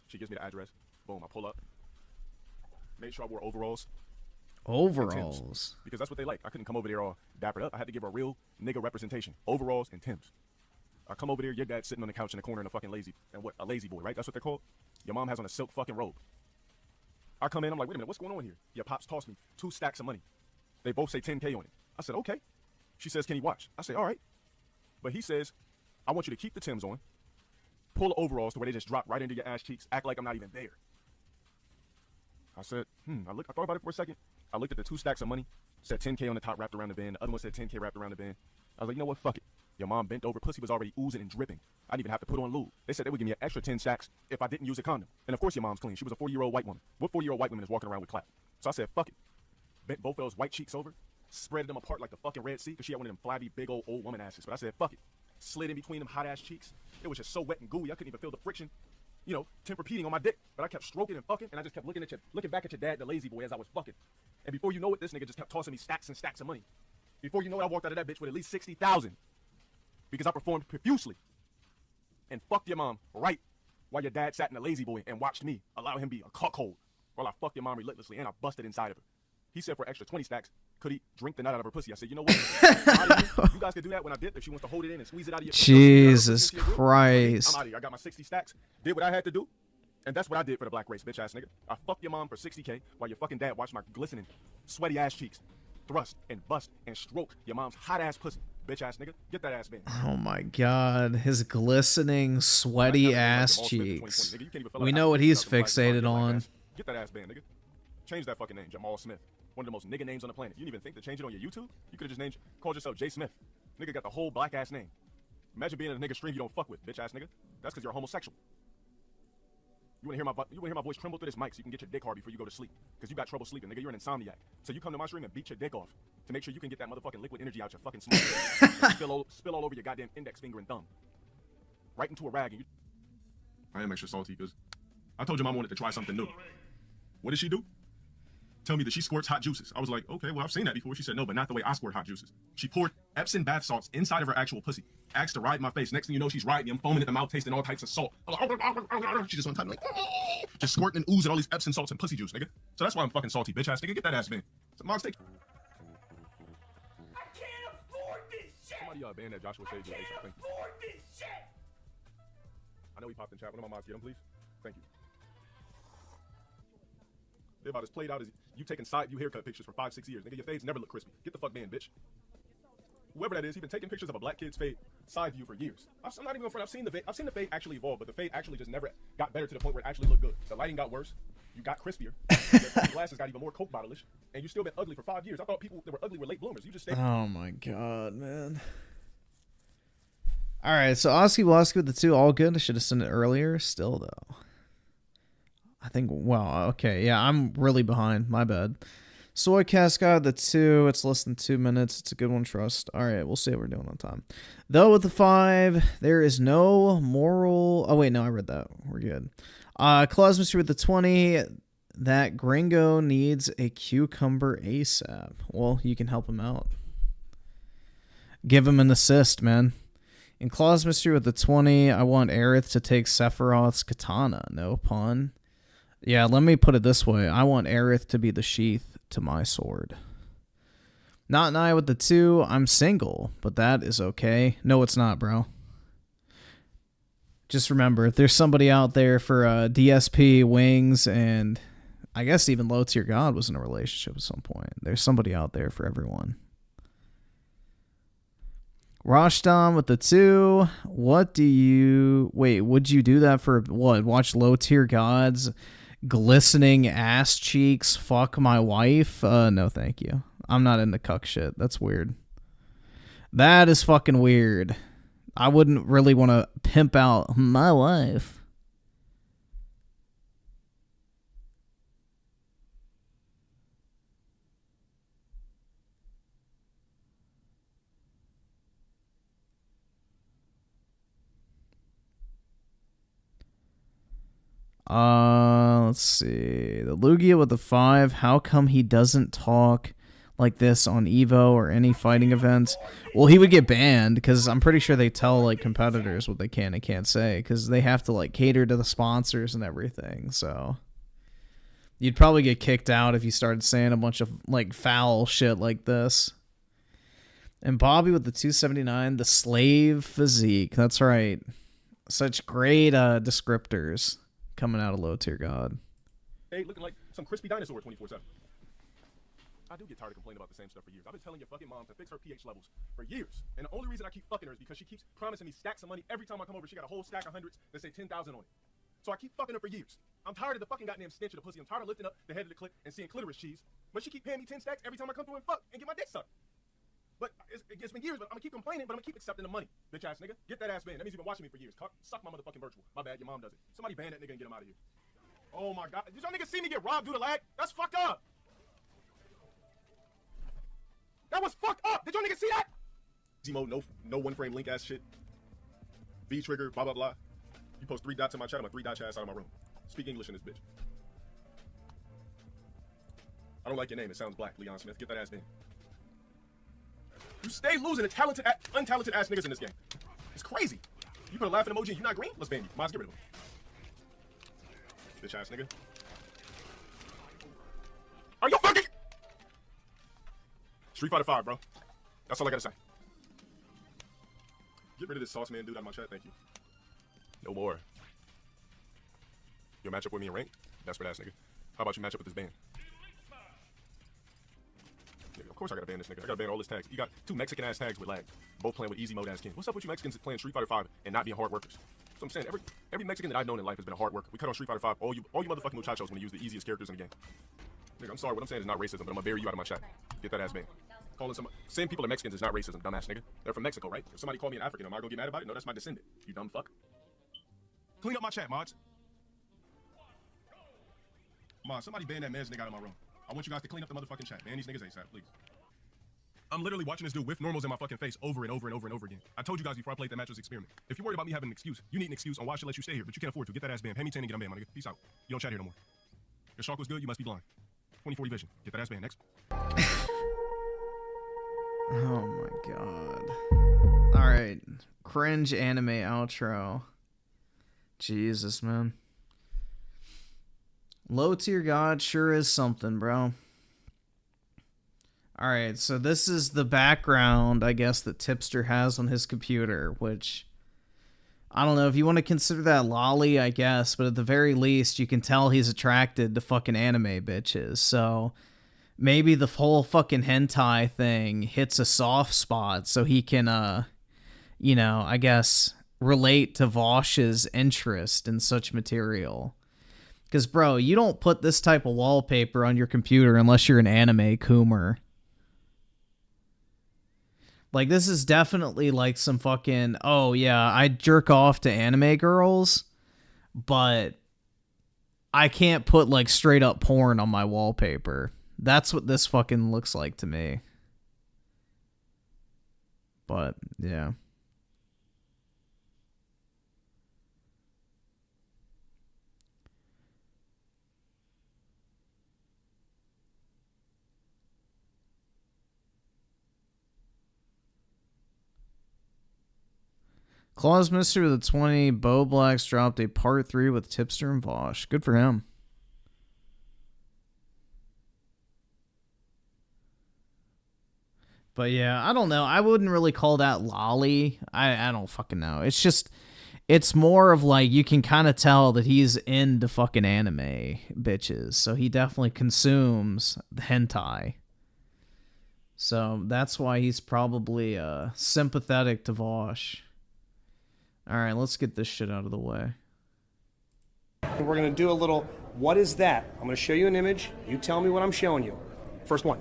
She gives me the address. Boom, I pull up. Made sure I wore overalls. Overalls. Because that's what they like. I couldn't come over there all dappered up. I had to give her a real nigga representation. Overalls and Timbs. I come over there, your dad's sitting on the couch in the corner in a fucking a lazy boy, right? That's what they're called. Your mom has on a silk fucking robe. I come in, I'm like, "Wait a minute, what's going on here?" Your pops tossed me 2 stacks of money. They both say 10K on it. I said, "Okay." She says, "Can he watch?" I say, "All right." But he says, "I want you to keep the Timbs on, pull the overalls to where they just drop right into your ass cheeks, act like I'm not even there." I said, I thought about it for a second. I looked at the 2 stacks of money, said 10K on the top wrapped around the band. The other one said 10K wrapped around the band. I was like, you know what, fuck it. Your mom bent over, pussy was already oozing and dripping. I didn't even have to put on lube. They said they would give me an extra 10 stacks if I didn't use a condom. And of course your mom's clean. She was a 40-year-old white woman. What 40-year-old white woman is walking around with clap? So I said, fuck it. Bent both of those white cheeks over, spread them apart like the fucking Red Sea, because she had one of them flabby, big old woman asses. But I said, fuck it. Slid in between them hot ass cheeks. It was just so wet and gooey, I couldn't even feel the friction, Tempur-Pedic on my dick. But I kept stroking and fucking, and I just kept looking back at your dad, the lazy boy, as I was fucking. And before you know it, this nigga just kept tossing me stacks and stacks of money. Before you know it, I walked out of that bitch with at least 60,000. Because I performed profusely. And fucked your mom right while your dad sat in the lazy boy and watched me allow him be a cuckold while I fucked your mom relentlessly and I busted inside of her. He said for extra 20 stacks, could he drink the nut out of her pussy? I said, you know what? You guys could do that when I dip. If she wants to hold it in and squeeze it out of your Jesus Christ. I'm out of here. I got my 60 stacks, did what I had to do, and that's what I did for the black race, bitch ass nigga. I fucked your mom for 60K while your fucking dad watched my glistening, sweaty ass cheeks thrust and bust and stroke your mom's hot ass pussy bitch ass nigga. Get that ass banned. Oh my god, his glistening, sweaty ass cheeks. We know what he's fixated on. Get that ass banned, nigga. Change that fucking name, Jamal Smith. One of the most nigga names on the planet. You didn't even think to change it on your YouTube? You could have just called yourself Jay Smith. Nigga got the whole black ass name. Imagine being in a nigga stream you don't fuck with, bitch ass nigga. That's because you're a homosexual. You wanna hear my voice tremble through this mic so you can get your dick hard before you go to sleep. Because you got trouble sleeping, nigga. You're an insomniac. So you come to my stream and beat your dick off to make sure you can get that motherfucking liquid energy out your fucking small dick. Spill all over your goddamn index finger and thumb. Right into a rag and you... I am extra salty because I told your mom I wanted to try something new. What did she do? Tell me that she squirts hot juices. I was like, okay, well, I've seen that before. She said, no, but not the way I squirt hot juices. She poured Epsom bath salts inside of her actual pussy. Asked to ride my face. Next thing you know, she's riding me. I'm foaming at the mouth, tasting all types of salt. She just on time, like, just squirting and oozing all these Epsom salts and pussy juice, nigga. So that's why I'm fucking salty, bitch ass nigga. Get that ass man. So, Mom, take. I can't afford this shit. Somebody ban that Joshua Shades. I can't afford this shit. I know he popped in chat. One of my mods get him, please. Thank you. They're about as played out as you taking side view haircut pictures for 5-6 years. Nigga, your fades never look crispy. Get the fuck banned, bitch. Whoever that is, he been taking pictures of a black kid's fade side view for years. I'm not even going front. I've seen the fade actually evolve, but the fade actually just never got better to the point where it actually looked good. The lighting got worse. You got crispier. Your glasses got even more coke bottle-ish, and you still been ugly for 5 years. I thought people that were ugly were late bloomers. You just stayed. Oh my god, man. All right, so Oski Woski with the 2, all good. I should have sent it earlier. Still though. I think, well, okay, yeah, I'm really behind. My bad. Soy Cascade, the 2, it's less than 2 minutes. It's a good one, trust. All right, we'll see how we're doing on time. Though with the 5, there is no moral... Oh, wait, no, I read that. We're good. Claus Mystery with the 20, that gringo needs a cucumber ASAP. Well, you can help him out. Give him an assist, man. In Claus Mystery with the 20, I want Aerith to take Sephiroth's katana. No pun. Yeah, let me put it this way. I want Aerith to be the sheath to my sword. Not an eye with the 2. I'm single, but that is okay. No, it's not, bro. Just remember, if there's somebody out there for DSP, Wings, and I guess even Low Tier God was in a relationship at some point. There's somebody out there for everyone. Rashtam with the 2. What do you... Wait, would you do that for what? Watch Low Tier Gods... Glistening ass cheeks, fuck my wife? No, thank you. I'm not into cuck shit. That's weird. That is fucking weird. I wouldn't really want to pimp out my wife. Let's see. The Lugia with the 5. How come he doesn't talk like this on Evo or any fighting events? Well, he would get banned because I'm pretty sure they tell like competitors what they can and can't say because they have to like cater to the sponsors and everything. So you'd probably get kicked out if you started saying a bunch of like foul shit like this. And Bobby with the 279, the slave physique. That's right. Such great descriptors. Coming out of Low Tier God. Hey, looking like some crispy dinosaur 24/7. I do get tired of complaining about the same stuff for years. I've been telling your fucking mom to fix her pH levels for years. And the only reason I keep fucking her is because she keeps promising me stacks of money. Every time I come over, she got a whole stack of hundreds that say 10,000 on it. So I keep fucking her for years. I'm tired of the fucking goddamn stench of the pussy. I'm tired of lifting up the head of the clip and seeing clitoris cheese. But she keep paying me 10 stacks every time I come through and fuck and get my dick sucked. But it's been years, but I'm gonna keep complaining, but I'm gonna keep accepting the money. Bitch ass nigga. Get that ass banned. That means you've been watching me for years. Suck my motherfucking virtual. My bad, your mom does it. Somebody ban that nigga and get him out of here. Oh my god. Did y'all niggas see me get robbed due to lag? That's fucked up. That was fucked up. Did y'all niggas see that? Zemo, no one frame link ass shit. V trigger, blah blah blah. You post 3 dots in my chat, I'm a 3-dot chat out of my room. Speak English in this bitch. I don't like your name. It sounds black, Leon Smith. Get that ass banned. You stay losing to talented, untalented ass niggas in this game. It's crazy. You put a laughing emoji and you're not green? Let's ban you. Might as well get rid of him. Bitch ass nigga. Are you fucking? Street Fighter 5, bro. That's all I gotta say. Get rid of this sauce man dude out of my chat, thank you. No more. You'll match up with me in rank? Desperate ass nigga. How about you match up with this band? Yeah, of course I gotta ban this nigga. I gotta ban all his tags. You got 2 Mexican ass tags with lag, both playing with easy mode ass king. What's up with you Mexicans playing Street Fighter 5 and not being hard workers? So I'm saying every Mexican that I've known in life has been a hard worker. We cut on Street Fighter 5. All you motherfucking muchachos want to use the easiest characters in the game. Nigga, I'm sorry. What I'm saying is not racism, but I'm gonna bury you out of my chat. Get that ass banned. Calling some saying people are Mexicans is not racism, dumbass nigga. They're from Mexico, right? If somebody called me an African, am I gonna get mad about it? No, that's my descendant. You dumb fuck. Clean up my chat, mods. Mod, somebody ban that man's nigga out of my room. I want you guys to clean up the motherfucking chat. Ban these niggas ASAP, please. I'm literally watching this dude with normals in my fucking face over and over and over and over again. I told you guys before I played that mattress experiment. If you're worried about me having an excuse, you need an excuse on why I should let you stay here, but you can't afford to. Get that ass banned. Pay me 10 and get a man, my nigga. Peace out. You don't chat here no more. Your shark was good, you must be blind. 20/40 vision. Get that ass banned. Next. Oh my god. Alright. Cringe anime outro. Jesus, man. Low tier god sure is something, bro. Alright, so this is the background, I guess, that Tipster has on his computer, which, I don't know, if you want to consider that lolly, I guess, but at the very least, you can tell he's attracted to fucking anime bitches, so maybe the whole fucking hentai thing hits a soft spot so he can, you know, I guess, relate to Vosh's interest in such material. Because, bro, you don't put this type of wallpaper on your computer unless you're an anime coomer. Like, this is definitely like some fucking, oh, yeah, I jerk off to anime girls, but I can't put, like, straight up porn on my wallpaper. That's what this fucking looks like to me. But, yeah. Claus Mister with the 20. Bo Blacks dropped a part 3 with Tipster and Vosh. Good for him. But yeah, I don't know. I wouldn't really call that lolly. I don't fucking know. It's just, it's more of like, you can kind of tell that he's into fucking anime bitches. So he definitely consumes the hentai. So that's why he's probably sympathetic to Vosh. Alright, let's get this shit out of the way. We're going to do a little, what is that? I'm going to show you an image. You tell me what I'm showing you. First one.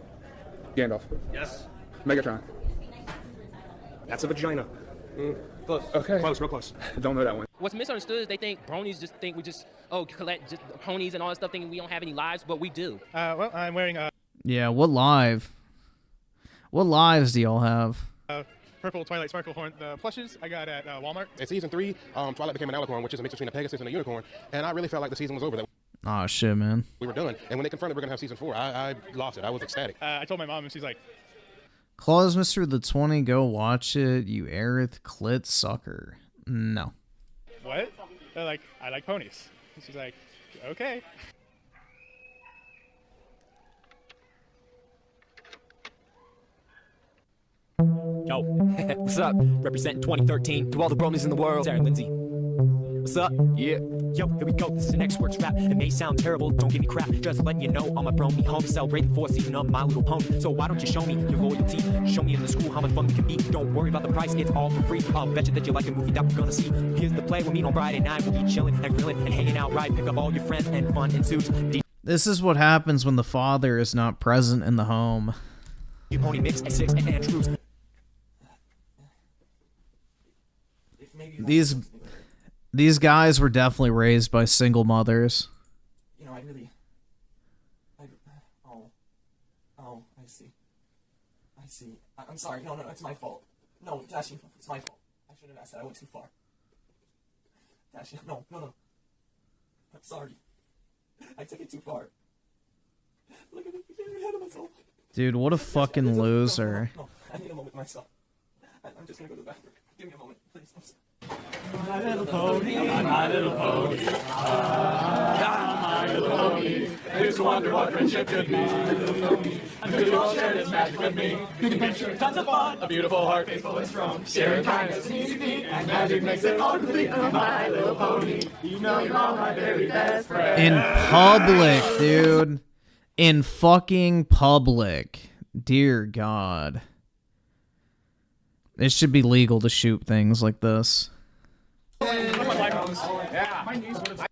Gandalf. Yes. Megatron. That's a vagina. Close. Okay. Close, real close. Don't know that one. What's misunderstood is they think bronies just think we just, collect just ponies and all that stuff, thinking we don't have any lives, but we do. Well, I'm wearing Yeah, what live? What lives do y'all have? purple Twilight Sparkle Horn plushes I got at Walmart. In season 3, Twilight became an alicorn, which is a mix between a Pegasus and a unicorn, and I really felt like the season was over. That Oh shit, man. we were done, and when they confirmed we're gonna have season 4, I lost it. I was ecstatic. I told my mom, and she's like, Claus Mr. the 20, go watch it, you Aerith clit sucker. No. "What?" They're like, "I like ponies." And she's like, "Okay." Yo, what's up? Representing 2013 to all the bronies in the world. Sarah Lindsay. What's up? Yeah. Yo, here we go. This is an expert's rap. It may sound terrible, don't give me crap. Just letting you know, I'm a brony home celebrating 4th season of My Little Pony. So why don't you show me your loyalty? Show me in the school how much fun we can be. Don't worry about the price, it's all for free. I'll bet you that you like a movie that we're gonna see. Here's the play, we'll meet on Friday night. We'll be chilling and grilling and hanging out right. Pick up all your friends and fun ensues. This is what happens when the father is not present in the home. Pony mix at 6 and Andrews. These guys were definitely raised by single mothers. You know, I see. I'm sorry. No, it's my fault. No, Dashi, it's my fault. I shouldn't have asked that. I went too far. Dashi, no. I'm sorry. I took it too far. Look at me. I'm getting ahead of myself. Dude, what a fucking loser. No, I need a moment myself. I'm just gonna go to the bathroom. Give me a moment, please. My little pony, my little pony, my little pony. I used to wonder what friendship could be. Until you all shared its magic with me. You can picture tons of fun, a beautiful heart, faithful and strong. Sharing kindness, easy feet, and magic makes it all complete. My little pony, you know you're all my very best friend. In public, dude. In fucking public. Dear God. It should be legal to shoot things like this.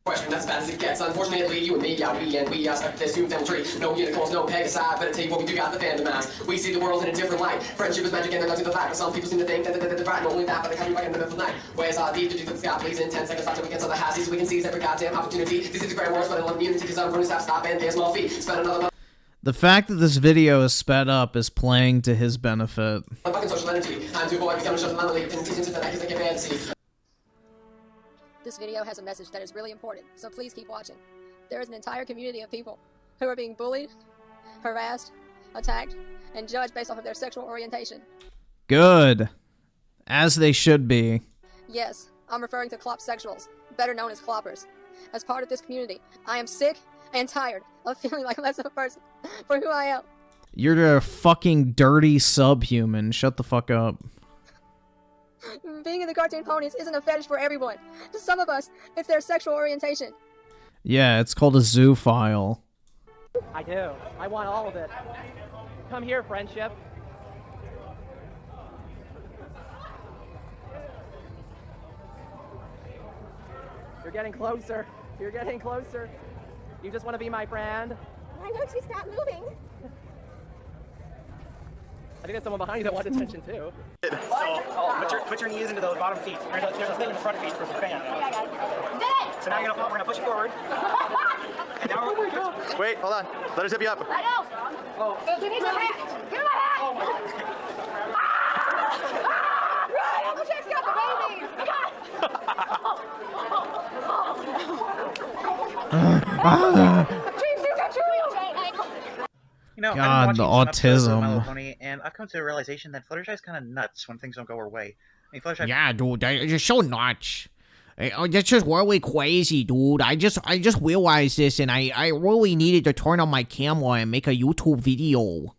Question, that's as bad as it gets. Unfortunately, you and me, we are stuck to this human family tree. No unicorns, no Pegasi. Better tell you what we do got the fandom mask. We see the world in a different light. Friendship is magic and they're not to the fact. But some people seem to think that they're right. Not only that, but they come back in the middle of the night. Where's our deep to do the sky, please? In 10 seconds, after we get to the house, so we can seize every goddamn opportunity. This is the grand words, but I love immunity because I'm going to stop and pay a small fee. Spend another The fact that this video is sped up is playing to his benefit. fucking social energy. Time to avoid becoming social anomaly. And continue to the next I get fantasy. This video has a message that is really important, so please keep watching. There is an entire community of people who are being bullied, harassed, attacked, and judged based off of their sexual orientation. Good. As they should be. Yes, I'm referring to clopsexuals, better known as cloppers. As part of this community, I am sick and tired of feeling like less of a person for who I am. You're a fucking dirty subhuman. Shut the fuck up. Being in the cartoon ponies isn't a fetish for everyone. To some of us, it's their sexual orientation. Yeah, it's called a zoophile. I do. I want all of it. Come here, friendship. You're getting closer. You're getting closer. You just want to be my friend? Why don't you stop moving? I think there's someone behind you that wants attention too. Put your knees into those bottom feet. There's a thing in the front feet for the fan. So now we're gonna push you forward. And now Wait, hold on. Let her zip you up. I know. Oh. Give me my hat. Give me my hat. Run! Uncle Jack's got the babies. You know, God, I've been the watching some episodes of My autism. Little Pony, and I've come to the realization that Fluttershy's kind of nuts when things don't go her way. I mean, Fluttershy. Yeah, dude, you're so nuts. That's just really crazy, dude. I just realized this, and I really needed to turn on my camera and make a YouTube video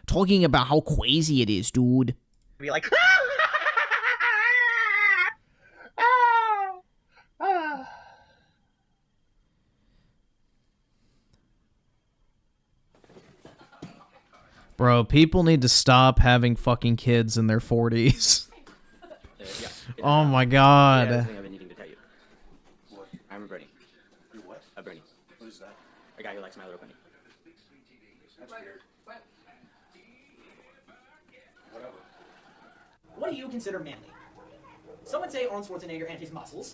talking about how crazy it is, dude. Be like, Bro, people need to stop having fucking kids in their 40s. Oh my god. Yeah, that's the thing I've been needing to tell you. What? I'm a Bernie. You're what? A Bernie. What is that? A guy who likes My Little Pony. What do you consider manly? Some would say Arnold Schwarzenegger and his muscles.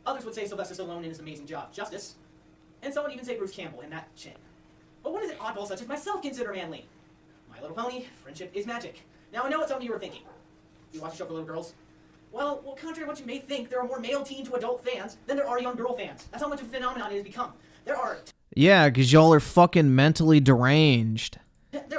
Others would say Sylvester Stallone and his amazing job, Justice. And some would even say Bruce Campbell and that chin. But what does an oddball such as myself consider manly? My Little Pony, friendship is magic. Now I know what some of you are thinking. You watch a show for little girls? Well, contrary to what you may think, there are more male teen to adult fans than there are young girl fans. That's how much of a phenomenon it has become. There are Yeah, because y'all are fucking mentally deranged.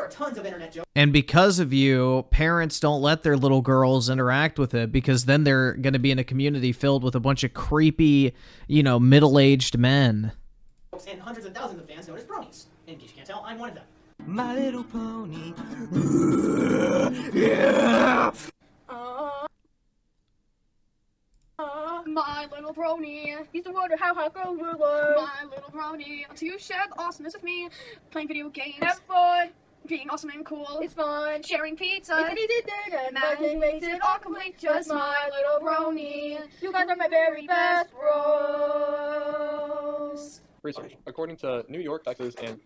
tons of internet jokes. And because of you, parents don't let their little girls interact with it because then they're going to be in a community filled with a bunch of creepy, you know, middle-aged men. And hundreds of thousands of fans known as bronies. In case you can't tell, I'm one of them. My Little Pony. Yeah. My little brony used to wonder how hot girls were like. My little brony until you share the awesomeness with me. Playing video games. Have fun. Being awesome and cool. It's fun. Sharing pizza. Magic makes it all complete. Just my little brony. You guys are my very best bros. Research. According to New York, Texas, and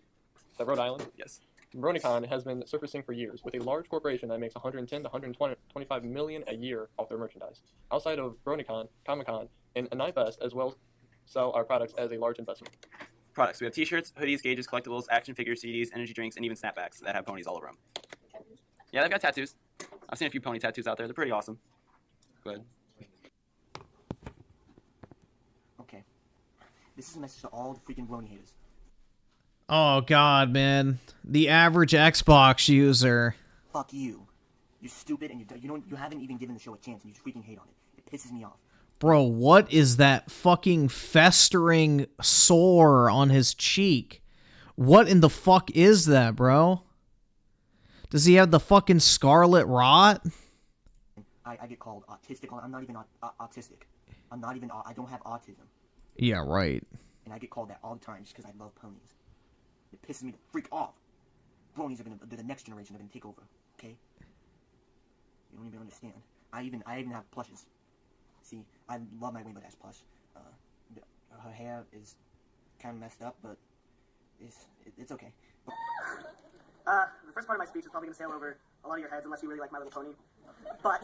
Rhode Island, yes, BronyCon has been surfacing for years with a large corporation that makes 110 to 125 million a year off their merchandise. Outside of BronyCon, Comic-Con, and Nightfest, as well sell our products as a large investment. Products. We have t-shirts, hoodies, gauges, collectibles, action figures, CDs, energy drinks, and even snapbacks that have ponies all over them. Yeah, they've got tattoos. I've seen a few pony tattoos out there. They're pretty awesome. Go ahead. Okay. This is a message to all the freaking brony haters. Oh god, man. The average Xbox user. Fuck you. You're stupid and you haven't even given the show a chance and you just freaking hate on it. It pisses me off. Bro, what is that fucking festering sore on his cheek? What in the fuck is that, bro? Does he have the fucking scarlet rot? I get called autistic. I'm not even autistic. I don't have autism. Yeah, right. And I get called that all the time just because I love ponies. It pisses me the freak off. bronies are they're the next generation. They're gonna take over. Okay. You don't even understand. I even have plushes. See, I love my Rainbow Dash plush. Her hair is kind of messed up, but it's okay. The first part of my speech is probably gonna sail over a lot of your heads unless you really like My Little Pony. But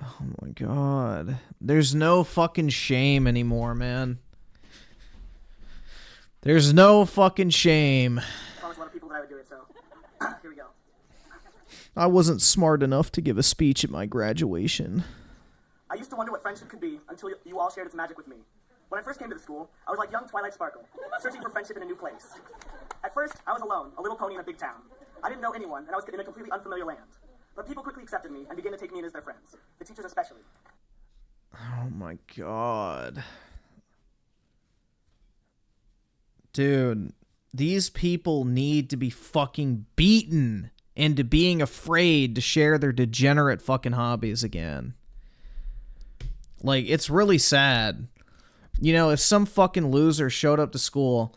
Oh my god. There's no fucking shame anymore, man. There's no fucking shame. I promised a lot of people that I would do it, so here we go. I wasn't smart enough to give a speech at my graduation. I used to wonder what friendship could be until you all shared its magic with me. When I first came to the school, I was like young Twilight Sparkle, searching for friendship in a new place. At first, I was alone, a little pony in a big town. I didn't know anyone, and I was in a completely unfamiliar land. But people quickly accepted me and began to take me in as their friends, the teachers especially. Oh my god. Dude, these people need to be fucking beaten into being afraid to share their degenerate fucking hobbies again. Like, it's really sad. You know, if some fucking loser showed up to school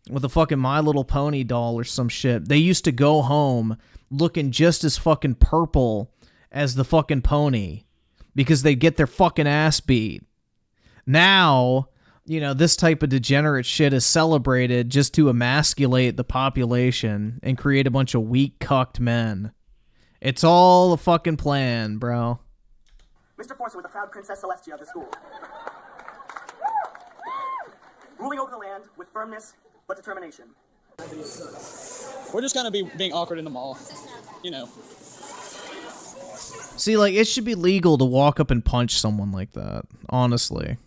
with a fucking My Little Pony doll or some shit, they used to go home looking just as fucking purple as the fucking pony because they'd get their fucking ass beat. Now, you know, this type of degenerate shit is celebrated just to emasculate the population and create a bunch of weak cucked men. It's all a fucking plan, bro. Mr. Forcer was the proud Princess Celestia of the school. Ruling over the land with firmness but determination. We're just gonna be being awkward in the mall, you know. See, like, it should be legal to walk up and punch someone like that, honestly.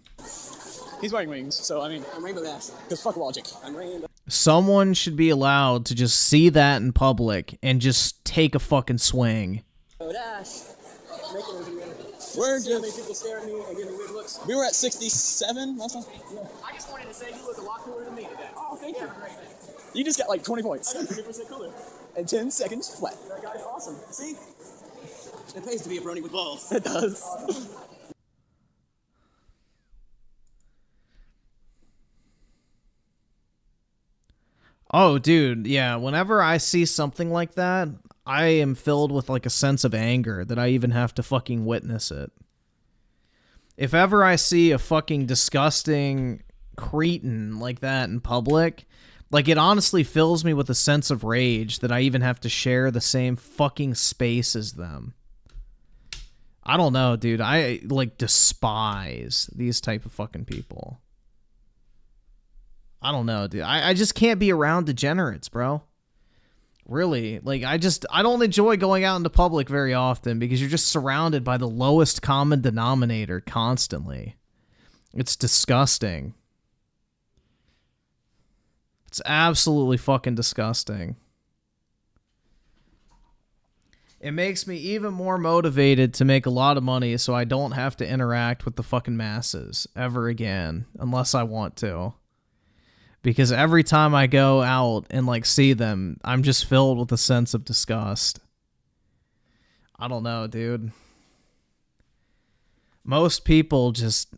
He's wearing wings, so I mean, I'm Rainbow Dash. Because fuck logic. I'm Rainbow. Someone should be allowed to just see that in public and just take a fucking swing. Dash. We're just people staring at me and giving weird looks. We were at 67 last time. Yeah. I just wanted to say you look a lot cooler than me today. Oh, thank you. You just got like 20 points. 20% cooler. And 10 seconds flat. That guy's awesome. See? It pays to be a brony with balls. It does. Oh, dude, yeah, whenever I see something like that, I am filled with, like, a sense of anger that I even have to fucking witness it. If ever I see a fucking disgusting cretin like that in public, like, it honestly fills me with a sense of rage that I even have to share the same fucking space as them. I don't know, dude. I, like, despise these type of fucking people. I don't know, dude. I just can't be around degenerates, bro. Really. Like, I don't enjoy going out into public very often because you're just surrounded by the lowest common denominator constantly. It's disgusting. It's absolutely fucking disgusting. It makes me even more motivated to make a lot of money so I don't have to interact with the fucking masses ever again, unless I want to. Because every time I go out and, like, see them, I'm just filled with a sense of disgust. I don't know, dude. Most people just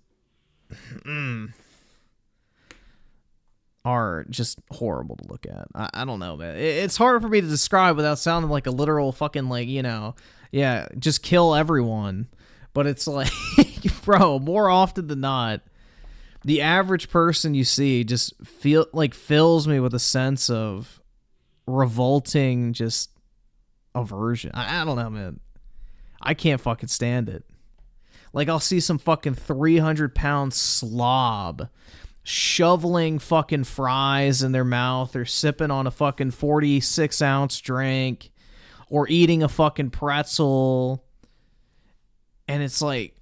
are just horrible to look at. I don't know, man. It's hard for me to describe without sounding like a literal fucking, like, you know, yeah, just kill everyone. But it's like, bro, more often than not, the average person you see just fills me with a sense of revolting just aversion. I don't know, man. I can't fucking stand it. Like, I'll see some fucking 300-pound slob shoveling fucking fries in their mouth or sipping on a fucking 46-ounce drink or eating a fucking pretzel. And it's like,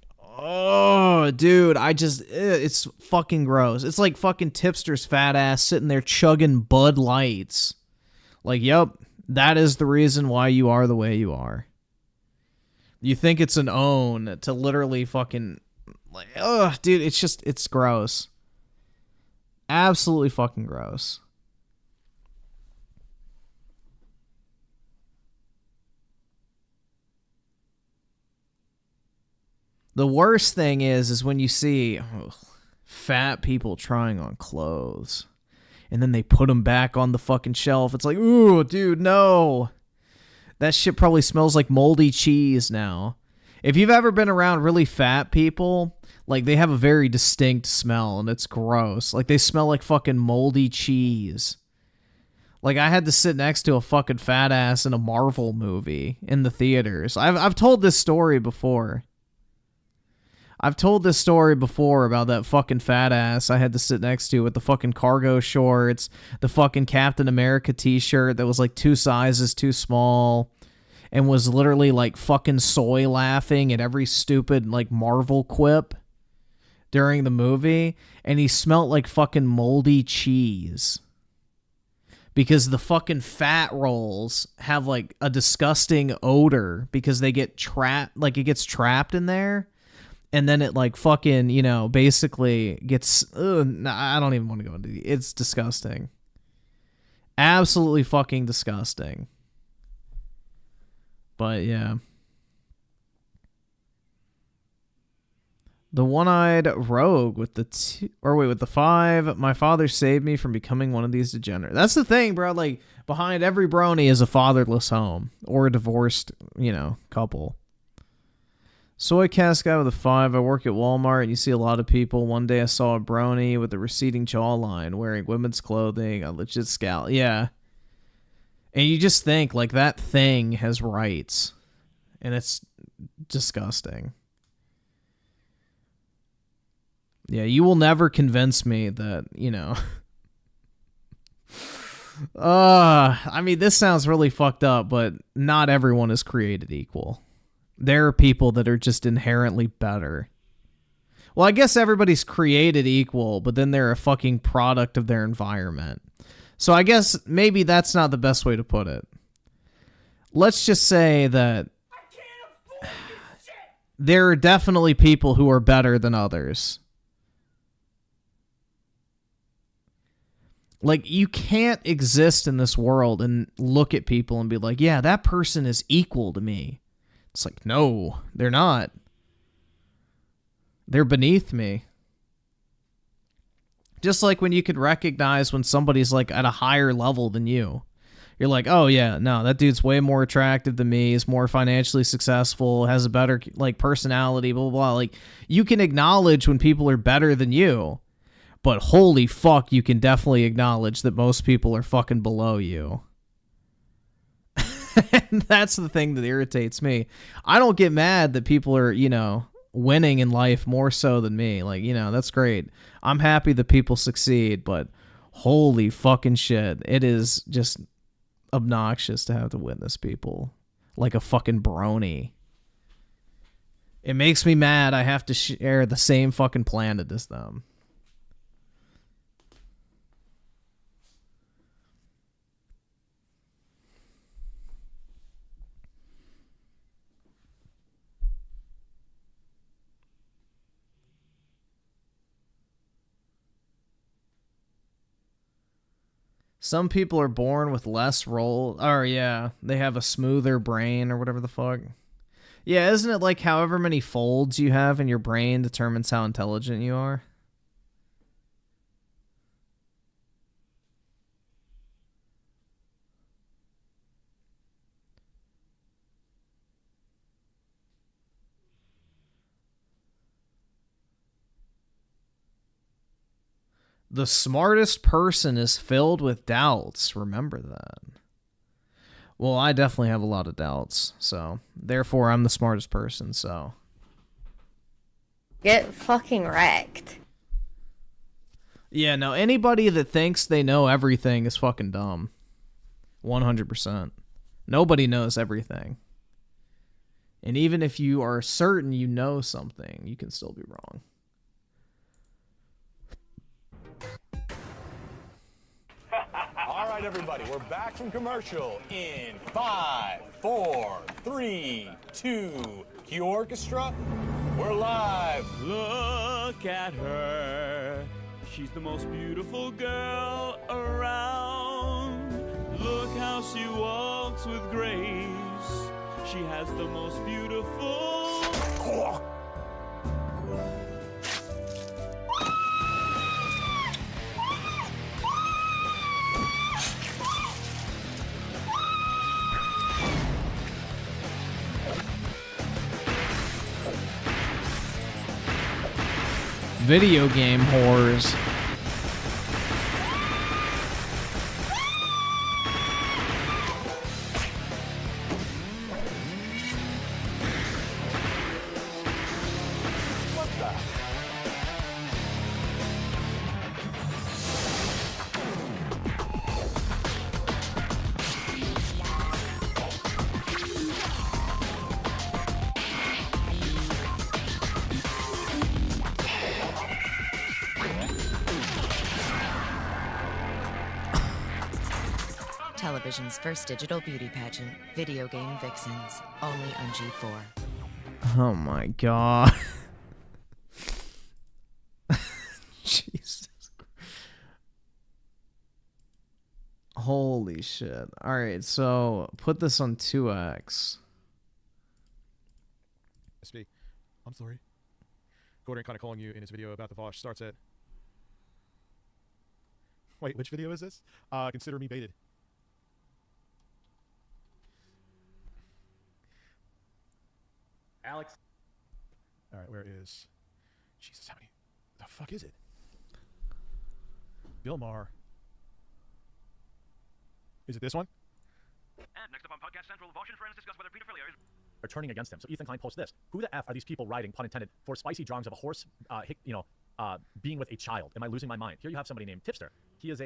oh, dude, it's fucking gross. It's like fucking tipster's fat ass sitting there chugging Bud Lights. Like, yep, that is the reason why you are the way you are. You think it's an own to literally fucking, like, ugh, dude, it's gross. Absolutely fucking gross. The worst thing is when you see fat people trying on clothes. and then they put them back on the fucking shelf. It's like, ooh, dude, no. That shit probably smells like moldy cheese now. If you've ever been around really fat people, like, they have a very distinct smell, and it's gross. Like, they smell like fucking moldy cheese. Like, I had to sit next to a fucking fat ass in a Marvel movie in the theaters. I've told this story before. I've told this story before about that fucking fat ass I had to sit next to with the fucking cargo shorts, the fucking Captain America t-shirt that was like 2 sizes too small, and was literally like fucking soy laughing at every stupid like Marvel quip during the movie, and he smelt like fucking moldy cheese. Because the fucking fat rolls have like a disgusting odor because they get trapped, like it gets trapped in there. And then it like fucking, you know, basically gets, I don't even want to go into it. It's disgusting. Absolutely fucking disgusting. But yeah. The one-eyed rogue with the with the 5. My father saved me from becoming one of these degenerates. That's the thing, bro. Like, behind every brony is a fatherless home or a divorced, you know, couple. Soy cast guy with a 5. I work at Walmart, and you see a lot of people. One day I saw a brony with a receding jawline wearing women's clothing, a legit scout. Yeah. And you just think, like, that thing has rights. And it's disgusting. Yeah, you will never convince me that, you know... I mean, this sounds really fucked up, but not everyone is created equal. There are people that are just inherently better. Well, I guess everybody's created equal, but then they're a fucking product of their environment. So I guess maybe that's not the best way to put it. Let's just say that there are definitely people who are better than others. Like, you can't exist in this world and look at people and be like, yeah, that person is equal to me. It's like, no, they're not. They're beneath me. Just like when you could recognize when somebody's like at a higher level than you. You're like, oh yeah, no, that dude's way more attractive than me, is more financially successful, has a better like personality, blah, blah, blah. Like, you can acknowledge when people are better than you. But holy fuck, you can definitely acknowledge that most people are fucking below you. And that's the thing that irritates me. I don't get mad that people are, you know, winning in life more so than me. Like, you know, that's great. I'm happy that people succeed, but holy fucking shit. It is just obnoxious to have to witness people like a fucking brony. It makes me mad I have to share the same fucking planet as them. Some people are born with less roll. Or, yeah, they have a smoother brain or whatever the fuck. Yeah, isn't it like however many folds you have in your brain determines how intelligent you are? The smartest person is filled with doubts. Remember that. Well, I definitely have a lot of doubts, so therefore I'm the smartest person, so. Get fucking wrecked. Yeah, no, anybody that thinks they know everything is fucking dumb. 100%. Nobody knows everything. And even if you are certain you know something, you can still be wrong. All right, everybody, we're back from commercial in 5, 4, 3, 2. Cue orchestra. We're live. Look at her. She's the most beautiful girl around. Look how she walks with grace. She has the most beautiful... video game whores. Television's first digital beauty pageant, Video Game Vixens, only on G4. Oh my god. Jesus. Holy shit. Alright, so put this on 2x. SP, I'm sorry. Gordon kind of calling you in his video about the Vosh starts at... Wait, which video is this? Consider me baited. Alex. All right, where is... Jesus, how many... The fuck is it? Bill Maher. Is it this one? And next up on Podcast Central, Vosh and friends discuss whether pedophilia is... Are turning against him. So Ethan Klein posts this. Who the F are these people writing, pun intended, for spicy drawings of a horse, being with a child? Am I losing my mind? Here you have somebody named Tipster. He is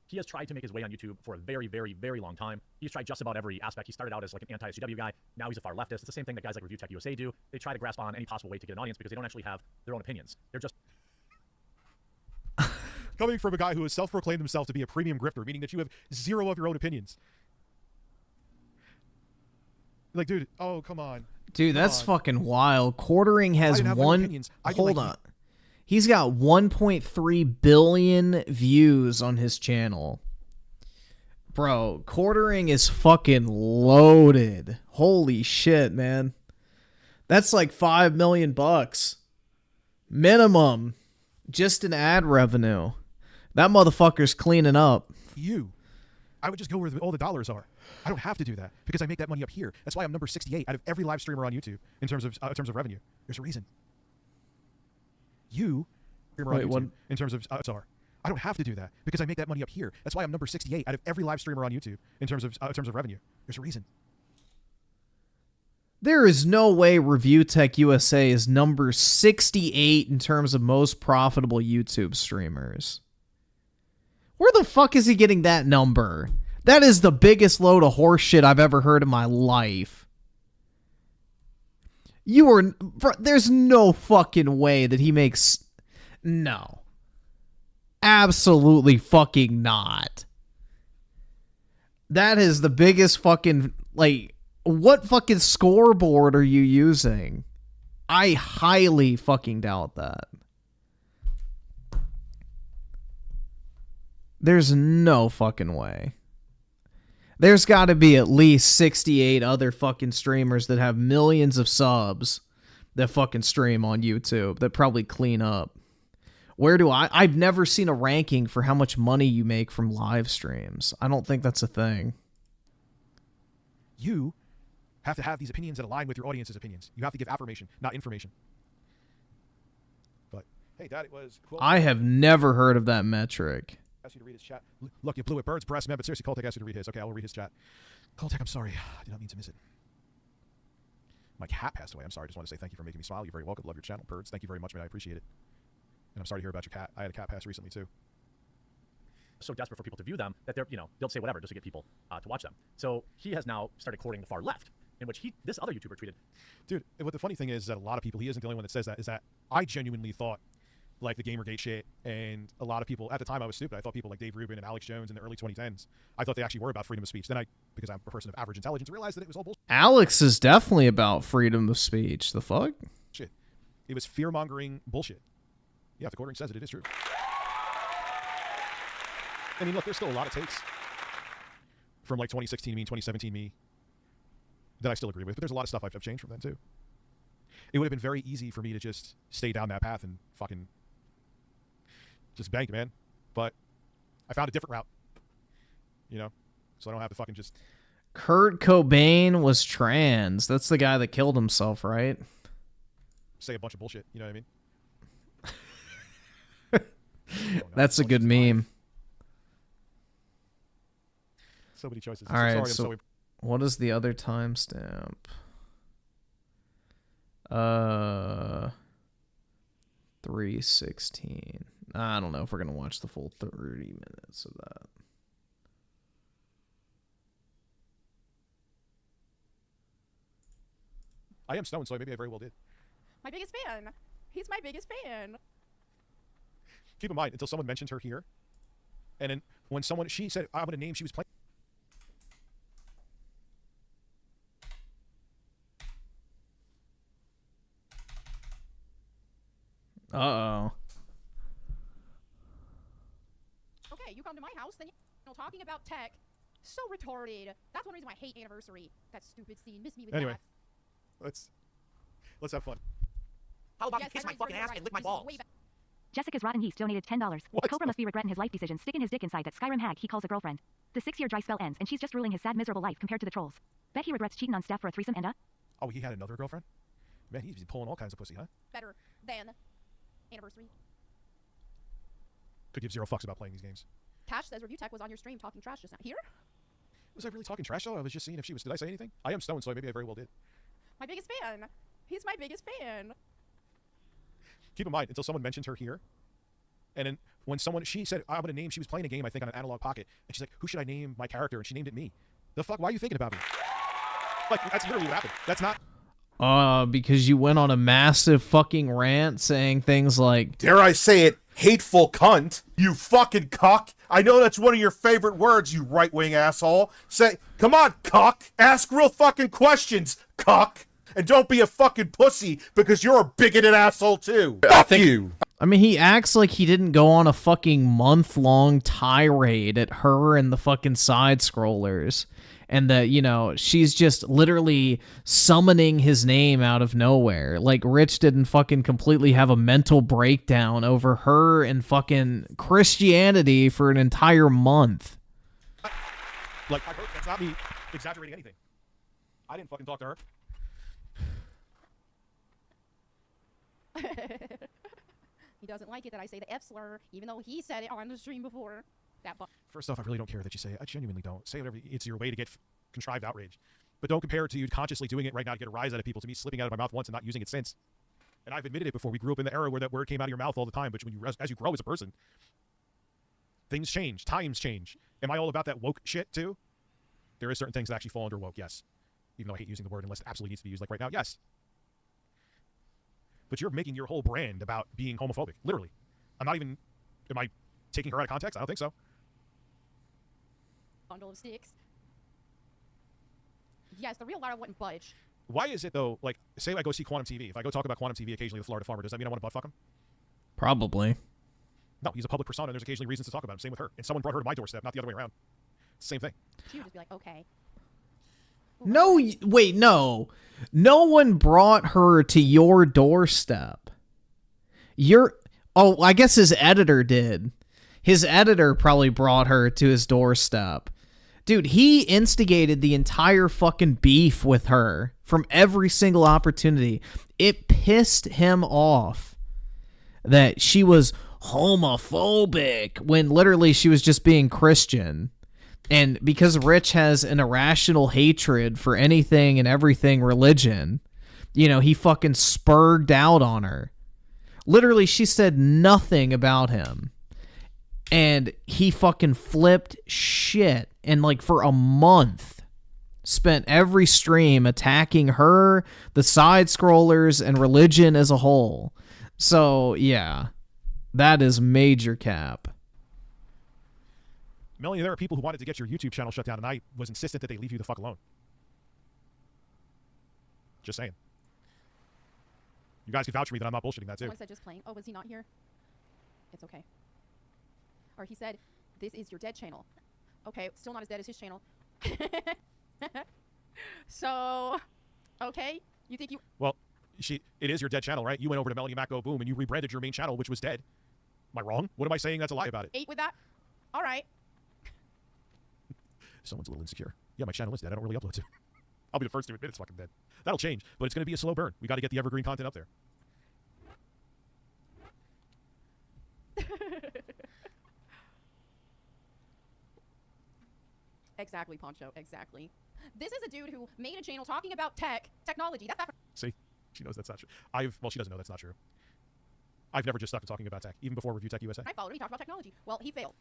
he has tried to make his way on YouTube for a very, very, very long time. He's tried just about every aspect. He started out as like an anti-SJW guy. Now he's a far leftist. It's the same thing that guys like Review Tech USA do. They try to grasp on any possible way to get an audience because they don't actually have their own opinions. They're just... Coming from a guy who has self-proclaimed himself to be a premium grifter, meaning that you have zero of your own opinions. Like, dude, oh, come on. Dude, that's fucking wild. Quartering has one... Hold on. He's got 1.3 billion views on his channel. Bro, Quartering is fucking loaded. Holy shit, man. That's like $5 million bucks. Minimum. Just in ad revenue. That motherfucker's cleaning up. I would just go where all the dollars are. I don't have to do that because I make that money up here. That's why I'm number 68 out of every live streamer on YouTube in terms of revenue. There's a reason. Wait, what? In terms of I don't have to do that because I make that money up here. That's why I'm number 68 out of every live streamer on YouTube in terms of revenue. There's a reason. There is no way Review Tech USA is number 68 in terms of most profitable YouTube streamers. Where the fuck is he getting that number? That is the biggest load of horse shit I've ever heard in my life. There's no fucking way that he makes... No. Absolutely fucking not. That is the biggest fucking... Like, what fucking scoreboard are you using? I highly fucking doubt that. There's no fucking way. There's got to be at least 68 other fucking streamers that have millions of subs that fucking stream on YouTube that probably clean up. I've never seen a ranking for how much money you make from live streams. I don't think that's a thing. You have to have these opinions that align with your audience's opinions. You have to give affirmation, not information. But, hey, Dad, it was cool. I have never heard of that metric. Asked you to read his chat. Look, you blew it. Bird's breast, man, but seriously, Koltek asked you to read his. Okay, I will read his chat. Koltek, I'm sorry. I did not mean to miss it. My cat passed away. I'm sorry. I just want to say thank you for making me smile. You're very welcome. Love your channel, Birds. Thank you very much, man. I appreciate it. And I'm sorry to hear about your cat. I had a cat pass recently, too. So desperate for people to view them that they'll say whatever just to get people to watch them. So he has now started courting the far left, in which this other YouTuber tweeted. Dude, what the funny thing is that a lot of people, he isn't the only one that says that, is that I genuinely thought like the Gamergate shit, and a lot of people, at the time I was stupid, I thought people like Dave Rubin and Alex Jones in the early 2010s, I thought they actually were about freedom of speech. Then because I'm a person of average intelligence, realized that it was all bullshit. Alex is definitely about freedom of speech. The fuck? Shit. It was fear-mongering bullshit. Yeah, if the Quartering says it, it is true. I mean, look, there's still a lot of takes from like 2016 me, 2017 me that I still agree with, but there's a lot of stuff I've changed from then too. It would have been very easy for me to just stay down that path and fucking just bank, man. But I found a different route, you know, so I don't have to fucking just... Kurt Cobain was trans. That's the guy that killed himself, right? Say a bunch of bullshit, you know what I mean? That's a good meme. So many choices. All right, I'm so sorry. what is the other timestamp? 3:16. I don't know if we're gonna watch the full 30 minutes of that. I am stoned, so maybe I very well did. My biggest fan. He's my biggest fan. Keep in mind, until someone mentioned her here, and then when she said, I'm going to name she was playing. Uh-oh. Okay, you come to my house, then you're talking about tech. So retarded. That's one reason why I hate Anniversary. That stupid scene. Miss me with Anyway, that. let's have fun. How about you kiss my fucking ass and lick my balls? Jessica's Rotten Yeast donated $10. Cobra must be regretting his life decision sticking his dick inside that Skyrim hag he calls a girlfriend. The 6-year dry spell ends and she's just ruling his sad miserable life compared to the trolls. Bet he regrets cheating on Steph for a threesome and Oh, he had another girlfriend? Man, he's been pulling all kinds of pussy, huh? Better than Anniversary. Could give zero fucks about playing these games. Cash says Review Tech was on your stream talking trash just now. Here? Was I really talking trash, though? I was just seeing if she was... Did I say anything? I am stoned, so maybe I very well did. My biggest fan. He's my biggest fan. Keep in mind, until someone mentioned her here, and then when she said, I'm going to name, she was playing a game, I think, on an Analog Pocket, and she's like, who should I name my character? And she named it me. The fuck? Why are you thinking about me? Like, that's literally what happened. That's not... Because you went on a massive fucking rant saying things like, dare I say it, hateful cunt, you fucking cuck. I know that's one of your favorite words, you right-wing asshole. Say, come on, cuck. Ask real fucking questions, cuck. And don't be a fucking pussy, because you're a bigoted asshole too. Fuck you. I mean, he acts like he didn't go on a fucking month-long tirade at her and the fucking side-scrollers. And that, you know, she's just literally summoning his name out of nowhere. Like, Rich didn't fucking completely have a mental breakdown over her and fucking Christianity for an entire month. Like, that's not me exaggerating anything. I didn't fucking talk to her. He doesn't like it that I say the F slur, even though he said it on the stream before. First off, I really don't care that you say it. I genuinely don't. Say whatever. It's your way to get contrived outrage. But don't compare it to you consciously doing it right now to get a rise out of people, to me slipping out of my mouth once and not using it since. And I've admitted it before. We grew up in the era where that word came out of your mouth all the time, but when as you grow as a person, things change. Times change. Am I all about that woke shit too? There is certain things that actually fall under woke, yes. Even though I hate using the word unless it absolutely needs to be used like right now, yes. But you're making your whole brand about being homophobic. Literally. I'm not even... Am I taking her out of context? I don't think so. Bundle of sticks. Yes, the real Lara wouldn't budge. Why is it, though, like, say I go see Quantum TV. If I go talk about Quantum TV occasionally with Florida Farmer, does that mean I want to butt fuck him? Probably. No, he's a public persona, and there's occasionally reasons to talk about him. Same with her. And someone brought her to my doorstep, not the other way around. It's the same thing. She would just be like, okay. No, wait, no. No one brought her to your doorstep. Oh, I guess his editor did. His editor probably brought her to his doorstep. Dude, he instigated the entire fucking beef with her from every single opportunity. It pissed him off that she was homophobic when literally she was just being Christian. And because Rich has an irrational hatred for anything and everything religion, you know, he fucking spurred out on her. Literally, she said nothing about him. And he fucking flipped shit. And like for a month, spent every stream attacking her, the side scrollers, and religion as a whole. So, yeah. That is major cap. Melanie, there are people who wanted to get your YouTube channel shut down, and I was insistent that they leave you the fuck alone. Just saying. You guys can vouch for me that I'm not bullshitting that, too. Someone said just playing. Oh, was he not here? It's okay. Or he said, this is your dead channel. Okay, still not as dead as his channel. So, okay. You think you... Well, it is your dead channel, right? You went over to Melanie Mac Go Boom, and you rebranded your main channel, which was dead. Am I wrong? What am I saying that's a lie about it? 8 with that? All right. Someone's a little insecure. Yeah, my channel is dead. I don't really upload to. I'll be the first to admit it's fucking dead. That'll change, but it's going to be a slow burn. We got to get the evergreen content up there. Exactly, Poncho. Exactly. This is a dude who made a channel talking about technology. That's not. See, she knows that's not true. Well, she doesn't know that's not true. I've never just stuck to talking about tech, even before Review Tech USA. I followed him. He talked about technology. Well, he failed.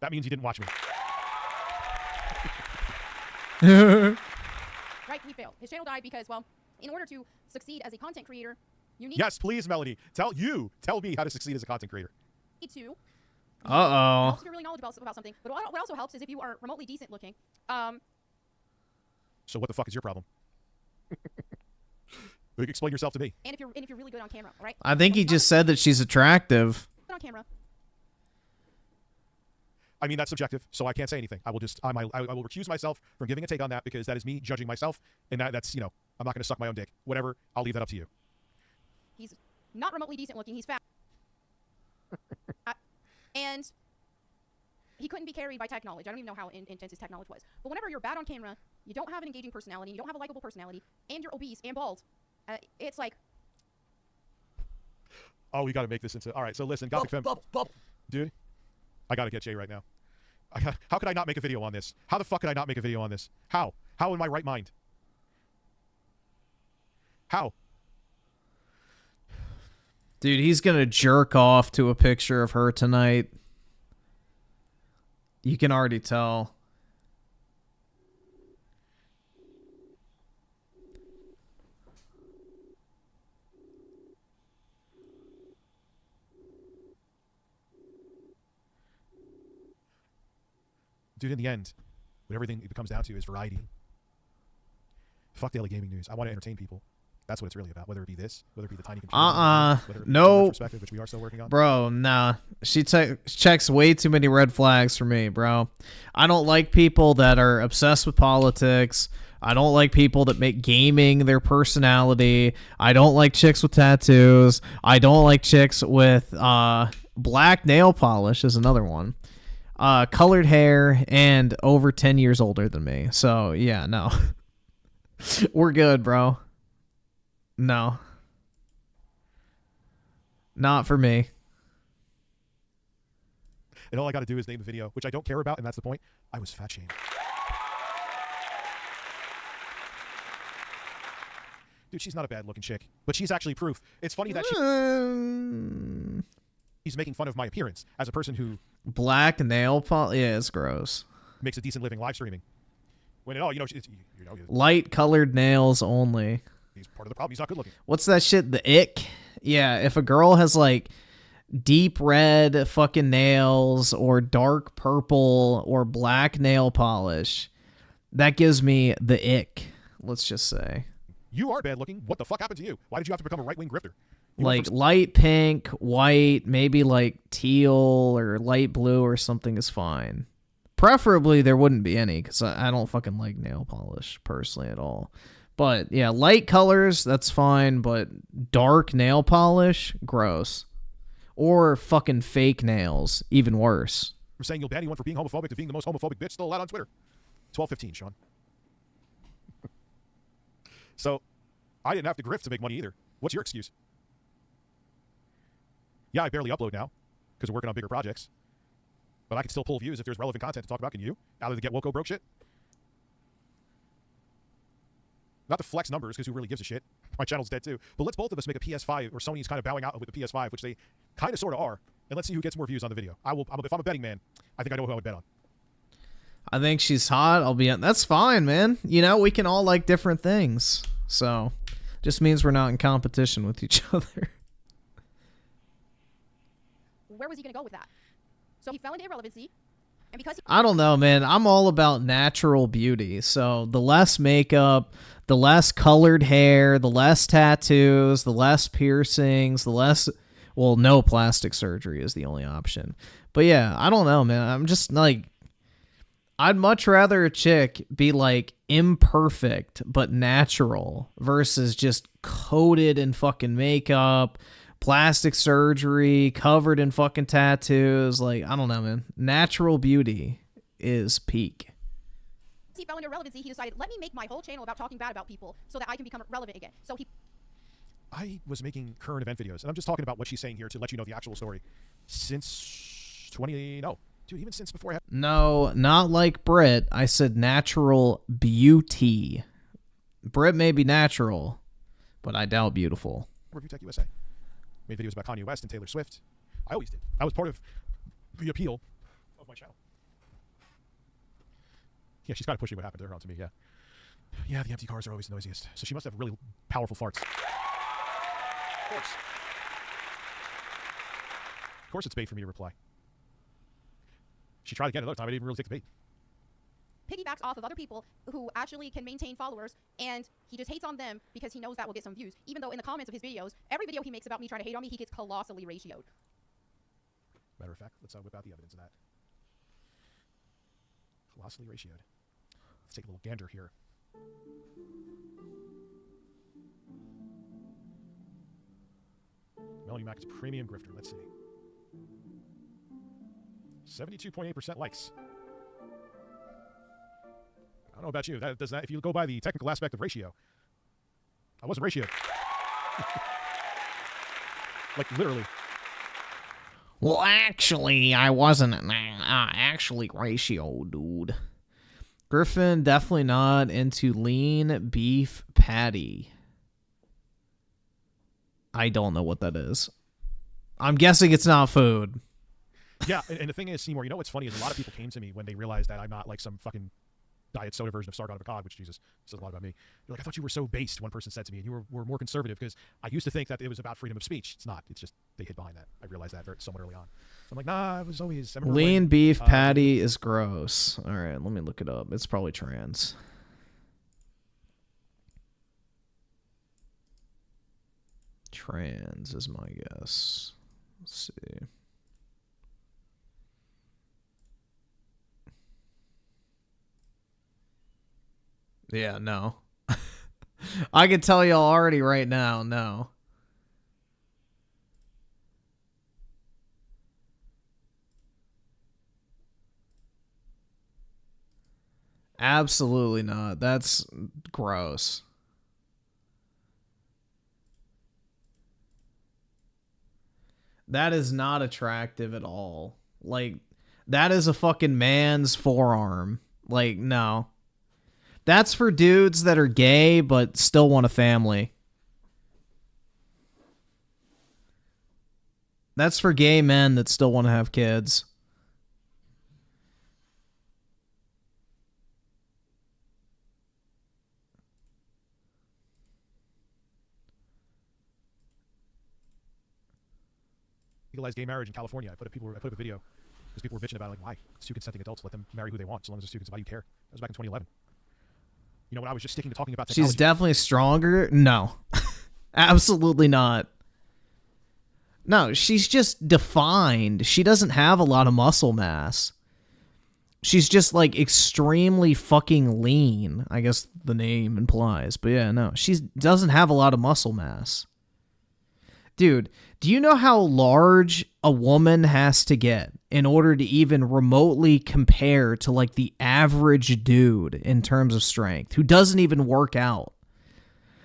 That means you didn't watch me. Right, he failed. His channel died because, well, in order to succeed as a content creator, you need. Yes, please, Melody. Tell me how to succeed as a content creator. To. Uh-oh. Helps if you're really knowledgeable about something. But what also helps is if you are remotely decent looking. So what the fuck is your problem? Explain yourself to me. And if you're really good on camera, right? I think he just said that she's attractive. Good on camera. I mean, that's subjective, so I can't say anything. I will recuse myself from giving a take on that because that is me judging myself, and that's, you know, I'm not going to suck my own dick. Whatever, I'll leave that up to you. He's not remotely decent looking. He's fat. And he couldn't be carried by technology. I don't even know how intense his technology was. But whenever you're bad on camera, you don't have an engaging personality, you don't have a likable personality, and you're obese and bald, it's like... Oh, we got to make this into... All right, so listen, Gothic Femme... Dude, I got to get Jay right now. How could I not make a video on this? How the fuck could I not make a video on this? How? How in my right mind? How? Dude, he's gonna jerk off to a picture of her tonight. You can already tell. Dude, in the end, what everything it comes down to is variety. Fuck daily gaming news. I want to entertain people. That's what it's really about. Whether it be this, whether it be the tiny computer. No. Perspective, which we are still working on. Bro, nah. She checks way too many red flags for me, bro. I don't like people that are obsessed with politics. I don't like people that make gaming their personality. I don't like chicks with tattoos. I don't like chicks with black nail polish is another one. Colored hair and over 10 years older than me. So, yeah, no. We're good, bro. No. Not for me. And all I got to do is name the video, which I don't care about, and that's the point. I was fat shamed. Dude, she's not a bad-looking chick, but she's actually proof. It's funny that she's making fun of my appearance as a person who... Black nail polish? Yeah, it's gross. Makes a decent living live streaming. When, light-colored nails only. He's part of the problem. He's not good looking. What's that shit? The ick? Yeah, if a girl has, like, deep red fucking nails or dark purple or black nail polish, that gives me the ick, let's just say. You are bad looking. What the fuck happened to you? Why did you have to become a right-wing grifter? Like light pink, white, maybe like teal or light blue or something is fine. Preferably there wouldn't be any because I don't fucking like nail polish personally at all. But yeah, light colors, that's fine. But dark nail polish, gross. Or fucking fake nails, even worse. We're saying you'll ban anyone for being homophobic to being the most homophobic bitch still allowed on Twitter. 12:15, Sean. So, I didn't have to grift to make money either. What's your excuse? Yeah, I barely upload now because we're working on bigger projects. But I can still pull views if there's relevant content to talk about. Can you? Out of the get woke broke shit? Not to flex numbers because who really gives a shit? My channel's dead too. But let's both of us make a PS5, or Sony's kind of bowing out with the PS5, which they kind of sort of are. And let's see who gets more views on the video. If I'm a betting man, I think I know who I would bet on. I think she's hot. That's fine, man. You know, we can all like different things. So, just means we're not in competition with each other. Where was he going to go with that? So he fell into irrelevancy. And because I don't know, man. I'm all about natural beauty. So the less makeup, the less colored hair, the less tattoos, the less piercings, the less... Well, no plastic surgery is the only option. But yeah, I don't know, man. I'm just like... I'd much rather a chick be like imperfect but natural versus just coated in fucking makeup, plastic surgery, covered in fucking tattoos. Like, I don't know, man. Natural beauty is peak. he fell into irrelevancy, he decided, let me make my whole channel about talking bad about people so that I can become relevant again. So I was making current event videos, and I'm just talking about what she's saying here to let you know the actual story. Since Dude, even since before I had... No, not like Brit. I said natural beauty. Brit may be natural, but I doubt beautiful. Review Tech USA. Made videos about Kanye West and Taylor Swift. I always did. That was part of the appeal of my channel. Yeah, she's kind of pushing what happened to her onto me, yeah. Yeah, the empty cars are always the noisiest. So she must have really powerful farts. Of course. Of course it's bait for me to reply. She tried again another time. I didn't even really take the bait. Piggybacks off of other people who actually can maintain followers, and he just hates on them because he knows that will get some views. Even though in the comments of his videos, every video he makes about me trying to hate on me, he gets colossally ratioed. Matter of fact, let's whip out the evidence of that. Colossally ratioed. Let's take a little gander here. Melanie Mac is a premium grifter. Let's see. 72.8% likes. I don't know about you. That does that. If you go by the technical aspect of ratio, I wasn't ratioed. Like literally. Well, actually, I wasn't actually ratio, dude. Griffin definitely not into lean beef patty. I don't know what that is. I'm guessing it's not food. Yeah, and the thing is, Seymour, you know what's funny is a lot of people came to me when they realized that I'm not like some fucking diet soda version of Sargon of Akkad, which Jesus says a lot about me. They're like, I thought you were so based, one person said to me, and you were more conservative, because I used to think that it was about freedom of speech. It's not. It's just they hid behind that. I realized that somewhat early on. So I'm like, nah, it was always... Lean beef patty is gross. All right, let me look it up. It's probably trans. Trans is my guess. Let's see. Yeah, no. I can tell y'all already right now, no. Absolutely not. That's gross. That is not attractive at all. Like, that is a fucking man's forearm. Like, no. That's for dudes that are gay but still want a family. That's for gay men that still want to have kids. Legalized gay marriage in California. I put up a video because people were bitching about it, like, why? It's two consenting adults. Let them marry who they want, so long as it's two consenting. Why do you care? That was back in 2011. You know, when I was just sticking to talking about technology. She's definitely stronger. No. Absolutely not. No, she's just defined. She doesn't have a lot of muscle mass. She's just, like, extremely fucking lean, I guess the name implies. But yeah, no. She doesn't have a lot of muscle mass. Dude, do you know how large a woman has to get in order to even remotely compare to, like, the average dude in terms of strength who doesn't even work out?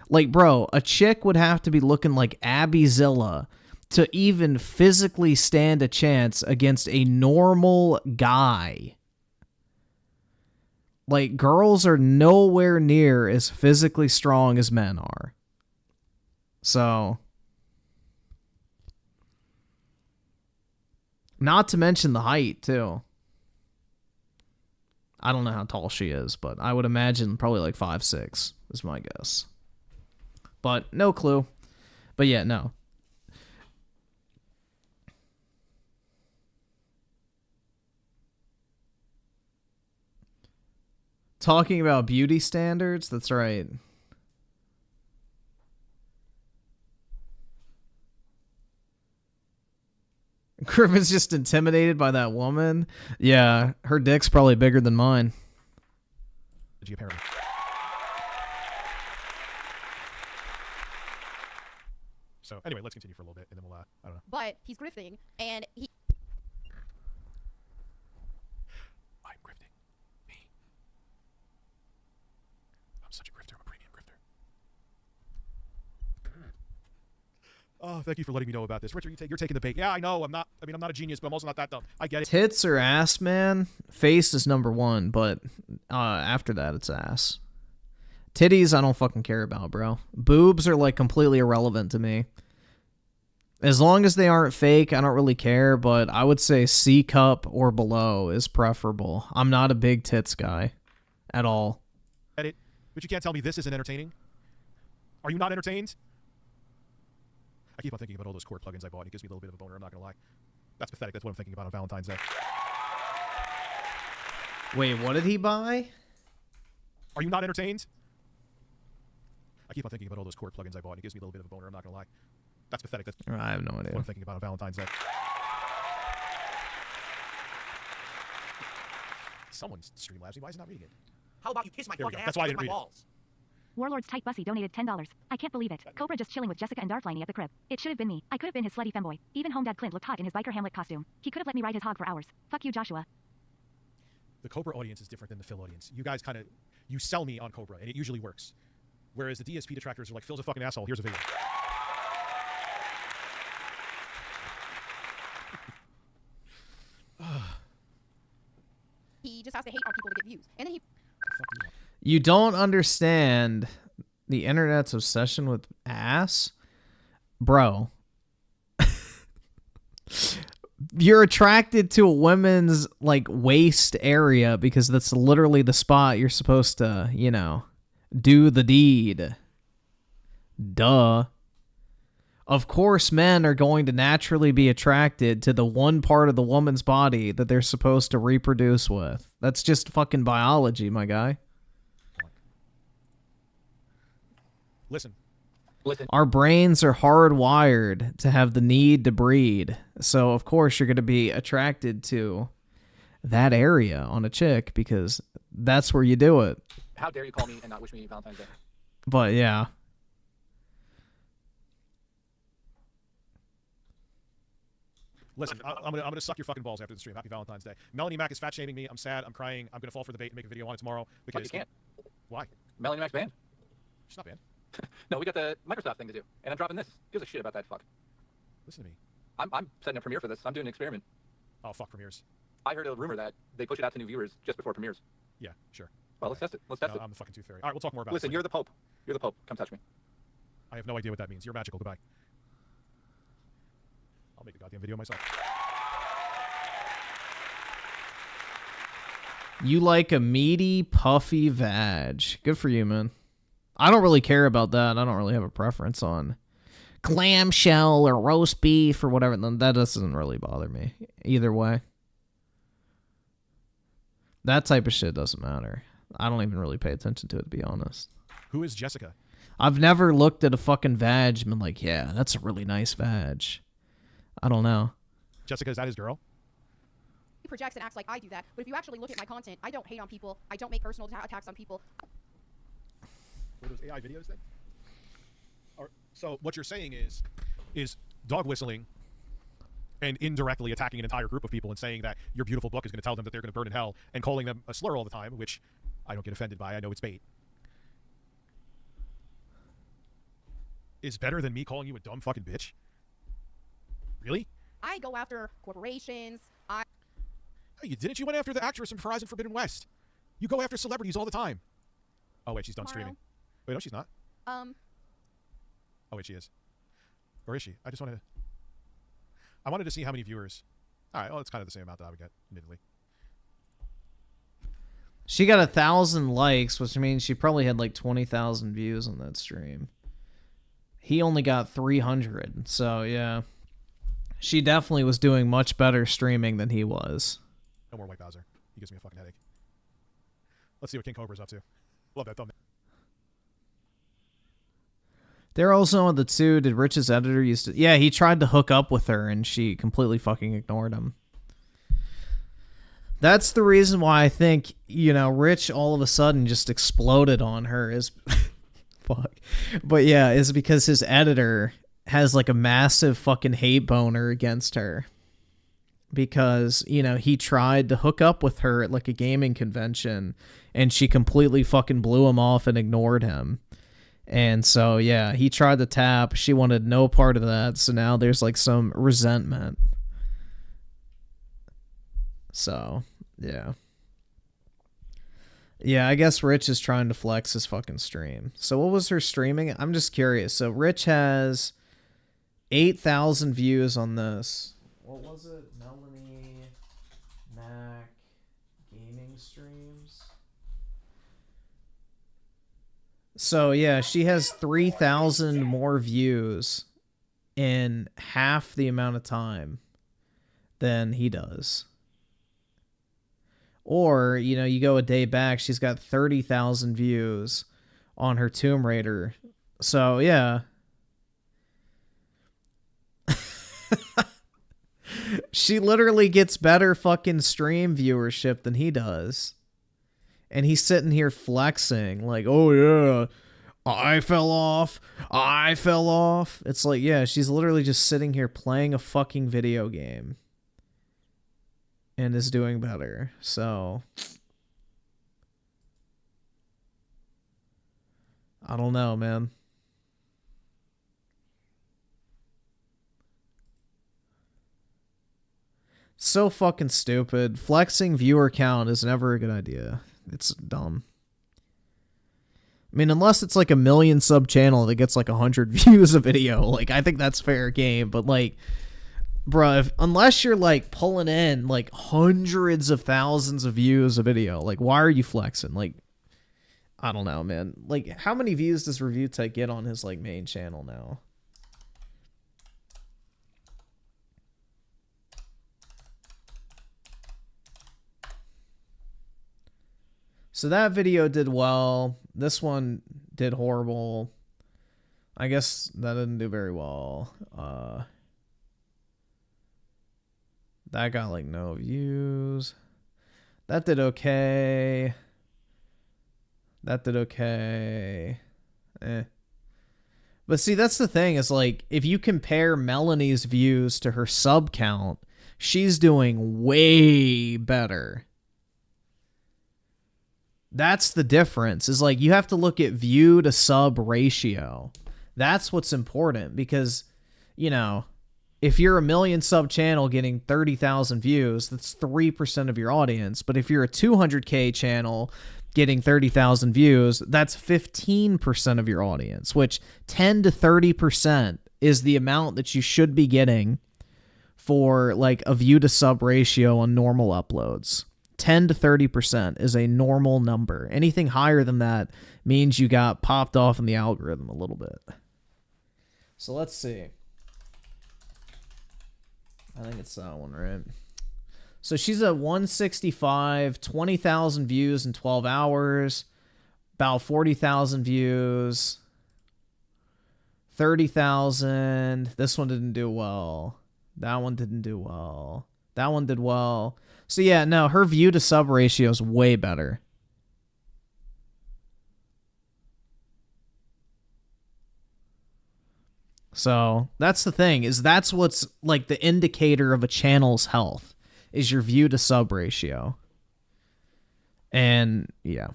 Like, bro, a chick would have to be looking like Abby Zilla to even physically stand a chance against a normal guy. Like, girls are nowhere near as physically strong as men are. So... not to mention the height, too. I don't know how tall she is, but I would imagine probably like 5'6" is my guess. But no clue. But yeah, no. Talking about beauty standards, that's right. Griffin's just intimidated by that woman. Yeah, her dick's probably bigger than mine. Apparently. So anyway, let's continue for a little bit, and then we'll, I don't know. But he's grifting, and he... I'm grifting. Me. I'm such a grifter. I'm a premium grifter. Oh, Oh, thank you for letting me know about this. Richard, you're taking the bait. Yeah, I know. I'm not a genius, but I'm also not that dumb. I get it. Tits or ass, man? Face is number one, but after that, it's ass. Titties, I don't fucking care about, bro. Boobs are, like, completely irrelevant to me. As long as they aren't fake, I don't really care, but I would say C cup or below is preferable. I'm not a big tits guy at all. Edit. But you can't tell me this isn't entertaining. Are you not entertained? I keep on thinking about all those cord plugins I bought. It gives me a little bit of a boner, I'm not going to lie. That's pathetic. That's what I'm thinking about on Valentine's Day. Wait, what did he buy? Are you not entertained? I keep on thinking about all those cord plugins I bought. It gives me a little bit of a boner, I'm not going to lie. That's pathetic. That's I have no idea. what I'm thinking about on Valentine's Day. Someone's Streamlabs me. Why is it not reading it? How about you kiss my There we fucking go. ass That's why I with didn't my read it. balls? Warlord's Tight Bussy donated $10. I can't believe it. Cobra just chilling with Jessica and Darfliney at the crib. It should have been me. I could have been his slutty femboy. Even home dad Clint looked hot in his biker Hamlet costume. He could have let me ride his hog for hours. Fuck you, Joshua. The Cobra audience is different than the Phil audience. You guys you sell me on Cobra, and it usually works. Whereas the DSP detractors are like, Phil's a fucking asshole, here's a video. He just has to hate on people to get views. And then he... You don't understand the internet's obsession with ass? Bro. You're attracted to a woman's, like, waist area because that's literally the spot you're supposed to, you know, do the deed. Duh. Of course, men are going to naturally be attracted to the one part of the woman's body that they're supposed to reproduce with. That's just fucking biology, my guy. Listen. Our brains are hardwired to have the need to breed. So, of course, you're going to be attracted to that area on a chick because that's where you do it. How dare you call me and not wish me Valentine's Day? But, yeah. Listen, I'm gonna suck your fucking balls after the stream. Happy Valentine's Day. Melanie Mac is fat shaming me. I'm sad. I'm crying. I'm gonna fall for the bait and make a video on it tomorrow because you can't. Why? Melanie Mac's banned. She's not banned. No, we got the Microsoft thing to do, and I'm dropping this. Gives a shit about that fuck. Listen to me. I'm setting a premiere for this. I'm doing an experiment. Oh, fuck premieres. I heard a rumor that they push it out to new viewers just before premieres. Yeah, sure. Well, let's test it. Let's test it. I'm the fucking tooth fairy. All right, we'll talk more about it. Listen, you're the Pope. You're the Pope. Come touch me. I have no idea what that means. You're magical. Goodbye. I'll make a goddamn video myself. You like a meaty, puffy vag. Good for you, man. I don't really care about that. I don't really have a preference on clamshell or roast beef or whatever. That doesn't really bother me either way. That type of shit doesn't matter. I don't even really pay attention to it, to be honest. Who is Jessica? I've never looked at a fucking vag and been like, yeah, that's a really nice vag. I don't know. Jessica, is that his girl? He projects and acts like I do that. But if you actually look at my content, I don't hate on people. I don't make personal attacks on people. Were those AI videos then? So what you're saying is dog whistling and indirectly attacking an entire group of people and saying that your beautiful book is going to tell them that they're going to burn in hell and calling them a slur all the time, which I don't get offended by. I know it's bait. Is better than me calling you a dumb fucking bitch? Really? I go after corporations. Hey, you went after the actress from Horizon Forbidden West. You go after celebrities all the time. Oh, wait, she's done streaming. Wait, no, she's not. Oh, wait, she is. Or is she? I wanted to see how many viewers. All right, well, it's kind of the same amount that I would get, admittedly. She got 1,000 likes, which means she probably had like 20,000 views on that stream. He only got 300, so yeah. She definitely was doing much better streaming than he was. No more White Bowser. He gives me a fucking headache. Let's see what King Cobra's up to. Love that thumbnail. They're also on the two. Did Rich's editor used to... Yeah, he tried to hook up with her, and she completely fucking ignored him. That's the reason why I think, you know, Rich all of a sudden just exploded on her is... Fuck. But yeah, is because his editor has like a massive fucking hate boner against her. Because, you know, he tried to hook up with her at like a gaming convention, and she completely fucking blew him off and ignored him. And so, yeah, he tried to tap. She wanted no part of that. So now there's like some resentment. So, yeah. Yeah, I guess Rich is trying to flex his fucking stream. So what was her streaming? I'm just curious. So Rich has 8,000 views on this. What was it? Melanie Mac gaming streams. So yeah, she has 3,000 more views in half the amount of time than he does. Or, you know, you go a day back, she's got 30,000 views on her Tomb Raider. So, yeah. She literally gets better fucking stream viewership than he does. And he's sitting here flexing like, oh yeah, I fell off. It's like, yeah, she's literally just sitting here playing a fucking video game. And is doing better. So I don't know, man. So fucking stupid. Flexing viewer count is never a good idea. It's dumb. I mean, unless it's like a 1 million sub channel that gets like 100 views a video, like I think that's fair game, but like, bruh, unless you're like pulling in like hundreds of thousands of views a video, like why are you flexing? Like, I don't know, man. Like, how many views does Review Tech get on his like main channel now? So that video did well. This one did horrible. I guess that didn't do very well. That got like no views. That did okay. That did okay. But see, that's the thing is like, if you compare Melanie's views to her sub count, she's doing way better. That's the difference, is like you have to look at view to sub ratio. That's what's important because, you know, if you're a 1 million sub channel getting 30,000 views, that's 3% of your audience. But if you're a 200K channel getting 30,000 views, that's 15% of your audience, which 10 to 30% is the amount that you should be getting for like a view to sub ratio on normal uploads. 10 to 30% is a normal number. Anything higher than that means you got popped off in the algorithm a little bit. So let's see. I think it's that one, right? So she's at 165, 20,000 views in 12 hours, about 40,000 views, 30,000. This one didn't do well. That one didn't do well. That one did well. So yeah, no, her view to sub ratio is way better. So that's the thing, is that's what's like the indicator of a channel's health, is your view to sub ratio. And yeah.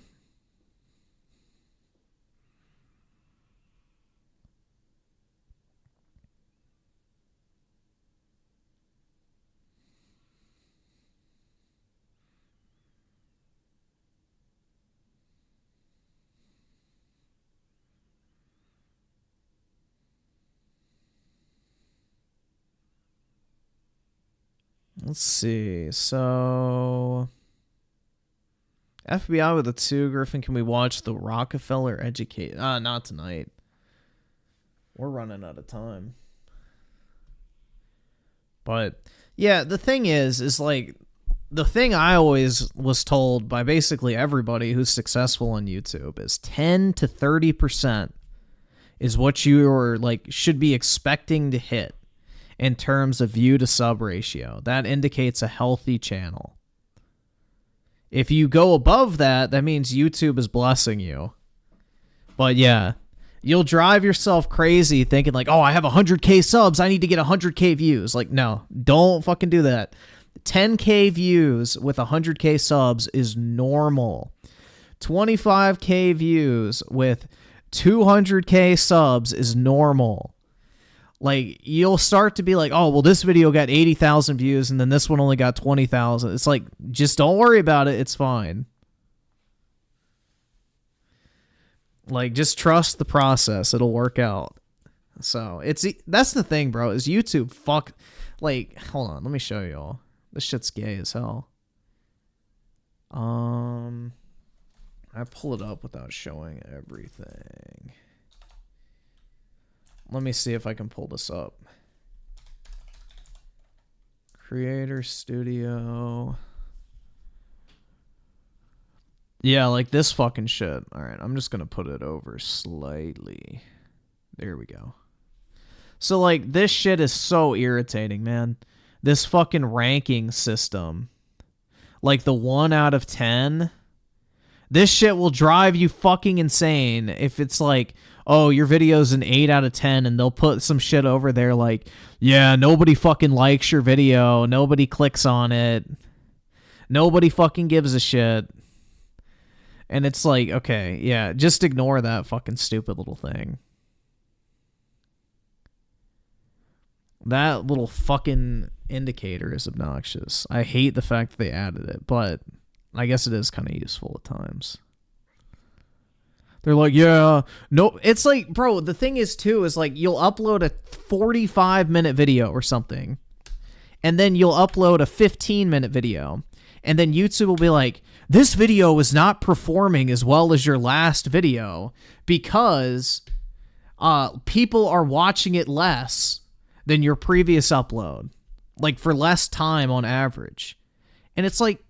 Let's see. So FBI with a 2. Griffin, can we watch the Rockefeller Educate? Not tonight. We're running out of time. But yeah, the thing is like, the thing I always was told by basically everybody who's successful on YouTube is 10 to 30% is what you're like should be expecting to hit in terms of view to sub ratio. That indicates a healthy channel. If you go above that, that means YouTube is blessing you. But yeah, you'll drive yourself crazy thinking like, oh, I have 100K subs, I need to get 100K views. Like, no, don't fucking do that. 10K views with 100K subs is normal. 25K views with 200K subs is normal. Like, you'll start to be like, oh, well, this video got 80,000 views, and then this one only got 20,000. It's like, just don't worry about it. It's fine. Like, just trust the process. It'll work out. So, that's the thing, bro, is YouTube like, hold on, let me show y'all. This shit's gay as hell. I pull it up without showing everything. Let me see if I can pull this up. Creator Studio. Yeah, like this fucking shit. Alright, I'm just gonna put it over slightly. There we go. So, like, this shit is so irritating, man. This fucking ranking system. Like, the 1 out of 10. This shit will drive you fucking insane if it's like, oh, your video's an 8 out of 10, and they'll put some shit over there like, yeah, nobody fucking likes your video. Nobody clicks on it. Nobody fucking gives a shit. And it's like, okay, yeah, just ignore that fucking stupid little thing. That little fucking indicator is obnoxious. I hate the fact that they added it, but I guess it is kind of useful at times. They're like, yeah, no, it's like, bro, the thing is too, is like, you'll upload a 45-minute video or something, and then you'll upload a 15-minute video, and then YouTube will be like, this video is not performing as well as your last video because people are watching it less than your previous upload, like for less time on average. And it's like,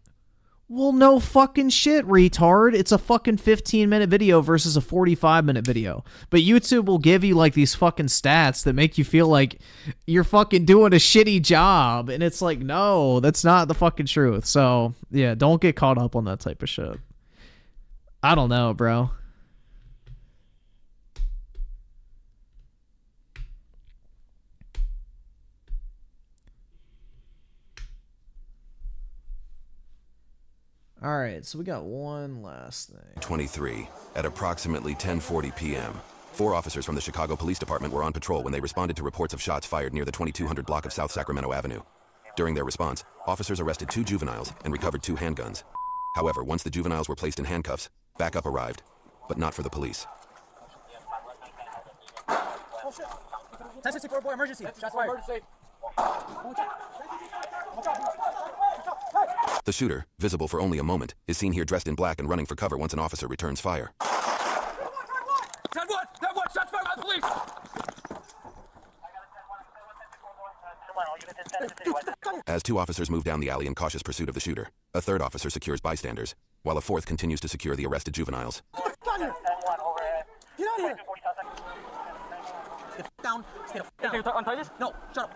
well, no fucking shit, retard. It's a fucking 15-minute video versus a 45-minute video. But YouTube will give you like these fucking stats that make you feel like you're fucking doing a shitty job. And it's like, no, that's not the fucking truth. So, yeah, don't get caught up on that type of shit. I don't know, bro. All right, so we got one last thing. 23 at approximately 10:40 p.m. 4 officers from the Chicago Police Department were on patrol when they responded to reports of shots fired near the 2200 block of South Sacramento Avenue. During their response, officers arrested 2 juveniles and recovered 2 handguns. However, once the juveniles were placed in handcuffs, backup arrived, but not for the police. 1064 emergency. Shots fired. Emergency. The shooter, visible for only a moment, is seen here dressed in black and running for cover once an officer returns fire. Shots fired by the police! As 2 officers move down the alley in cautious pursuit of the shooter, a 3rd officer secures bystanders, while a 4th continues to secure the arrested juveniles. Get out of here! Stay down. Stay down. Untie this? No, shut up.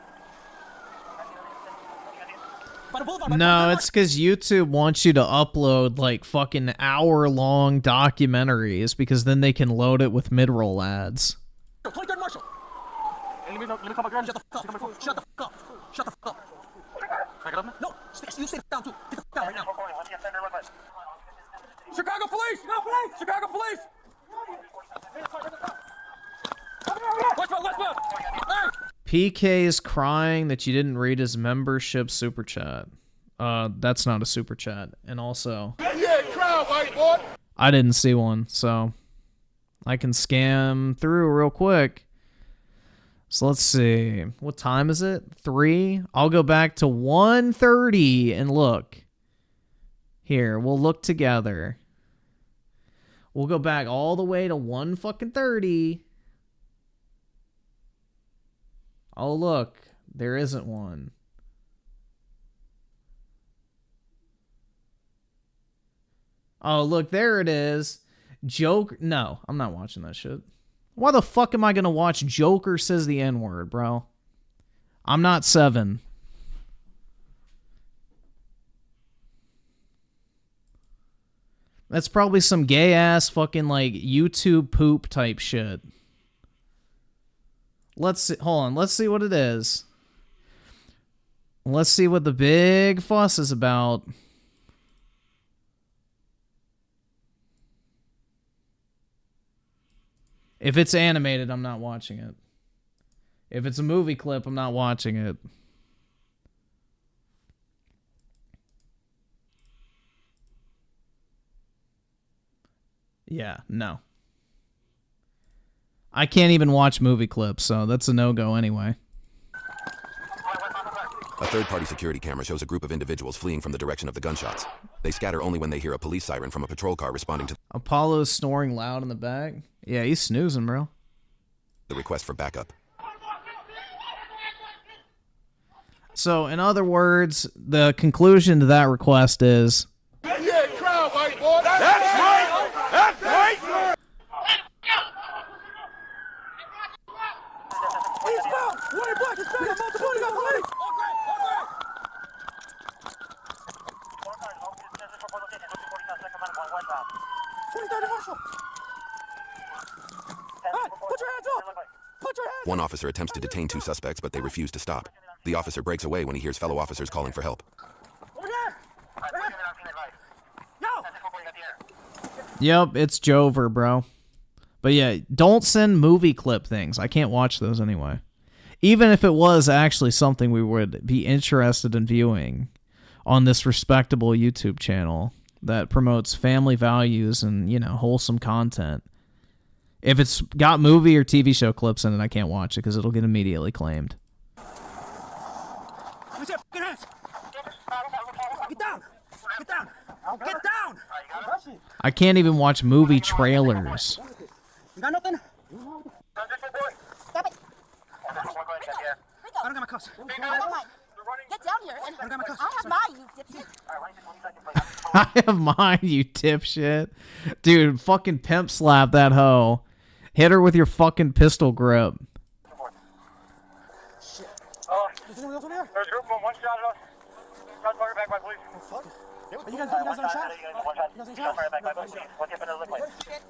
No, it's because YouTube wants you to upload like fucking hour-long documentaries because then they can load it with mid-roll ads. 23rd Marshal. Let me come again. Shut the fuck up. Shut the fuck up. Shut the fuck up. Can I get up now? No, you stay down too. Get the fuck down right now. Chicago Police! No, police! Chicago Police! Let's move! Hey! PK is crying that you didn't read his membership super chat. That's not a super chat. And also, Yeah, crowd, white boy! I didn't see one, so I can scan through real quick. So let's see. What time is it? 3? I'll go back to 1:30 and look. Here, we'll look together. We'll go back all the way to 1:30. Oh, look. There isn't one. Oh, look. There it is. Joker. No, I'm not watching that shit. Why the fuck am I going to watch Joker says the N-word, bro? I'm not 7. That's probably some gay-ass fucking, like, YouTube poop type shit. Let's see. Hold on. Let's see what it is. Let's see what the big fuss is about. If it's animated, I'm not watching it. If it's a movie clip, I'm not watching it. Yeah, no. I can't even watch movie clips, so that's a no-go anyway. A third-party security camera shows a group of individuals fleeing from the direction of the gunshots. They scatter only when they hear a police siren from a patrol car responding to Apollo's snoring loud in the back. Yeah, he's snoozing, bro. the request for backup. So, in other words, the conclusion to that request is... Yeah, crowd, white boy. That's right. That's right. He's found! White black is back! Multiple got money! Put your hands up! Put your hands up! One officer attempts to detain two suspects, but they refuse to stop. The officer breaks away when he hears fellow officers calling for help. Yep, it's Jover, bro. But yeah, don't send movie clip things. I can't watch those anyway. Even if it was actually something we would be interested in viewing on this respectable YouTube channel that promotes family values and, you know, wholesome content. If it's got movie or TV show clips in it, I can't watch it because it'll get immediately claimed. Get down! Get down! Get down! I can't even watch movie trailers. You got nothing? Stop it! I don't got my cuffs. Get down here. I don't got my cuffs. I have mine, you dipshit. I have mine, you dipshit. Dude, fucking pimp slap that hoe. Hit her with your fucking pistol grip. Shit. Is anyone else on here? There's a group of one shot at us. Shot fired back by police. Oh, fuck. You guys on a shot? You guys on a shot? Fired back by police. What's happening to the liquid? Shit.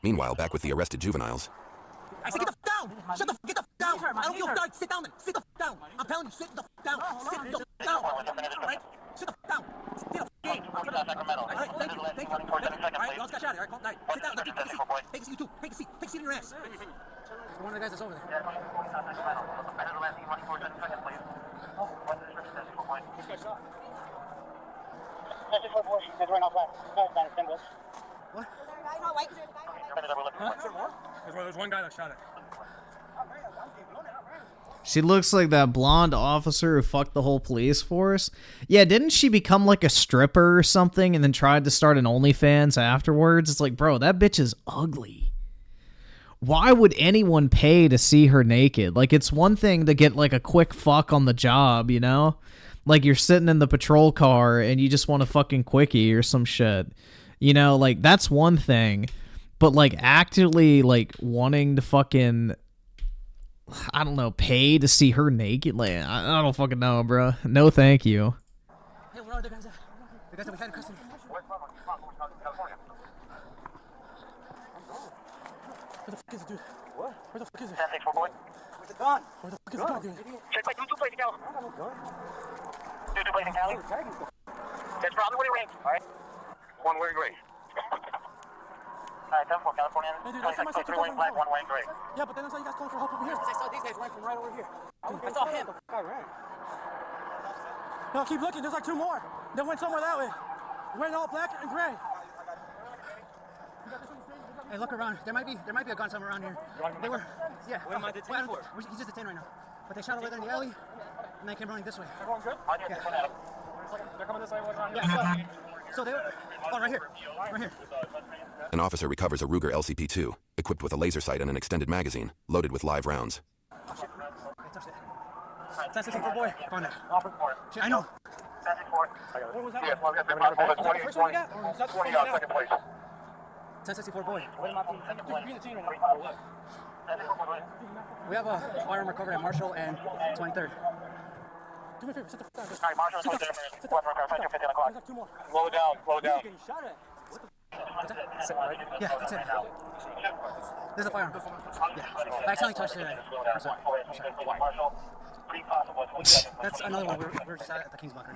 Meanwhile, back with the arrested juveniles, I said get the f down! Shut the f down! I don't give a f sit down then! Sit the f down! I'm telling you, sit the f down! Sit the f down! Alright? Sit the f down! Sit the f down! Alright, thank you, thank you. Alright, you all got shot here, alright? Alright, sit down, take a seat. Take a seat, you too. Take a seat. Take a seat in your ass. One of the guys that's over there. What? There's one guy that shot it. She looks like that blonde officer who fucked the whole police force. Yeah, didn't she become like a stripper or something and then tried to start an OnlyFans afterwards? It's like, bro, that bitch is ugly. Why would anyone pay to see her naked? Like, it's one thing to get like a quick fuck on the job, you know? Like, you're sitting in the patrol car and you just want a fucking quickie or some shit. You know, like, that's one thing. But, like, actively, like, wanting to fucking, I don't know, pay to see her naked? Like, I don't fucking know, bro. No, thank you. Hey, where are the guys at? The guys that we had in custody. Where the fuck is it, dude? What? Where the fuck is it? Where's the gun? Where the fuck is the gun, dude? Check my two plates in Cali. I got no gun. Two plates in Cali? That's probably what he ranks, alright? One wearing gray. Alright, 10-4, California. Hey, dude, that's my 3 wearing black, 1 wearing gray. Yeah, but then I saw you guys calling for help over here. I saw these guys right from right over here. I saw him. No, keep looking. There's like two more. They went somewhere that way. Wearing all black and gray. Hey, look around. There might be a gun somewhere around here. They were, yeah. What am I detained for? He's just detained right now. But they shot over there in the alley, and they came running this way. Everyone good? Yeah. They're coming this way. Yeah. So they were. Oh, right here. Right here. an officer recovers a Ruger LCP-2, equipped with a laser sight and an extended magazine, loaded with live rounds. That's a boy. Found it. Shit, I know. What was that? Yeah, well, First one we got? Or was that 20 second place. 1064 boy. What am I being the team right now? We have a firearm recovered at Marshall and 23rd. Do me a favor, sit the f down. Alright, Marshall and 23rd. Two more. Slow it down, slow it down. Getting shot at. What the that's it, right? Yeah, that's it. There's a firearm. Yeah. I accidentally touched it. I'm sorry. That's another one. We're just at the King's Bunker.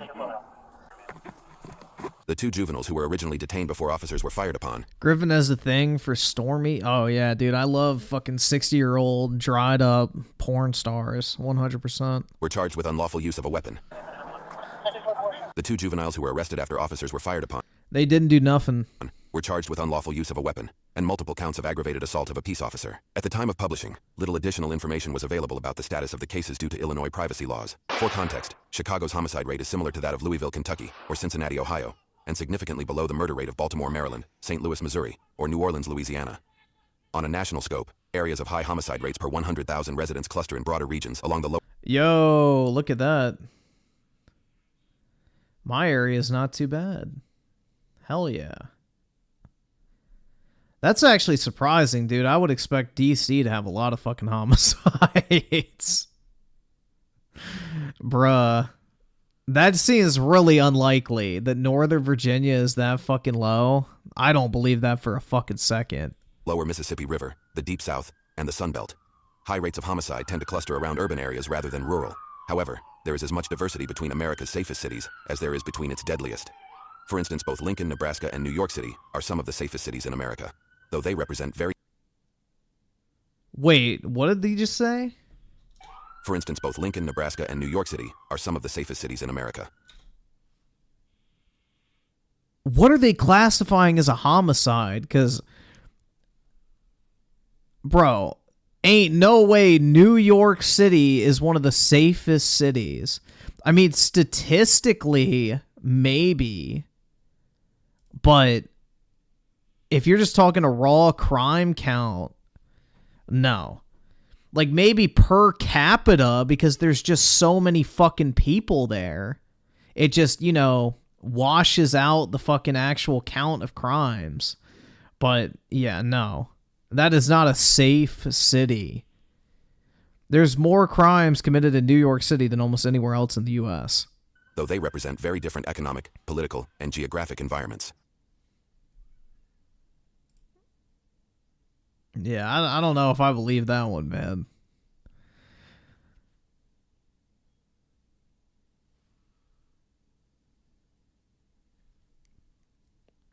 The two juveniles who were originally detained before officers were fired upon Griffin has a thing for Stormy. Oh yeah, dude, I love fucking 60-year-old dried up porn stars. 100%. were charged with unlawful use of a weapon. The two juveniles who were arrested after officers were fired upon They didn't do nothing. were charged with unlawful use of a weapon and multiple counts of aggravated assault of a peace officer. At the time of publishing, little additional information was available about the status of the cases due to Illinois privacy laws. For context, Chicago's homicide rate is similar to that of Louisville, Kentucky, or Cincinnati, Ohio, and significantly below the murder rate of Baltimore, Maryland, St. Louis, Missouri, or New Orleans, Louisiana. On a national scope, areas of high homicide rates per 100,000 residents cluster in broader regions along the low. Yo, look at that. My area is not too bad. Hell yeah. That's actually surprising, dude. I would expect DC to have a lot of fucking homicides. Bruh. That seems really unlikely that Northern Virginia is that fucking low. I don't believe that for a fucking second. Lower Mississippi River, the Deep South, and the Sun Belt. High rates of homicide tend to cluster around urban areas rather than rural. However, there is as much diversity between America's safest cities as there is between its deadliest. For instance, both Lincoln, Nebraska, and New York City are some of the safest cities in America, though they represent very... Wait, what did he just say? For instance, both Lincoln, Nebraska, and New York City are some of the safest cities in America. What are they classifying as a homicide? Because, bro, ain't no way New York City is one of the safest cities. I mean, statistically, maybe. But if you're just talking a raw crime count, no. Like, maybe per capita, because there's just so many fucking people there. It just, you know, washes out the fucking actual count of crimes. But, yeah, no. That is not a safe city. There's more crimes committed in New York City than almost anywhere else in the U.S. Though they represent very different economic, political, and geographic environments. Yeah, I don't know if I believe that one, man.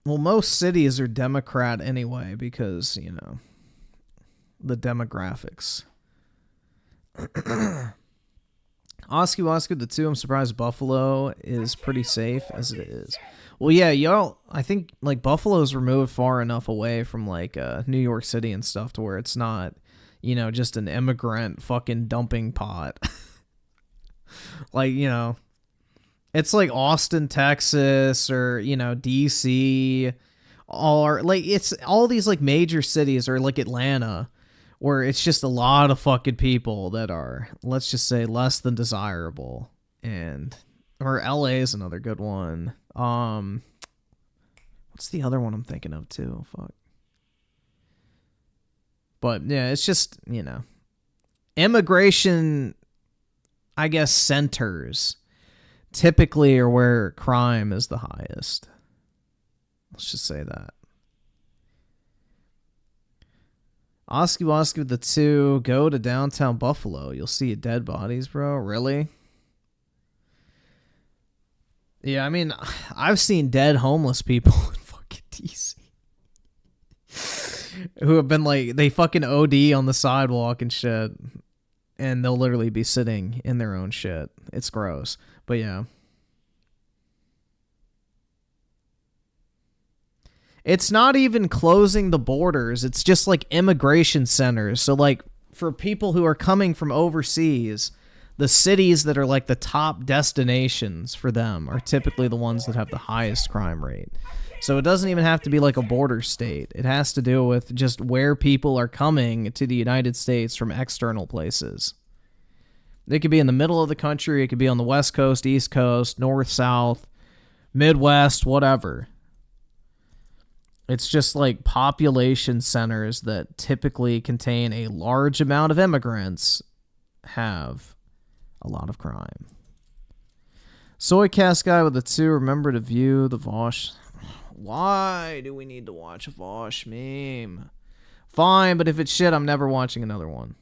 Well, most cities are Democrat anyway because, you know, the demographics. Oscar the 2, I'm surprised Buffalo is pretty safe as it is. Well, yeah, y'all, I think, like, Buffalo's removed far enough away from, like, New York City and stuff to where it's not, you know, just an immigrant fucking dumping pot. Like, you know, it's like Austin, Texas, or, you know, DC, or, like, it's all these, like, major cities, or, like, Atlanta, where it's just a lot of fucking people that are, let's just say, less than desirable. And, or LA is another good one. What's the other one I'm thinking of too? Fuck. But yeah, it's just, you know, immigration, I guess, centers typically are where crime is the highest. Let's just say that. Oscar the 2, go to downtown Buffalo. You'll see dead bodies, bro. Really? Yeah, I mean, I've seen dead homeless people in fucking DC. Who have been like, they fucking OD on the sidewalk and shit. And they'll literally be sitting in their own shit. It's gross. But yeah. It's not even closing the borders. It's just like immigration centers. So like for people who are coming from overseas, the cities that are like the top destinations for them are typically the ones that have the highest crime rate. So it doesn't even have to be like a border state. It has to do with just where people are coming to the United States from external places. It could be in the middle of the country. It could be on the West Coast, East Coast, North, South, Midwest, whatever. It's just like population centers that typically contain a large amount of immigrants have a lot of crime. Soycast guy with a 2, remember to view the Vosh. Why do we need to watch a Vosh meme? Fine, but if it's shit, I'm never watching another one.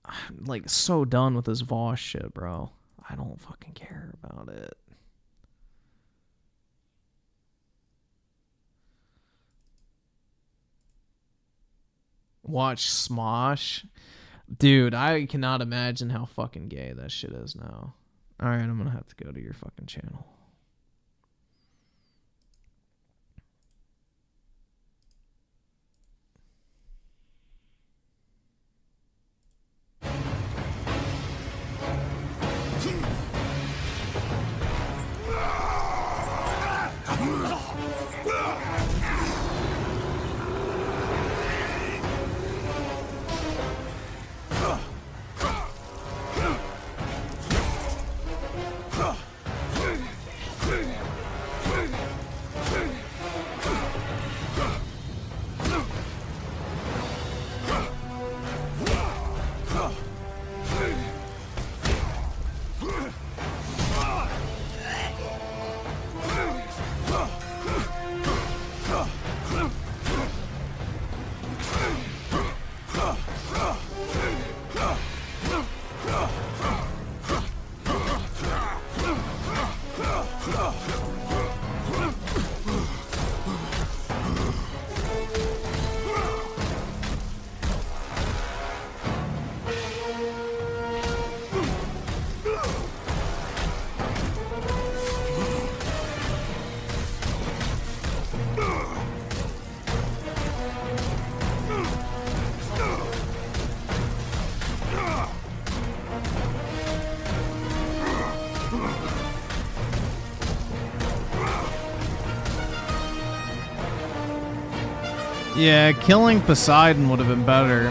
I'm like so done with this Vosh shit, bro. I don't fucking care about it. Watch Smosh. Dude, I cannot imagine how fucking gay that shit is now. Alright, I'm gonna have to go to your fucking channel. Yeah, killing Poseidon would have been better.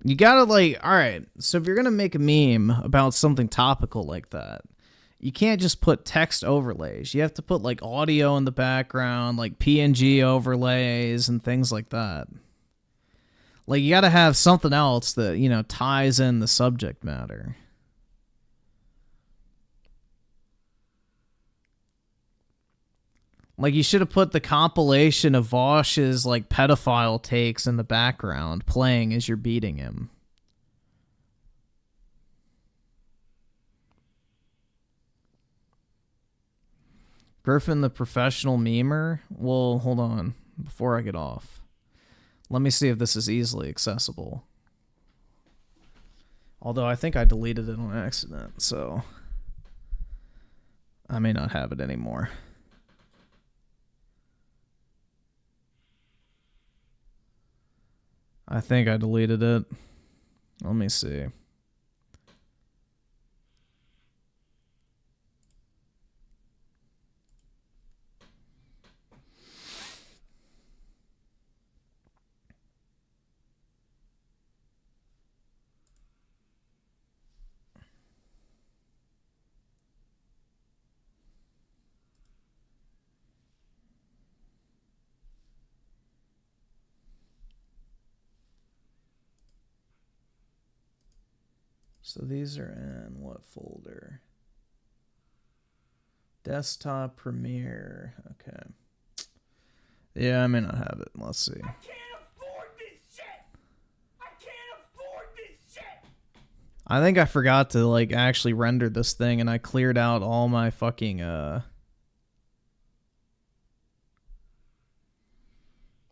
You gotta like, alright, so if you're gonna make a meme about something topical like that, you can't just put text overlays. You have to put like audio in the background, like PNG overlays and things like that. Like, you gotta have something else that, you know, ties in the subject matter. Like, you should have put the compilation of Vosh's, like, pedophile takes in the background, playing as you're beating him. Griffin, the professional memer? Well, hold on. Before I get off. Let me see if this is easily accessible. Although I think I deleted it on accident, so I may not have it anymore. I think I deleted it. Let me see. So these are in what folder? Desktop Premiere. Okay. Yeah, I may not have it. Let's see. I think I forgot to like actually render this thing, and I cleared out all my fucking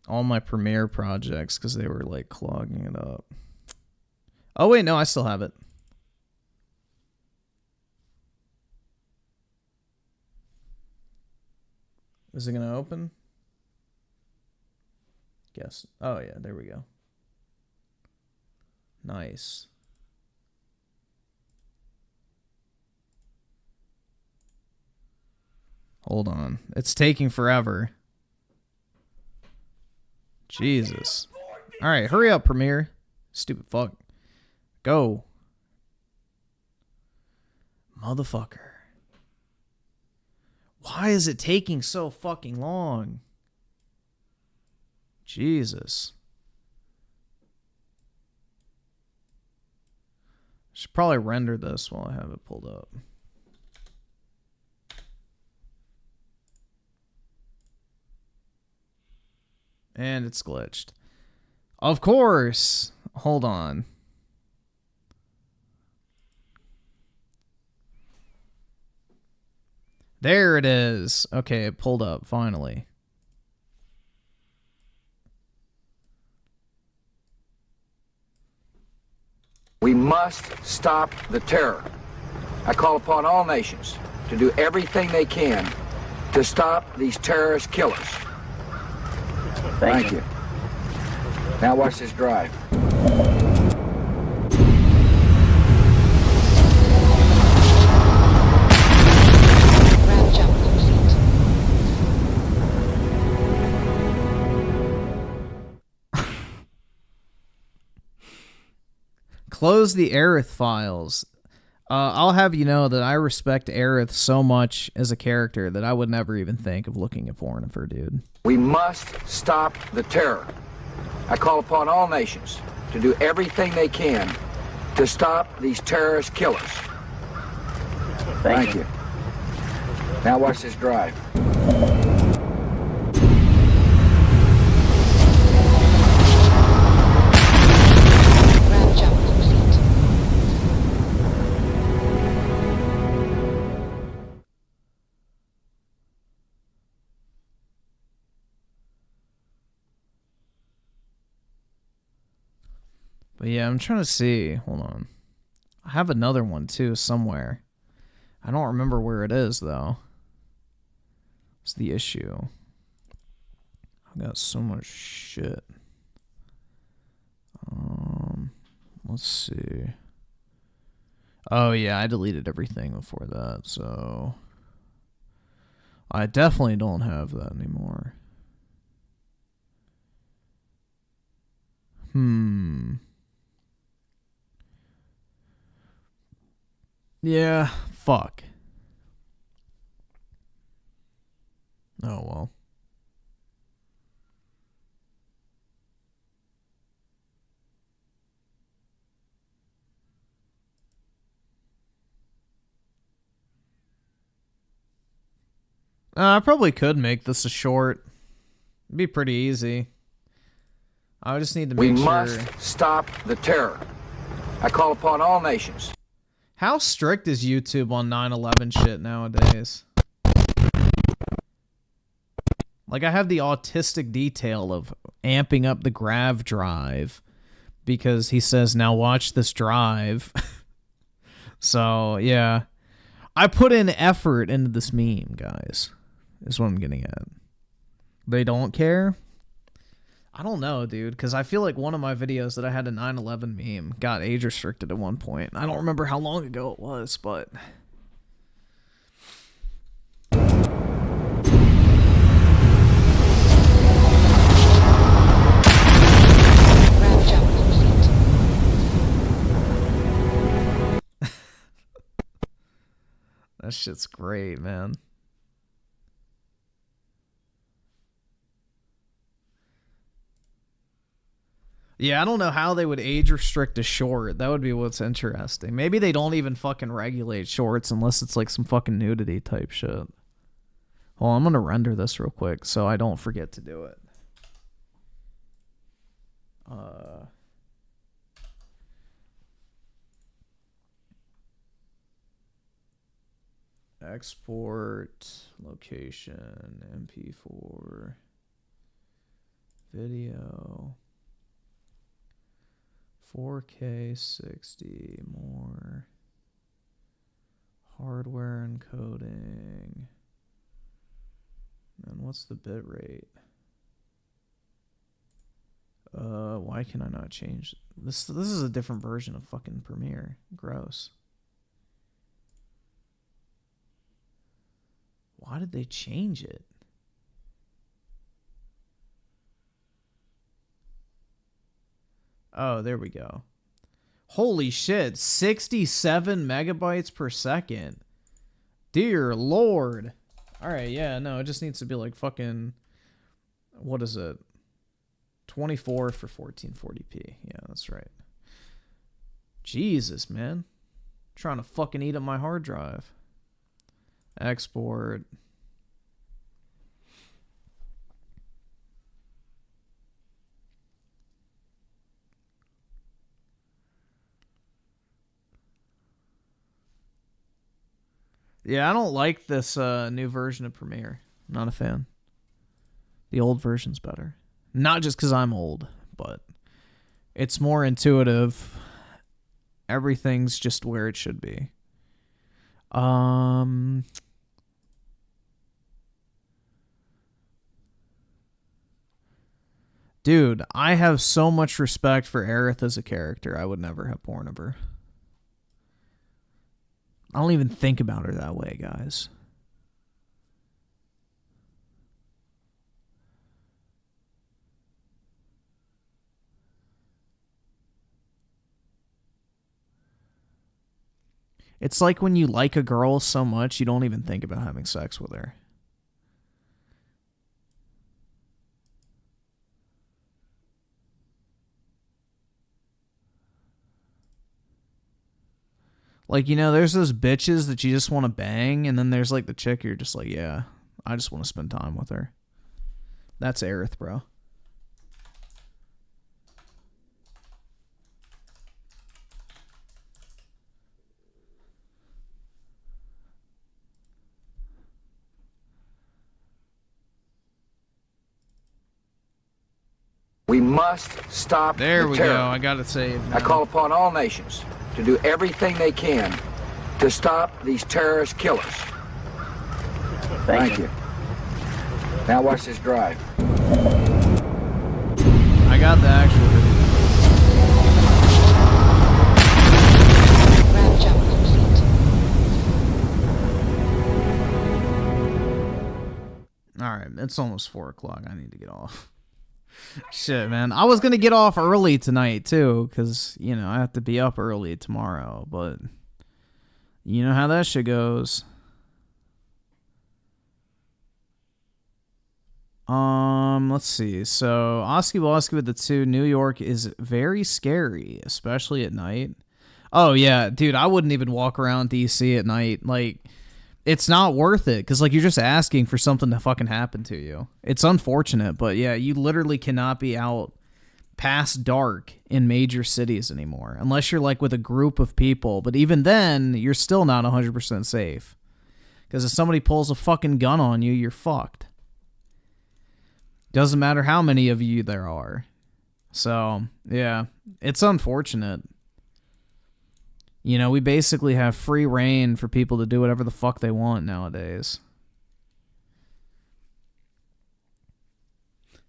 all my Premiere projects because they were like clogging it up. Oh wait, no, I still have it. Is it gonna open? Guess. Oh yeah, there we go. Nice. Hold on. It's taking forever. Jesus. Alright, hurry up, Premiere. Stupid fuck. Go. Motherfucker. Why is it taking so fucking long? Jesus. Should probably render this while I have it pulled up. And it's glitched. Of course. Hold on. There it is. Okay, it pulled up finally. We must stop the terror. I call upon all nations to do everything they can to stop these terrorist killers. Thank you. Now watch this drive. Close the Aerith files. I'll have you know that I respect Aerith so much as a character that I would never even think of looking at porn of her, dude. We must stop the terror. I call upon all nations to do everything they can to stop these terrorist killers. Thank you. Now watch this drive. But yeah, I'm trying to see. Hold on. I have another one too somewhere. I don't remember where it is though. It's the issue. I've got so much shit. Let's see. Oh yeah, I deleted everything before that, so I definitely don't have that anymore. Yeah, fuck. Oh well. I probably could make this a short. It'd be pretty easy. I just need to make We sure. must stop the terror. I call upon all nations. How strict is YouTube on 9/11 shit nowadays? Like, I have the autistic detail of amping up the grav drive because he says, now watch this drive. So, yeah. I put in effort into this meme, guys, is what I'm getting at. They don't care? I don't know, dude, because I feel like one of my videos that I had a 9/11 meme got age restricted at one point. I don't remember how long ago it was, but... That shit's great, man. Yeah, I don't know how they would age restrict a short. That would be what's interesting. Maybe they don't even fucking regulate shorts unless it's like some fucking nudity type shit. Well, I'm gonna render this real quick so I don't forget to do it. Export location MP4 video 4K 60 more hardware encoding. And what's the bit rate? Why can I not change this? This is a different version of fucking Premiere. Gross. Why did they change it? Oh, there we go. Holy shit, 67 megabytes per second. Dear Lord. Alright, yeah, no, it just needs to be like fucking... What is it? 24 for 1440p. Yeah, that's right. Jesus, man. Trying to fucking eat up my hard drive. Export. Yeah, I don't like this new version of Premiere. I'm not a fan. The old version's better. Not just because I'm old, but it's more intuitive. Everything's just where it should be. Dude, I have so much respect for Aerith as a character. I would never have porn of her. I don't even think about her that way, guys. It's like when you like a girl so much, you don't even think about having sex with her. Like, you know, there's those bitches that you just want to bang, and then there's like the chick you're just like, yeah, I just want to spend time with her. That's Aerith, bro. We must stop There the we terror. go. I got it saved. I call upon all nations to do everything they can to stop these terrorist killers. Thank you. Now watch this drive. I got the actual video. Alright, it's almost 4 o'clock. I need to get off. Shit, man. I was going to get off early tonight, too, because, you know, I have to be up early tomorrow, but you know how that shit goes. Let's see. So, Oski Woski with the 2, New York is very scary, especially at night. Oh, yeah, dude, I wouldn't even walk around DC at night. Like, it's not worth it, because, like, you're just asking for something to fucking happen to you. It's unfortunate, but, yeah, you literally cannot be out past dark in major cities anymore, unless you're, like, with a group of people. But even then, you're still not 100% safe, because if somebody pulls a fucking gun on you, you're fucked. Doesn't matter how many of you there are. So, yeah, it's unfortunate. You know, we basically have free reign for people to do whatever the fuck they want nowadays.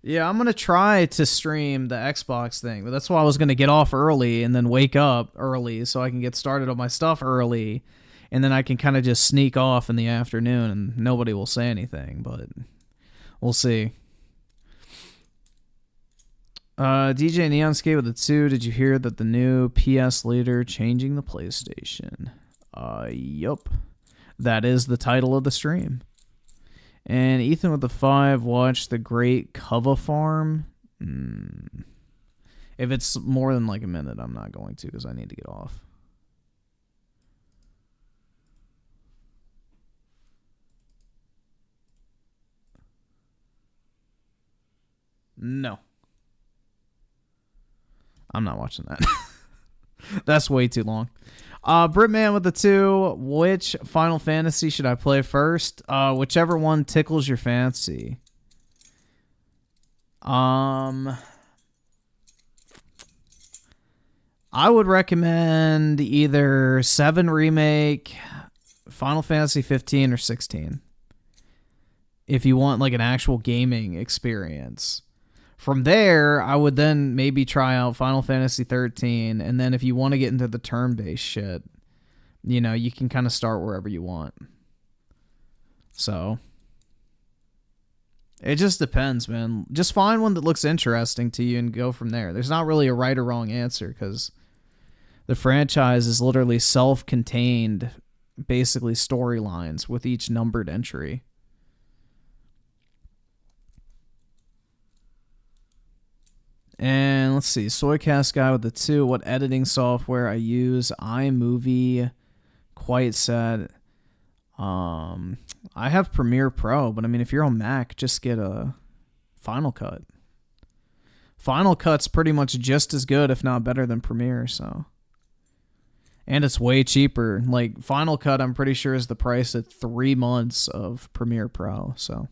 Yeah, I'm going to try to stream the Xbox thing, but that's why I was going to get off early and then wake up early so I can get started on my stuff early, and then I can kind of just sneak off in the afternoon and nobody will say anything, but we'll see. DJ Neonskate with the 2, did you hear that the new PS leader changing the PlayStation? Yup. That is the title of the stream. And Ethan with the 5, watched The Great Cova Farm. If it's more than like a minute, I'm not going to, because I need to get off. No. I'm not watching that. That's way too long. Britman with the 2. Which Final Fantasy should I play first? Whichever one tickles your fancy. I would recommend either 7 Remake, Final Fantasy 15, or 16. If you want like an actual gaming experience. From there, I would then maybe try out Final Fantasy 13, and then if you want to get into the turn-based shit, you know, you can kind of start wherever you want. So, it just depends, man. Just find one that looks interesting to you and go from there. There's not really a right or wrong answer, because the franchise is literally self-contained, basically storylines with each numbered entry. And let's see, Soycast guy with the 2. What editing software I use? iMovie. Quite sad. I have Premiere Pro, but I mean, if you're on Mac, just get a Final Cut. Final Cut's pretty much just as good, if not better, than Premiere. So, And it's way cheaper. Like, Final Cut, I'm pretty sure, is the price at 3 months of Premiere Pro. So,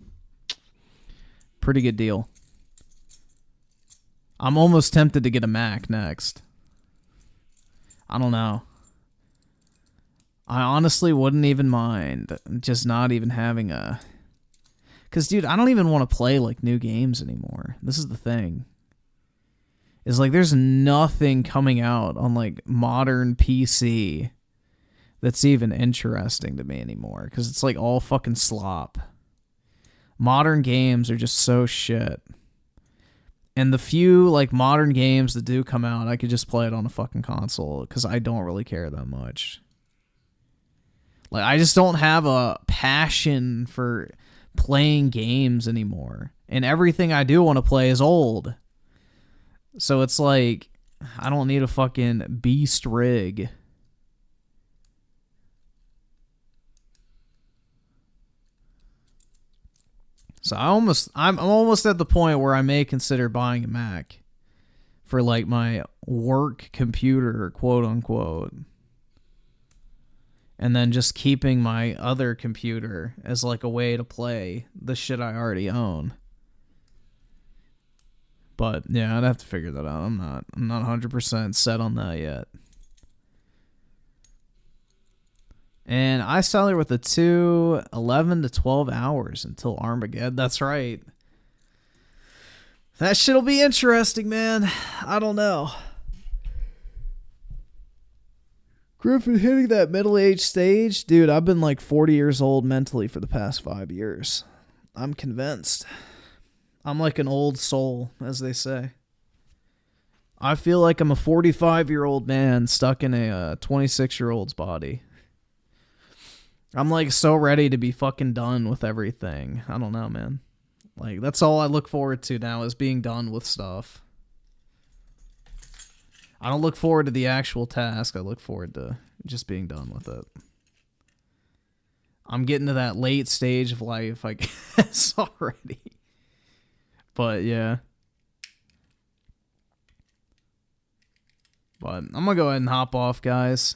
pretty good deal. I'm almost tempted to get a Mac next. I don't know. I honestly wouldn't even mind just not even having a... Because, dude, I don't even want to play, like, new games anymore. This is the thing. Is like there's nothing coming out on like modern PC that's even interesting to me anymore because it's like all fucking slop. Modern games are just so shit. And the few like modern games that do come out, I could just play it on a fucking console because I don't really care that much. Like I just don't have a passion for playing games anymore. And everything I do want to play is old. So it's like, I don't need a fucking beast rig. So I'm almost at the point where I may consider buying a Mac for like my work computer, quote unquote. And then just keeping my other computer as like a way to play the shit I already own. But yeah, I'd have to figure that out. I'm not 100% set on that yet. And I saw her with the 11 to 12 hours until Armageddon. That's right. That shit'll be interesting, man. I don't know. Griffin hitting that middle-aged stage? Dude, I've been like 40 years old mentally for the past 5 years. I'm convinced. I'm like an old soul, as they say. I feel like I'm a 45-year-old man stuck in a 26-year-old's body. I'm like so ready to be fucking done with everything. I don't know, man. Like, that's all I look forward to now is being done with stuff. I don't look forward to the actual task. I look forward to just being done with it. I'm getting to that late stage of life, I guess, already. But, yeah. But I'm going to go ahead and hop off, guys.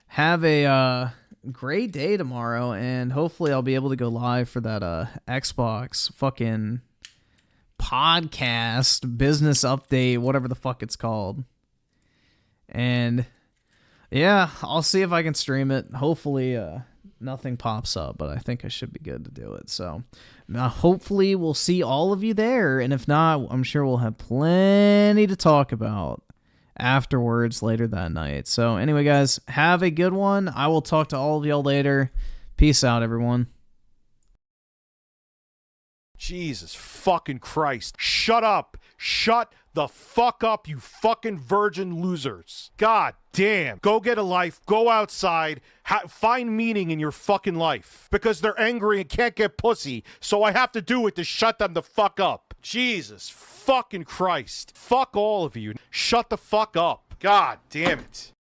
Have a great day tomorrow, and hopefully I'll be able to go live for that Xbox fucking podcast, business update, whatever the fuck it's called. And, yeah, I'll see if I can stream it. Hopefully, nothing pops up, but I think I should be good to do it. So, hopefully we'll see all of you there, and if not, I'm sure we'll have plenty to talk about afterwards later that night. So, anyway, guys, have a good one. I will talk to all of y'all later. Peace out, everyone. Jesus fucking Christ. Shut up. Shut the fuck up, you fucking virgin losers. God damn. Go get a life. Go outside. Find meaning in your fucking life. Because they're angry and can't get pussy. So I have to do it to shut them the fuck up. Jesus fucking Christ. Fuck all of you. Shut the fuck up. God damn it.